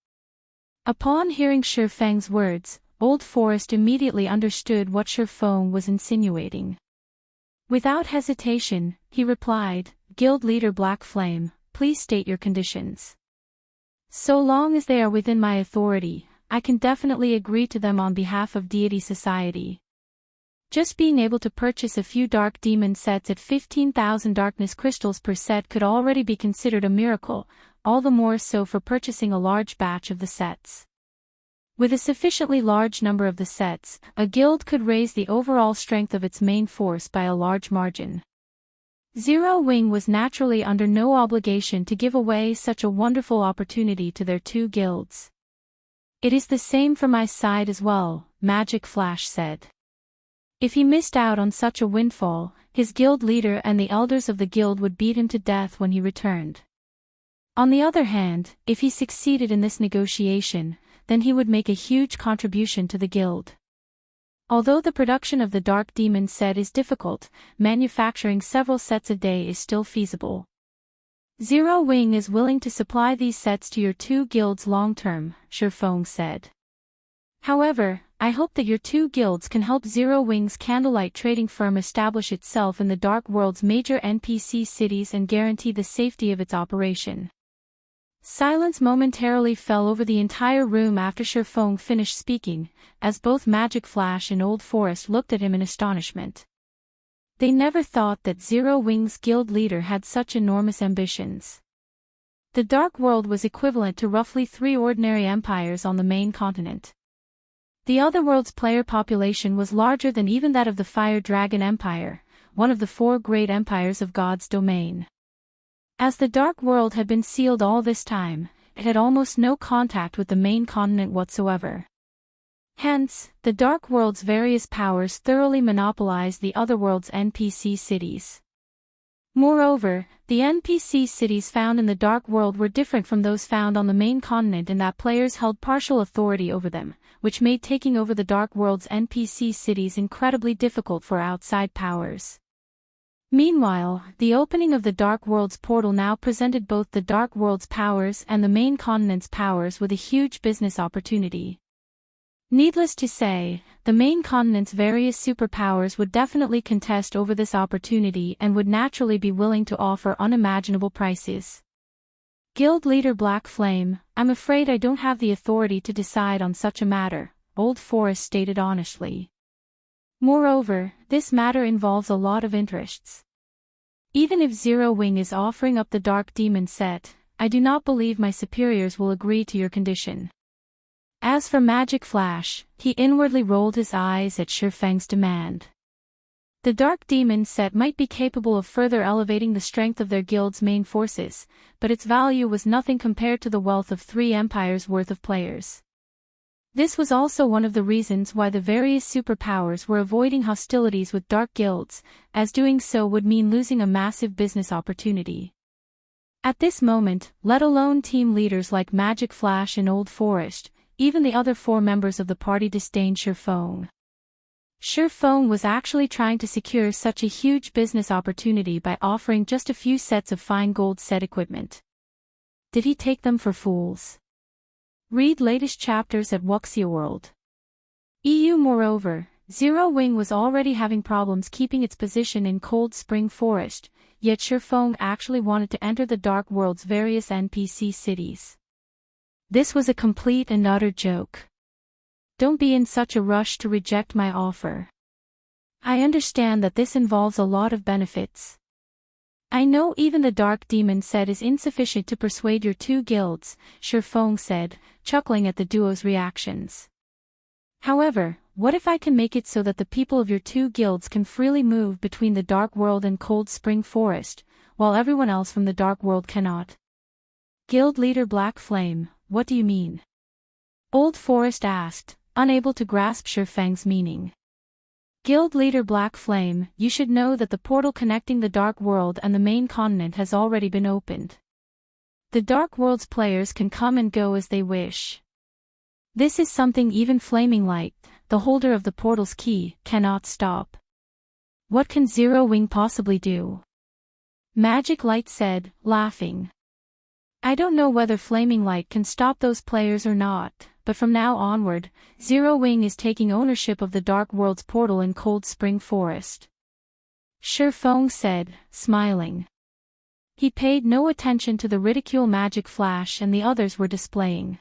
Upon hearing Shifeng's words, Old Forest immediately understood what Shifeng was insinuating. Without hesitation, he replied, "Guild leader Black Flame, please state your conditions." "So long as they are within my authority, I can definitely agree to them on behalf of Deity Society." Just being able to purchase a few Dark Demon sets at 15,000 darkness crystals per set could already be considered a miracle, all the more so for purchasing a large batch of the sets. With a sufficiently large number of the sets, a guild could raise the overall strength of its main force by a large margin. Zero Wing was naturally under no obligation to give away such a wonderful opportunity to their two guilds. "It is the same from my side as well," Magic Flash said. If he missed out on such a windfall, his guild leader and the elders of the guild would beat him to death when he returned. On the other hand, if he succeeded in this negotiation, then he would make a huge contribution to the guild. Although the production of the Dark Demon set is difficult, manufacturing several sets a day is still feasible. Zero Wing is willing to supply these sets to your two guilds long-term, Shifeng said. However, I hope that your two guilds can help Zero Wing's candlelight trading firm establish itself in the Dark World's major NPC cities and guarantee the safety of its operation. Silence momentarily fell over the entire room after Shifeng finished speaking, as both Magic Flash and Old Forest looked at him in astonishment. They never thought that Zero Wing's guild leader had such enormous ambitions. The Dark World was equivalent to roughly 3 ordinary empires on the main continent. The Otherworld's player population was larger than even that of the Fire Dragon Empire, one of the 4 great empires of God's domain. As the Dark World had been sealed all this time, it had almost no contact with the main continent whatsoever. Hence, the Dark World's various powers thoroughly monopolized the Otherworld's NPC cities. Moreover, the NPC cities found in the Dark World were different from those found on the main continent in that players held partial authority over them, which made taking over the Dark World's NPC cities incredibly difficult for outside powers. Meanwhile, the opening of the Dark World's portal now presented both the Dark World's powers and the main continent's powers with a huge business opportunity. Needless to say, the main continent's various superpowers would definitely contest over this opportunity and would naturally be willing to offer unimaginable prices. Guild leader Black Flame, "I'm afraid I don't have the authority to decide on such a matter," Old Forest stated honestly. Moreover, this matter involves a lot of interests. Even if Zero Wing is offering up the Dark Demon set, I do not believe my superiors will agree to your condition. As for Magic Flash, he inwardly rolled his eyes at Shifeng's demand. The Dark Demon set might be capable of further elevating the strength of their guild's main forces, but its value was nothing compared to the wealth of 3 empires' worth of players. This was also one of the reasons why the various superpowers were avoiding hostilities with dark guilds, as doing so would mean losing a massive business opportunity. At this moment, let alone team leaders like Magic Flash and Old Forest, even the other 4 members of the party disdained Shifeng. Shifeng was actually trying to secure such a huge business opportunity by offering just a few sets of fine gold set equipment. Did he take them for fools? Read latest chapters at Wuxia World. Moreover, Zero Wing was already having problems keeping its position in Cold Spring Forest, yet Shifeng actually wanted to enter the Dark World's various NPC cities. This was a complete and utter joke. Don't be in such a rush to reject my offer. I understand that this involves a lot of benefits. I know even the Dark Demon set is insufficient to persuade your 2 guilds, Shifeng said, chuckling at the duo's reactions. However, what if I can make it so that the people of your 2 guilds can freely move between the Dark World and Cold Spring Forest, while everyone else from the Dark World cannot? Guild leader Black Flame, what do you mean? Old Forest asked, unable to grasp Shifeng's meaning. Guild leader Black Flame, you should know that the portal connecting the Dark World and the main continent has already been opened. The Dark World's players can come and go as they wish. This is something even Flaming Light, the holder of the portal's key, cannot stop. What can Zero Wing possibly do? Magic Light said, laughing. I don't know whether Flaming Light can stop those players or not, but from now onward, Zero Wing is taking ownership of the Dark World's portal in Cold Spring Forest. Shifeng said, smiling. He paid no attention to the ridicule Magic Flash and the others were displaying.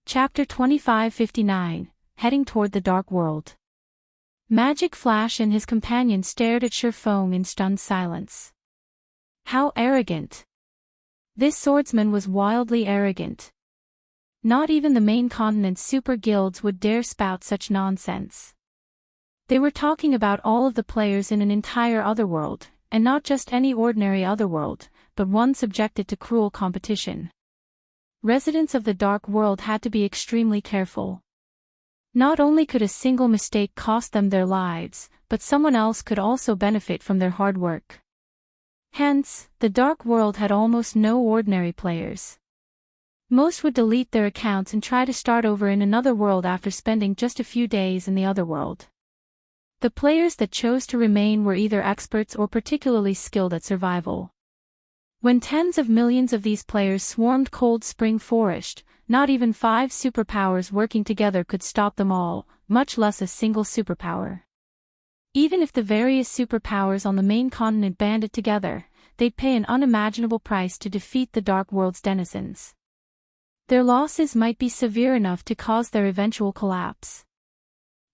Chapter 2559, Heading Toward the Dark World. Magic Flash and his companion stared at Sherfong in stunned silence. How arrogant! This swordsman was wildly arrogant. Not even the main continent's super guilds would dare spout such nonsense. They were talking about all of the players in an entire otherworld, and not just any ordinary otherworld, but one subjected to cruel competition. Residents of the Dark World had to be extremely careful. Not only could a single mistake cost them their lives, but someone else could also benefit from their hard work. Hence, the Dark World had almost no ordinary players. Most would delete their accounts and try to start over in another world after spending just a few days in the other world. The players that chose to remain were either experts or particularly skilled at survival. When tens of millions of these players swarmed Cold Spring Forest, not even 5 superpowers working together could stop them all, much less a single superpower. Even if the various superpowers on the main continent banded together, they'd pay an unimaginable price to defeat the Dark World's denizens. Their losses might be severe enough to cause their eventual collapse.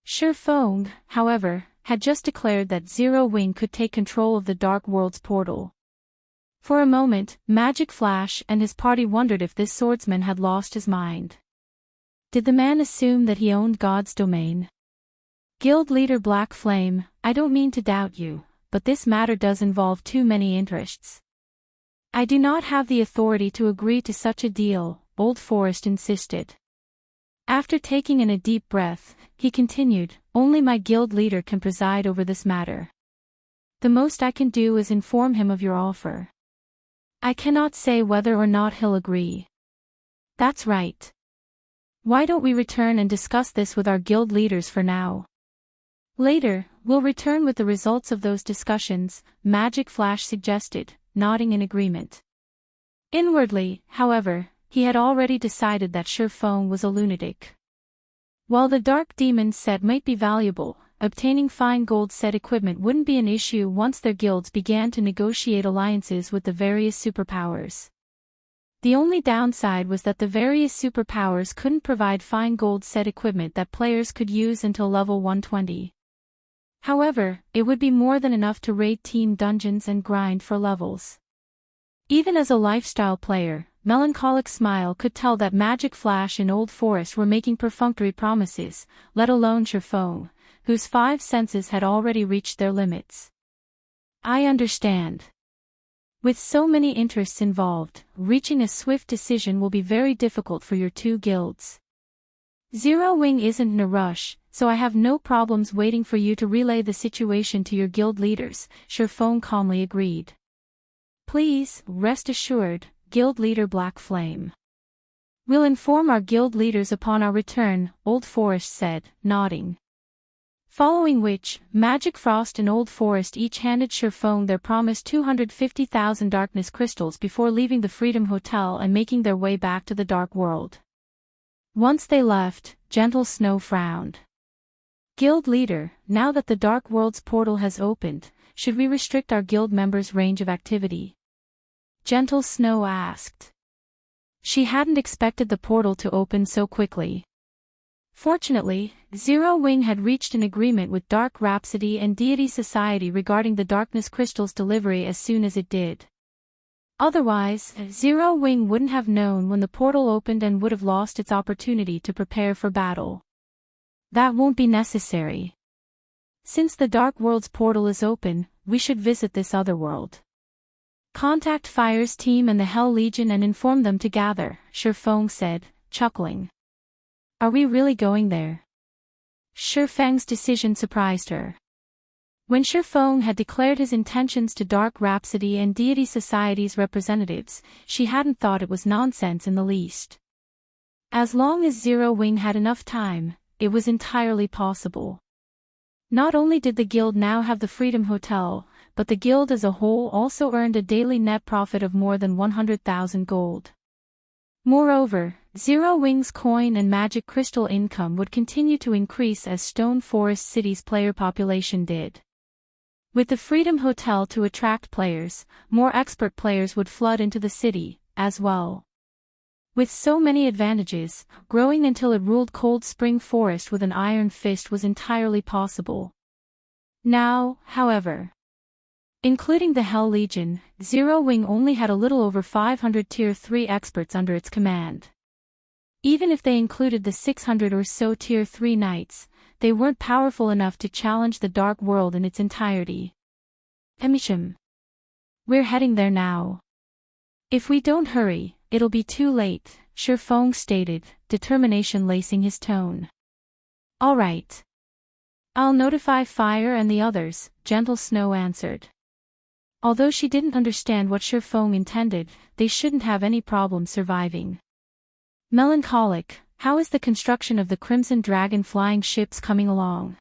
Sherfong, however, had just declared that Zero Wing could take control of the Dark World's portal. For a moment, Magic Flash and his party wondered if this swordsman had lost his mind. Did the man assume that he owned God's domain? Guild leader Black Flame, I don't mean to doubt you, but this matter does involve too many interests. I do not have the authority to agree to such a deal, Old Forest insisted. After taking in a deep breath, he continued, only my guild leader can preside over this matter. The most I can do is inform him of your offer. I cannot say whether or not he'll agree. That's right. Why don't we return and discuss this with our guild leaders for now? Later, we'll return with the results of those discussions, Magic Flash suggested, nodding in agreement. Inwardly, however, he had already decided that Sherfong was a lunatic. While the Dark Demon set might be valuable, obtaining fine gold set equipment wouldn't be an issue once their guilds began to negotiate alliances with the various superpowers. The only downside was that the various superpowers couldn't provide fine gold set equipment that players could use until level 120. However, it would be more than enough to raid team dungeons and grind for levels. Even as a lifestyle player, Melancholic Smile could tell that Magic Flash and Old Forest were making perfunctory promises, let alone Sherfong, whose 5 senses had already reached their limits. I understand. With so many interests involved, reaching a swift decision will be very difficult for your 2 guilds. Zero Wing isn't in a rush, so I have no problems waiting for you to relay the situation to your guild leaders, Sherfong calmly agreed. Please, rest assured, Guild Leader Black Flame. We'll inform our guild leaders upon our return, Old Forest said, nodding. Following which, Magic Frost and Old Forest each handed Sherfong their promised 250,000 darkness crystals before leaving the Freedom Hotel and making their way back to the Dark World. Once they left, Gentle Snow frowned. Guild Leader, now that the Dark World's portal has opened, should we restrict our guild members' range of activity? Gentle Snow asked. She hadn't expected the portal to open so quickly. Fortunately, Zero Wing had reached an agreement with Dark Rhapsody and Deity Society regarding the Darkness Crystal's delivery as soon as it did. Otherwise, Zero Wing wouldn't have known when the portal opened and would have lost its opportunity to prepare for battle. That won't be necessary. Since the Dark World's portal is open, we should visit this other world. Contact Fire's team and the Hell Legion and inform them to gather, Sherfong said, chuckling. Are we really going there? Sherfang's decision surprised her. When Sherfong had declared his intentions to Dark Rhapsody and Deity Society's representatives, she hadn't thought it was nonsense in the least. As long as Zero Wing had enough time, it was entirely possible. Not only did the guild now have the Freedom Hotel, but the guild as a whole also earned a daily net profit of more than 100,000 gold. Moreover, Zero Wing's coin and magic crystal income would continue to increase as Stone Forest City's player population did. With the Freedom Hotel to attract players, more expert players would flood into the city, as well. With so many advantages, growing until it ruled Cold Spring Forest with an iron fist was entirely possible. Now, however, including the Hell Legion, Zero Wing only had a little over 500 Tier 3 experts under its command. Even if they included the 600 or so Tier 3 knights, they weren't powerful enough to challenge the Dark World in its entirety. Emisham. We're heading there now. If we don't hurry, it'll be too late, Shifeng stated, determination lacing his tone. All right. I'll notify Fire and the others, Gentle Snow answered. Although she didn't understand what Shifeng intended, they shouldn't have any problem surviving. Melancholic, how is the construction of the Crimson Dragon flying ships coming along?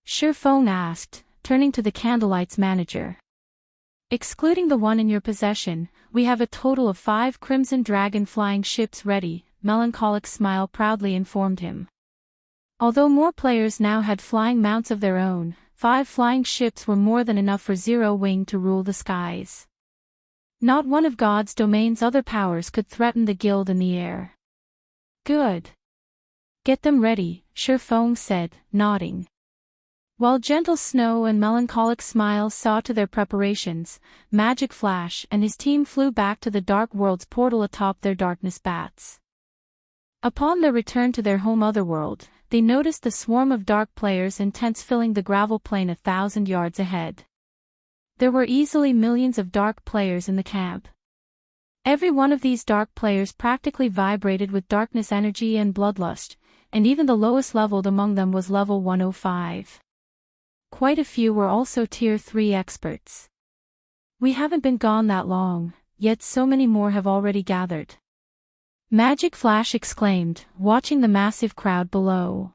Shifeng asked, turning to the Candlelight's manager. Excluding the one in your possession, we have a total of 5 Crimson Dragon flying ships ready, Melancholic Smile proudly informed him. Although more players now had flying mounts of their own, 5 flying ships were more than enough for Zero Wing to rule the skies. Not one of God's domain's other powers could threaten the guild in the air. Good. Get them ready, Shifeng said, nodding. While Gentle Snow and Melancholic Smile saw to their preparations, Magic Flash and his team flew back to the Dark World's portal atop their darkness bats. Upon their return to their home Otherworld, they noticed the swarm of dark players and tents filling the gravel plain 1,000 yards ahead. There were easily millions of dark players in the camp. Every one of these dark players practically vibrated with darkness energy and bloodlust, and even the lowest leveled among them was level 105. Quite a few were also Tier 3 experts. We haven't been gone that long, yet so many more have already gathered. Magic Flash exclaimed, watching the massive crowd below.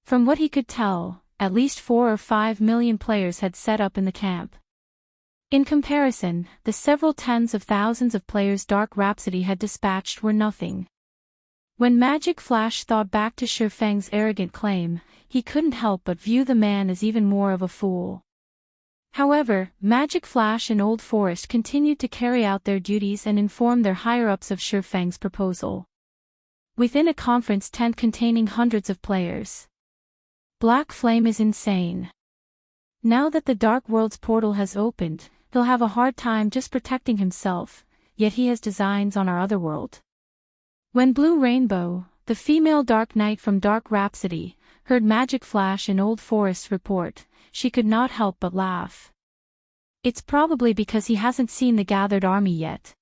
From what he could tell, at least 4 or 5 million players had set up in the camp. In comparison, the several tens of thousands of players Dark Rhapsody had dispatched were nothing. When Magic Flash thought back to Shifeng's arrogant claim, he couldn't help but view the man as even more of a fool. However, Magic Flash and Old Forest continued to carry out their duties and inform their higher-ups of Shifeng's proposal. Within a conference tent containing hundreds of players. Black Flame is insane. Now that the Dark World's portal has opened, he'll have a hard time just protecting himself, yet he has designs on our otherworld. When Blue Rainbow, the female Dark Knight from Dark Rhapsody, heard Magic Flash and Old Forest's report, she could not help but laugh. It's probably because he hasn't seen the gathered army yet.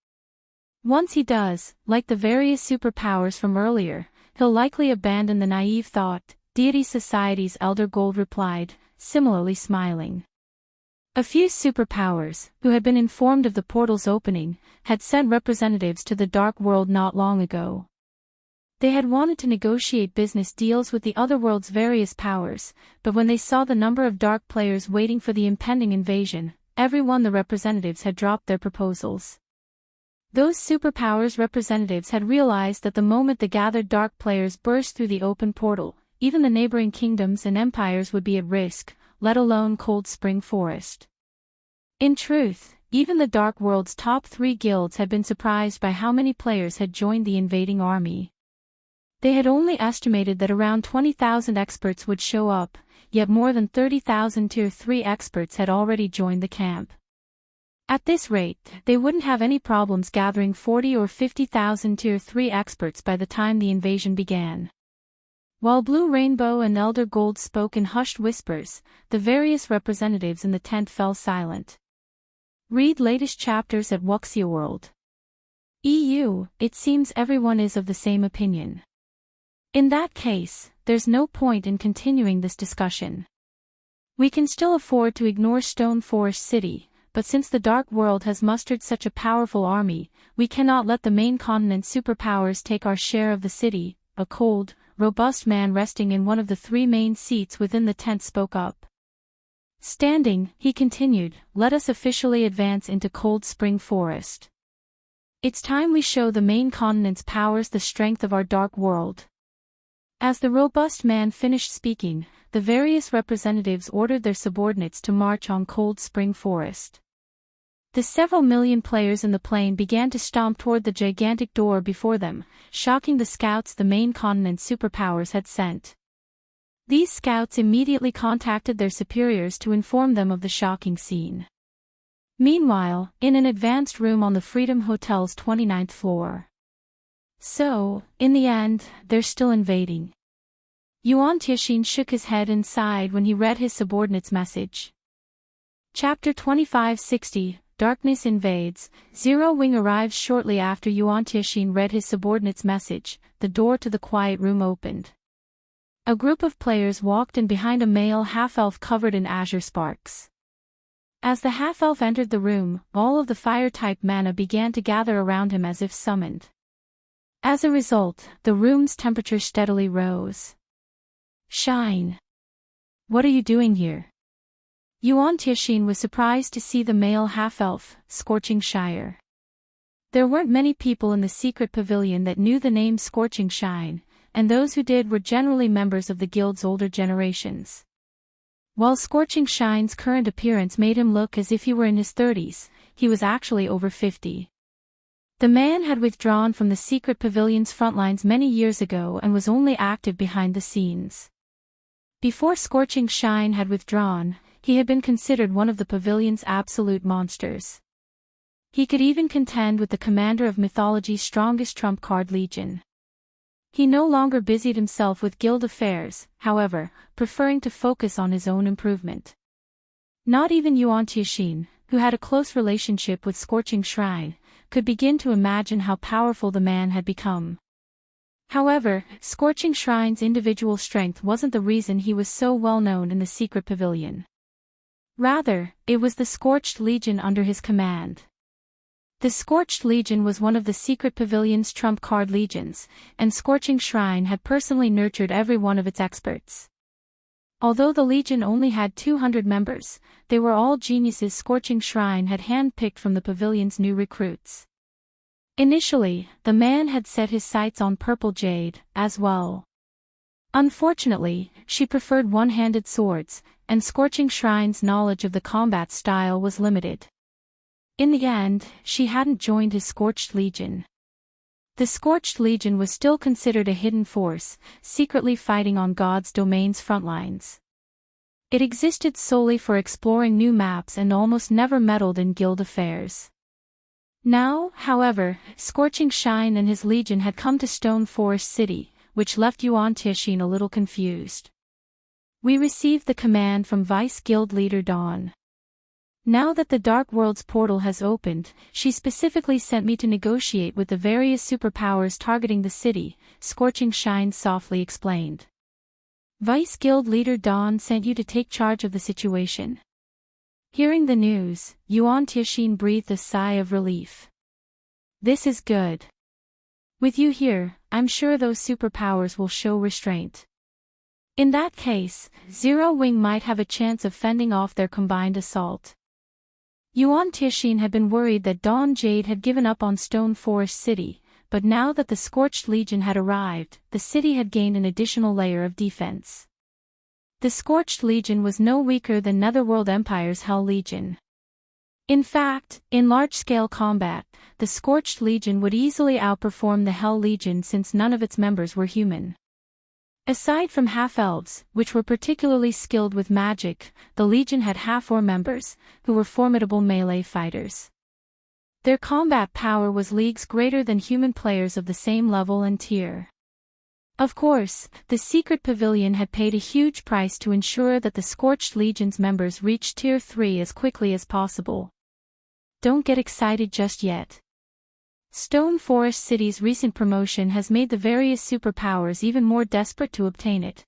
Once he does, like the various superpowers from earlier, he'll likely abandon the naive thought, Deity Society's Elder Gold replied, similarly smiling. A few superpowers, who had been informed of the portal's opening, had sent representatives to the Dark World not long ago. They had wanted to negotiate business deals with the Otherworld's various powers, but when they saw the number of dark players waiting for the impending invasion, the representatives had dropped their proposals. Those superpowers representatives had realized that the moment the gathered dark players burst through the open portal, even the neighboring kingdoms and empires would be at risk, let alone Cold Spring Forest. In truth, even the Dark World's top 3 guilds had been surprised by how many players had joined the invading army. They had only estimated that around 20,000 experts would show up, yet more than 30,000 Tier 3 experts had already joined the camp. At this rate, they wouldn't have any problems gathering 40 or 50,000 Tier 3 experts by the time the invasion began. While Blue Rainbow and Elder Gold spoke in hushed whispers, the various representatives in the tent fell silent. Read latest chapters at Wuxia World. EU, it seems everyone is of the same opinion. In that case, there's no point in continuing this discussion. We can still afford to ignore Stone Forest City, but since the Dark World has mustered such a powerful army, we cannot let the main continent superpowers take our share of the city, a cold, robust man resting in one of the 3 main seats within the tent spoke up. Standing, he continued, let us officially advance into Cold Spring Forest. It's time we show the main continent's powers the strength of our Dark World. As the robust man finished speaking, the various representatives ordered their subordinates to march on Cold Spring Forest. The several million players in the plain began to stomp toward the gigantic door before them, shocking the scouts the main continent superpowers had sent. These scouts immediately contacted their superiors to inform them of the shocking scene. Meanwhile, in an advanced room on the Freedom Hotel's 29th floor. So, in the end, they're still invading. Enchanting shook his head and sighed when he read his subordinate's message. Chapter 2560, Darkness Invades. Zero Wing arrives shortly after Enchanting read his subordinate's message. The door to the quiet room opened. A group of players walked in behind a male half-elf covered in azure sparks. As the half-elf entered the room, all of the fire-type mana began to gather around him as if summoned. As a result, the room's temperature steadily rose. Shine. What are you doing here? Enchanting was surprised to see the male half-elf, Scorching Shire. There weren't many people in the secret pavilion that knew the name Scorching Shine, and those who did were generally members of the guild's older generations. While Scorching Shine's current appearance made him look as if he were in his 30s, he was actually over 50. The man had withdrawn from the secret pavilion's front lines many years ago and was only active behind the scenes. Before Scorching Shine had withdrawn, he had been considered one of the pavilion's absolute monsters. He could even contend with the commander of mythology's strongest trump card Legion. He no longer busied himself with guild affairs, however, preferring to focus on his own improvement. Not even Enchanting, who had a close relationship with Scorching Shine, could begin to imagine how powerful the man had become. However, Scorching Shine's individual strength wasn't the reason he was so well known in the secret pavilion. Rather, it was the Scorched Legion under his command. The Scorched Legion was one of the secret pavilion's trump card legions, and Scorching Shine had personally nurtured every one of its experts. Although the legion only had 200 members, they were all geniuses Scorching Shine had handpicked from the pavilion's new recruits. Initially, the man had set his sights on Purple Jade, as well. Unfortunately, she preferred one-handed swords, and Scorching Shine's knowledge of the combat style was limited. In the end, she hadn't joined his Scorched Legion. The Scorched Legion was still considered a hidden force, secretly fighting on God's domain's front lines. It existed solely for exploring new maps and almost never meddled in guild affairs. Now, however, Scorching Shine and his legion had come to Stone Forest City, which left Enchanting a little confused. We received the command from Vice Guild Leader Dawn. Now that the Dark World's portal has opened, she specifically sent me to negotiate with the various superpowers targeting the city, Scorching Shine softly explained. Vice Guild Leader Dawn sent you to take charge of the situation. Hearing the news, Enchanting breathed a sigh of relief. This is good. With you here, I'm sure those superpowers will show restraint. In that case, Zero Wing might have a chance of fending off their combined assault. Enchanting had been worried that Dawn Jade had given up on Stone Forest City, but now that the Scorched Legion had arrived, the city had gained an additional layer of defense. The Scorched Legion was no weaker than Netherworld Empire's Hell Legion. In fact, in large-scale combat, the Scorched Legion would easily outperform the Hell Legion since none of its members were human. Aside from half-elves, which were particularly skilled with magic, the Legion had half-orc members, who were formidable melee fighters. Their combat power was leagues greater than human players of the same level and tier. Of course, the secret pavilion had paid a huge price to ensure that the Scorched Legion's members reached Tier 3 as quickly as possible. Don't get excited just yet. Stone Forest City's recent promotion has made the various superpowers even more desperate to obtain it.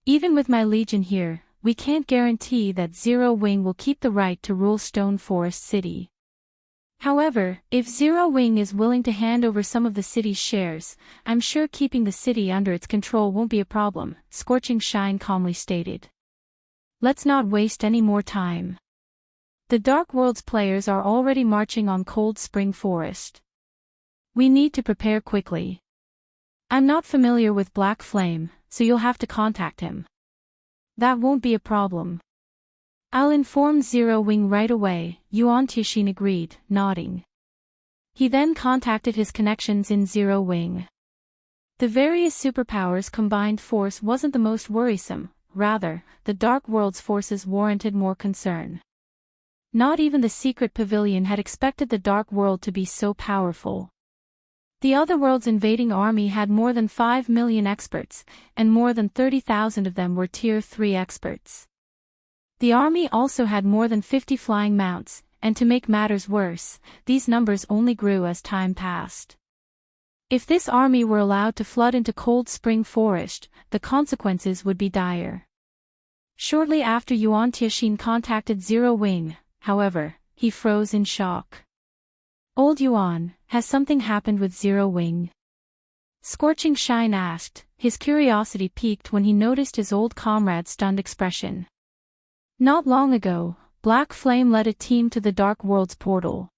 Even with my legion here, we can't guarantee that Zero Wing will keep the right to rule Stone Forest City. However, if Zero Wing is willing to hand over some of the city's shares, I'm sure keeping the city under its control won't be a problem, Scorching Shine calmly stated. Let's not waste any more time. The Dark World's players are already marching on Cold Spring Forest. We need to prepare quickly. I'm not familiar with Black Flame, so you'll have to contact him. That won't be a problem. I'll inform Zero Wing right away, Enchanting agreed, nodding. He then contacted his connections in Zero Wing. The various superpowers' combined force wasn't the most worrisome, rather, the Dark World's forces warranted more concern. Not even the secret pavilion had expected the Dark World to be so powerful. The Otherworld's invading army had more than 5 million experts, and more than 30,000 of them were Tier 3 experts. The army also had more than 50 flying mounts, and to make matters worse, these numbers only grew as time passed. If this army were allowed to flood into Cold Spring Forest, the consequences would be dire. Shortly after Enchanting contacted Zero Wing, however, he froze in shock. "Old Yuan, has something happened with Zero Wing?" Scorching Shine asked, his curiosity piqued when he noticed his old comrade's stunned expression. "Not long ago, Black Flame led a team to the Dark World's portal.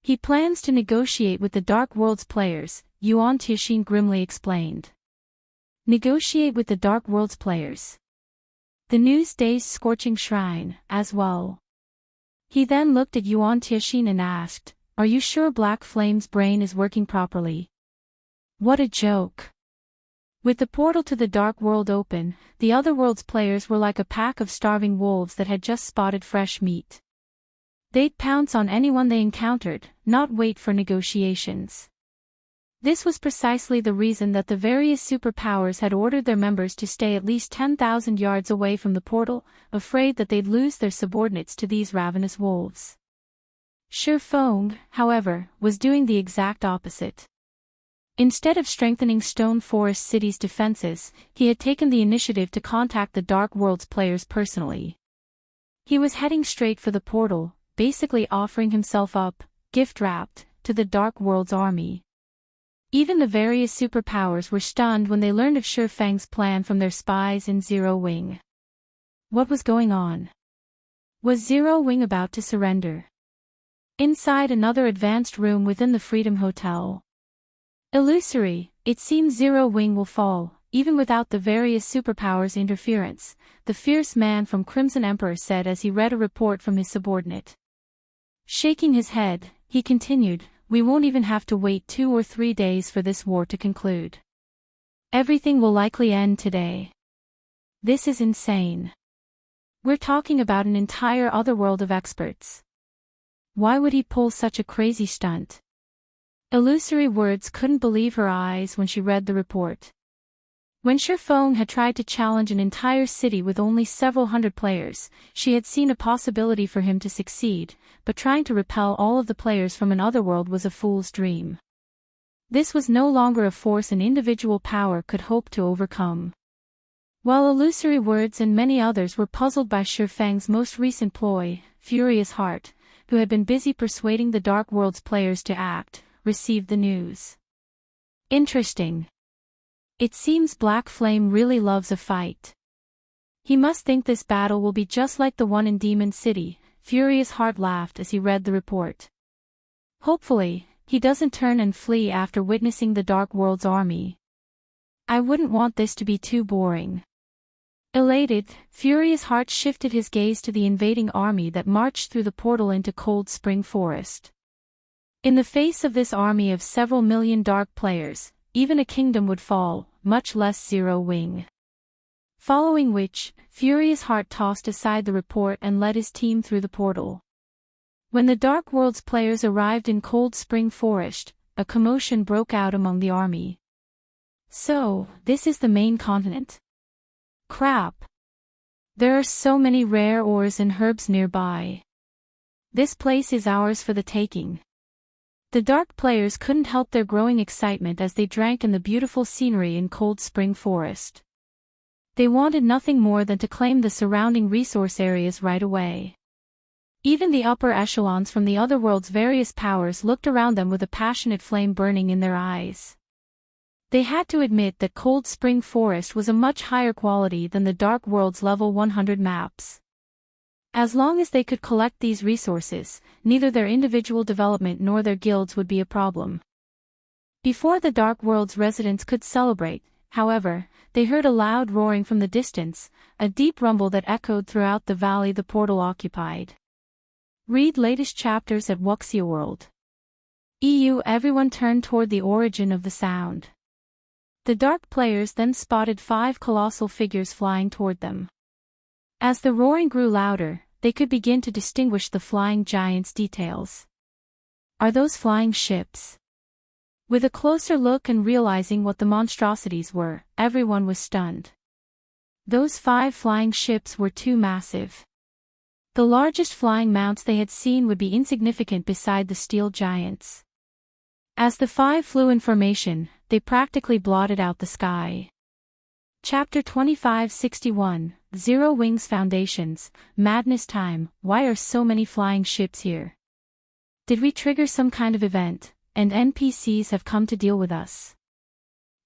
He plans to negotiate with the Dark World's players," Enchanting grimly explained. "Negotiate with the Dark World's players?" The news dazed Scorching Shrine, as well. He then looked at Enchanting and asked, "Are you sure Black Flame's brain is working properly?" What a joke. With the portal to the Dark World open, the Otherworld's players were like a pack of starving wolves that had just spotted fresh meat. They'd pounce on anyone they encountered, not wait for negotiations. This was precisely the reason that the various superpowers had ordered their members to stay at least 10,000 yards away from the portal, afraid that they'd lose their subordinates to these ravenous wolves. Feng, however, was doing the exact opposite. Instead of strengthening Stone Forest City's defenses, he had taken the initiative to contact the Dark World's players personally. He was heading straight for the portal, basically offering himself up, gift-wrapped, to the Dark World's army. Even the various superpowers were stunned when they learned of Feng's plan from their spies in Zero Wing. What was going on? Was Zero Wing about to surrender? Inside another advanced room within the Freedom Hotel. "Illusory, it seems Zero Wing will fall, even without the various superpowers' interference," the fierce man from Crimson Emperor said as he read a report from his subordinate. Shaking his head, he continued, "We won't even have to wait 2 or 3 days for this war to conclude. Everything will likely end today. This is insane. We're talking about an entire otherworld of experts. Why would he pull such a crazy stunt?" Illusory Words couldn't believe her eyes when she read the report. When Feng had tried to challenge an entire city with only several hundred players, she had seen a possibility for him to succeed, but trying to repel all of the players from an otherworld was a fool's dream. This was no longer a force an individual power could hope to overcome. While Illusory Words and many others were puzzled by Feng's most recent ploy, Furious Heart, who had been busy persuading the Dark World's players to act, received the news. "Interesting. It seems Black Flame really loves a fight. He must think this battle will be just like the one in Demon City," Furious Heart laughed as he read the report. "Hopefully, he doesn't turn and flee after witnessing the Dark World's army. I wouldn't want this to be too boring." Elated, Furious Heart shifted his gaze to the invading army that marched through the portal into Cold Spring Forest. In the face of this army of several million dark players, even a kingdom would fall, much less Zero Wing. Following which, Furious Heart tossed aside the report and led his team through the portal. When the Dark World's players arrived in Cold Spring Forest, a commotion broke out among the army. "So, this is the main continent. Crap. There are so many rare ores and herbs nearby. This place is ours for the taking." The dark players couldn't help their growing excitement as they drank in the beautiful scenery in Cold Spring Forest. They wanted nothing more than to claim the surrounding resource areas right away. Even the upper echelons from the otherworld's various powers looked around them with a passionate flame burning in their eyes. They had to admit that Cold Spring Forest was a much higher quality than the Dark World's level 100 maps. As long as they could collect these resources, neither their individual development nor their guilds would be a problem. Before the Dark World's residents could celebrate, however, they heard a loud roaring from the distance, a deep rumble that echoed throughout the valley the portal occupied. Read latest chapters at Wuxia World. Everyone turned toward the origin of the sound. The dark players then spotted 5 colossal figures flying toward them. As the roaring grew louder, they could begin to distinguish the flying giants' details. Are those flying ships? With a closer look and realizing what the monstrosities were, everyone was stunned. Those 5 flying ships were too massive. The largest flying mounts they had seen would be insignificant beside the steel giants. As the 5 flew in formation, they practically blotted out the sky. Chapter 2561, Zero Wings Foundations, Madness Time. Why are so many flying ships here? Did we trigger some kind of event, and NPCs have come to deal with us?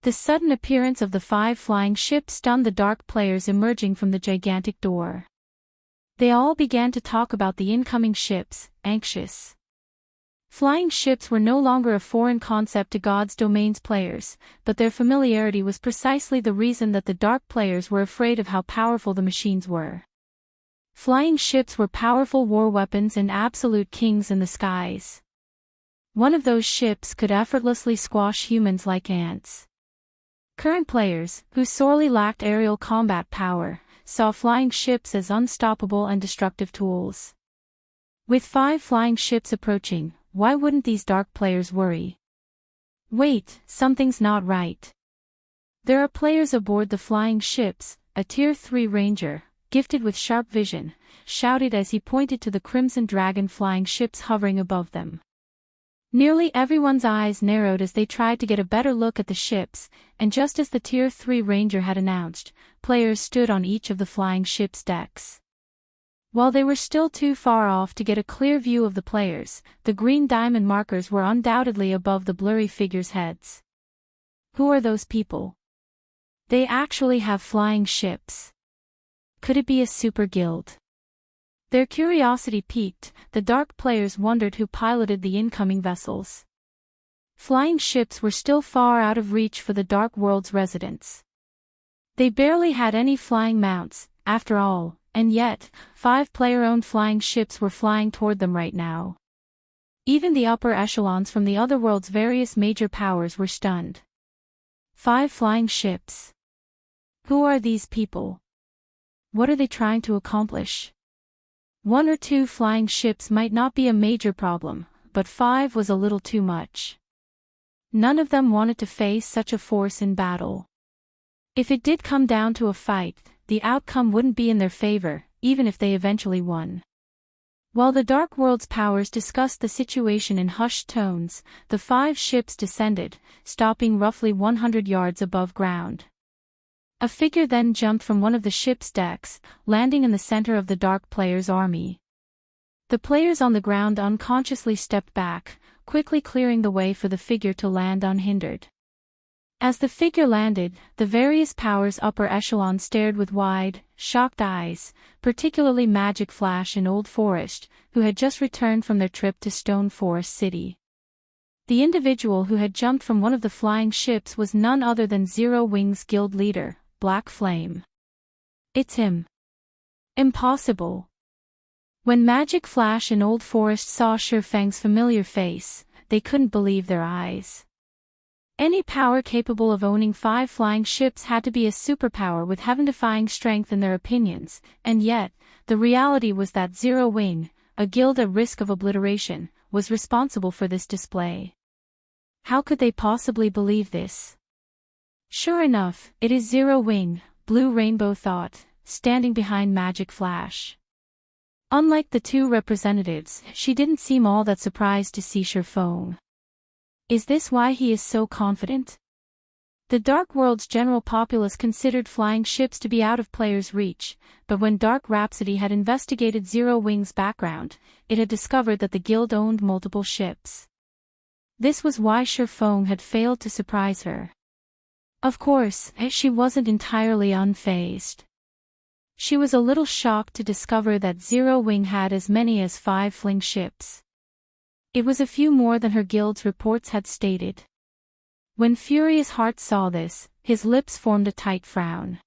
The sudden appearance of the 5 flying ships stunned the dark players emerging from the gigantic door. They all began to talk about the incoming ships, anxious. Flying ships were no longer a foreign concept to God's Domain's players, but their familiarity was precisely the reason that the dark players were afraid of how powerful the machines were. Flying ships were powerful war weapons and absolute kings in the skies. One of those ships could effortlessly squash humans like ants. Current players, who sorely lacked aerial combat power, saw flying ships as unstoppable and destructive tools. With 5 flying ships approaching, why wouldn't these dark players worry? Wait, something's not right. There are players aboard the flying ships. A Tier 3 ranger, gifted with sharp vision, shouted as he pointed to the Crimson Dragon flying ships hovering above them. Nearly everyone's eyes narrowed as they tried to get a better look at the ships, and just as the Tier 3 ranger had announced, players stood on each of the flying ships' decks. While they were still too far off to get a clear view of the players, the green diamond markers were undoubtedly above the blurry figures' heads. Who are those people? They actually have flying ships. Could it be a super guild? Their curiosity piqued, the dark players wondered who piloted the incoming vessels. Flying ships were still far out of reach for the Dark World's residents. They barely had any flying mounts, after all, and yet, 5 player-owned flying ships were flying toward them right now. Even the upper echelons from the other world's various major powers were stunned. 5 flying ships. Who are these people? What are they trying to accomplish? 1 or 2 flying ships might not be a major problem, but 5 was a little too much. None of them wanted to face such a force in battle. If it did come down to a fight, the outcome wouldn't be in their favor, even if they eventually won. While the Dark World's powers discussed the situation in hushed tones, the 5 ships descended, stopping roughly 100 yards above ground. A figure then jumped from one of the ship's decks, landing in the center of the dark players' army. The players on the ground unconsciously stepped back, quickly clearing the way for the figure to land unhindered. As the figure landed, the various powers' upper echelon stared with wide, shocked eyes, particularly Magic Flash and Old Forest, who had just returned from their trip to Stone Forest City. The individual who had jumped from one of the flying ships was none other than Zero Wings Guild leader, Black Flame. It's him. Impossible. When Magic Flash and Old Forest saw Shurfang's familiar face, they couldn't believe their eyes. Any power capable of owning 5 flying ships had to be a superpower with heaven-defying strength in their opinions, and yet, the reality was that Zero Wing, a guild at risk of obliteration, was responsible for this display. How could they possibly believe this? Sure enough, it is Zero Wing, Blue Rainbow thought, standing behind Magic Flash. Unlike the 2 representatives, she didn't seem all that surprised to see Shurfang. Is this why he is so confident? The Dark World's general populace considered flying ships to be out of players' reach, but when Dark Rhapsody had investigated Zero Wing's background, it had discovered that the guild owned multiple ships. This was why Shurfang had failed to surprise her. Of course, she wasn't entirely unfazed. She was a little shocked to discover that Zero Wing had as many as 5 flying ships. It was a few more than her guild's reports had stated. When Furious Heart saw this, his lips formed a tight frown.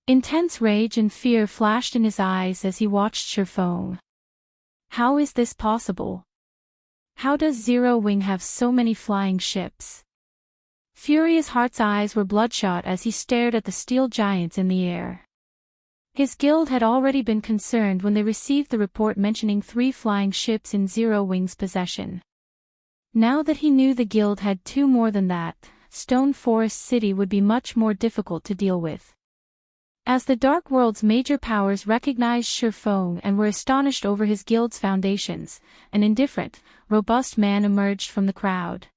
Intense rage and fear flashed in his eyes as he watched Shurfang. How is this possible? How does Zero Wing have so many flying ships? Furious Heart's eyes were bloodshot as he stared at the steel giants in the air. His guild had already been concerned when they received the report mentioning 3 flying ships in Zero Wing's possession. Now that he knew the guild had 2 more than that, Stone Forest City would be much more difficult to deal with. As the Dark World's major powers recognized Shurfeng and were astonished over his guild's foundations, an indifferent, robust man emerged from the crowd.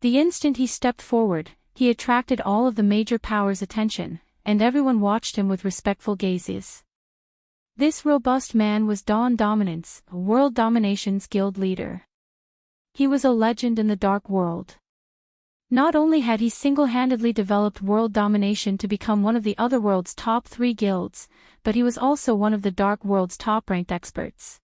The instant he stepped forward, he attracted all of the major powers' attention, and everyone watched him with respectful gazes. This robust man was Dawn Dominance, World Domination's guild leader. He was a legend in the Dark World. Not only had he single-handedly developed world domination to become one of the Otherworld's top 3 guilds, but he was also one of the Dark World's top-ranked experts.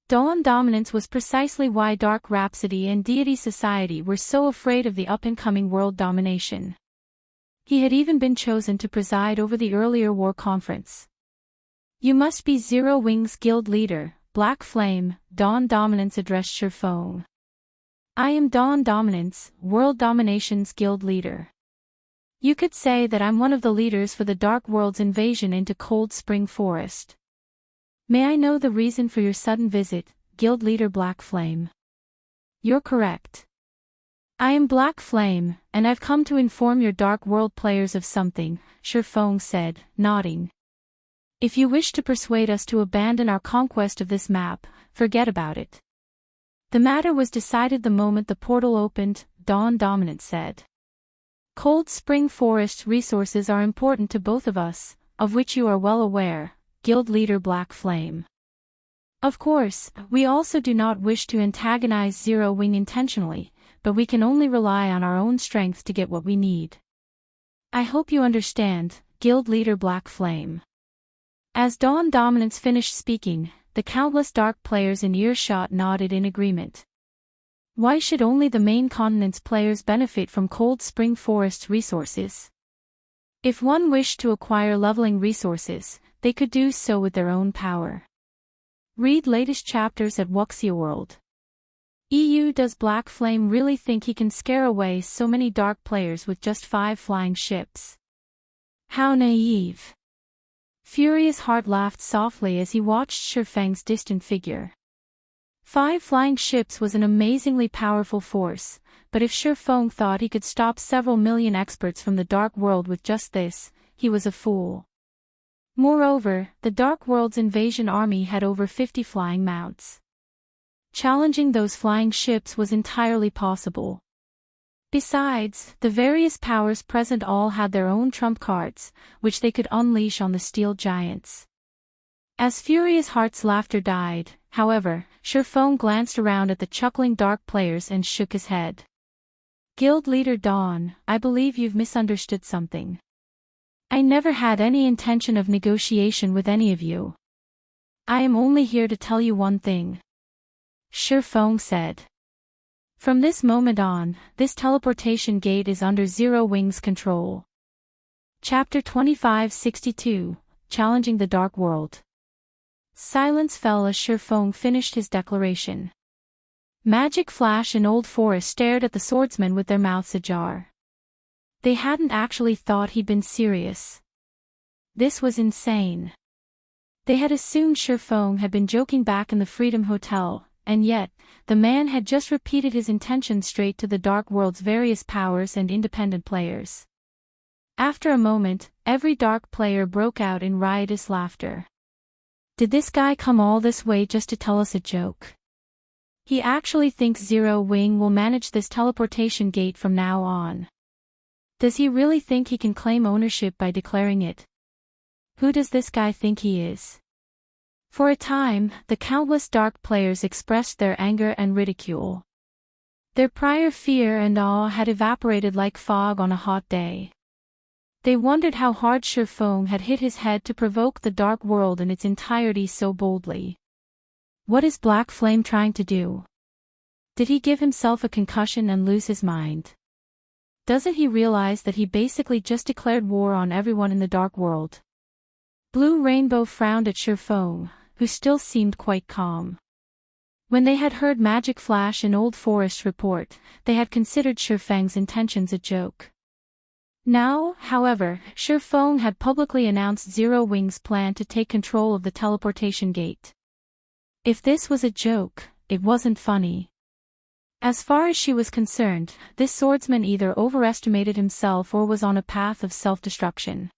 Dawn Dominance was precisely why Dark Rhapsody and Deity Society were so afraid of the up-and-coming world domination. He had even been chosen to preside over the earlier war conference. "You must be Zero Wing's guild leader, Black Flame," Dawn Dominance addressed Shurfeng. "I am Dawn Dominance, World Domination's guild leader. You could say that I'm one of the leaders for the Dark World's invasion into Cold Spring Forest. May I know the reason for your sudden visit, guild leader Black Flame?" "You're correct. I am Black Flame, and I've come to inform your Dark World players of something," Shurfeng said, nodding. "If you wish to persuade us to abandon our conquest of this map, forget about it." "The matter was decided the moment the portal opened," Dawn Dominant said. "Cold Spring Forest's resources are important to both of us, of which you are well aware, guild leader Black Flame. Of course, we also do not wish to antagonize Zero Wing intentionally, but we can only rely on our own strength to get what we need. I hope you understand, guild leader Black Flame." As Dawn Dominance finished speaking, the countless Dark players in earshot nodded in agreement. Why should only the main continent's players benefit from Cold Spring Forest's resources? If one wished to acquire leveling resources, they could do so with their own power. Read latest chapters at Wuxia World. EU. Does Black Flame really think he can scare away so many Dark players with just 5 flying ships? How naive. Furious Heart laughed softly as he watched Shurfeng's distant figure. 5 flying ships was an amazingly powerful force, but if Shurfeng thought he could stop several million experts from the Dark World with just this, he was a fool. Moreover, the Dark World's invasion army had over 50 flying mounts. Challenging those flying ships was entirely possible. Besides, the various powers present all had their own trump cards, which they could unleash on the steel giants. As Furious Heart's laughter died, however, Shurfeng glanced around at the chuckling Dark players and shook his head. "Guild leader Dawn, I believe you've misunderstood something. I never had any intention of negotiation with any of you. I am only here to tell you one thing," Shurfeng said. "From this moment on, this teleportation gate is under Zero Wing's control." Chapter 2562, Challenging the Dark World. Silence fell as Shurfeng finished his declaration. Magic Flash and Old Forest stared at the swordsman with their mouths ajar. They hadn't actually thought he'd been serious. This was insane. They had assumed Shurfeng had been joking back in the Freedom Hotel, and yet, the man had just repeated his intention straight to the Dark World's various powers and independent players. After a moment, every Dark player broke out in riotous laughter. Did this guy come all this way just to tell us a joke? He actually thinks Zero Wing will manage this teleportation gate from now on. Does he really think he can claim ownership by declaring it? Who does this guy think he is? For a time, the countless Dark players expressed their anger and ridicule. Their prior fear and awe had evaporated like fog on a hot day. They wondered how hard Shurfeng had hit his head to provoke the Dark World in its entirety so boldly. What is Black Flame trying to do? Did he give himself a concussion and lose his mind? Doesn't he realize that he basically just declared war on everyone in the Dark World? Blue Rainbow frowned at Shurfeng, who still seemed quite calm. When they had heard Magic Flash and Old Forest report, they had considered Shifeng's intentions a joke. Now, however, Shifeng had publicly announced Zero Wing's plan to take control of the teleportation gate. If this was a joke, it wasn't funny. As far as she was concerned, this swordsman either overestimated himself or was on a path of self-destruction.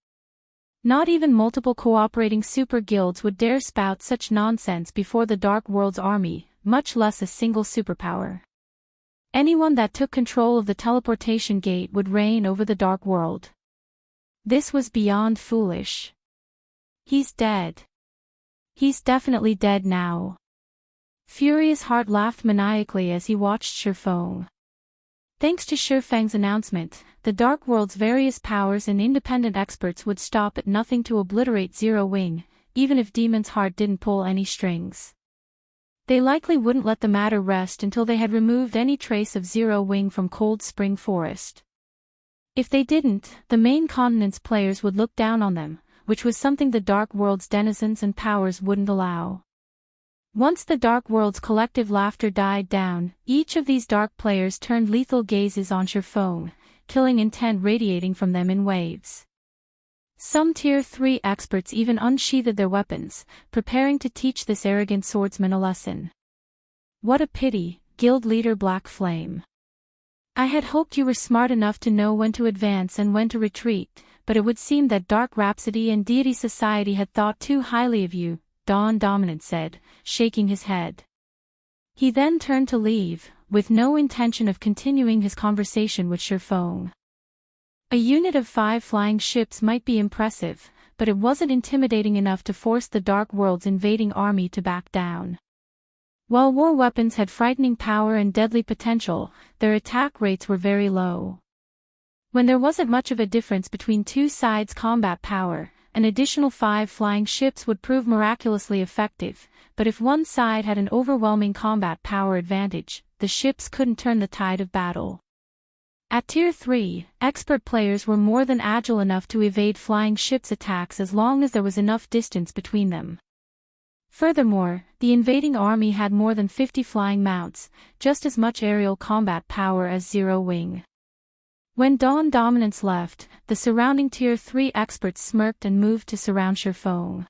Not even multiple cooperating super guilds would dare spout such nonsense before the Dark World's army, much less a single superpower. Anyone that took control of the teleportation gate would reign over the Dark World. This was beyond foolish. He's dead. He's definitely dead now. Furious Heart laughed maniacally as he watched Shifeng. Thanks to Shifeng's announcement, the Dark World's various powers and independent experts would stop at nothing to obliterate Zero Wing, even if Demon's Heart didn't pull any strings. They likely wouldn't let the matter rest until they had removed any trace of Zero Wing from Cold Spring Forest. If they didn't, the main continent's players would look down on them, which was something the Dark World's denizens and powers wouldn't allow. Once the Dark World's collective laughter died down, each of these dark players turned lethal gazes on Shifeng, killing intent radiating from them in waves. Some Tier 3 experts even unsheathed their weapons, preparing to teach this arrogant swordsman a lesson. What a pity, Guild Leader Black Flame. I had hoped you were smart enough to know when to advance and when to retreat, but it would seem that Dark Rhapsody and Deity Society had thought too highly of you, Dawn Dominant said, shaking his head. He then turned to leave, with no intention of continuing his conversation with Shifeng. A unit of 5 flying ships might be impressive, but it wasn't intimidating enough to force the Dark World's invading army to back down. While war weapons had frightening power and deadly potential, their attack rates were very low. When there wasn't much of a difference between two sides' combat power, an additional 5 flying ships would prove miraculously effective, but if one side had an overwhelming combat power advantage, the ships couldn't turn the tide of battle. At Tier 3, expert players were more than agile enough to evade flying ships' attacks as long as there was enough distance between them. Furthermore, the invading army had more than 50 flying mounts, just as much aerial combat power as Zero Wing. When Dawn Dominance left, the surrounding Tier 3 experts smirked and moved to surround Shifeng.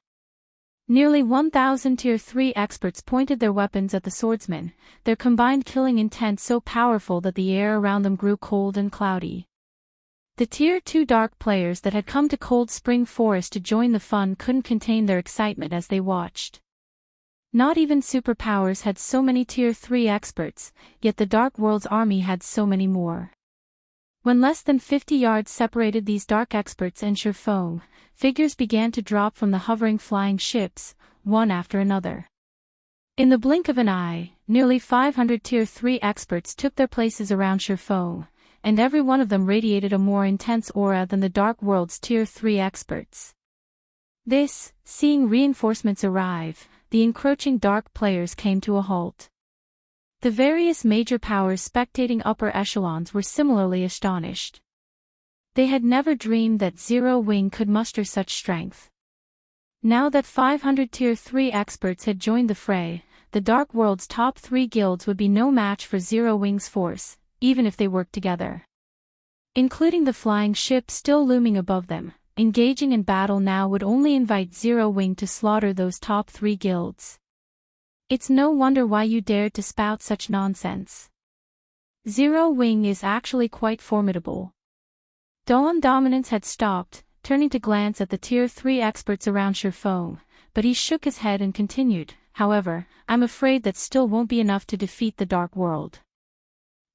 Nearly 1,000 Tier 3 experts pointed their weapons at the swordsman, their combined killing intent so powerful that the air around them grew cold and cloudy. The Tier 2 dark players that had come to Cold Spring Forest to join the fun couldn't contain their excitement as they watched. Not even superpowers had so many Tier 3 experts, yet the Dark World's army had so many more. When less than 50 yards separated these dark experts and Shifeng, figures began to drop from the hovering flying ships, one after another. In the blink of an eye, nearly 500 Tier 3 experts took their places around Shifeng, and every one of them radiated a more intense aura than the Dark World's Tier 3 experts. Seeing reinforcements arrive, the encroaching dark players came to a halt. The various major powers spectating upper echelons were similarly astonished. They had never dreamed that Zero Wing could muster such strength. Now that 500 Tier 3 experts had joined the fray, the Dark World's top 3 guilds would be no match for Zero Wing's force, even if they worked together. Including the flying ship still looming above them, engaging in battle now would only invite Zero Wing to slaughter those top 3 guilds. It's no wonder why you dared to spout such nonsense. Zero Wing is actually quite formidable. Dawn Dominance had stopped, turning to glance at the Tier 3 experts around Shifeng, but he shook his head and continued, however, I'm afraid that still won't be enough to defeat the Dark World.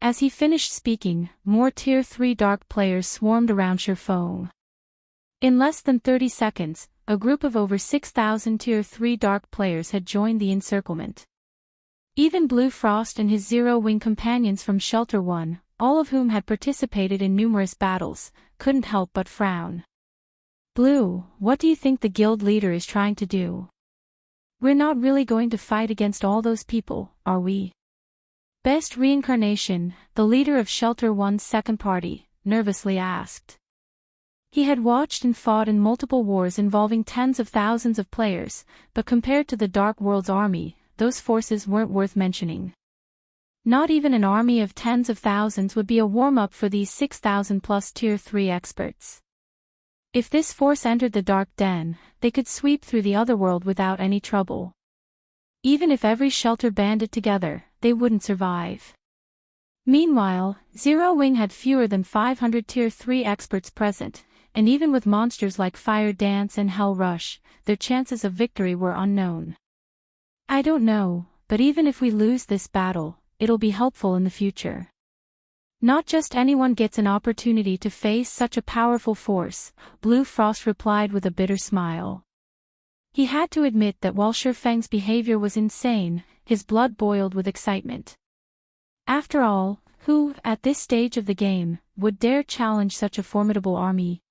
As he finished speaking, more Tier 3 dark players swarmed around Shifeng. In less than 30 seconds, a group of over 6,000 Tier 3 dark players had joined the encirclement. Even Blue Frost and his Zero Wing companions from Shelter 1, all of whom had participated in numerous battles, couldn't help but frown. Blue, what do you think the guild leader is trying to do? We're not really going to fight against all those people, are we? Best Reincarnation, the leader of Shelter 1's second party, nervously asked. He had watched and fought in multiple wars involving tens of thousands of players, but compared to the Dark World's army, those forces weren't worth mentioning. Not even an army of tens of thousands would be a warm-up for these 6,000 plus Tier 3 experts. If this force entered the Dark Den, they could sweep through the otherworld without any trouble. Even if every shelter banded together, they wouldn't survive. Meanwhile, Zero Wing had fewer than 500 Tier 3 experts present, and even with monsters like Fire Dance and Hell Rush, their chances of victory were unknown. I don't know, but even if we lose this battle, it'll be helpful in the future. Not just anyone gets an opportunity to face such a powerful force, Blue Frost replied with a bitter smile. He had to admit that while Shifeng's behavior was insane, his blood boiled with excitement. After all, who, at this stage of the game, would dare challenge such a formidable army?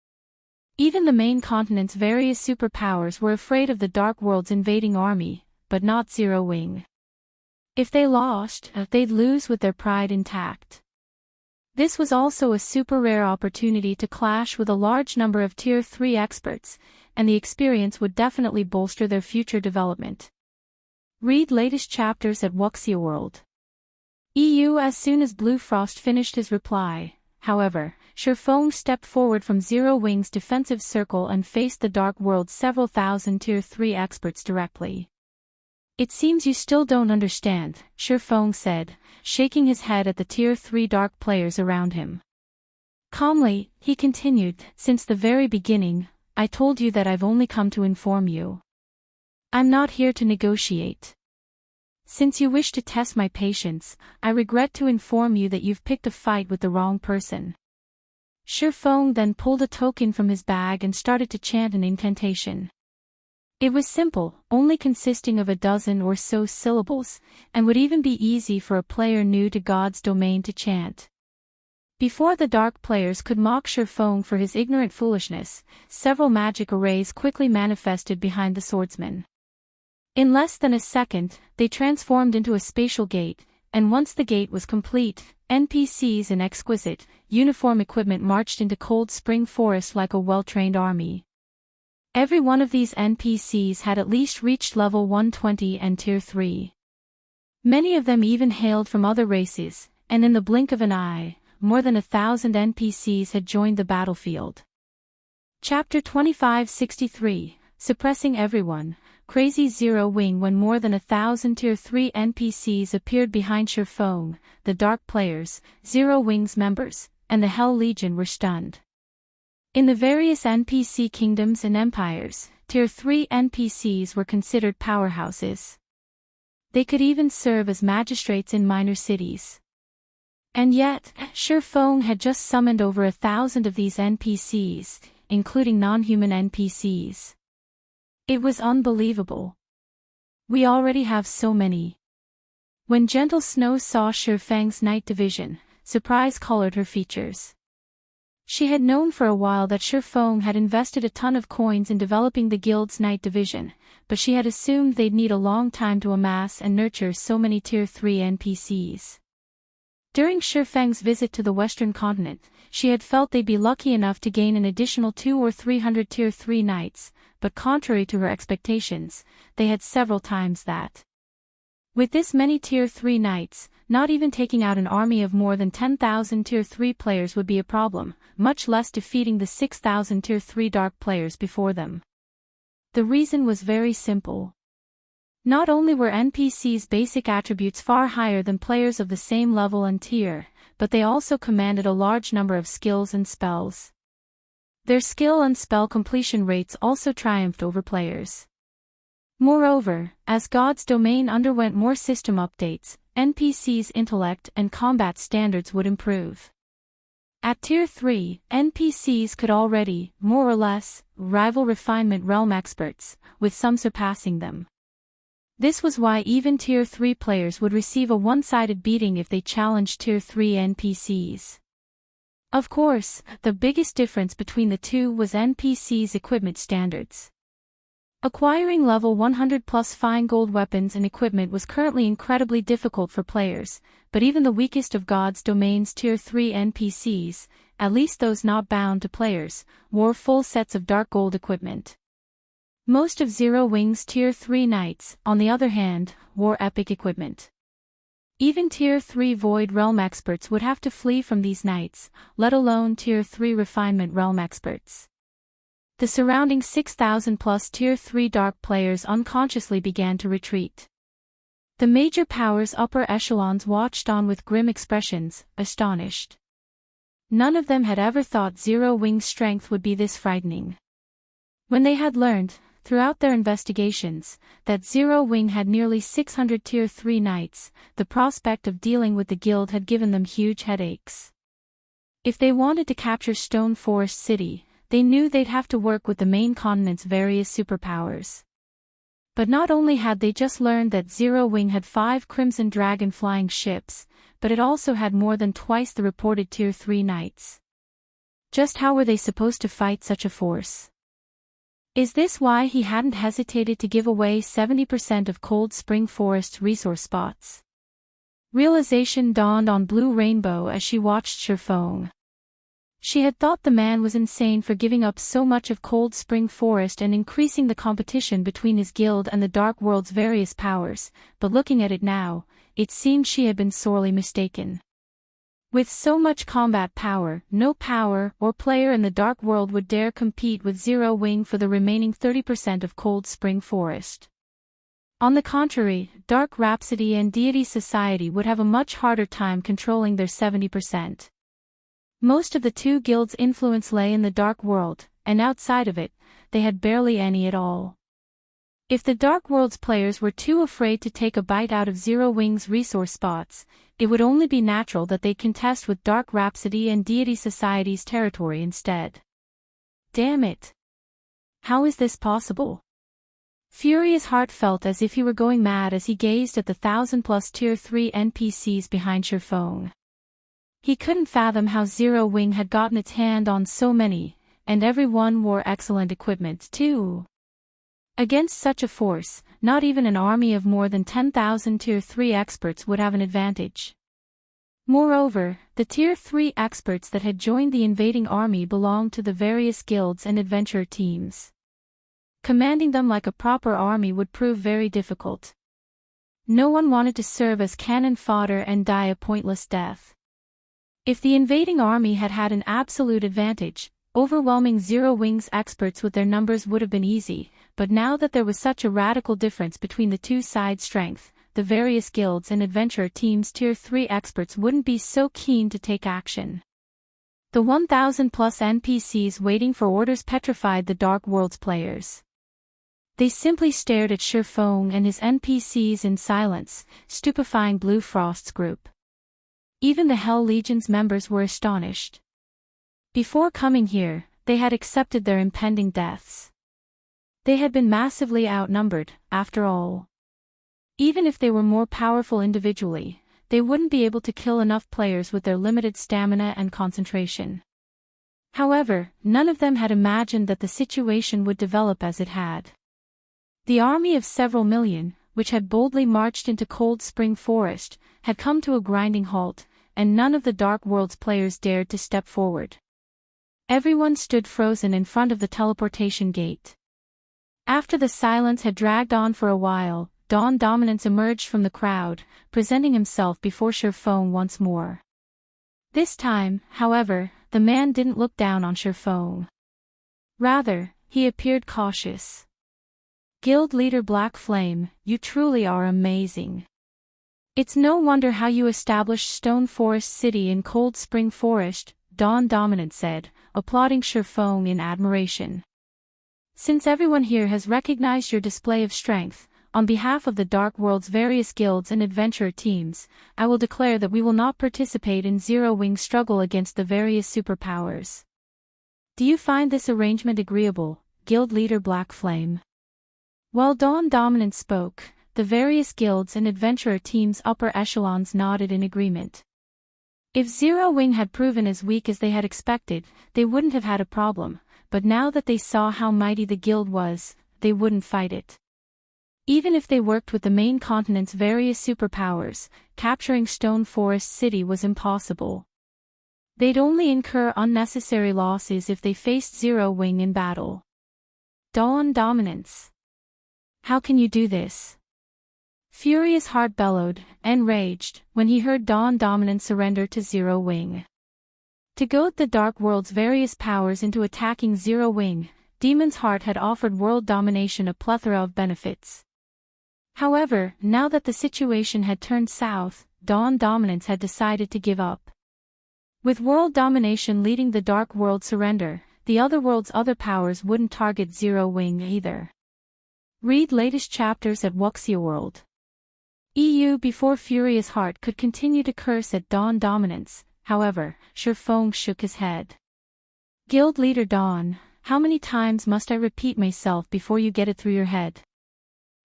Even the main continent's various superpowers were afraid of the Dark World's invading army, but not Zero Wing. If they lost, they'd lose with their pride intact. This was also a super rare opportunity to clash with a large number of Tier 3 experts, and the experience would definitely bolster their future development. Read latest chapters at Wuxia World. EU. As soon as Blue Frost finished his reply, however, Shifeng stepped forward from Zero Wing's defensive circle and faced the Dark World's several thousand Tier 3 experts directly. It seems you still don't understand, Shifeng said, shaking his head at the Tier 3 dark players around him. Calmly, he continued, since the very beginning, I told you that I've only come to inform you. I'm not here to negotiate. Since you wish to test my patience, I regret to inform you that you've picked a fight with the wrong person. Shifeng then pulled a token from his bag and started to chant an incantation. It was simple, only consisting of a dozen or so syllables, and would even be easy for a player new to God's domain to chant. Before the dark players could mock Shifeng for his ignorant foolishness, several magic arrays quickly manifested behind the swordsman. In less than a second, they transformed into a spatial gate, and once the gate was complete, NPCs in exquisite, uniform equipment marched into Cold Spring Forest like a well-trained army. Every one of these NPCs had at least reached level 120 and Tier 3. Many of them even hailed from other races, and in the blink of an eye, more than 1,000 NPCs had joined the battlefield. Chapter 2563, Suppressing Everyone, Crazy Zero Wing. When more than 1,000 Tier 3 NPCs appeared behind Shifeng, the Dark Players, Zero Wing's members, and the Hell Legion were stunned. In the various NPC kingdoms and empires, Tier 3 NPCs were considered powerhouses. They could even serve as magistrates in minor cities. And yet, Shifeng had just summoned over 1,000 of these NPCs, including non-human NPCs. It was unbelievable. We already have so many. When Gentle Snow saw Shifeng's night division, surprise colored her features. She had known for a while that Shifeng had invested a ton of coins in developing the guild's night division, but she had assumed they'd need a long time to amass and nurture so many Tier 3 NPCs. During Shifeng's visit to the Western continent, she had felt they'd be lucky enough to gain an additional 200 or 300 Tier 3 knights, but contrary to her expectations, they had several times that. With this many Tier 3 knights, not even taking out an army of more than 10,000 Tier 3 players would be a problem, much less defeating the 6,000 Tier 3 dark players before them. The reason was very simple. Not only were NPCs' basic attributes far higher than players of the same level and tier, but they also commanded a large number of skills and spells. Their skill and spell completion rates also triumphed over players. Moreover, as God's domain underwent more system updates, NPCs' intellect and combat standards would improve. At Tier 3, NPCs could already, more or less, rival Refinement Realm experts, with some surpassing them. This was why even Tier 3 players would receive a one-sided beating if they challenged Tier 3 NPCs. Of course, the biggest difference between the two was NPCs' equipment standards. Acquiring level 100 plus fine gold weapons and equipment was currently incredibly difficult for players, but even the weakest of God's domain's Tier 3 NPCs, at least those not bound to players, wore full sets of dark gold equipment. Most of Zero Wing's Tier 3 knights, on the other hand, wore epic equipment. Even Tier 3 Void Realm experts would have to flee from these knights, let alone Tier 3 Refinement Realm experts. The surrounding 6,000+ Tier 3 Dark players unconsciously began to retreat. The major powers' upper echelons watched on with grim expressions, astonished. None of them had ever thought Zero Wing's strength would be this frightening. When they had learned, throughout their investigations, that Zero Wing had nearly 600 Tier 3 knights, the prospect of dealing with the guild had given them huge headaches. If they wanted to capture Stone Forest City, they knew they'd have to work with the main continent's various superpowers. But not only had they just learned that Zero Wing had 5 Crimson Dragon flying ships, but it also had more than twice the reported Tier 3 knights. Just how were they supposed to fight such a force? Is this why he hadn't hesitated to give away 70% of Cold Spring Forest's resource spots? Realization dawned on Blue Rainbow as she watched Sherfong. She had thought the man was insane for giving up so much of Cold Spring Forest and increasing the competition between his guild and the Dark World's various powers, but looking at it now, it seemed she had been sorely mistaken. With so much combat power, no power or player in the Dark World would dare compete with Zero Wing for the remaining 30% of Cold Spring Forest. On the contrary, Dark Rhapsody and Deity Society would have a much harder time controlling their 70%. Most of the two guilds' influence lay in the Dark World, and outside of it, they had barely any at all. If the Dark World's players were too afraid to take a bite out of Zero Wing's resource spots, it would only be natural that they'd contest with Dark Rhapsody and Deity Society's territory instead. Damn it! How is this possible? Furious Heart felt as if he were going mad as he gazed at the 1,000+ Tier 3 NPCs behind Sherfong. He couldn't fathom how Zero Wing had gotten its hand on so many, and every one wore excellent equipment too. Against such a force, not even an army of more than 10,000 Tier 3 experts would have an advantage. Moreover, the Tier 3 experts that had joined the invading army belonged to the various guilds and adventurer teams. Commanding them like a proper army would prove very difficult. No one wanted to serve as cannon fodder and die a pointless death. If the invading army had had an absolute advantage, overwhelming Zero Wing's experts with their numbers would have been easy, but now that there was such a radical difference between the two sides' strength, the various guilds and adventurer teams' Tier 3 experts wouldn't be so keen to take action. The 1,000+ NPCs waiting for orders petrified the Dark World's players. They simply stared at Sherfong and his NPCs in silence, stupefying Blue Frost's group. Even the Hell Legion's members were astonished. Before coming here, they had accepted their impending deaths. They had been massively outnumbered, after all. Even if they were more powerful individually, they wouldn't be able to kill enough players with their limited stamina and concentration. However, none of them had imagined that the situation would develop as it had. The army of several million, which had boldly marched into Cold Spring Forest, had come to a grinding halt, and none of the Dark World's players dared to step forward. Everyone stood frozen in front of the teleportation gate. After the silence had dragged on for a while, Dawn Dominance emerged from the crowd, presenting himself before Sherfong once more. This time, however, the man didn't look down on Sherfong. Rather, he appeared cautious. Guild leader Black Flame, you truly are amazing. It's no wonder how you established Stone Forest City in Cold Spring Forest, Dawn Dominance said, applauding Sherfong in admiration. Since everyone here has recognized your display of strength, on behalf of the Dark World's various guilds and adventurer teams, I will declare that we will not participate in Zero Wing's struggle against the various superpowers. Do you find this arrangement agreeable, Guild leader Black Flame? While Dawn Dominance spoke, the various guilds and adventurer teams' upper echelons nodded in agreement. If Zero Wing had proven as weak as they had expected, they wouldn't have had a problem, but now that they saw how mighty the guild was, they wouldn't fight it. Even if they worked with the main continent's various superpowers, capturing Stone Forest City was impossible. They'd only incur unnecessary losses if they faced Zero Wing in battle. Dawn Dominance. How can you do this? Furious Heart bellowed, enraged, when he heard Dawn Dominance surrender to Zero Wing. To goad the Dark World's various powers into attacking Zero Wing, Demon's Heart had offered world domination a plethora of benefits. However, now that the situation had turned south, Dawn Dominance had decided to give up. With world domination leading the Dark World surrender, the other world's other powers wouldn't target Zero Wing either. Read latest chapters at Wuxia World. EU. Before Furious Heart could continue to curse at Dawn Dominance, however, Shifeng shook his head. Guild Leader Dawn, how many times must I repeat myself before you get it through your head?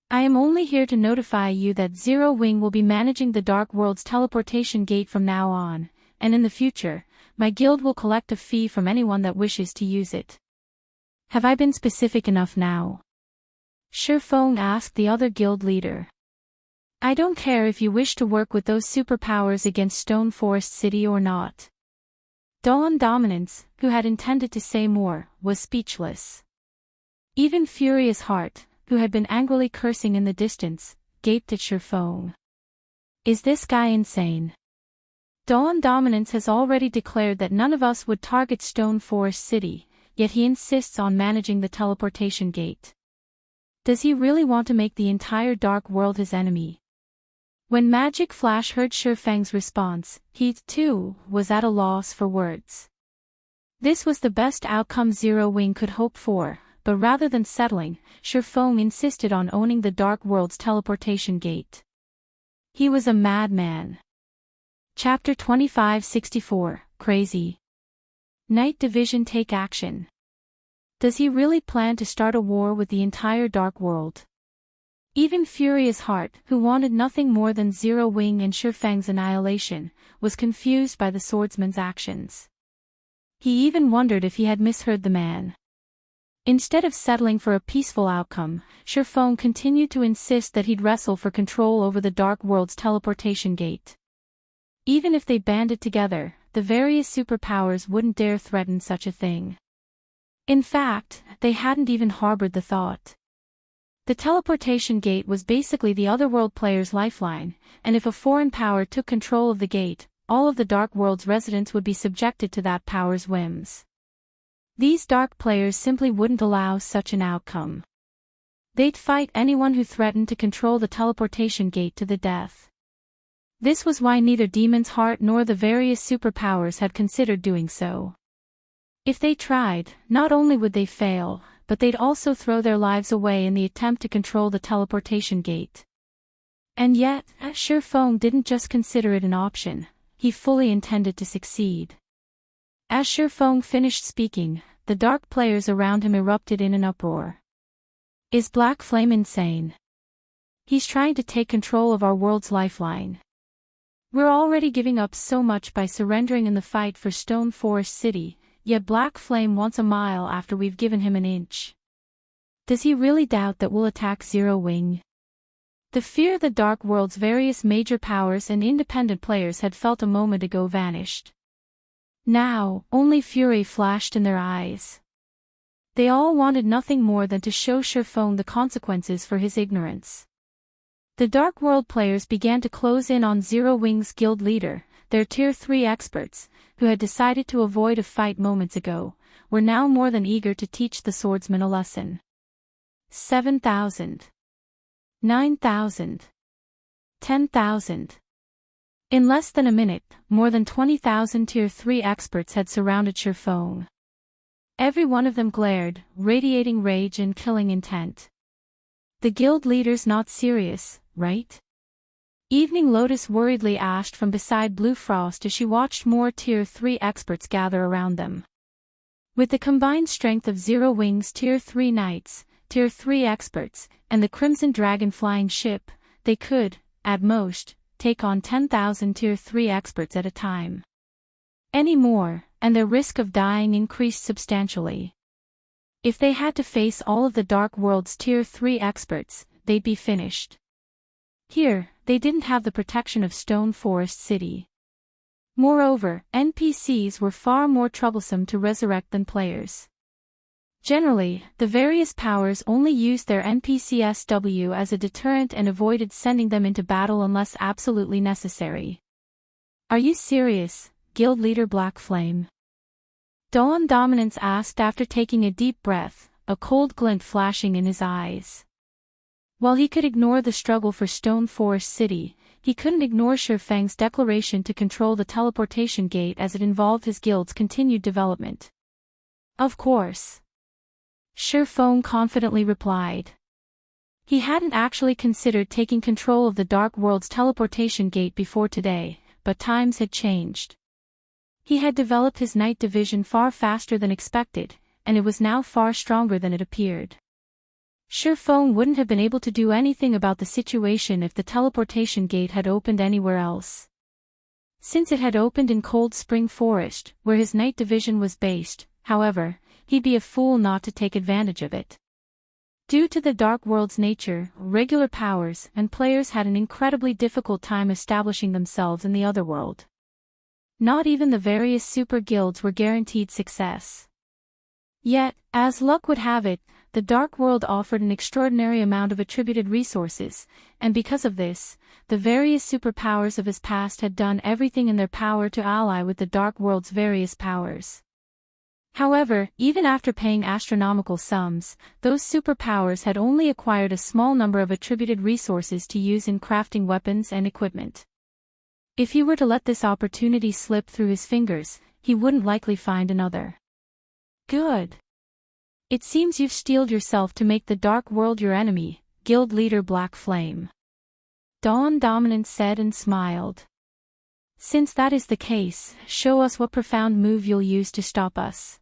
I am only here to notify you that Zero Wing will be managing the Dark World's teleportation gate from now on, and in the future, my guild will collect a fee from anyone that wishes to use it. Have I been specific enough now? Shifeng asked the other guild leader. I don't care if you wish to work with those superpowers against Stone Forest City or not. Dawn Dominance, who had intended to say more, was speechless. Even Furious Heart, who had been angrily cursing in the distance, gaped at Shifeng. Is this guy insane? Dawn Dominance has already declared that none of us would target Stone Forest City, yet he insists on managing the teleportation gate. Does he really want to make the entire Dark World his enemy? When Magic Flash heard Shifeng's response, he, too, was at a loss for words. This was the best outcome Zero Wing could hope for, but rather than settling, Shifeng insisted on owning the Dark World's teleportation gate. He was a madman. Chapter 2564, Crazy. Night Division take action. Does he really plan to start a war with the entire Dark World? Even Furious Heart, who wanted nothing more than Zero Wing and Shifeng's annihilation, was confused by the swordsman's actions. He even wondered if he had misheard the man. Instead of settling for a peaceful outcome, Shifeng continued to insist that he'd wrestle for control over the Dark World's teleportation gate. Even if they banded together, the various superpowers wouldn't dare threaten such a thing. In fact, they hadn't even harbored the thought. The teleportation gate was basically the otherworld player's lifeline, and if a foreign power took control of the gate, all of the Dark World's residents would be subjected to that power's whims. These dark players simply wouldn't allow such an outcome. They'd fight anyone who threatened to control the teleportation gate to the death. This was why neither Demon's Heart nor the various superpowers had considered doing so. If they tried, not only would they fail, but they'd also throw their lives away in the attempt to control the teleportation gate. And yet, Shifeng didn't just consider it an option, he fully intended to succeed. As Shifeng finished speaking, the dark players around him erupted in an uproar. Is Black Flame insane? He's trying to take control of our world's lifeline. We're already giving up so much by surrendering in the fight for Stone Forest City, yet Black Flame wants a mile after we've given him an inch. Does he really doubt that we'll attack Zero Wing? The fear the Dark World's various major powers and independent players had felt a moment ago vanished. Now, only fury flashed in their eyes. They all wanted nothing more than to show Shifeng the consequences for his ignorance. The Dark World players began to close in on Zero Wing's guild leader, their Tier 3 experts, who had decided to avoid a fight moments ago, were now more than eager to teach the swordsman a lesson. 7,000. 9,000. 10,000. In less than a minute, more than 20,000 Tier 3 experts had surrounded Shifeng. Every one of them glared, radiating rage and killing intent. The guild leader's not serious, right? Evening Lotus worriedly asked from beside Blue Frost as she watched more Tier 3 experts gather around them. With the combined strength of Zero Wing's Tier 3 knights, Tier 3 experts, and the Crimson Dragon flying ship, they could, at most, take on 10,000 Tier 3 experts at a time. Any more, and their risk of dying increased substantially. If they had to face all of the Dark World's Tier 3 experts, they'd be finished. Here, they didn't have the protection of Stone Forest City. Moreover, NPCs were far more troublesome to resurrect than players. Generally, the various powers only used their NPCSW as a deterrent and avoided sending them into battle unless absolutely necessary. Are you serious, Guild Leader Black Flame? Dawn Dominance asked after taking a deep breath, a cold glint flashing in his eyes. While he could ignore the struggle for Stone Forest City, he couldn't ignore Shifeng's declaration to control the teleportation gate as it involved his guild's continued development. Of course. Shifeng confidently replied. He hadn't actually considered taking control of the Dark World's teleportation gate before today, but times had changed. He had developed his night division far faster than expected, and it was now far stronger than it appeared. Shifeng wouldn't have been able to do anything about the situation if the teleportation gate had opened anywhere else. Since it had opened in Cold Spring Forest, where his night division was based, however, he'd be a fool not to take advantage of it. Due to the Dark World's nature, regular powers and players had an incredibly difficult time establishing themselves in the Otherworld. Not even the various super guilds were guaranteed success. Yet, as luck would have it, the Dark World offered an extraordinary amount of attributed resources, and because of this, the various superpowers of his past had done everything in their power to ally with the Dark World's various powers. However, even after paying astronomical sums, those superpowers had only acquired a small number of attributed resources to use in crafting weapons and equipment. If he were to let this opportunity slip through his fingers, he wouldn't likely find another. Good. It seems you've steeled yourself to make the Dark World your enemy, Guild Leader Black Flame. Dawn Dominance said and smiled. Since that is the case, show us what profound move you'll use to stop us.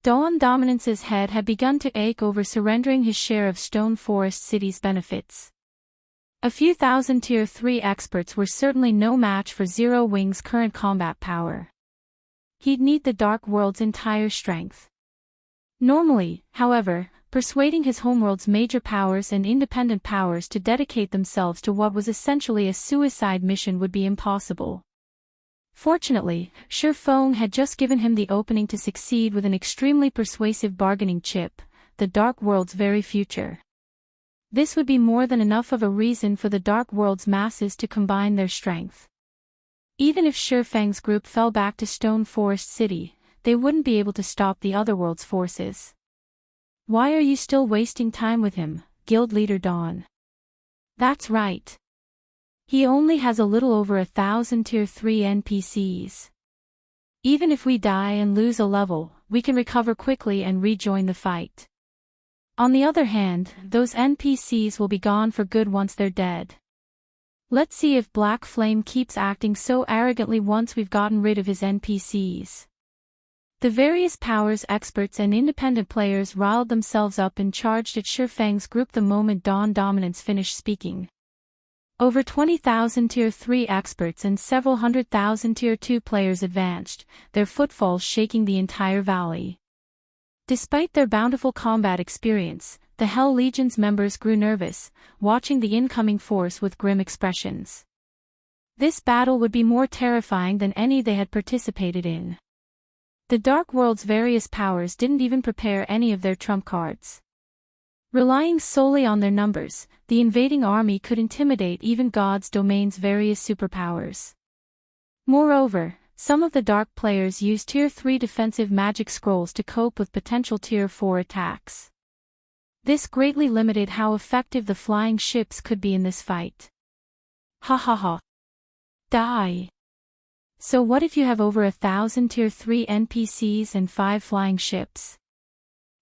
Dawn Dominance's head had begun to ache over surrendering his share of Stone Forest City's benefits. A few thousand Tier 3 experts were certainly no match for Zero Wing's current combat power. He'd need the Dark World's entire strength. Normally, however, persuading his homeworld's major powers and independent powers to dedicate themselves to what was essentially a suicide mission would be impossible. Fortunately, Shifeng had just given him the opening to succeed with an extremely persuasive bargaining chip, the Dark World's very future. This would be more than enough of a reason for the Dark World's masses to combine their strength. Even if Shifeng's group fell back to Stone Forest City, they wouldn't be able to stop the Otherworld's forces. Why are you still wasting time with him, Guild Leader Dawn? That's right. He only has a little over 1,000 Tier 3 NPCs. Even if we die and lose a level, we can recover quickly and rejoin the fight. On the other hand, those NPCs will be gone for good once they're dead. Let's see if Black Flame keeps acting so arrogantly once we've gotten rid of his NPCs. The various powers experts and independent players riled themselves up and charged at Shifeng's group the moment Dawn Dominance finished speaking. Over 20,000 Tier 3 experts and several 100,000 Tier 2 players advanced, their footfalls shaking the entire valley. Despite their bountiful combat experience, the Hell Legion's members grew nervous, watching the incoming force with grim expressions. This battle would be more terrifying than any they had participated in. The Dark World's various powers didn't even prepare any of their trump cards. Relying solely on their numbers, the invading army could intimidate even God's domain's various superpowers. Moreover, some of the Dark players used Tier 3 defensive magic scrolls to cope with potential Tier 4 attacks. This greatly limited how effective the flying ships could be in this fight. Ha ha ha. Die. So what if you have over 1,000 Tier 3 NPCs and 5 flying ships?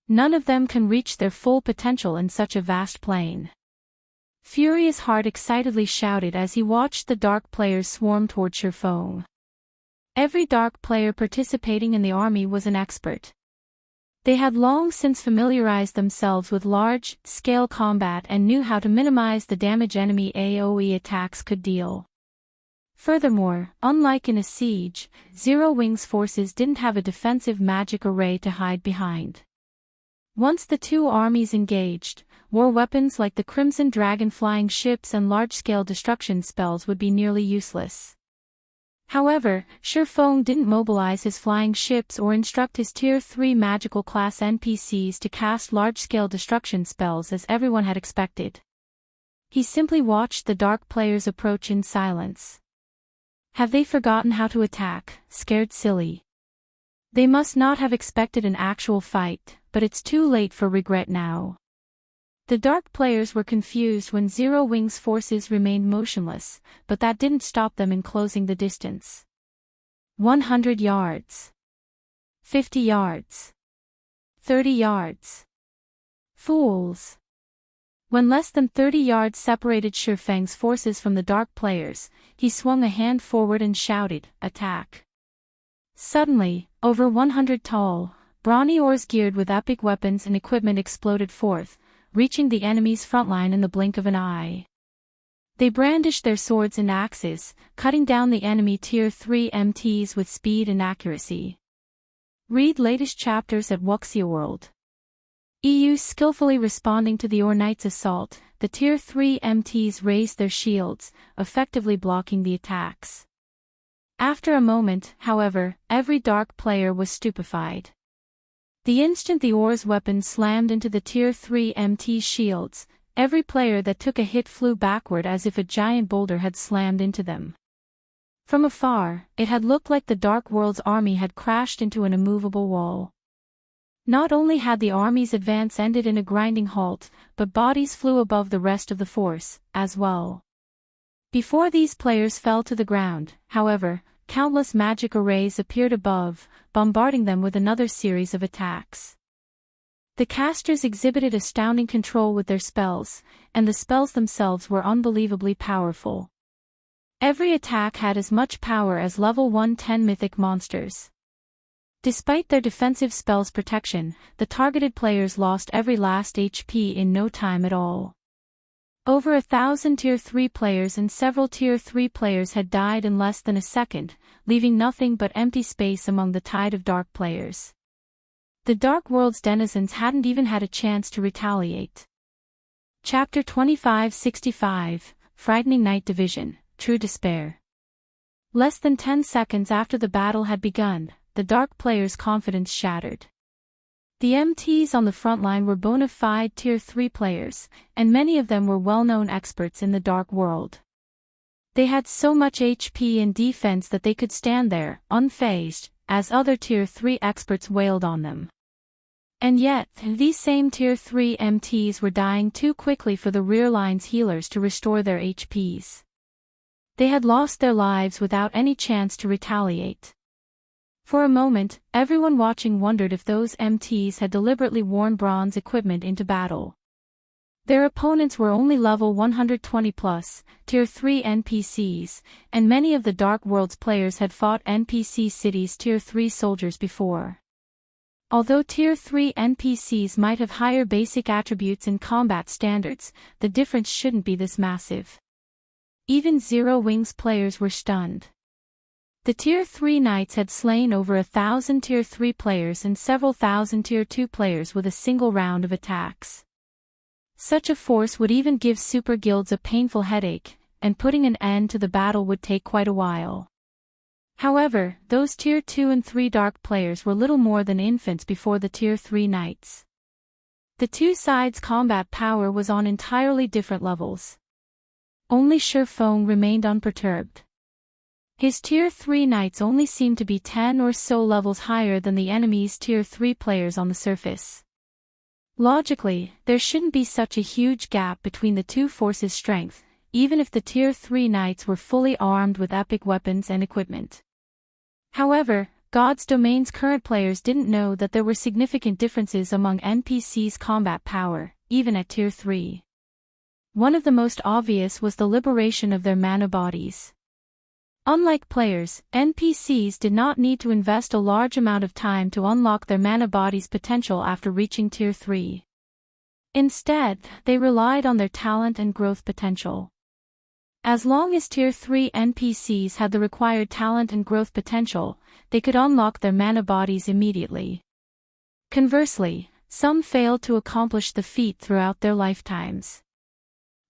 None of them can reach their full potential in such a vast plane. Furious Heart excitedly shouted as he watched the Dark players swarm toward Shifeng. Every Dark player participating in the army was an expert. They had long since familiarized themselves with large-scale combat and knew how to minimize the damage enemy AoE attacks could deal. Furthermore, unlike in a siege, Zero Wing's forces didn't have a defensive magic array to hide behind. Once the two armies engaged, war weapons like the Crimson Dragon flying ships and large-scale destruction spells would be nearly useless. However, Sherfong didn't mobilize his flying ships or instruct his Tier 3 magical class NPCs to cast large-scale destruction spells as everyone had expected. He simply watched the dark players approach in silence. Have they forgotten how to attack? Scared silly. They must not have expected an actual fight, but it's too late for regret now. The dark players were confused when Zero Wing's forces remained motionless, but that didn't stop them in closing the distance. 100 yards. 50 yards. 30 yards. Fools. When less than 30 yards separated Sherfeng's forces from the dark players, he swung a hand forward and shouted, "Attack!" Suddenly, over 100 tall, brawny oars geared with epic weapons and equipment exploded forth, reaching the enemy's frontline in the blink of an eye. They brandished their swords and axes, cutting down the enemy Tier 3 MTs with speed and accuracy. Read latest chapters at Wuxia World. EU skillfully responding to the Or Knight's assault, the Tier 3 MTs raised their shields, effectively blocking the attacks. After a moment, however, every dark player was stupefied. The instant the oar's weapons slammed into the Tier 3 MT shields, every player that took a hit flew backward as if a giant boulder had slammed into them. From afar, it had looked like the Dark World's army had crashed into an immovable wall. Not only had the army's advance ended in a grinding halt, but bodies flew above the rest of the force, as well. Before these players fell to the ground, however, countless magic arrays appeared above, bombarding them with another series of attacks. The casters exhibited astounding control with their spells, and the spells themselves were unbelievably powerful. Every attack had as much power as level 110 mythic monsters. Despite their defensive spells' protection, the targeted players lost every last HP in no time at all. Over 1,000 Tier 3 players and several Tier 3 players had died in less than a second, leaving nothing but empty space among the tide of dark players. The Dark World's denizens hadn't even had a chance to retaliate. Chapter 2565, Frightening Night Division, True Despair. Less than 10 seconds after the battle had begun, the dark players' confidence shattered. The MTs on the front line were bona fide Tier 3 players, and many of them were well-known experts in the Dark World. They had so much HP and defense that they could stand there, unfazed, as other Tier 3 experts wailed on them. And yet, these same Tier 3 MTs were dying too quickly for the rear line's healers to restore their HPs. They had lost their lives without any chance to retaliate. For a moment, everyone watching wondered if those MTs had deliberately worn bronze equipment into battle. Their opponents were only level 120+, Tier 3 NPCs, and many of the Dark World's players had fought NPC cities Tier 3 soldiers before. Although Tier 3 NPCs might have higher basic attributes and combat standards, the difference shouldn't be this massive. Even Zero Wing's players were stunned. The Tier 3 Knights had slain over 1,000 Tier 3 players and several thousand Tier 2 players with a single round of attacks. Such a force would even give super guilds a painful headache, and putting an end to the battle would take quite a while. However, those Tier 2 and 3 dark players were little more than infants before the Tier 3 Knights. The two sides' combat power was on entirely different levels. Only Sherfong remained unperturbed. His Tier 3 Knights only seemed to be 10 or so levels higher than the enemy's Tier 3 players on the surface. Logically, there shouldn't be such a huge gap between the two forces' strength, even if the Tier 3 Knights were fully armed with epic weapons and equipment. However, God's Domain's current players didn't know that there were significant differences among NPCs' combat power, even at Tier 3. One of the most obvious was the liberation of their mana bodies. Unlike players, NPCs did not need to invest a large amount of time to unlock their mana body's potential after reaching Tier 3. Instead, they relied on their talent and growth potential. As long as Tier 3 NPCs had the required talent and growth potential, they could unlock their mana bodies immediately. Conversely, some failed to accomplish the feat throughout their lifetimes.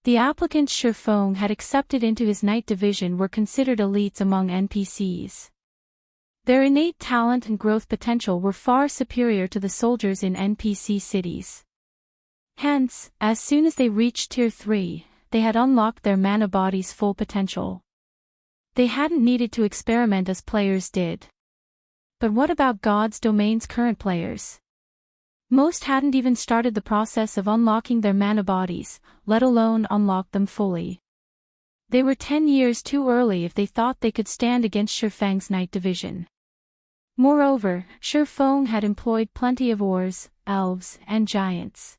The applicants Sherfong had accepted into his night division were considered elites among NPCs. Their innate talent and growth potential were far superior to the soldiers in NPC cities. Hence, as soon as they reached Tier 3, they had unlocked their mana body's full potential. They hadn't needed to experiment as players did. But what about God's Domain's current players? Most hadn't even started the process of unlocking their mana bodies, let alone unlock them fully. They were 10 years too early if they thought they could stand against Sherfang's night division. Moreover, Sherfang had employed plenty of ors, elves, and giants.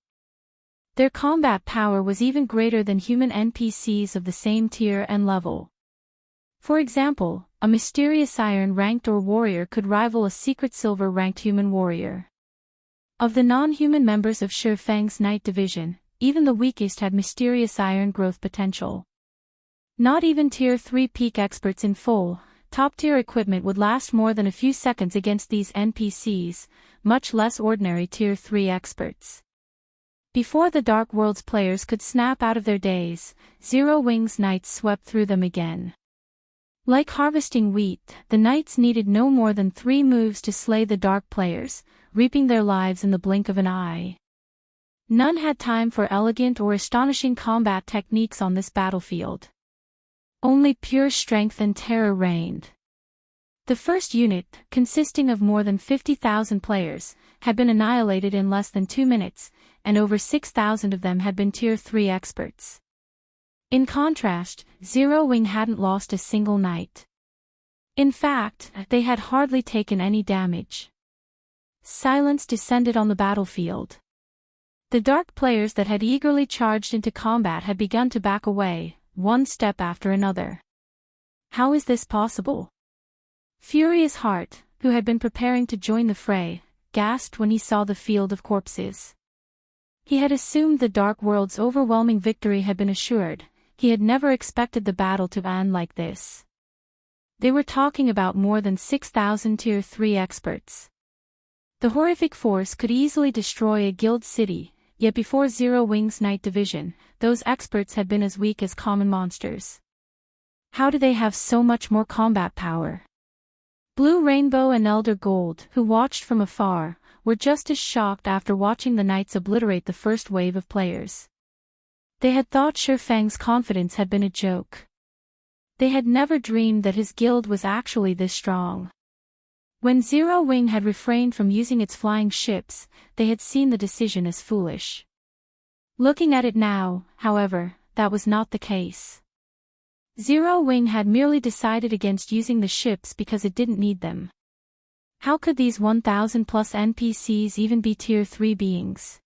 Their combat power was even greater than human NPCs of the same tier and level. For example, a mysterious iron-ranked or warrior could rival a secret silver-ranked human warrior. Of the non-human members of Sherfang's night division, even the weakest had mysterious iron growth potential. Not even Tier 3 peak experts in full, top-tier equipment would last more than a few seconds against these NPCs, much less ordinary Tier 3 experts. Before the Dark Worlds players could snap out of their daze, Zero Wing's knights swept through them again. Like harvesting wheat, the knights needed no more than 3 moves to slay the Dark players, reaping their lives in the blink of an eye. None had time for elegant or astonishing combat techniques on this battlefield. Only pure strength and terror reigned. The first unit, consisting of more than 50,000 players, had been annihilated in less than 2 minutes, and over 6,000 of them had been Tier 3 experts. In contrast, Zero Wing hadn't lost a single knight. In fact, they had hardly taken any damage. Silence descended on the battlefield. The Dark players that had eagerly charged into combat had begun to back away, one step after another. How is this possible? Furious Heart, who had been preparing to join the fray, gasped when he saw the field of corpses. He had assumed the Dark World's overwhelming victory had been assured. He had never expected the battle to end like this. They were talking about more than 6,000 Tier 3 experts. The horrific force could easily destroy a guild city, yet before Zero Wing's night division, those experts had been as weak as common monsters. How do they have so much more combat power? Blue Rainbow and Elder Gold, who watched from afar, were just as shocked after watching the knights obliterate the first wave of players. They had thought Sherfang's confidence had been a joke. They had never dreamed that his guild was actually this strong. When Zero Wing had refrained from using its flying ships, they had seen the decision as foolish. Looking at it now, however, that was not the case. Zero Wing had merely decided against using the ships because it didn't need them. How could these 1,000+ NPCs even be Tier 3 beings?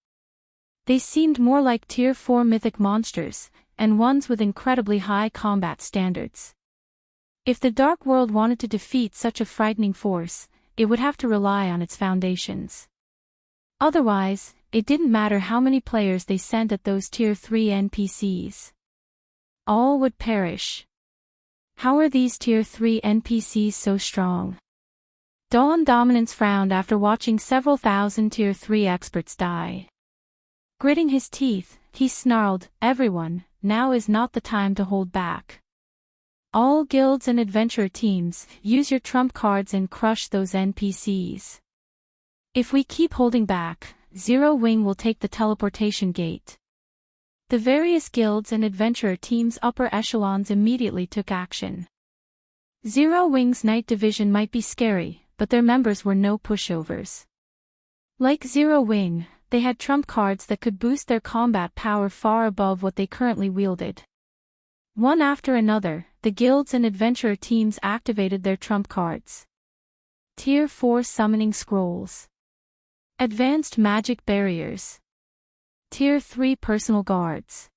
They seemed more like Tier 4 mythic monsters, and ones with incredibly high combat standards. If the Dark World wanted to defeat such a frightening force, it would have to rely on its foundations. Otherwise, it didn't matter how many players they sent at those Tier 3 NPCs. All would perish. How are these Tier 3 NPCs so strong? Dawn Dominance frowned after watching several thousand Tier 3 experts die. Gritting his teeth, he snarled, "Everyone, now is not the time to hold back. All guilds and adventurer teams, use your trump cards and crush those NPCs. If we keep holding back, Zero Wing will take the teleportation gate." The various guilds and adventurer teams' upper echelons immediately took action. Zero Wing's night division might be scary, but their members were no pushovers. Like Zero Wing, they had trump cards that could boost their combat power far above what they currently wielded. One after another, the guilds and adventurer teams activated their trump cards. Tier 4 Summoning Scrolls. Advanced Magic Barriers. Tier 3 Personal Guards.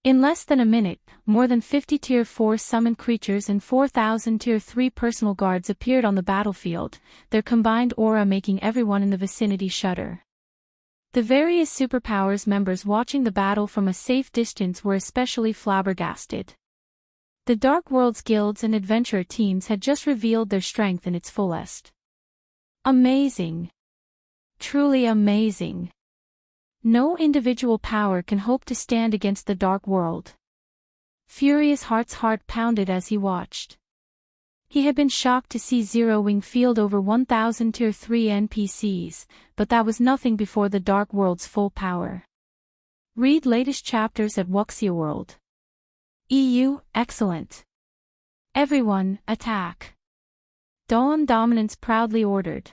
In less than a minute, more than 50 Tier 4 summoned creatures and 4,000 Tier 3 personal guards appeared on the battlefield, their combined aura making everyone in the vicinity shudder. The various superpowers members watching the battle from a safe distance were especially flabbergasted. The Dark Worlds guilds and adventurer teams had just revealed their strength in its fullest. Amazing. Truly amazing. No individual power can hope to stand against the Dark World. Furious Heart's heart pounded as he watched. He had been shocked to see Zero Wing field over 1,000 Tier 3 NPCs, but that was nothing before the Dark World's full power. Read latest chapters at Wuxia World. EU, excellent. Everyone, attack. Dawn Dominance proudly ordered.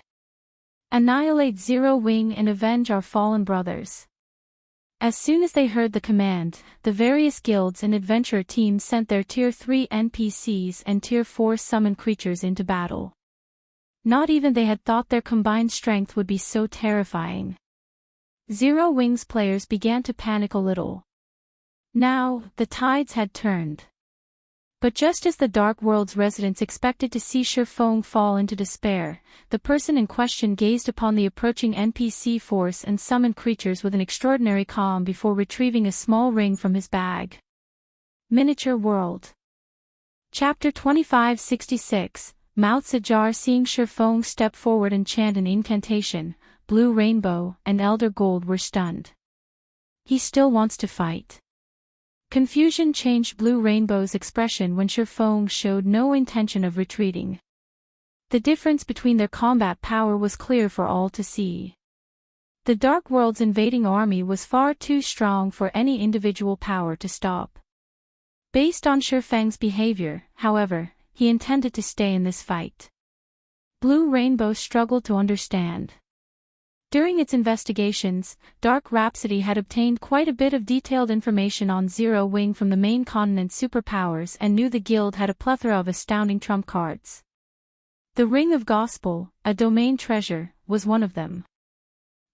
Annihilate Zero Wing and avenge our fallen brothers. As soon as they heard the command, the various guilds and adventurer teams sent their Tier 3 NPCs and Tier 4 summon creatures into battle. Not even they had thought their combined strength would be so terrifying. Zero Wing's players began to panic a little. Now, the tides had turned. But just as the Dark World's residents expected to see Shifeng fall into despair, the person in question gazed upon the approaching NPC force and summoned creatures with an extraordinary calm before retrieving a small ring from his bag. Miniature World. Chapter 2566, Mouths Ajar. Seeing Shifeng step forward and chant an incantation, Blue Rainbow and Elder Gold were stunned. He still wants to fight. Confusion changed Blue Rainbow's expression when Shifeng showed no intention of retreating. The difference between their combat power was clear for all to see. The Dark World's invading army was far too strong for any individual power to stop. Based on Shifeng's behavior, however, he intended to stay in this fight. Blue Rainbow struggled to understand. During its investigations, Dark Rhapsody had obtained quite a bit of detailed information on Zero Wing from the main continent's superpowers and knew the guild had a plethora of astounding trump cards. The Ring of Gospel, a domain treasure, was one of them.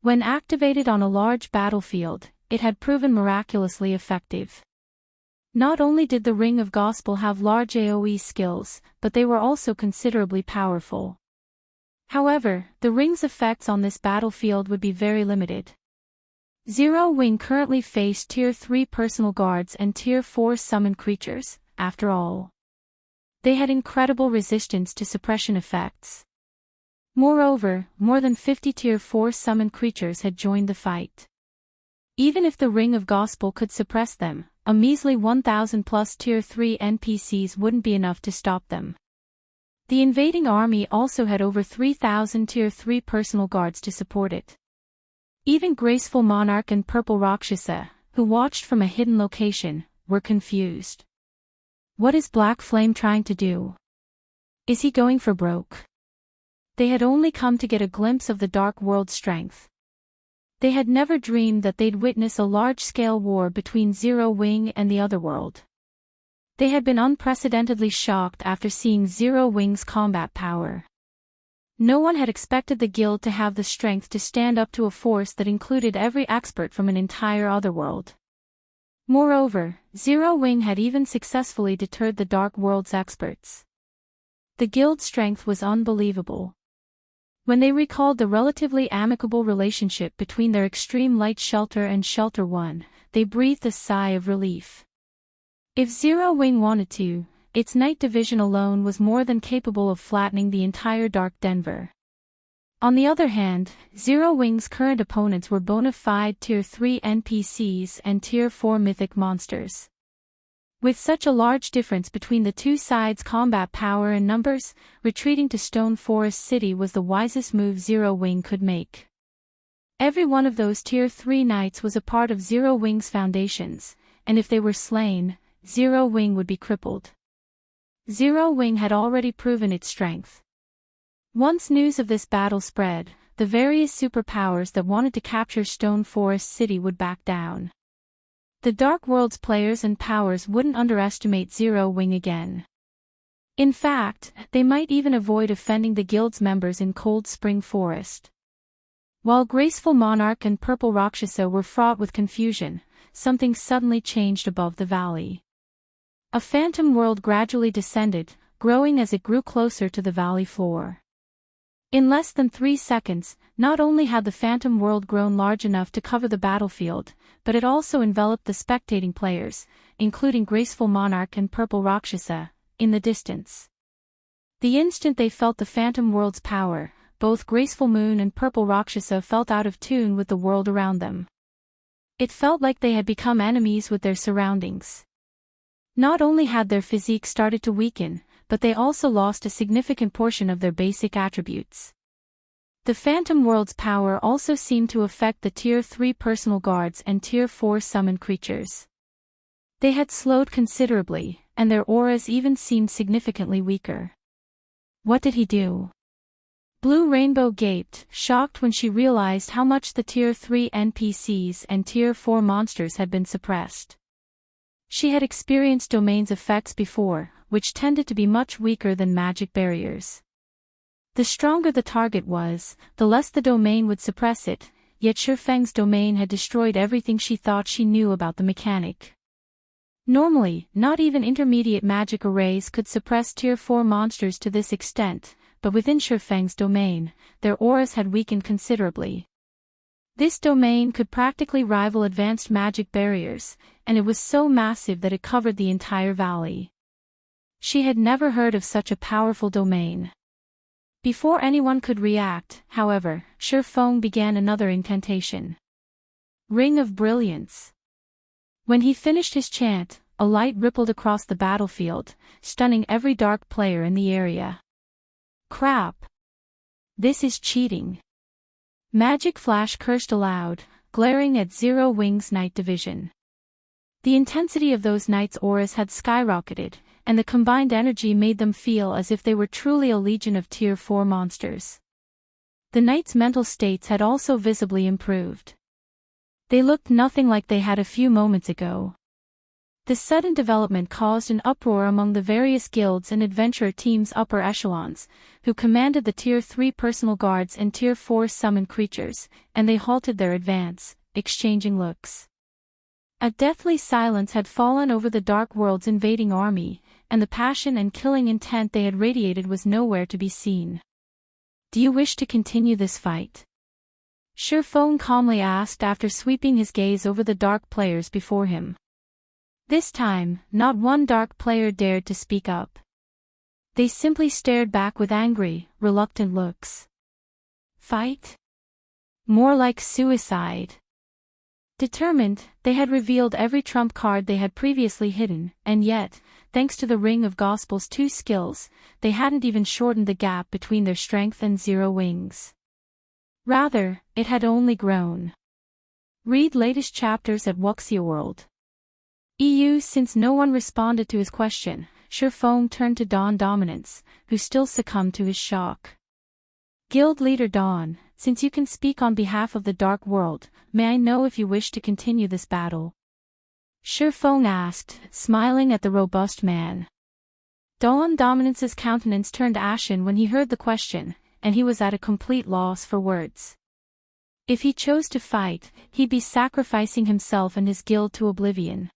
When activated on a large battlefield, it had proven miraculously effective. Not only did the Ring of Gospel have large AoE skills, but they were also considerably powerful. However, the ring's effects on this battlefield would be very limited. Zero Wing currently faced Tier 3 personal guards and Tier 4 summoned creatures, after all. They had incredible resistance to suppression effects. Moreover, more than 50 Tier 4 summoned creatures had joined the fight. Even if the Ring of Gospel could suppress them, a measly 1,000 plus Tier 3 NPCs wouldn't be enough to stop them. The invading army also had over 3,000 Tier 3 personal guards to support it. Even Graceful Monarch and Purple Rakshasa, who watched from a hidden location, were confused. What is Black Flame trying to do? Is he going for broke? They had only come to get a glimpse of the Dark World's strength. They had never dreamed that they'd witness a large-scale war between Zero Wing and the Otherworld. They had been unprecedentedly shocked after seeing Zero Wing's combat power. No one had expected the guild to have the strength to stand up to a force that included every expert from an entire Otherworld. Moreover, Zero Wing had even successfully deterred the Dark World's experts. The guild's strength was unbelievable. When they recalled the relatively amicable relationship between their Extreme Light Shelter and Shelter 1, they breathed a sigh of relief. If Zero Wing wanted to, its Night Division alone was more than capable of flattening the entire Dark Denver. On the other hand, Zero Wing's current opponents were bona fide Tier 3 NPCs and Tier 4 mythic monsters. With such a large difference between the two sides' combat power and numbers, retreating to Stone Forest City was the wisest move Zero Wing could make. Every one of those Tier 3 knights was a part of Zero Wing's foundations, and if they were slain, Zero Wing would be crippled. Zero Wing had already proven its strength. Once news of this battle spread, the various superpowers that wanted to capture Stone Forest City would back down. The Dark World's players and powers wouldn't underestimate Zero Wing again. In fact, they might even avoid offending the guild's members in Cold Spring Forest. While Graceful Monarch and Purple Rakshasa were fraught with confusion, something suddenly changed above the valley. A phantom world gradually descended, growing as it grew closer to the valley floor. In less than 3 seconds, not only had the phantom world grown large enough to cover the battlefield, but it also enveloped the spectating players, including Graceful Monarch and Purple Rakshasa, in the distance. The instant they felt the phantom world's power, both Graceful Moon and Purple Rakshasa felt out of tune with the world around them. It felt like they had become enemies with their surroundings. Not only had their physique started to weaken, but they also lost a significant portion of their basic attributes. The Phantom World's power also seemed to affect the Tier 3 personal guards and Tier 4 summoned creatures. They had slowed considerably, and their auras even seemed significantly weaker. What did he do? Blue Rainbow gaped, shocked when she realized how much the Tier 3 NPCs and Tier 4 monsters had been suppressed. She had experienced domain's effects before, which tended to be much weaker than magic barriers. The stronger the target was, the less the domain would suppress it, yet Shifeng's domain had destroyed everything she thought she knew about the mechanic. Normally, not even intermediate magic arrays could suppress Tier 4 monsters to this extent, but within Shifeng's domain, their auras had weakened considerably. This domain could practically rival advanced magic barriers, and it was so massive that it covered the entire valley. She had never heard of such a powerful domain. Before anyone could react, however, Shifeng began another incantation. Ring of Brilliance. When he finished his chant, a light rippled across the battlefield, stunning every dark player in the area. Crap! This is cheating. Magic Flash cursed aloud, glaring at Zero Wings Night Division. The intensity of those knights' auras had skyrocketed, and the combined energy made them feel as if they were truly a legion of Tier 4 monsters. The knights' mental states had also visibly improved. They looked nothing like they had a few moments ago. This sudden development caused an uproar among the various guilds and adventurer teams' upper echelons, who commanded the Tier 3 personal guards and Tier 4 summoned creatures, and they halted their advance, exchanging looks. A deathly silence had fallen over the Dark World's invading army, and the passion and killing intent they had radiated was nowhere to be seen. Do you wish to continue this fight? Shifeng calmly asked after sweeping his gaze over the dark players before him. This time, not one dark player dared to speak up. They simply stared back with angry, reluctant looks. Fight? More like suicide. Determined, they had revealed every trump card they had previously hidden, and yet, thanks to the Ring of Gospel's 2 skills, they hadn't even shortened the gap between their strength and Zero Wings. Rather, it had only grown. Read latest chapters at Wuxia World. EU. Since no one responded to his question, Shifeng turned to Dawn Dominance, who still succumbed to his shock. Guild Leader Dawn, since you can speak on behalf of the Dark World, may I know if you wish to continue this battle? Shifeng asked, smiling at the robust man. Dawn Dominance's countenance turned ashen when he heard the question, and he was at a complete loss for words. If he chose to fight, he'd be sacrificing himself and his guild to oblivion.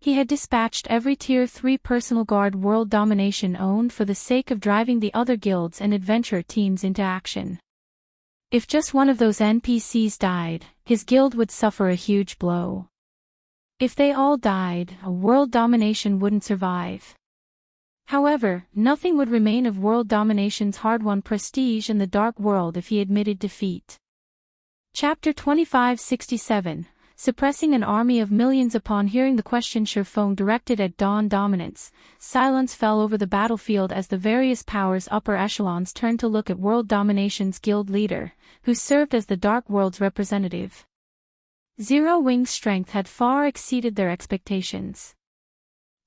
He had dispatched every Tier 3 personal guard world domination owned for the sake of driving the other guilds and adventurer teams into action. If just one of those NPCs died, his guild would suffer a huge blow. If they all died, a world domination wouldn't survive. However, nothing would remain of world domination's hard-won prestige in the Dark World if he admitted defeat. Chapter 2567. Suppressing an army of millions. Upon hearing the question Shifeng directed at Dawn Dominance, silence fell over the battlefield as the various powers' upper echelons turned to look at World Domination's guild leader, who served as the Dark World's representative. Zero Wing's strength had far exceeded their expectations.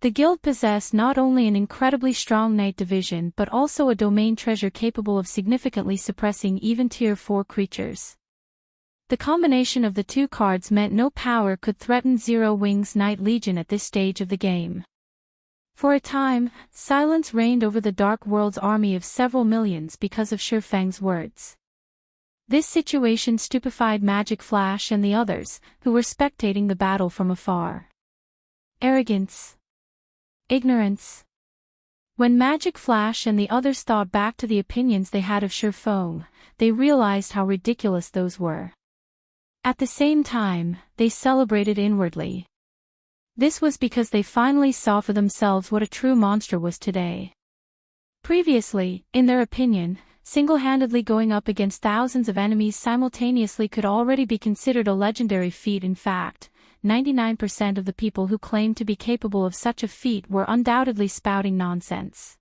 The guild possessed not only an incredibly strong knight division but also a domain treasure capable of significantly suppressing even Tier 4 creatures. The combination of the 2 cards meant no power could threaten Zero Wing's Knight Legion at this stage of the game. For a time, silence reigned over the Dark World's army of several millions because of Shifeng's words. This situation stupefied Magic Flash and the others, who were spectating the battle from afar. Arrogance. Ignorance. When Magic Flash and the others thought back to the opinions they had of Shifeng, they realized how ridiculous those were. At the same time, they celebrated inwardly. This was because they finally saw for themselves what a true monster was today. Previously, in their opinion, single-handedly going up against thousands of enemies simultaneously could already be considered a legendary feat. In fact, 99% of the people who claimed to be capable of such a feat were undoubtedly spouting nonsense.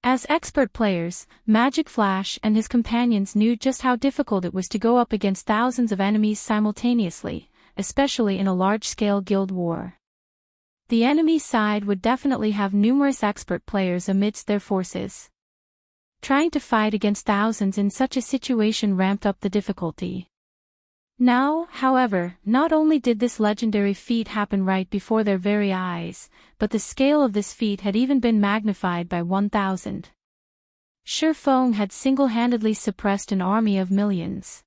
As expert players, Magic Flash and his companions knew just how difficult it was to go up against thousands of enemies simultaneously, especially in a large-scale guild war. The enemy side would definitely have numerous expert players amidst their forces. Trying to fight against thousands in such a situation ramped up the difficulty. Now, however, not only did this legendary feat happen right before their very eyes, but the scale of this feat had even been magnified by 1,000. Feng had single-handedly suppressed an army of millions.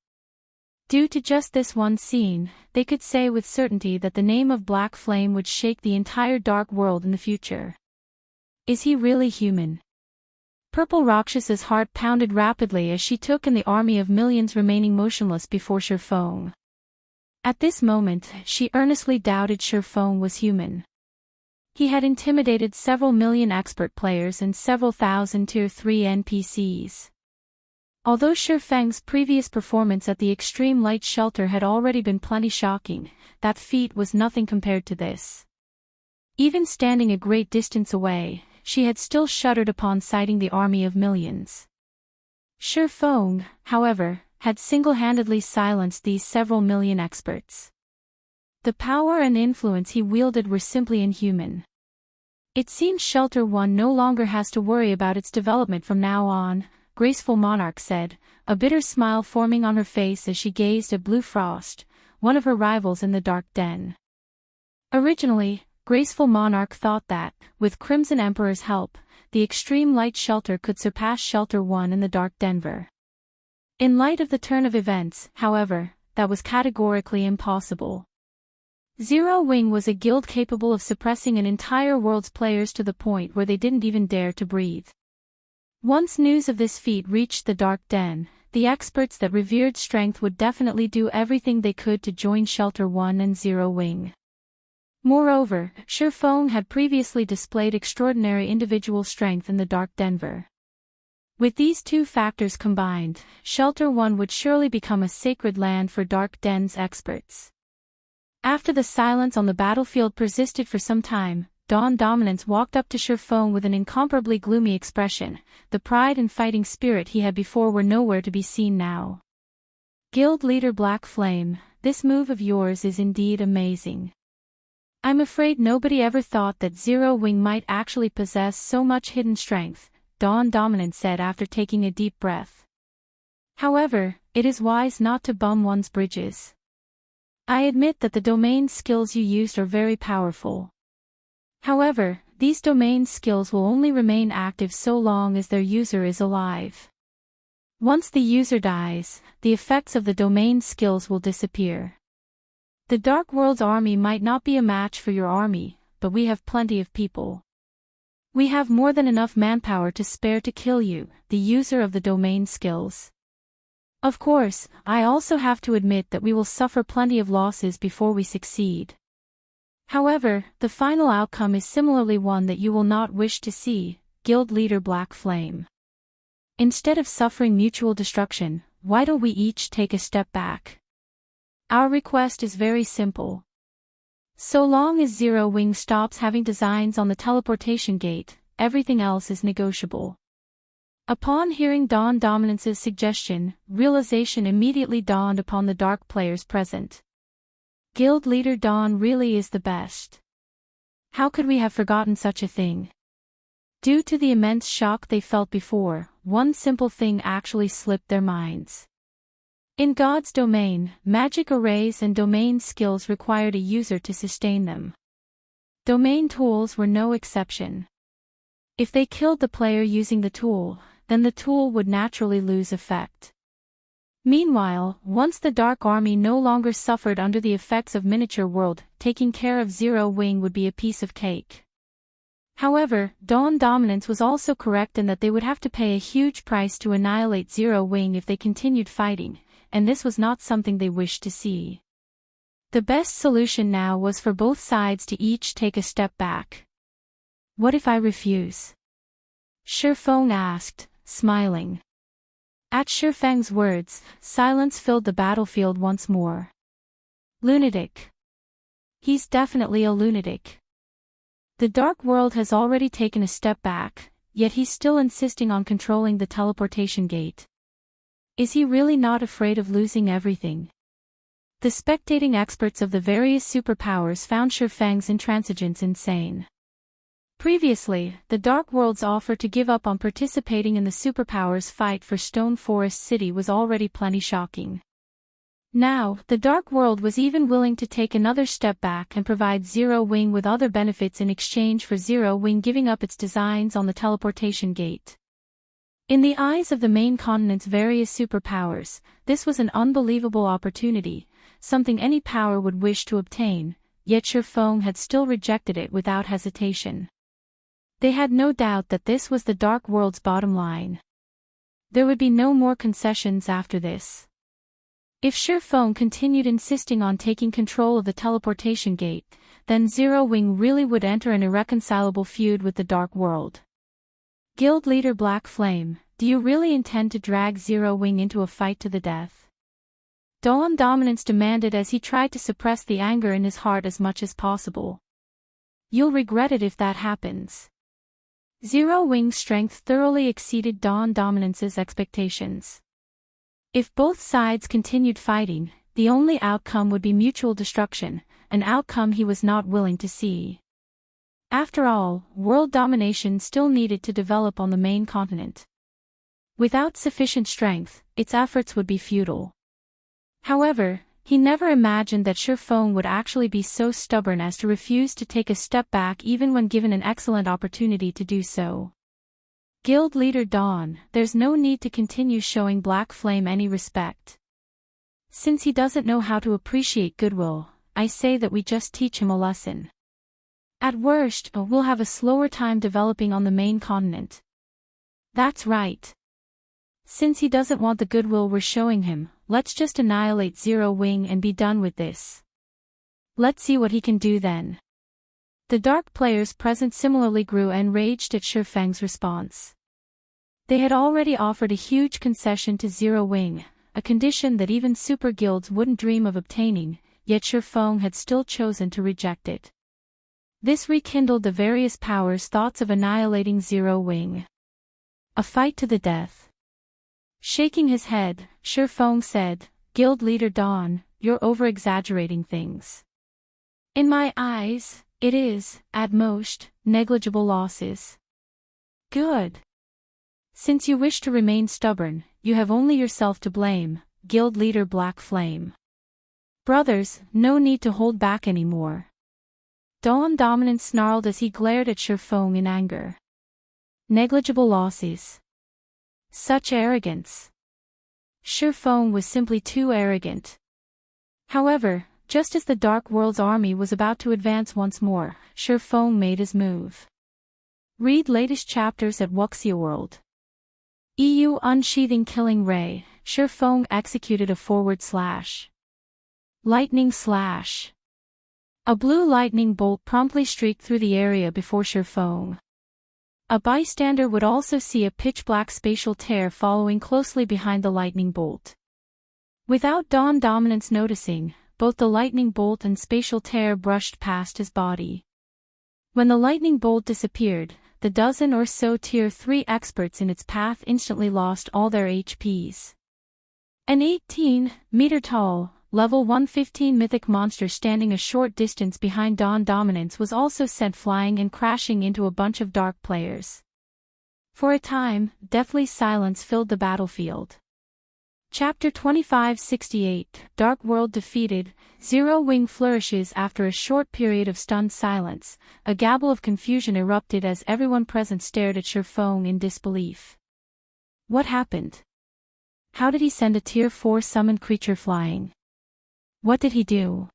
Due to just this one scene, they could say with certainty that the name of Black Flame would shake the entire dark world in the future. Is he really human? Purple Rakshas's heart pounded rapidly as she took in the army of millions remaining motionless before Feng. At this moment, she earnestly doubted Feng was human. He had intimidated several million expert players and several thousand Tier 3 NPCs. Although Feng's previous performance at the Extreme Light Shelter had already been plenty shocking, that feat was nothing compared to this. Even standing a great distance away, she had still shuddered upon sighting the army of millions. Feng, however, had single-handedly silenced these several million experts. The power and influence he wielded were simply inhuman. It seems Shelter 1 no longer has to worry about its development from now on, Graceful Monarch said, a bitter smile forming on her face as she gazed at Blue Frost, one of her rivals in the Dark Den. Originally, Graceful Monarch thought that, with Crimson Emperor's help, the Extreme Light Shelter could surpass Shelter 1 in the Dark Denver. In light of the turn of events, however, that was categorically impossible. Zero Wing was a guild capable of suppressing an entire world's players to the point where they didn't even dare to breathe. Once news of this feat reached the Dark Den, the experts that revered strength would definitely do everything they could to join Shelter 1 and Zero Wing. Moreover, Feng had previously displayed extraordinary individual strength in the Dark Denver. With these two factors combined, Shelter 1 would surely become a sacred land for Dark Den's experts. After the silence on the battlefield persisted for some time, Dawn Dominance walked up to Feng with an incomparably gloomy expression. The pride and fighting spirit he had before were nowhere to be seen now. Guild leader Black Flame, this move of yours is indeed amazing. I'm afraid nobody ever thought that Zero Wing might actually possess so much hidden strength, Dawn Dominance said after taking a deep breath. However, it is wise not to bum one's bridges. I admit that the domain skills you used are very powerful. However, these domain skills will only remain active so long as their user is alive. Once the user dies, the effects of the domain skills will disappear. The Dark World's army might not be a match for your army, but we have plenty of people. We have more than enough manpower to spare to kill you, the user of the domain skills. Of course, I also have to admit that we will suffer plenty of losses before we succeed. However, the final outcome is similarly one that you will not wish to see, Guild Leader Black Flame. Instead of suffering mutual destruction, why don't we each take a step back? Our request is very simple. So long as Zero Wing stops having designs on the teleportation gate, everything else is negotiable. Upon hearing Dawn Dominance's suggestion, realization immediately dawned upon the dark players present. Guild leader Dawn really is the best. How could we have forgotten such a thing? Due to the immense shock they felt before, one simple thing actually slipped their minds. In God's domain, magic arrays and domain skills required a user to sustain them. Domain tools were no exception. If they killed the player using the tool, then the tool would naturally lose effect. Meanwhile, once the Dark Army no longer suffered under the effects of Miniature World, taking care of Zero Wing would be a piece of cake. However, Dawn Dominance was also correct in that they would have to pay a huge price to annihilate Zero Wing if they continued fighting, and this was not something they wished to see. The best solution now was for both sides to each take a step back. What if I refuse? Feng asked, smiling. At Shifeng's words, silence filled the battlefield once more. Lunatic. He's definitely a lunatic. The Dark World has already taken a step back, yet he's still insisting on controlling the teleportation gate. Is he really not afraid of losing everything? The spectating experts of the various superpowers found Shifeng's intransigence insane. Previously, the Dark World's offer to give up on participating in the superpowers' fight for Stone Forest City was already plenty shocking. Now, the Dark World was even willing to take another step back and provide Zero Wing with other benefits in exchange for Zero Wing giving up its designs on the teleportation gate. In the eyes of the main continent's various superpowers, this was an unbelievable opportunity, something any power would wish to obtain, yet Shifeng had still rejected it without hesitation. They had no doubt that this was the Dark World's bottom line. There would be no more concessions after this. If Shifeng continued insisting on taking control of the teleportation gate, then Zero Wing really would enter an irreconcilable feud with the Dark World. Guild Leader Black Flame, do you really intend to drag Zero Wing into a fight to the death? Dawn Dominance demanded as he tried to suppress the anger in his heart as much as possible. You'll regret it if that happens. Zero Wing's strength thoroughly exceeded Dawn Dominance's expectations. If both sides continued fighting, the only outcome would be mutual destruction, an outcome he was not willing to see. After all, world domination still needed to develop on the main continent. Without sufficient strength, its efforts would be futile. However, he never imagined that Shifeng would actually be so stubborn as to refuse to take a step back even when given an excellent opportunity to do so. Guild Leader Dawn, there's no need to continue showing Black Flame any respect. Since he doesn't know how to appreciate goodwill, I say that we just teach him a lesson. At worst, we'll have a slower time developing on the main continent. That's right. Since he doesn't want the goodwill we're showing him, let's just annihilate Zero Wing and be done with this. Let's see what he can do then. The dark players present similarly grew enraged at Shifeng's response. They had already offered a huge concession to Zero Wing, a condition that even super guilds wouldn't dream of obtaining, yet Shifeng had still chosen to reject it. This rekindled the various powers' thoughts of annihilating Zero Wing. A fight to the death. Shaking his head, Shifeng said, Guild Leader Dawn, you're over-exaggerating things. In my eyes, it is, at most, negligible losses. Good. Since you wish to remain stubborn, you have only yourself to blame, Guild Leader Black Flame. Brothers, no need to hold back anymore. Dawn Dominant snarled as he glared at Shifeng in anger. Negligible losses. Such arrogance. Shifeng was simply too arrogant. However, just as the Dark World's army was about to advance once more, Shifeng made his move. Read latest chapters at Wuxia World. EU Unsheathing Killing Ray, Shifeng executed a forward slash. Lightning slash. A blue lightning bolt promptly streaked through the area before Shifeng. A bystander would also see a pitch-black spatial tear following closely behind the lightning bolt. Without Dawn Dominance noticing, both the lightning bolt and spatial tear brushed past his body. When the lightning bolt disappeared, the dozen or so Tier 3 experts in its path instantly lost all their HPs. An 18-meter-tall, level 115 mythic monster standing a short distance behind Dawn Dominance was also sent flying and crashing into a bunch of dark players. For a time, deathly silence filled the battlefield. Chapter 2568, Dark World defeated, Zero Wing flourishes. After a short period of stunned silence, a gabble of confusion erupted as everyone present stared at Shifeng in disbelief. What happened? How did he send a Tier 4 summoned creature flying? What did he do?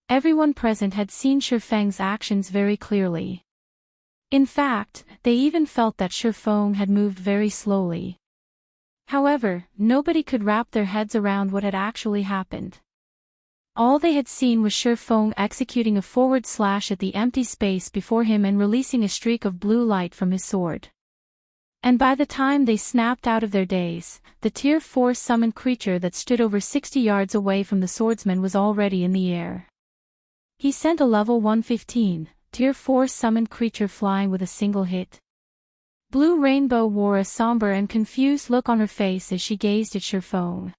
Everyone present had seen Shifeng's actions very clearly. In fact, they even felt that Shifeng had moved very slowly. However, nobody could wrap their heads around what had actually happened. All they had seen was Shifeng executing a forward slash at the empty space before him and releasing a streak of blue light from his sword. And by the time they snapped out of their daze, the Tier 4 summoned creature that stood over 60 yards away from the swordsman was already in the air. He sent a level 115, Tier 4 summoned creature flying with a single hit. Blue Rainbow wore a somber and confused look on her face as she gazed at Sherfone.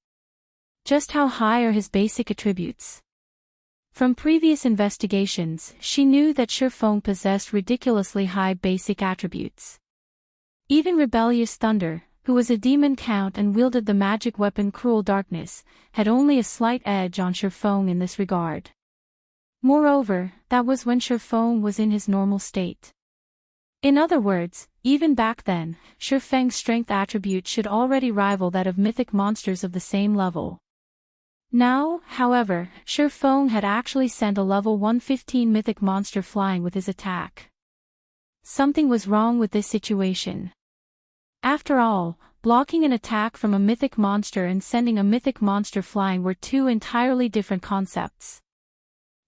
Just how high are his basic attributes? From previous investigations, she knew that Sherfone possessed ridiculously high basic attributes. Even Rebellious Thunder, who was a demon count and wielded the magic weapon Cruel Darkness, had only a slight edge on Sherfone in this regard. Moreover, that was when Sherfone was in his normal state. In other words, even back then, Sherfang's strength attribute should already rival that of mythic monsters of the same level. Now, however, Sherfone had actually sent a level 115 mythic monster flying with his attack. Something was wrong with this situation. After all, blocking an attack from a mythic monster and sending a mythic monster flying were two entirely different concepts.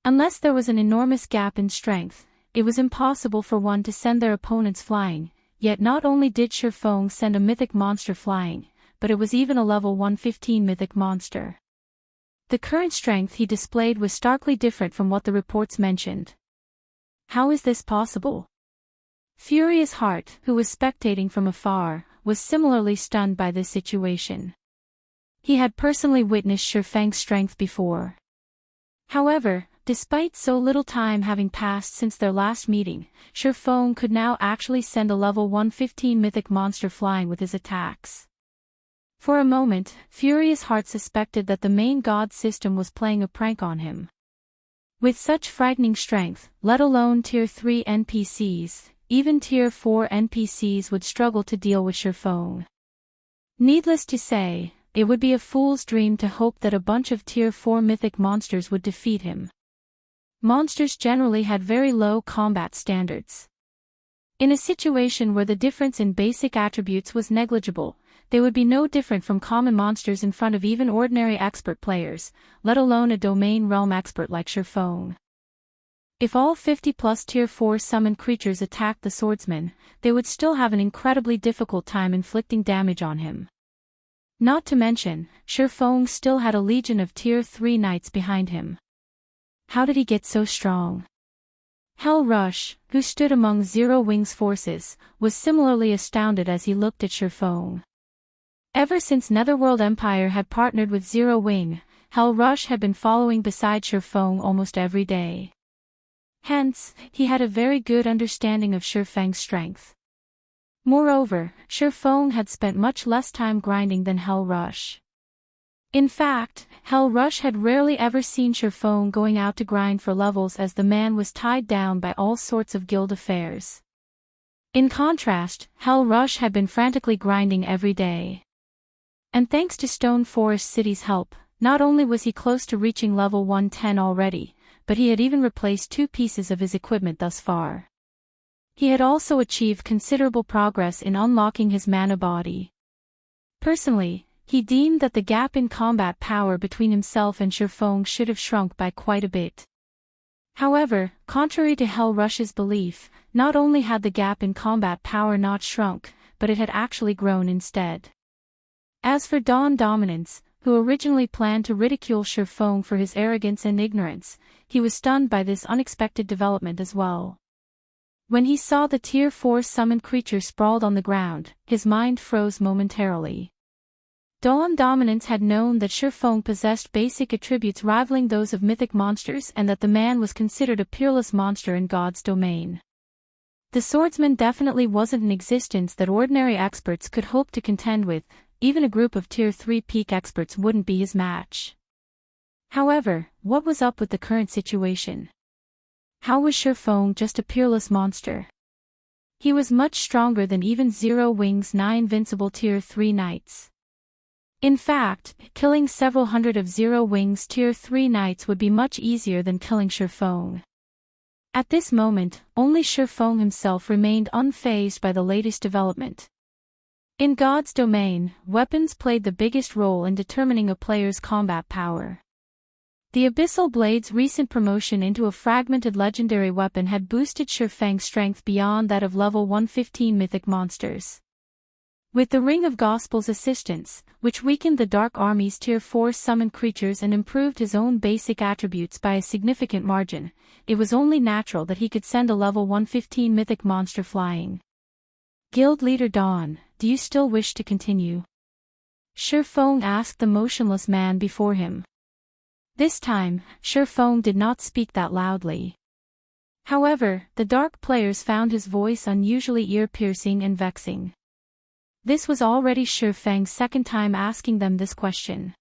Unless there was an enormous gap in strength, it was impossible for one to send their opponents flying, yet not only did Sherfone send a mythic monster flying, but it was even a level 115 mythic monster. The current strength he displayed was starkly different from what the reports mentioned. How is this possible? Furious Heart, who was spectating from afar, was similarly stunned by this situation. He had personally witnessed Sherfang's strength before. However, despite so little time having passed since their last meeting, Sherfone could now actually send a level 115 mythic monster flying with his attacks. For a moment, Furious Heart suspected that the main god system was playing a prank on him. With such frightening strength, let alone Tier 3 NPCs, even Tier 4 NPCs would struggle to deal with Sherfone. Needless to say, it would be a fool's dream to hope that a bunch of Tier 4 mythic monsters would defeat him. Monsters generally had very low combat standards. In a situation where the difference in basic attributes was negligible, they would be no different from common monsters in front of even ordinary expert players, let alone a domain realm expert like Sherfone. If all 50+ Tier 4 summoned creatures attacked the swordsman, they would still have an incredibly difficult time inflicting damage on him. Not to mention, Sherfone still had a legion of Tier 3 knights behind him. How did he get so strong? Hell Rush, who stood among Zero Wing's forces, was similarly astounded as he looked at Sherfone. Ever since Netherworld Empire had partnered with Zero Wing, Hell Rush had been following beside Sherfone almost every day. Hence, he had a very good understanding of Sherfang's strength. Moreover, Sherfone had spent much less time grinding than Hell Rush. In fact, Hell Rush had rarely ever seen Sherfone going out to grind for levels as the man was tied down by all sorts of guild affairs. In contrast, Hell Rush had been frantically grinding every day. And thanks to Stone Forest City's help, not only was he close to reaching level 110 already, but he had even replaced 2 pieces of his equipment thus far. He had also achieved considerable progress in unlocking his mana body. Personally, he deemed that the gap in combat power between himself and Sherfone should have shrunk by quite a bit. However, contrary to Hell Rush's belief, not only had the gap in combat power not shrunk, but it had actually grown instead. As for Dawn Dominance, who originally planned to ridicule Sherfone for his arrogance and ignorance, he was stunned by this unexpected development as well. When he saw the Tier 4 summoned creature sprawled on the ground, his mind froze momentarily. Dawn Dominance had known that Sherfone possessed basic attributes rivaling those of mythic monsters and that the man was considered a peerless monster in God's domain. The swordsman definitely wasn't an existence that ordinary experts could hope to contend with, even a group of Tier 3 peak experts wouldn't be his match. However, what was up with the current situation? How was Sherfone just a peerless monster? He was much stronger than even Zero Wing's 9 invincible Tier 3 knights. In fact, killing several hundred of Zero Wing's Tier 3 knights would be much easier than killing Sherfone. At this moment, only Sherfone himself remained unfazed by the latest development. In God's domain, weapons played the biggest role in determining a player's combat power. The Abyssal Blade's recent promotion into a fragmented legendary weapon had boosted Sherfang's strength beyond that of level 115 mythic monsters. With the Ring of Gospel's assistance, which weakened the Dark Army's Tier 4 summoned creatures and improved his own basic attributes by a significant margin, it was only natural that he could send a level 115 mythic monster flying. Guild Leader Dawn, do you still wish to continue? Shifeng asked the motionless man before him. This time, Shifeng did not speak that loudly. However, the dark players found his voice unusually ear-piercing and vexing. This was already Shifeng's second time asking them this question.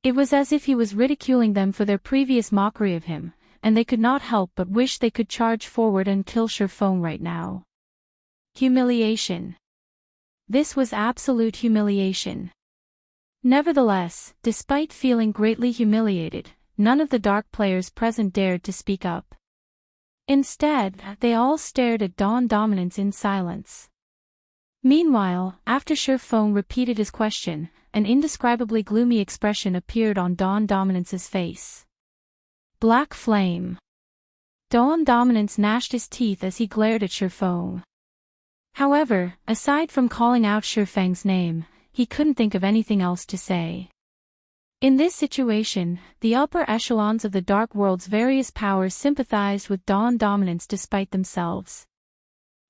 It was as if he was ridiculing them for their previous mockery of him, and they could not help but wish they could charge forward and kill Shifeng right now. Humiliation. This was absolute humiliation. Nevertheless, despite feeling greatly humiliated, none of the dark players present dared to speak up. Instead, they all stared at Dawn Dominance in silence. Meanwhile, after Shifeng repeated his question, an indescribably gloomy expression appeared on Dawn Dominance's face. Black flame. Dawn Dominance gnashed his teeth as he glared at Shifeng. However, aside from calling out Shifeng's name, he couldn't think of anything else to say. In this situation, the upper echelons of the Dark World's various powers sympathized with Dawn Dominance despite themselves.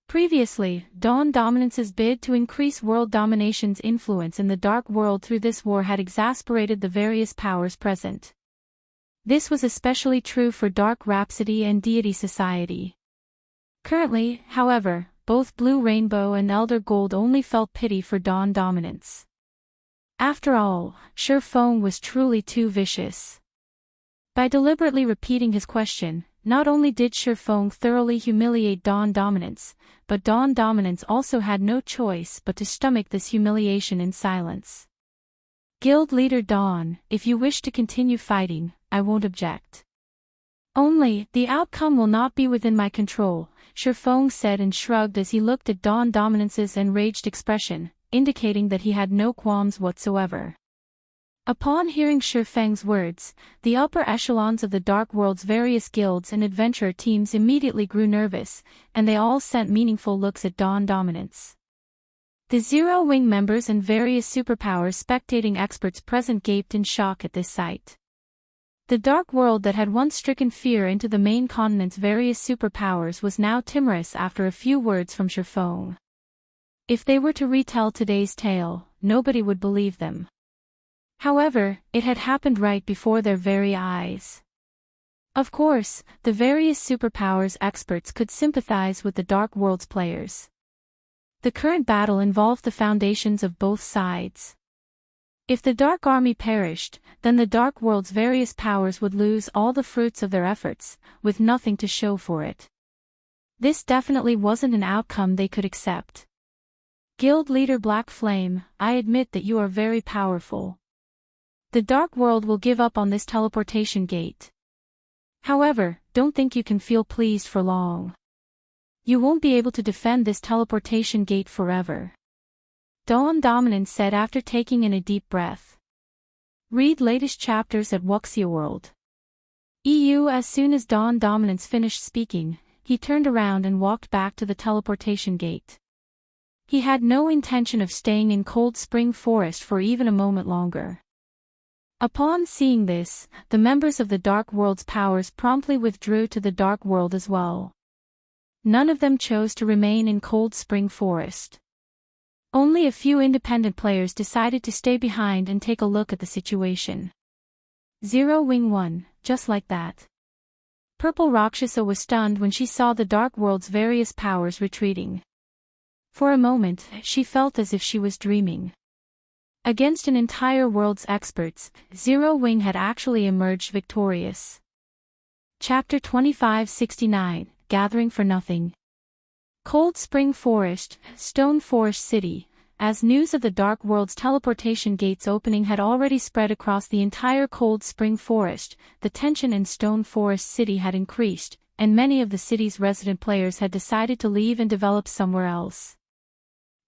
Previously, Dawn Dominance's bid to increase world domination's influence in the Dark World through this war had exasperated the various powers present. This was especially true for Dark Rhapsody and Deity Society. Currently, however, both Blue Rainbow and Elder Gold only felt pity for Dawn Dominance. After all, Shifeng was truly too vicious. By deliberately repeating his question, not only did Shifeng thoroughly humiliate Dawn Dominance, but Dawn Dominance also had no choice but to stomach this humiliation in silence. Guild Leader Dawn, if you wish to continue fighting, I won't object. Only, the outcome will not be within my control, Shifeng said and shrugged as he looked at Dawn Dominance's enraged expression, indicating that he had no qualms whatsoever. Upon hearing Shifeng's words, the upper echelons of the Dark World's various guilds and adventurer teams immediately grew nervous, and they all sent meaningful looks at Dawn Dominance. The Zero Wing members and various superpowers spectating experts present gaped in shock at this sight. The Dark World that had once stricken fear into the main continent's various superpowers was now timorous after a few words from Shifeng. If they were to retell today's tale, nobody would believe them. However, it had happened right before their very eyes. Of course, the various superpowers experts could sympathize with the Dark World's players. The current battle involved the foundations of both sides. If the Dark Army perished, then the Dark World's various powers would lose all the fruits of their efforts, with nothing to show for it. This definitely wasn't an outcome they could accept. Guild Leader Black Flame, I admit that you are very powerful. The Dark World will give up on this teleportation gate. However, don't think you can feel pleased for long. You won't be able to defend this teleportation gate forever. Dawn Dominance said after taking in a deep breath. Read latest chapters at Wuxia World. EU. As soon as Dawn Dominance finished speaking, he turned around and walked back to the teleportation gate. He had no intention of staying in Cold Spring Forest for even a moment longer. Upon seeing this, the members of the Dark World's powers promptly withdrew to the Dark World as well. None of them chose to remain in Cold Spring Forest. Only a few independent players decided to stay behind and take a look at the situation. Zero Wing won, just like that. Purple Rakshasa was stunned when she saw the Dark World's various powers retreating. For a moment, she felt as if she was dreaming. Against an entire world's experts, Zero Wing had actually emerged victorious. Chapter 2569, Gathering for Nothing. Cold Spring Forest, Stone Forest City. As news of the Dark World's teleportation gates opening had already spread across the entire Cold Spring Forest, the tension in Stone Forest City had increased, and many of the city's resident players had decided to leave and develop somewhere else.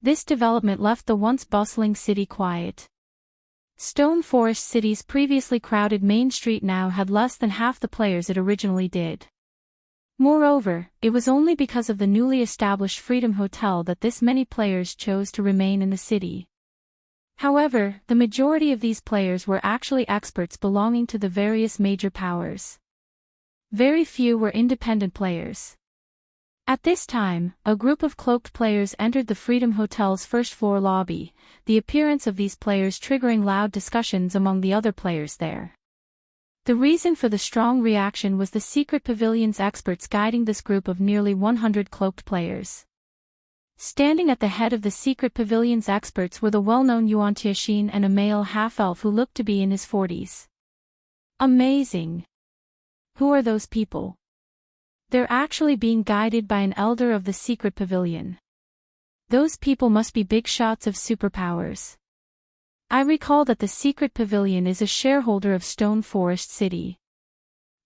This development left the once bustling city quiet. Stone Forest City's previously crowded main street now had less than half the players it originally did. Moreover, it was only because of the newly established Freedom Hotel that this many players chose to remain in the city. However, the majority of these players were actually experts belonging to the various major powers. Very few were independent players. At this time, a group of cloaked players entered the Freedom Hotel's first-floor lobby, the appearance of these players triggering loud discussions among the other players there. The reason for the strong reaction was the secret pavilion's experts guiding this group of nearly 100 cloaked players. Standing at the head of the secret pavilion's experts were the well-known Ajar and a male half-elf who looked to be in his 40s. Amazing! Who are those people? They're actually being guided by an elder of the secret pavilion. Those people must be big shots of superpowers. I recall that the secret pavilion is a shareholder of Stone Forest City.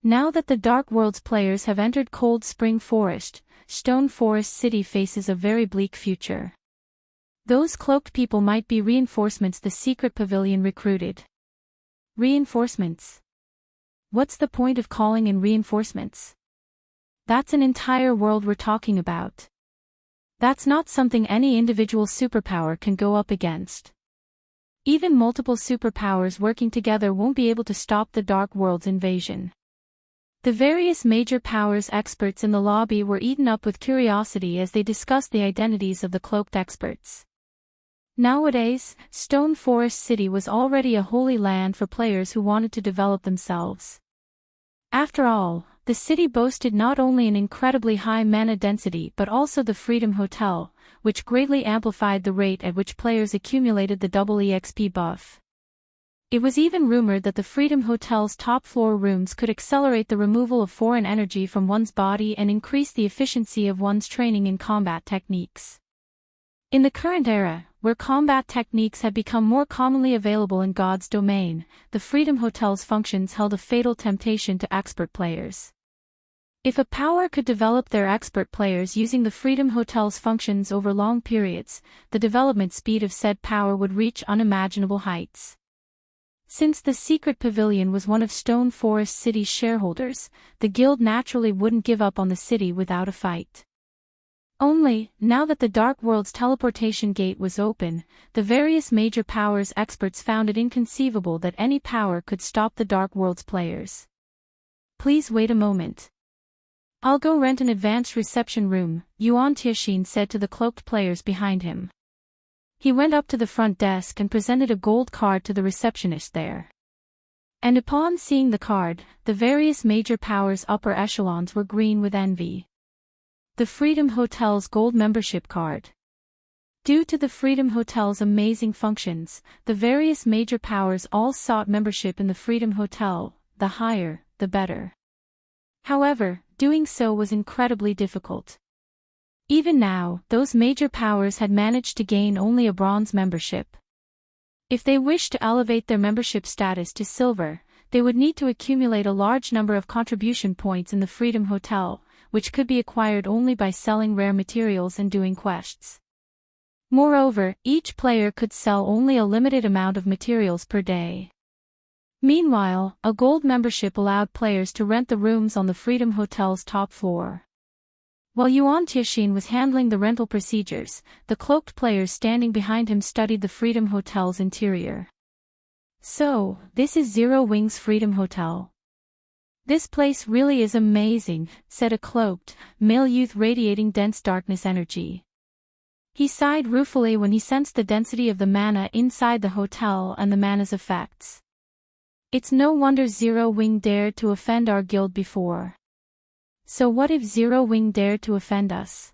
Now that the Dark Worlds players have entered Cold Spring Forest, Stone Forest City faces a very bleak future. Those cloaked people might be reinforcements the secret pavilion recruited. Reinforcements? What's the point of calling in reinforcements? That's an entire world we're talking about. That's not something any individual superpower can go up against. Even multiple superpowers working together won't be able to stop the Dark World's invasion. The various major powers experts in the lobby were eaten up with curiosity as they discussed the identities of the cloaked experts. Nowadays, Stone Forest City was already a holy land for players who wanted to develop themselves. After all, the city boasted not only an incredibly high mana density but also the Freedom Hotel, which greatly amplified the rate at which players accumulated the double EXP buff. It was even rumored that the Freedom Hotel's top-floor rooms could accelerate the removal of foreign energy from one's body and increase the efficiency of one's training in combat techniques. In the current era, where combat techniques had become more commonly available in God's domain, the Freedom Hotel's functions held a fatal temptation to expert players. If a power could develop their expert players using the Freedom Hotel's functions over long periods, the development speed of said power would reach unimaginable heights. Since the secret pavilion was one of Stone Forest City's shareholders, the guild naturally wouldn't give up on the city without a fight. Only, now that the Dark World's teleportation gate was open, the various major powers experts found it inconceivable that any power could stop the Dark World's players. Please wait a moment. I'll go rent an advanced reception room, Ajar said to the cloaked players behind him. He went up to the front desk and presented a gold card to the receptionist there. And upon seeing the card, the various major powers' upper echelons were green with envy. The Freedom Hotel's gold membership card. Due to the Freedom Hotel's amazing functions, the various major powers all sought membership in the Freedom Hotel, the higher, the better. However, doing so was incredibly difficult. Even now, those major powers had managed to gain only a bronze membership. If they wished to elevate their membership status to silver, they would need to accumulate a large number of contribution points in the Freedom Hotel, which could be acquired only by selling rare materials and doing quests. Moreover, each player could sell only a limited amount of materials per day. Meanwhile, a gold membership allowed players to rent the rooms on the Freedom Hotel's top floor. While Ajar was handling the rental procedures, the cloaked players standing behind him studied the Freedom Hotel's interior. So, this is Zero Wing's Freedom Hotel. This place really is amazing, said a cloaked, male youth radiating dense darkness energy. He sighed ruefully when he sensed the density of the mana inside the hotel and the mana's effects. It's no wonder Zero Wing dared to offend our guild before. So what if Zero Wing dared to offend us?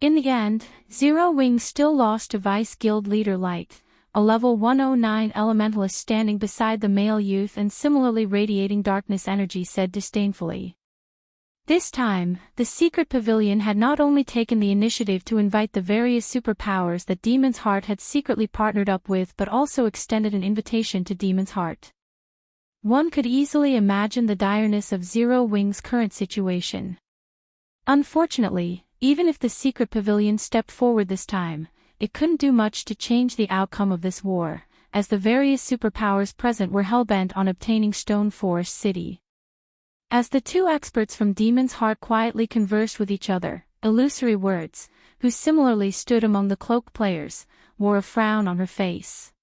In the end, Zero Wing still lost to Vice Guild leader Light, a level 109 elementalist standing beside the male youth and similarly radiating darkness energy said disdainfully. This time, the secret pavilion had not only taken the initiative to invite the various superpowers that Demon's Heart had secretly partnered up with but also extended an invitation to Demon's Heart. One could easily imagine the direness of Zero Wing's current situation. Unfortunately, even if the secret pavilion stepped forward this time, it couldn't do much to change the outcome of this war, as the various superpowers present were hell-bent on obtaining Stone Forest City. As the two experts from Demon's Heart quietly conversed with each other, Illusory Words, who similarly stood among the cloaked players, wore a frown on her face.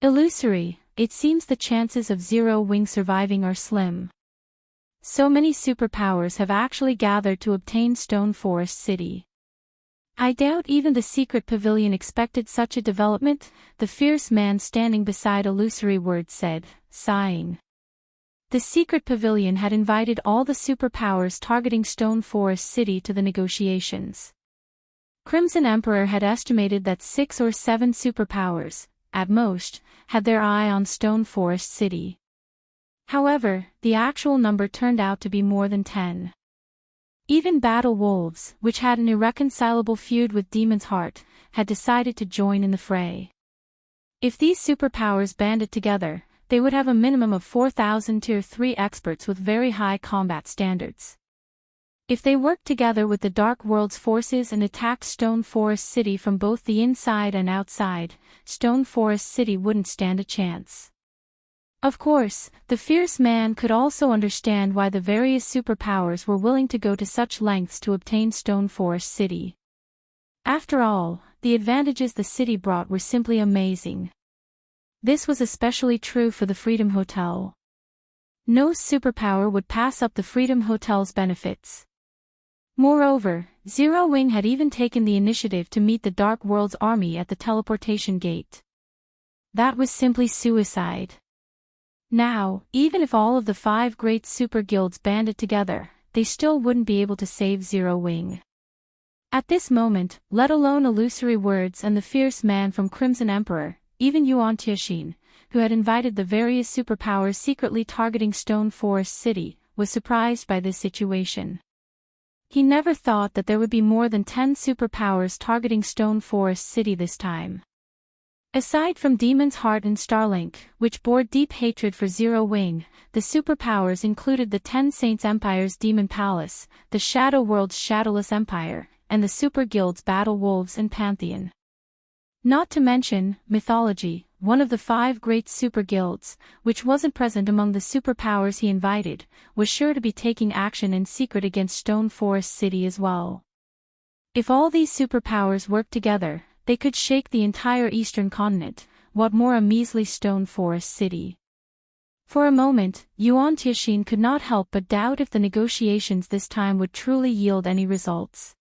Illusory, it seems the chances of Zero Wing surviving are slim. So many superpowers have actually gathered to obtain Stone Forest City. I doubt even the secret pavilion expected such a development, the fierce man standing beside Illusory Words said, sighing. The secret pavilion had invited all the superpowers targeting Stone Forest City to the negotiations. Crimson Emperor had estimated that 6 or 7 superpowers, at most, had their eye on Stone Forest City. However, the actual number turned out to be more than 10. Even Battle Wolves, which had an irreconcilable feud with Demon's Heart, had decided to join in the fray. If these superpowers banded together, they would have a minimum of 4,000 Tier 3 experts with very high combat standards. If they worked together with the Dark World's forces and attacked Stone Forest City from both the inside and outside, Stone Forest City wouldn't stand a chance. Of course, the fierce man could also understand why the various superpowers were willing to go to such lengths to obtain Stone Forest City. After all, the advantages the city brought were simply amazing. This was especially true for the Freedom Hotel. No superpower would pass up the Freedom Hotel's benefits. Moreover, Zero Wing had even taken the initiative to meet the Dark World's army at the teleportation gate. That was simply suicide. Now, even if all of the 5 great super guilds banded together, they still wouldn't be able to save Zero Wing. At this moment, let alone Illusory Words and the fierce man from Crimson Emperor, even Yuan Tianxin, who had invited the various superpowers secretly targeting Stone Forest City, was surprised by this situation. He never thought that there would be more than 10 superpowers targeting Stone Forest City this time. Aside from Demon's Heart and Starlink, which bore deep hatred for Zero Wing, the superpowers included the 10 Saints Empire's Demon Palace, the Shadow World's Shadowless Empire, and the Super Guilds Battle Wolves and Pantheon. Not to mention, Mythology, one of the 5 great super guilds, which wasn't present among the superpowers he invited, was sure to be taking action in secret against Stone Forest City as well. If all these superpowers worked together, they could shake the entire eastern continent, what more a measly Stone Forest City. For a moment, Yuan Tianxin could not help but doubt if the negotiations this time would truly yield any results.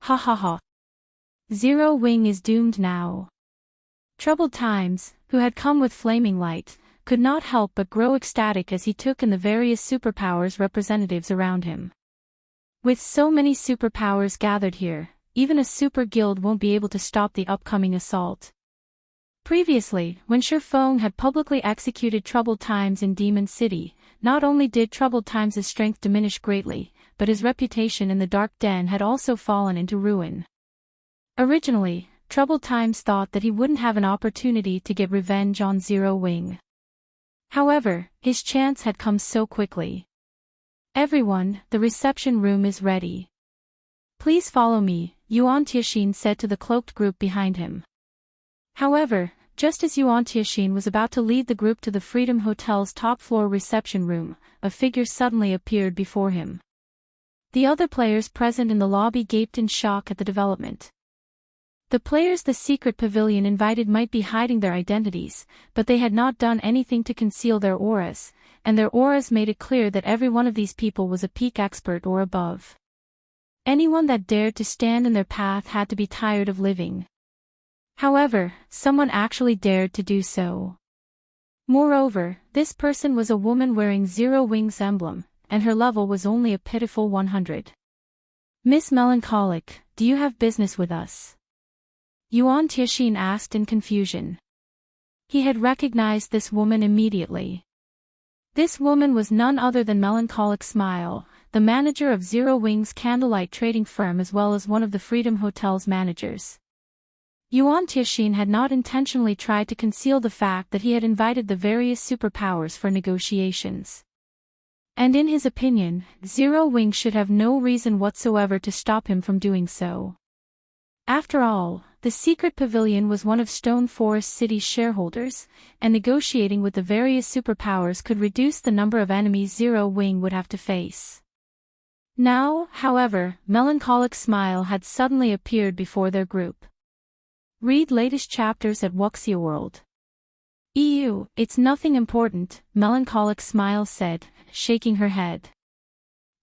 Ha ha ha. Zero Wing is doomed now. Troubled Times, who had come with flaming light, could not help but grow ecstatic as he took in the various superpowers representatives around him. With so many superpowers gathered here, even a super guild won't be able to stop the upcoming assault. Previously, when Shifeng had publicly executed Troubled Times in Demon City, not only did Troubled Times' strength diminish greatly, but his reputation in the Dark Den had also fallen into ruin. Originally, Troubled Times thought that he wouldn't have an opportunity to get revenge on Zero Wing. However, his chance had come so quickly. Everyone, the reception room is ready. Please follow me, Yuan Tianxin said to the cloaked group behind him. However, just as Yuan Tianxin was about to lead the group to the Freedom Hotel's top-floor reception room, a figure suddenly appeared before him. The other players present in the lobby gaped in shock at the development. The players the secret pavilion invited might be hiding their identities, but they had not done anything to conceal their auras, and their auras made it clear that every one of these people was a peak expert or above. Anyone that dared to stand in their path had to be tired of living. However, someone actually dared to do so. Moreover, this person was a woman wearing Zero Wing's emblem, and her level was only a pitiful 100. Miss Melancholic, do you have business with us? Yuan Tianxin asked in confusion. He had recognized this woman immediately. This woman was none other than Melancholic Smile, the manager of Zero Wing's candlelight trading firm as well as one of the Freedom Hotel's managers. Yuan Tianxin had not intentionally tried to conceal the fact that he had invited the various superpowers for negotiations. And in his opinion, Zero Wing should have no reason whatsoever to stop him from doing so. After all, The secret pavilion was one of Stone Forest City's shareholders, and negotiating with the various superpowers could reduce the number of enemies Zero Wing would have to face. Now, however, Melancholic Smile had suddenly appeared before their group. Read latest chapters at Wuxia World. It's nothing important, Melancholic Smile said, shaking her head.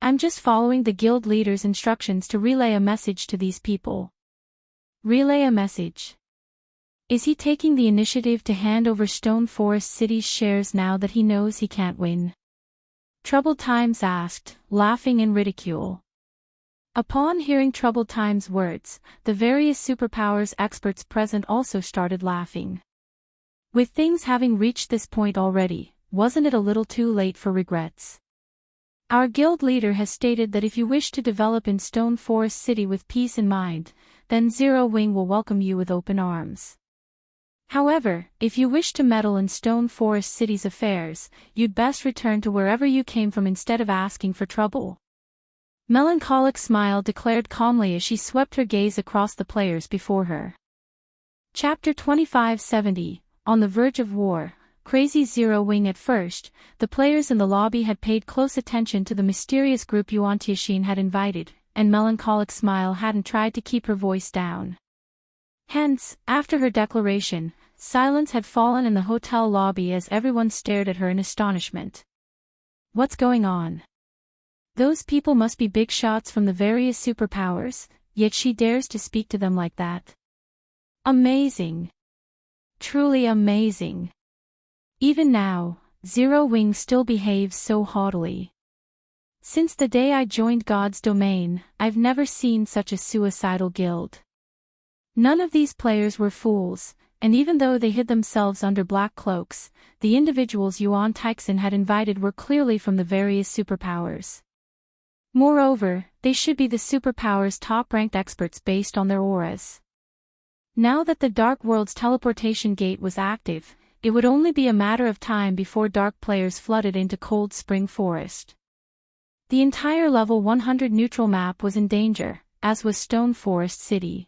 I'm just following the guild leader's instructions to relay a message to these people. Relay a message? Is he taking the initiative to hand over Stone Forest City's shares now that he knows he can't win? Troubled Times asked, laughing in ridicule. Upon hearing Troubled Times' words, the various superpowers experts present also started laughing. With things having reached this point already, wasn't it a little too late for regrets? Our guild leader has stated that if you wish to develop in Stone Forest City with peace in mind, then Zero Wing will welcome you with open arms. However, if you wish to meddle in Stone Forest City's affairs, you'd best return to wherever you came from instead of asking for trouble. Melancholic Smile declared calmly as she swept her gaze across the players before her. Chapter 2570, On the Verge of War, Crazy Zero Wing. At first, the players in the lobby had paid close attention to the mysterious group Yuan Tianxin had invited, and Melancholic Smile hadn't tried to keep her voice down. Hence, after her declaration, silence had fallen in the hotel lobby as everyone stared at her in astonishment. What's going on? Those people must be big shots from the various superpowers, yet she dares to speak to them like that. Amazing. Truly amazing. Even now, Zero Wing still behaves so haughtily. Since the day I joined God's domain, I've never seen such a suicidal guild. None of these players were fools, and even though they hid themselves under black cloaks, the individuals Yuan Tianxin had invited were clearly from the various superpowers. Moreover, they should be the superpowers' top-ranked experts based on their auras. Now that the Dark World's teleportation gate was active, it would only be a matter of time before dark players flooded into Cold Spring Forest. The entire level 100 neutral map was in danger, as was Stone Forest City.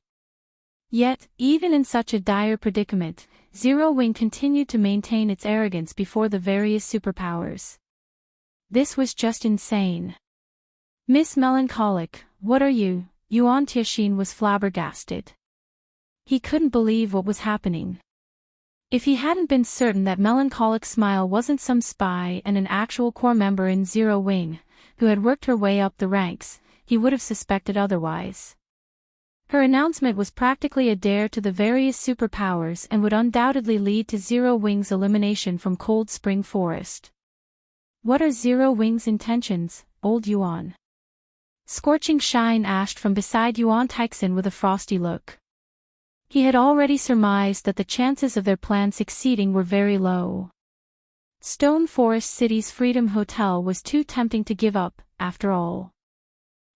Yet, even in such a dire predicament, Zero Wing continued to maintain its arrogance before the various superpowers. This was just insane. Miss Melancholic, what are you? Yuan Tianxin was flabbergasted. He couldn't believe what was happening. If he hadn't been certain that Melancholic Smile wasn't some spy and an actual core member in Zero Wing, who had worked her way up the ranks, he would have suspected otherwise. Her announcement was practically a dare to the various superpowers and would undoubtedly lead to Zero Wing's elimination from Cold Spring Forest. What are Zero Wing's intentions, old Yuan? Scorching Shine asked from beside Yuan Tianxin with a frosty look. He had already surmised that the chances of their plan succeeding were very low. Stone Forest City's Freedom Hotel was too tempting to give up, after all.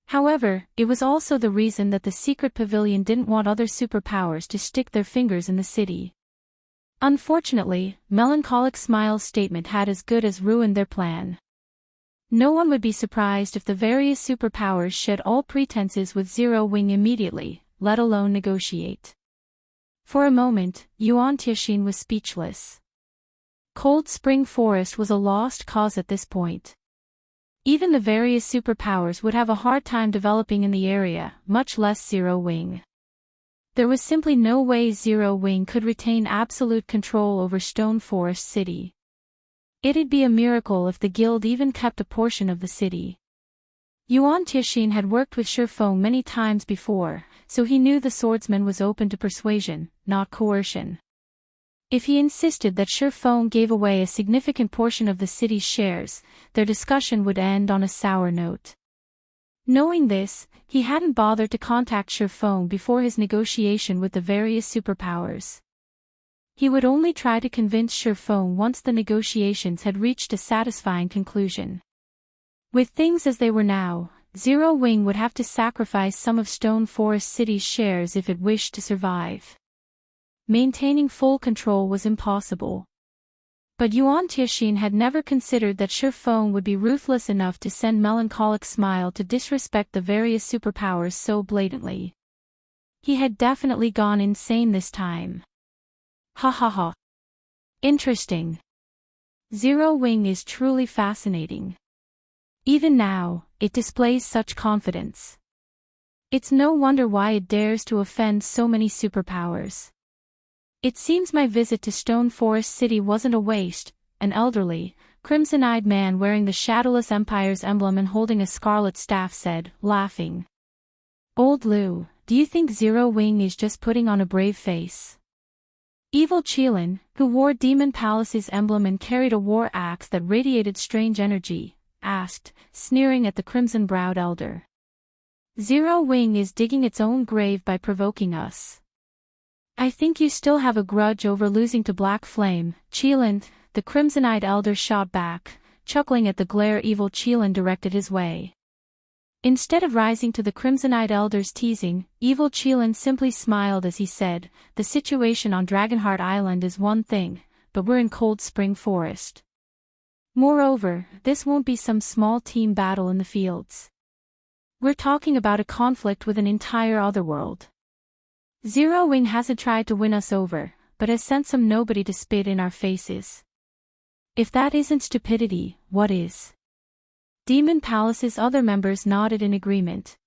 However, it was also the reason that the secret pavilion didn't want other superpowers to stick their fingers in the city. Unfortunately, Melancholic Smile's statement had as good as ruined their plan. No one would be surprised if the various superpowers shed all pretenses with Zero Wing immediately, let alone negotiate. For a moment, Yuan Tianxin was speechless. Cold Spring Forest was a lost cause at this point. Even the various superpowers would have a hard time developing in the area, much less Zero Wing. There was simply no way Zero Wing could retain absolute control over Stone Forest City. It'd be a miracle if the guild even kept a portion of the city. Yuan Tianxin had worked with Shifeng many times before, so he knew the swordsman was open to persuasion, not coercion. If he insisted that Shifeng gave away a significant portion of the city's shares, their discussion would end on a sour note. Knowing this, he hadn't bothered to contact Shifeng before his negotiation with the various superpowers. He would only try to convince Shifeng once the negotiations had reached a satisfying conclusion. With things as they were now, Zero Wing would have to sacrifice some of Stone Forest City's shares if it wished to survive. Maintaining full control was impossible. But Yuan Tianxin had never considered that Shifeng would be ruthless enough to send Melancholic Smile to disrespect the various superpowers so blatantly. He had definitely gone insane this time. Ha ha ha. Interesting. Zero Wing is truly fascinating. Even now, it displays such confidence. It's no wonder why it dares to offend so many superpowers. It seems my visit to Stone Forest City wasn't a waste. An elderly, crimson-eyed man wearing the Shadowless Empire's emblem and holding a scarlet staff said, laughing. Old Lou, do you think Zero Wing is just putting on a brave face? Evil Qilin, who wore Demon Palace's emblem and carried a war axe that radiated strange energy, asked, sneering at the crimson-browed elder. Zero Wing is digging its own grave by provoking us. I think you still have a grudge over losing to Black Flame, Qilin, the crimson-eyed elder shot back, chuckling at the glare Evil Qilin directed his way. Instead of rising to the crimson-eyed elder's teasing, Evil Qilin simply smiled as he said, the situation on Dragonheart Island is one thing, but we're in Cold Spring Forest. Moreover, this won't be some small team battle in the fields. We're talking about a conflict with an entire otherworld. Zero Wing hasn't tried to win us over, but has sent some nobody to spit in our faces. If that isn't stupidity, what is? Demon Palace's other members nodded in agreement.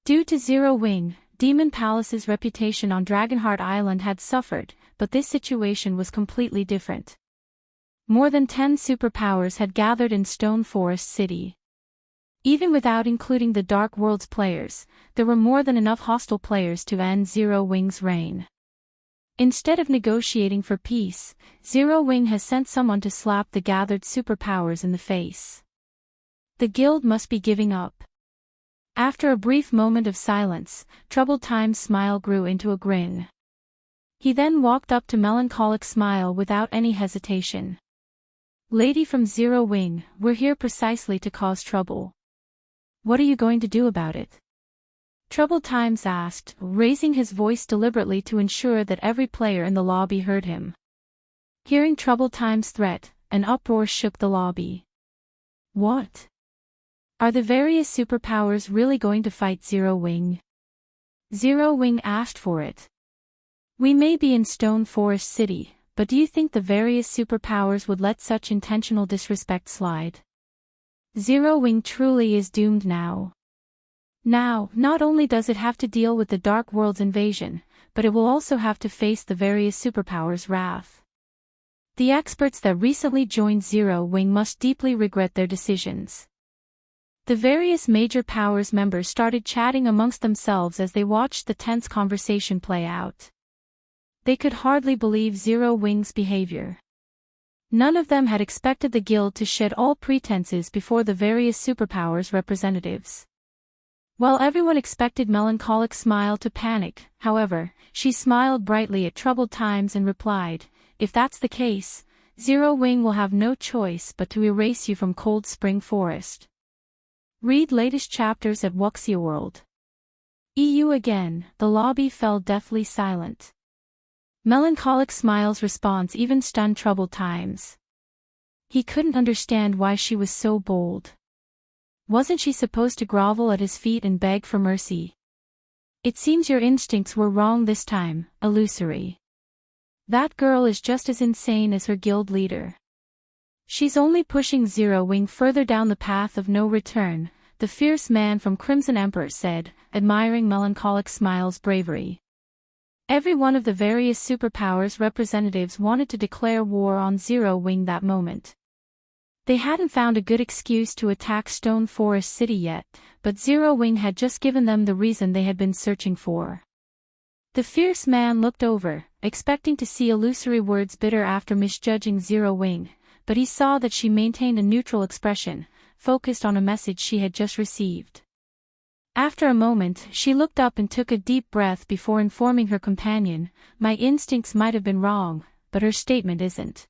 Due to Zero Wing, Demon Palace's reputation on Dragonheart Island had suffered, but this situation was completely different. More than 10 superpowers had gathered in Stone Forest City. Even without including the Dark Worlds players, there were more than enough hostile players to end Zero Wing's reign. Instead of negotiating for peace, Zero Wing has sent someone to slap the gathered superpowers in the face. The guild must be giving up. After a brief moment of silence, Troubled Time's smile grew into a grin. He then walked up to Melancholic Smile without any hesitation. Lady from Zero Wing, we're here precisely to cause trouble. What are you going to do about it? Troubled Times asked, raising his voice deliberately to ensure that every player in the lobby heard him. Hearing Troubled Times' threat, an uproar shook the lobby. What? Are the various superpowers really going to fight Zero Wing? Zero Wing asked for it. We may be in Stone Forest City, but do you think the various superpowers would let such intentional disrespect slide? Zero Wing truly is doomed now. Now, not only does it have to deal with the Dark World's invasion, but it will also have to face the various superpowers' wrath. The experts that recently joined Zero Wing must deeply regret their decisions. The various major powers members started chatting amongst themselves as they watched the tense conversation play out. They could hardly believe Zero Wing's behavior. None of them had expected the guild to shed all pretenses before the various superpowers representatives. While everyone expected Melancholic Smile to panic, however, she smiled brightly at Troubled Times and replied, if that's the case, Zero Wing will have no choice but to erase you from Cold Spring Forest. Read latest chapters at Wuxia World. EU again, the lobby fell deathly silent. Melancholic Smile's response even stunned Troubled Times. He couldn't understand why she was so bold. Wasn't she supposed to grovel at his feet and beg for mercy? It seems your instincts were wrong this time, Illusory. That girl is just as insane as her guild leader. She's only pushing Zero Wing further down the path of no return, the fierce man from Crimson Emperor said, admiring Melancholic Smile's bravery. Every one of the various superpowers representatives wanted to declare war on Zero Wing that moment. They hadn't found a good excuse to attack Stone Forest City yet, but Zero Wing had just given them the reason they had been searching for. The fierce man looked over, expecting to see Illusory words bitter after misjudging Zero Wing, but he saw that she maintained a neutral expression, focused on a message she had just received. After a moment, she looked up and took a deep breath before informing her companion, my instincts might have been wrong, but her statement isn't.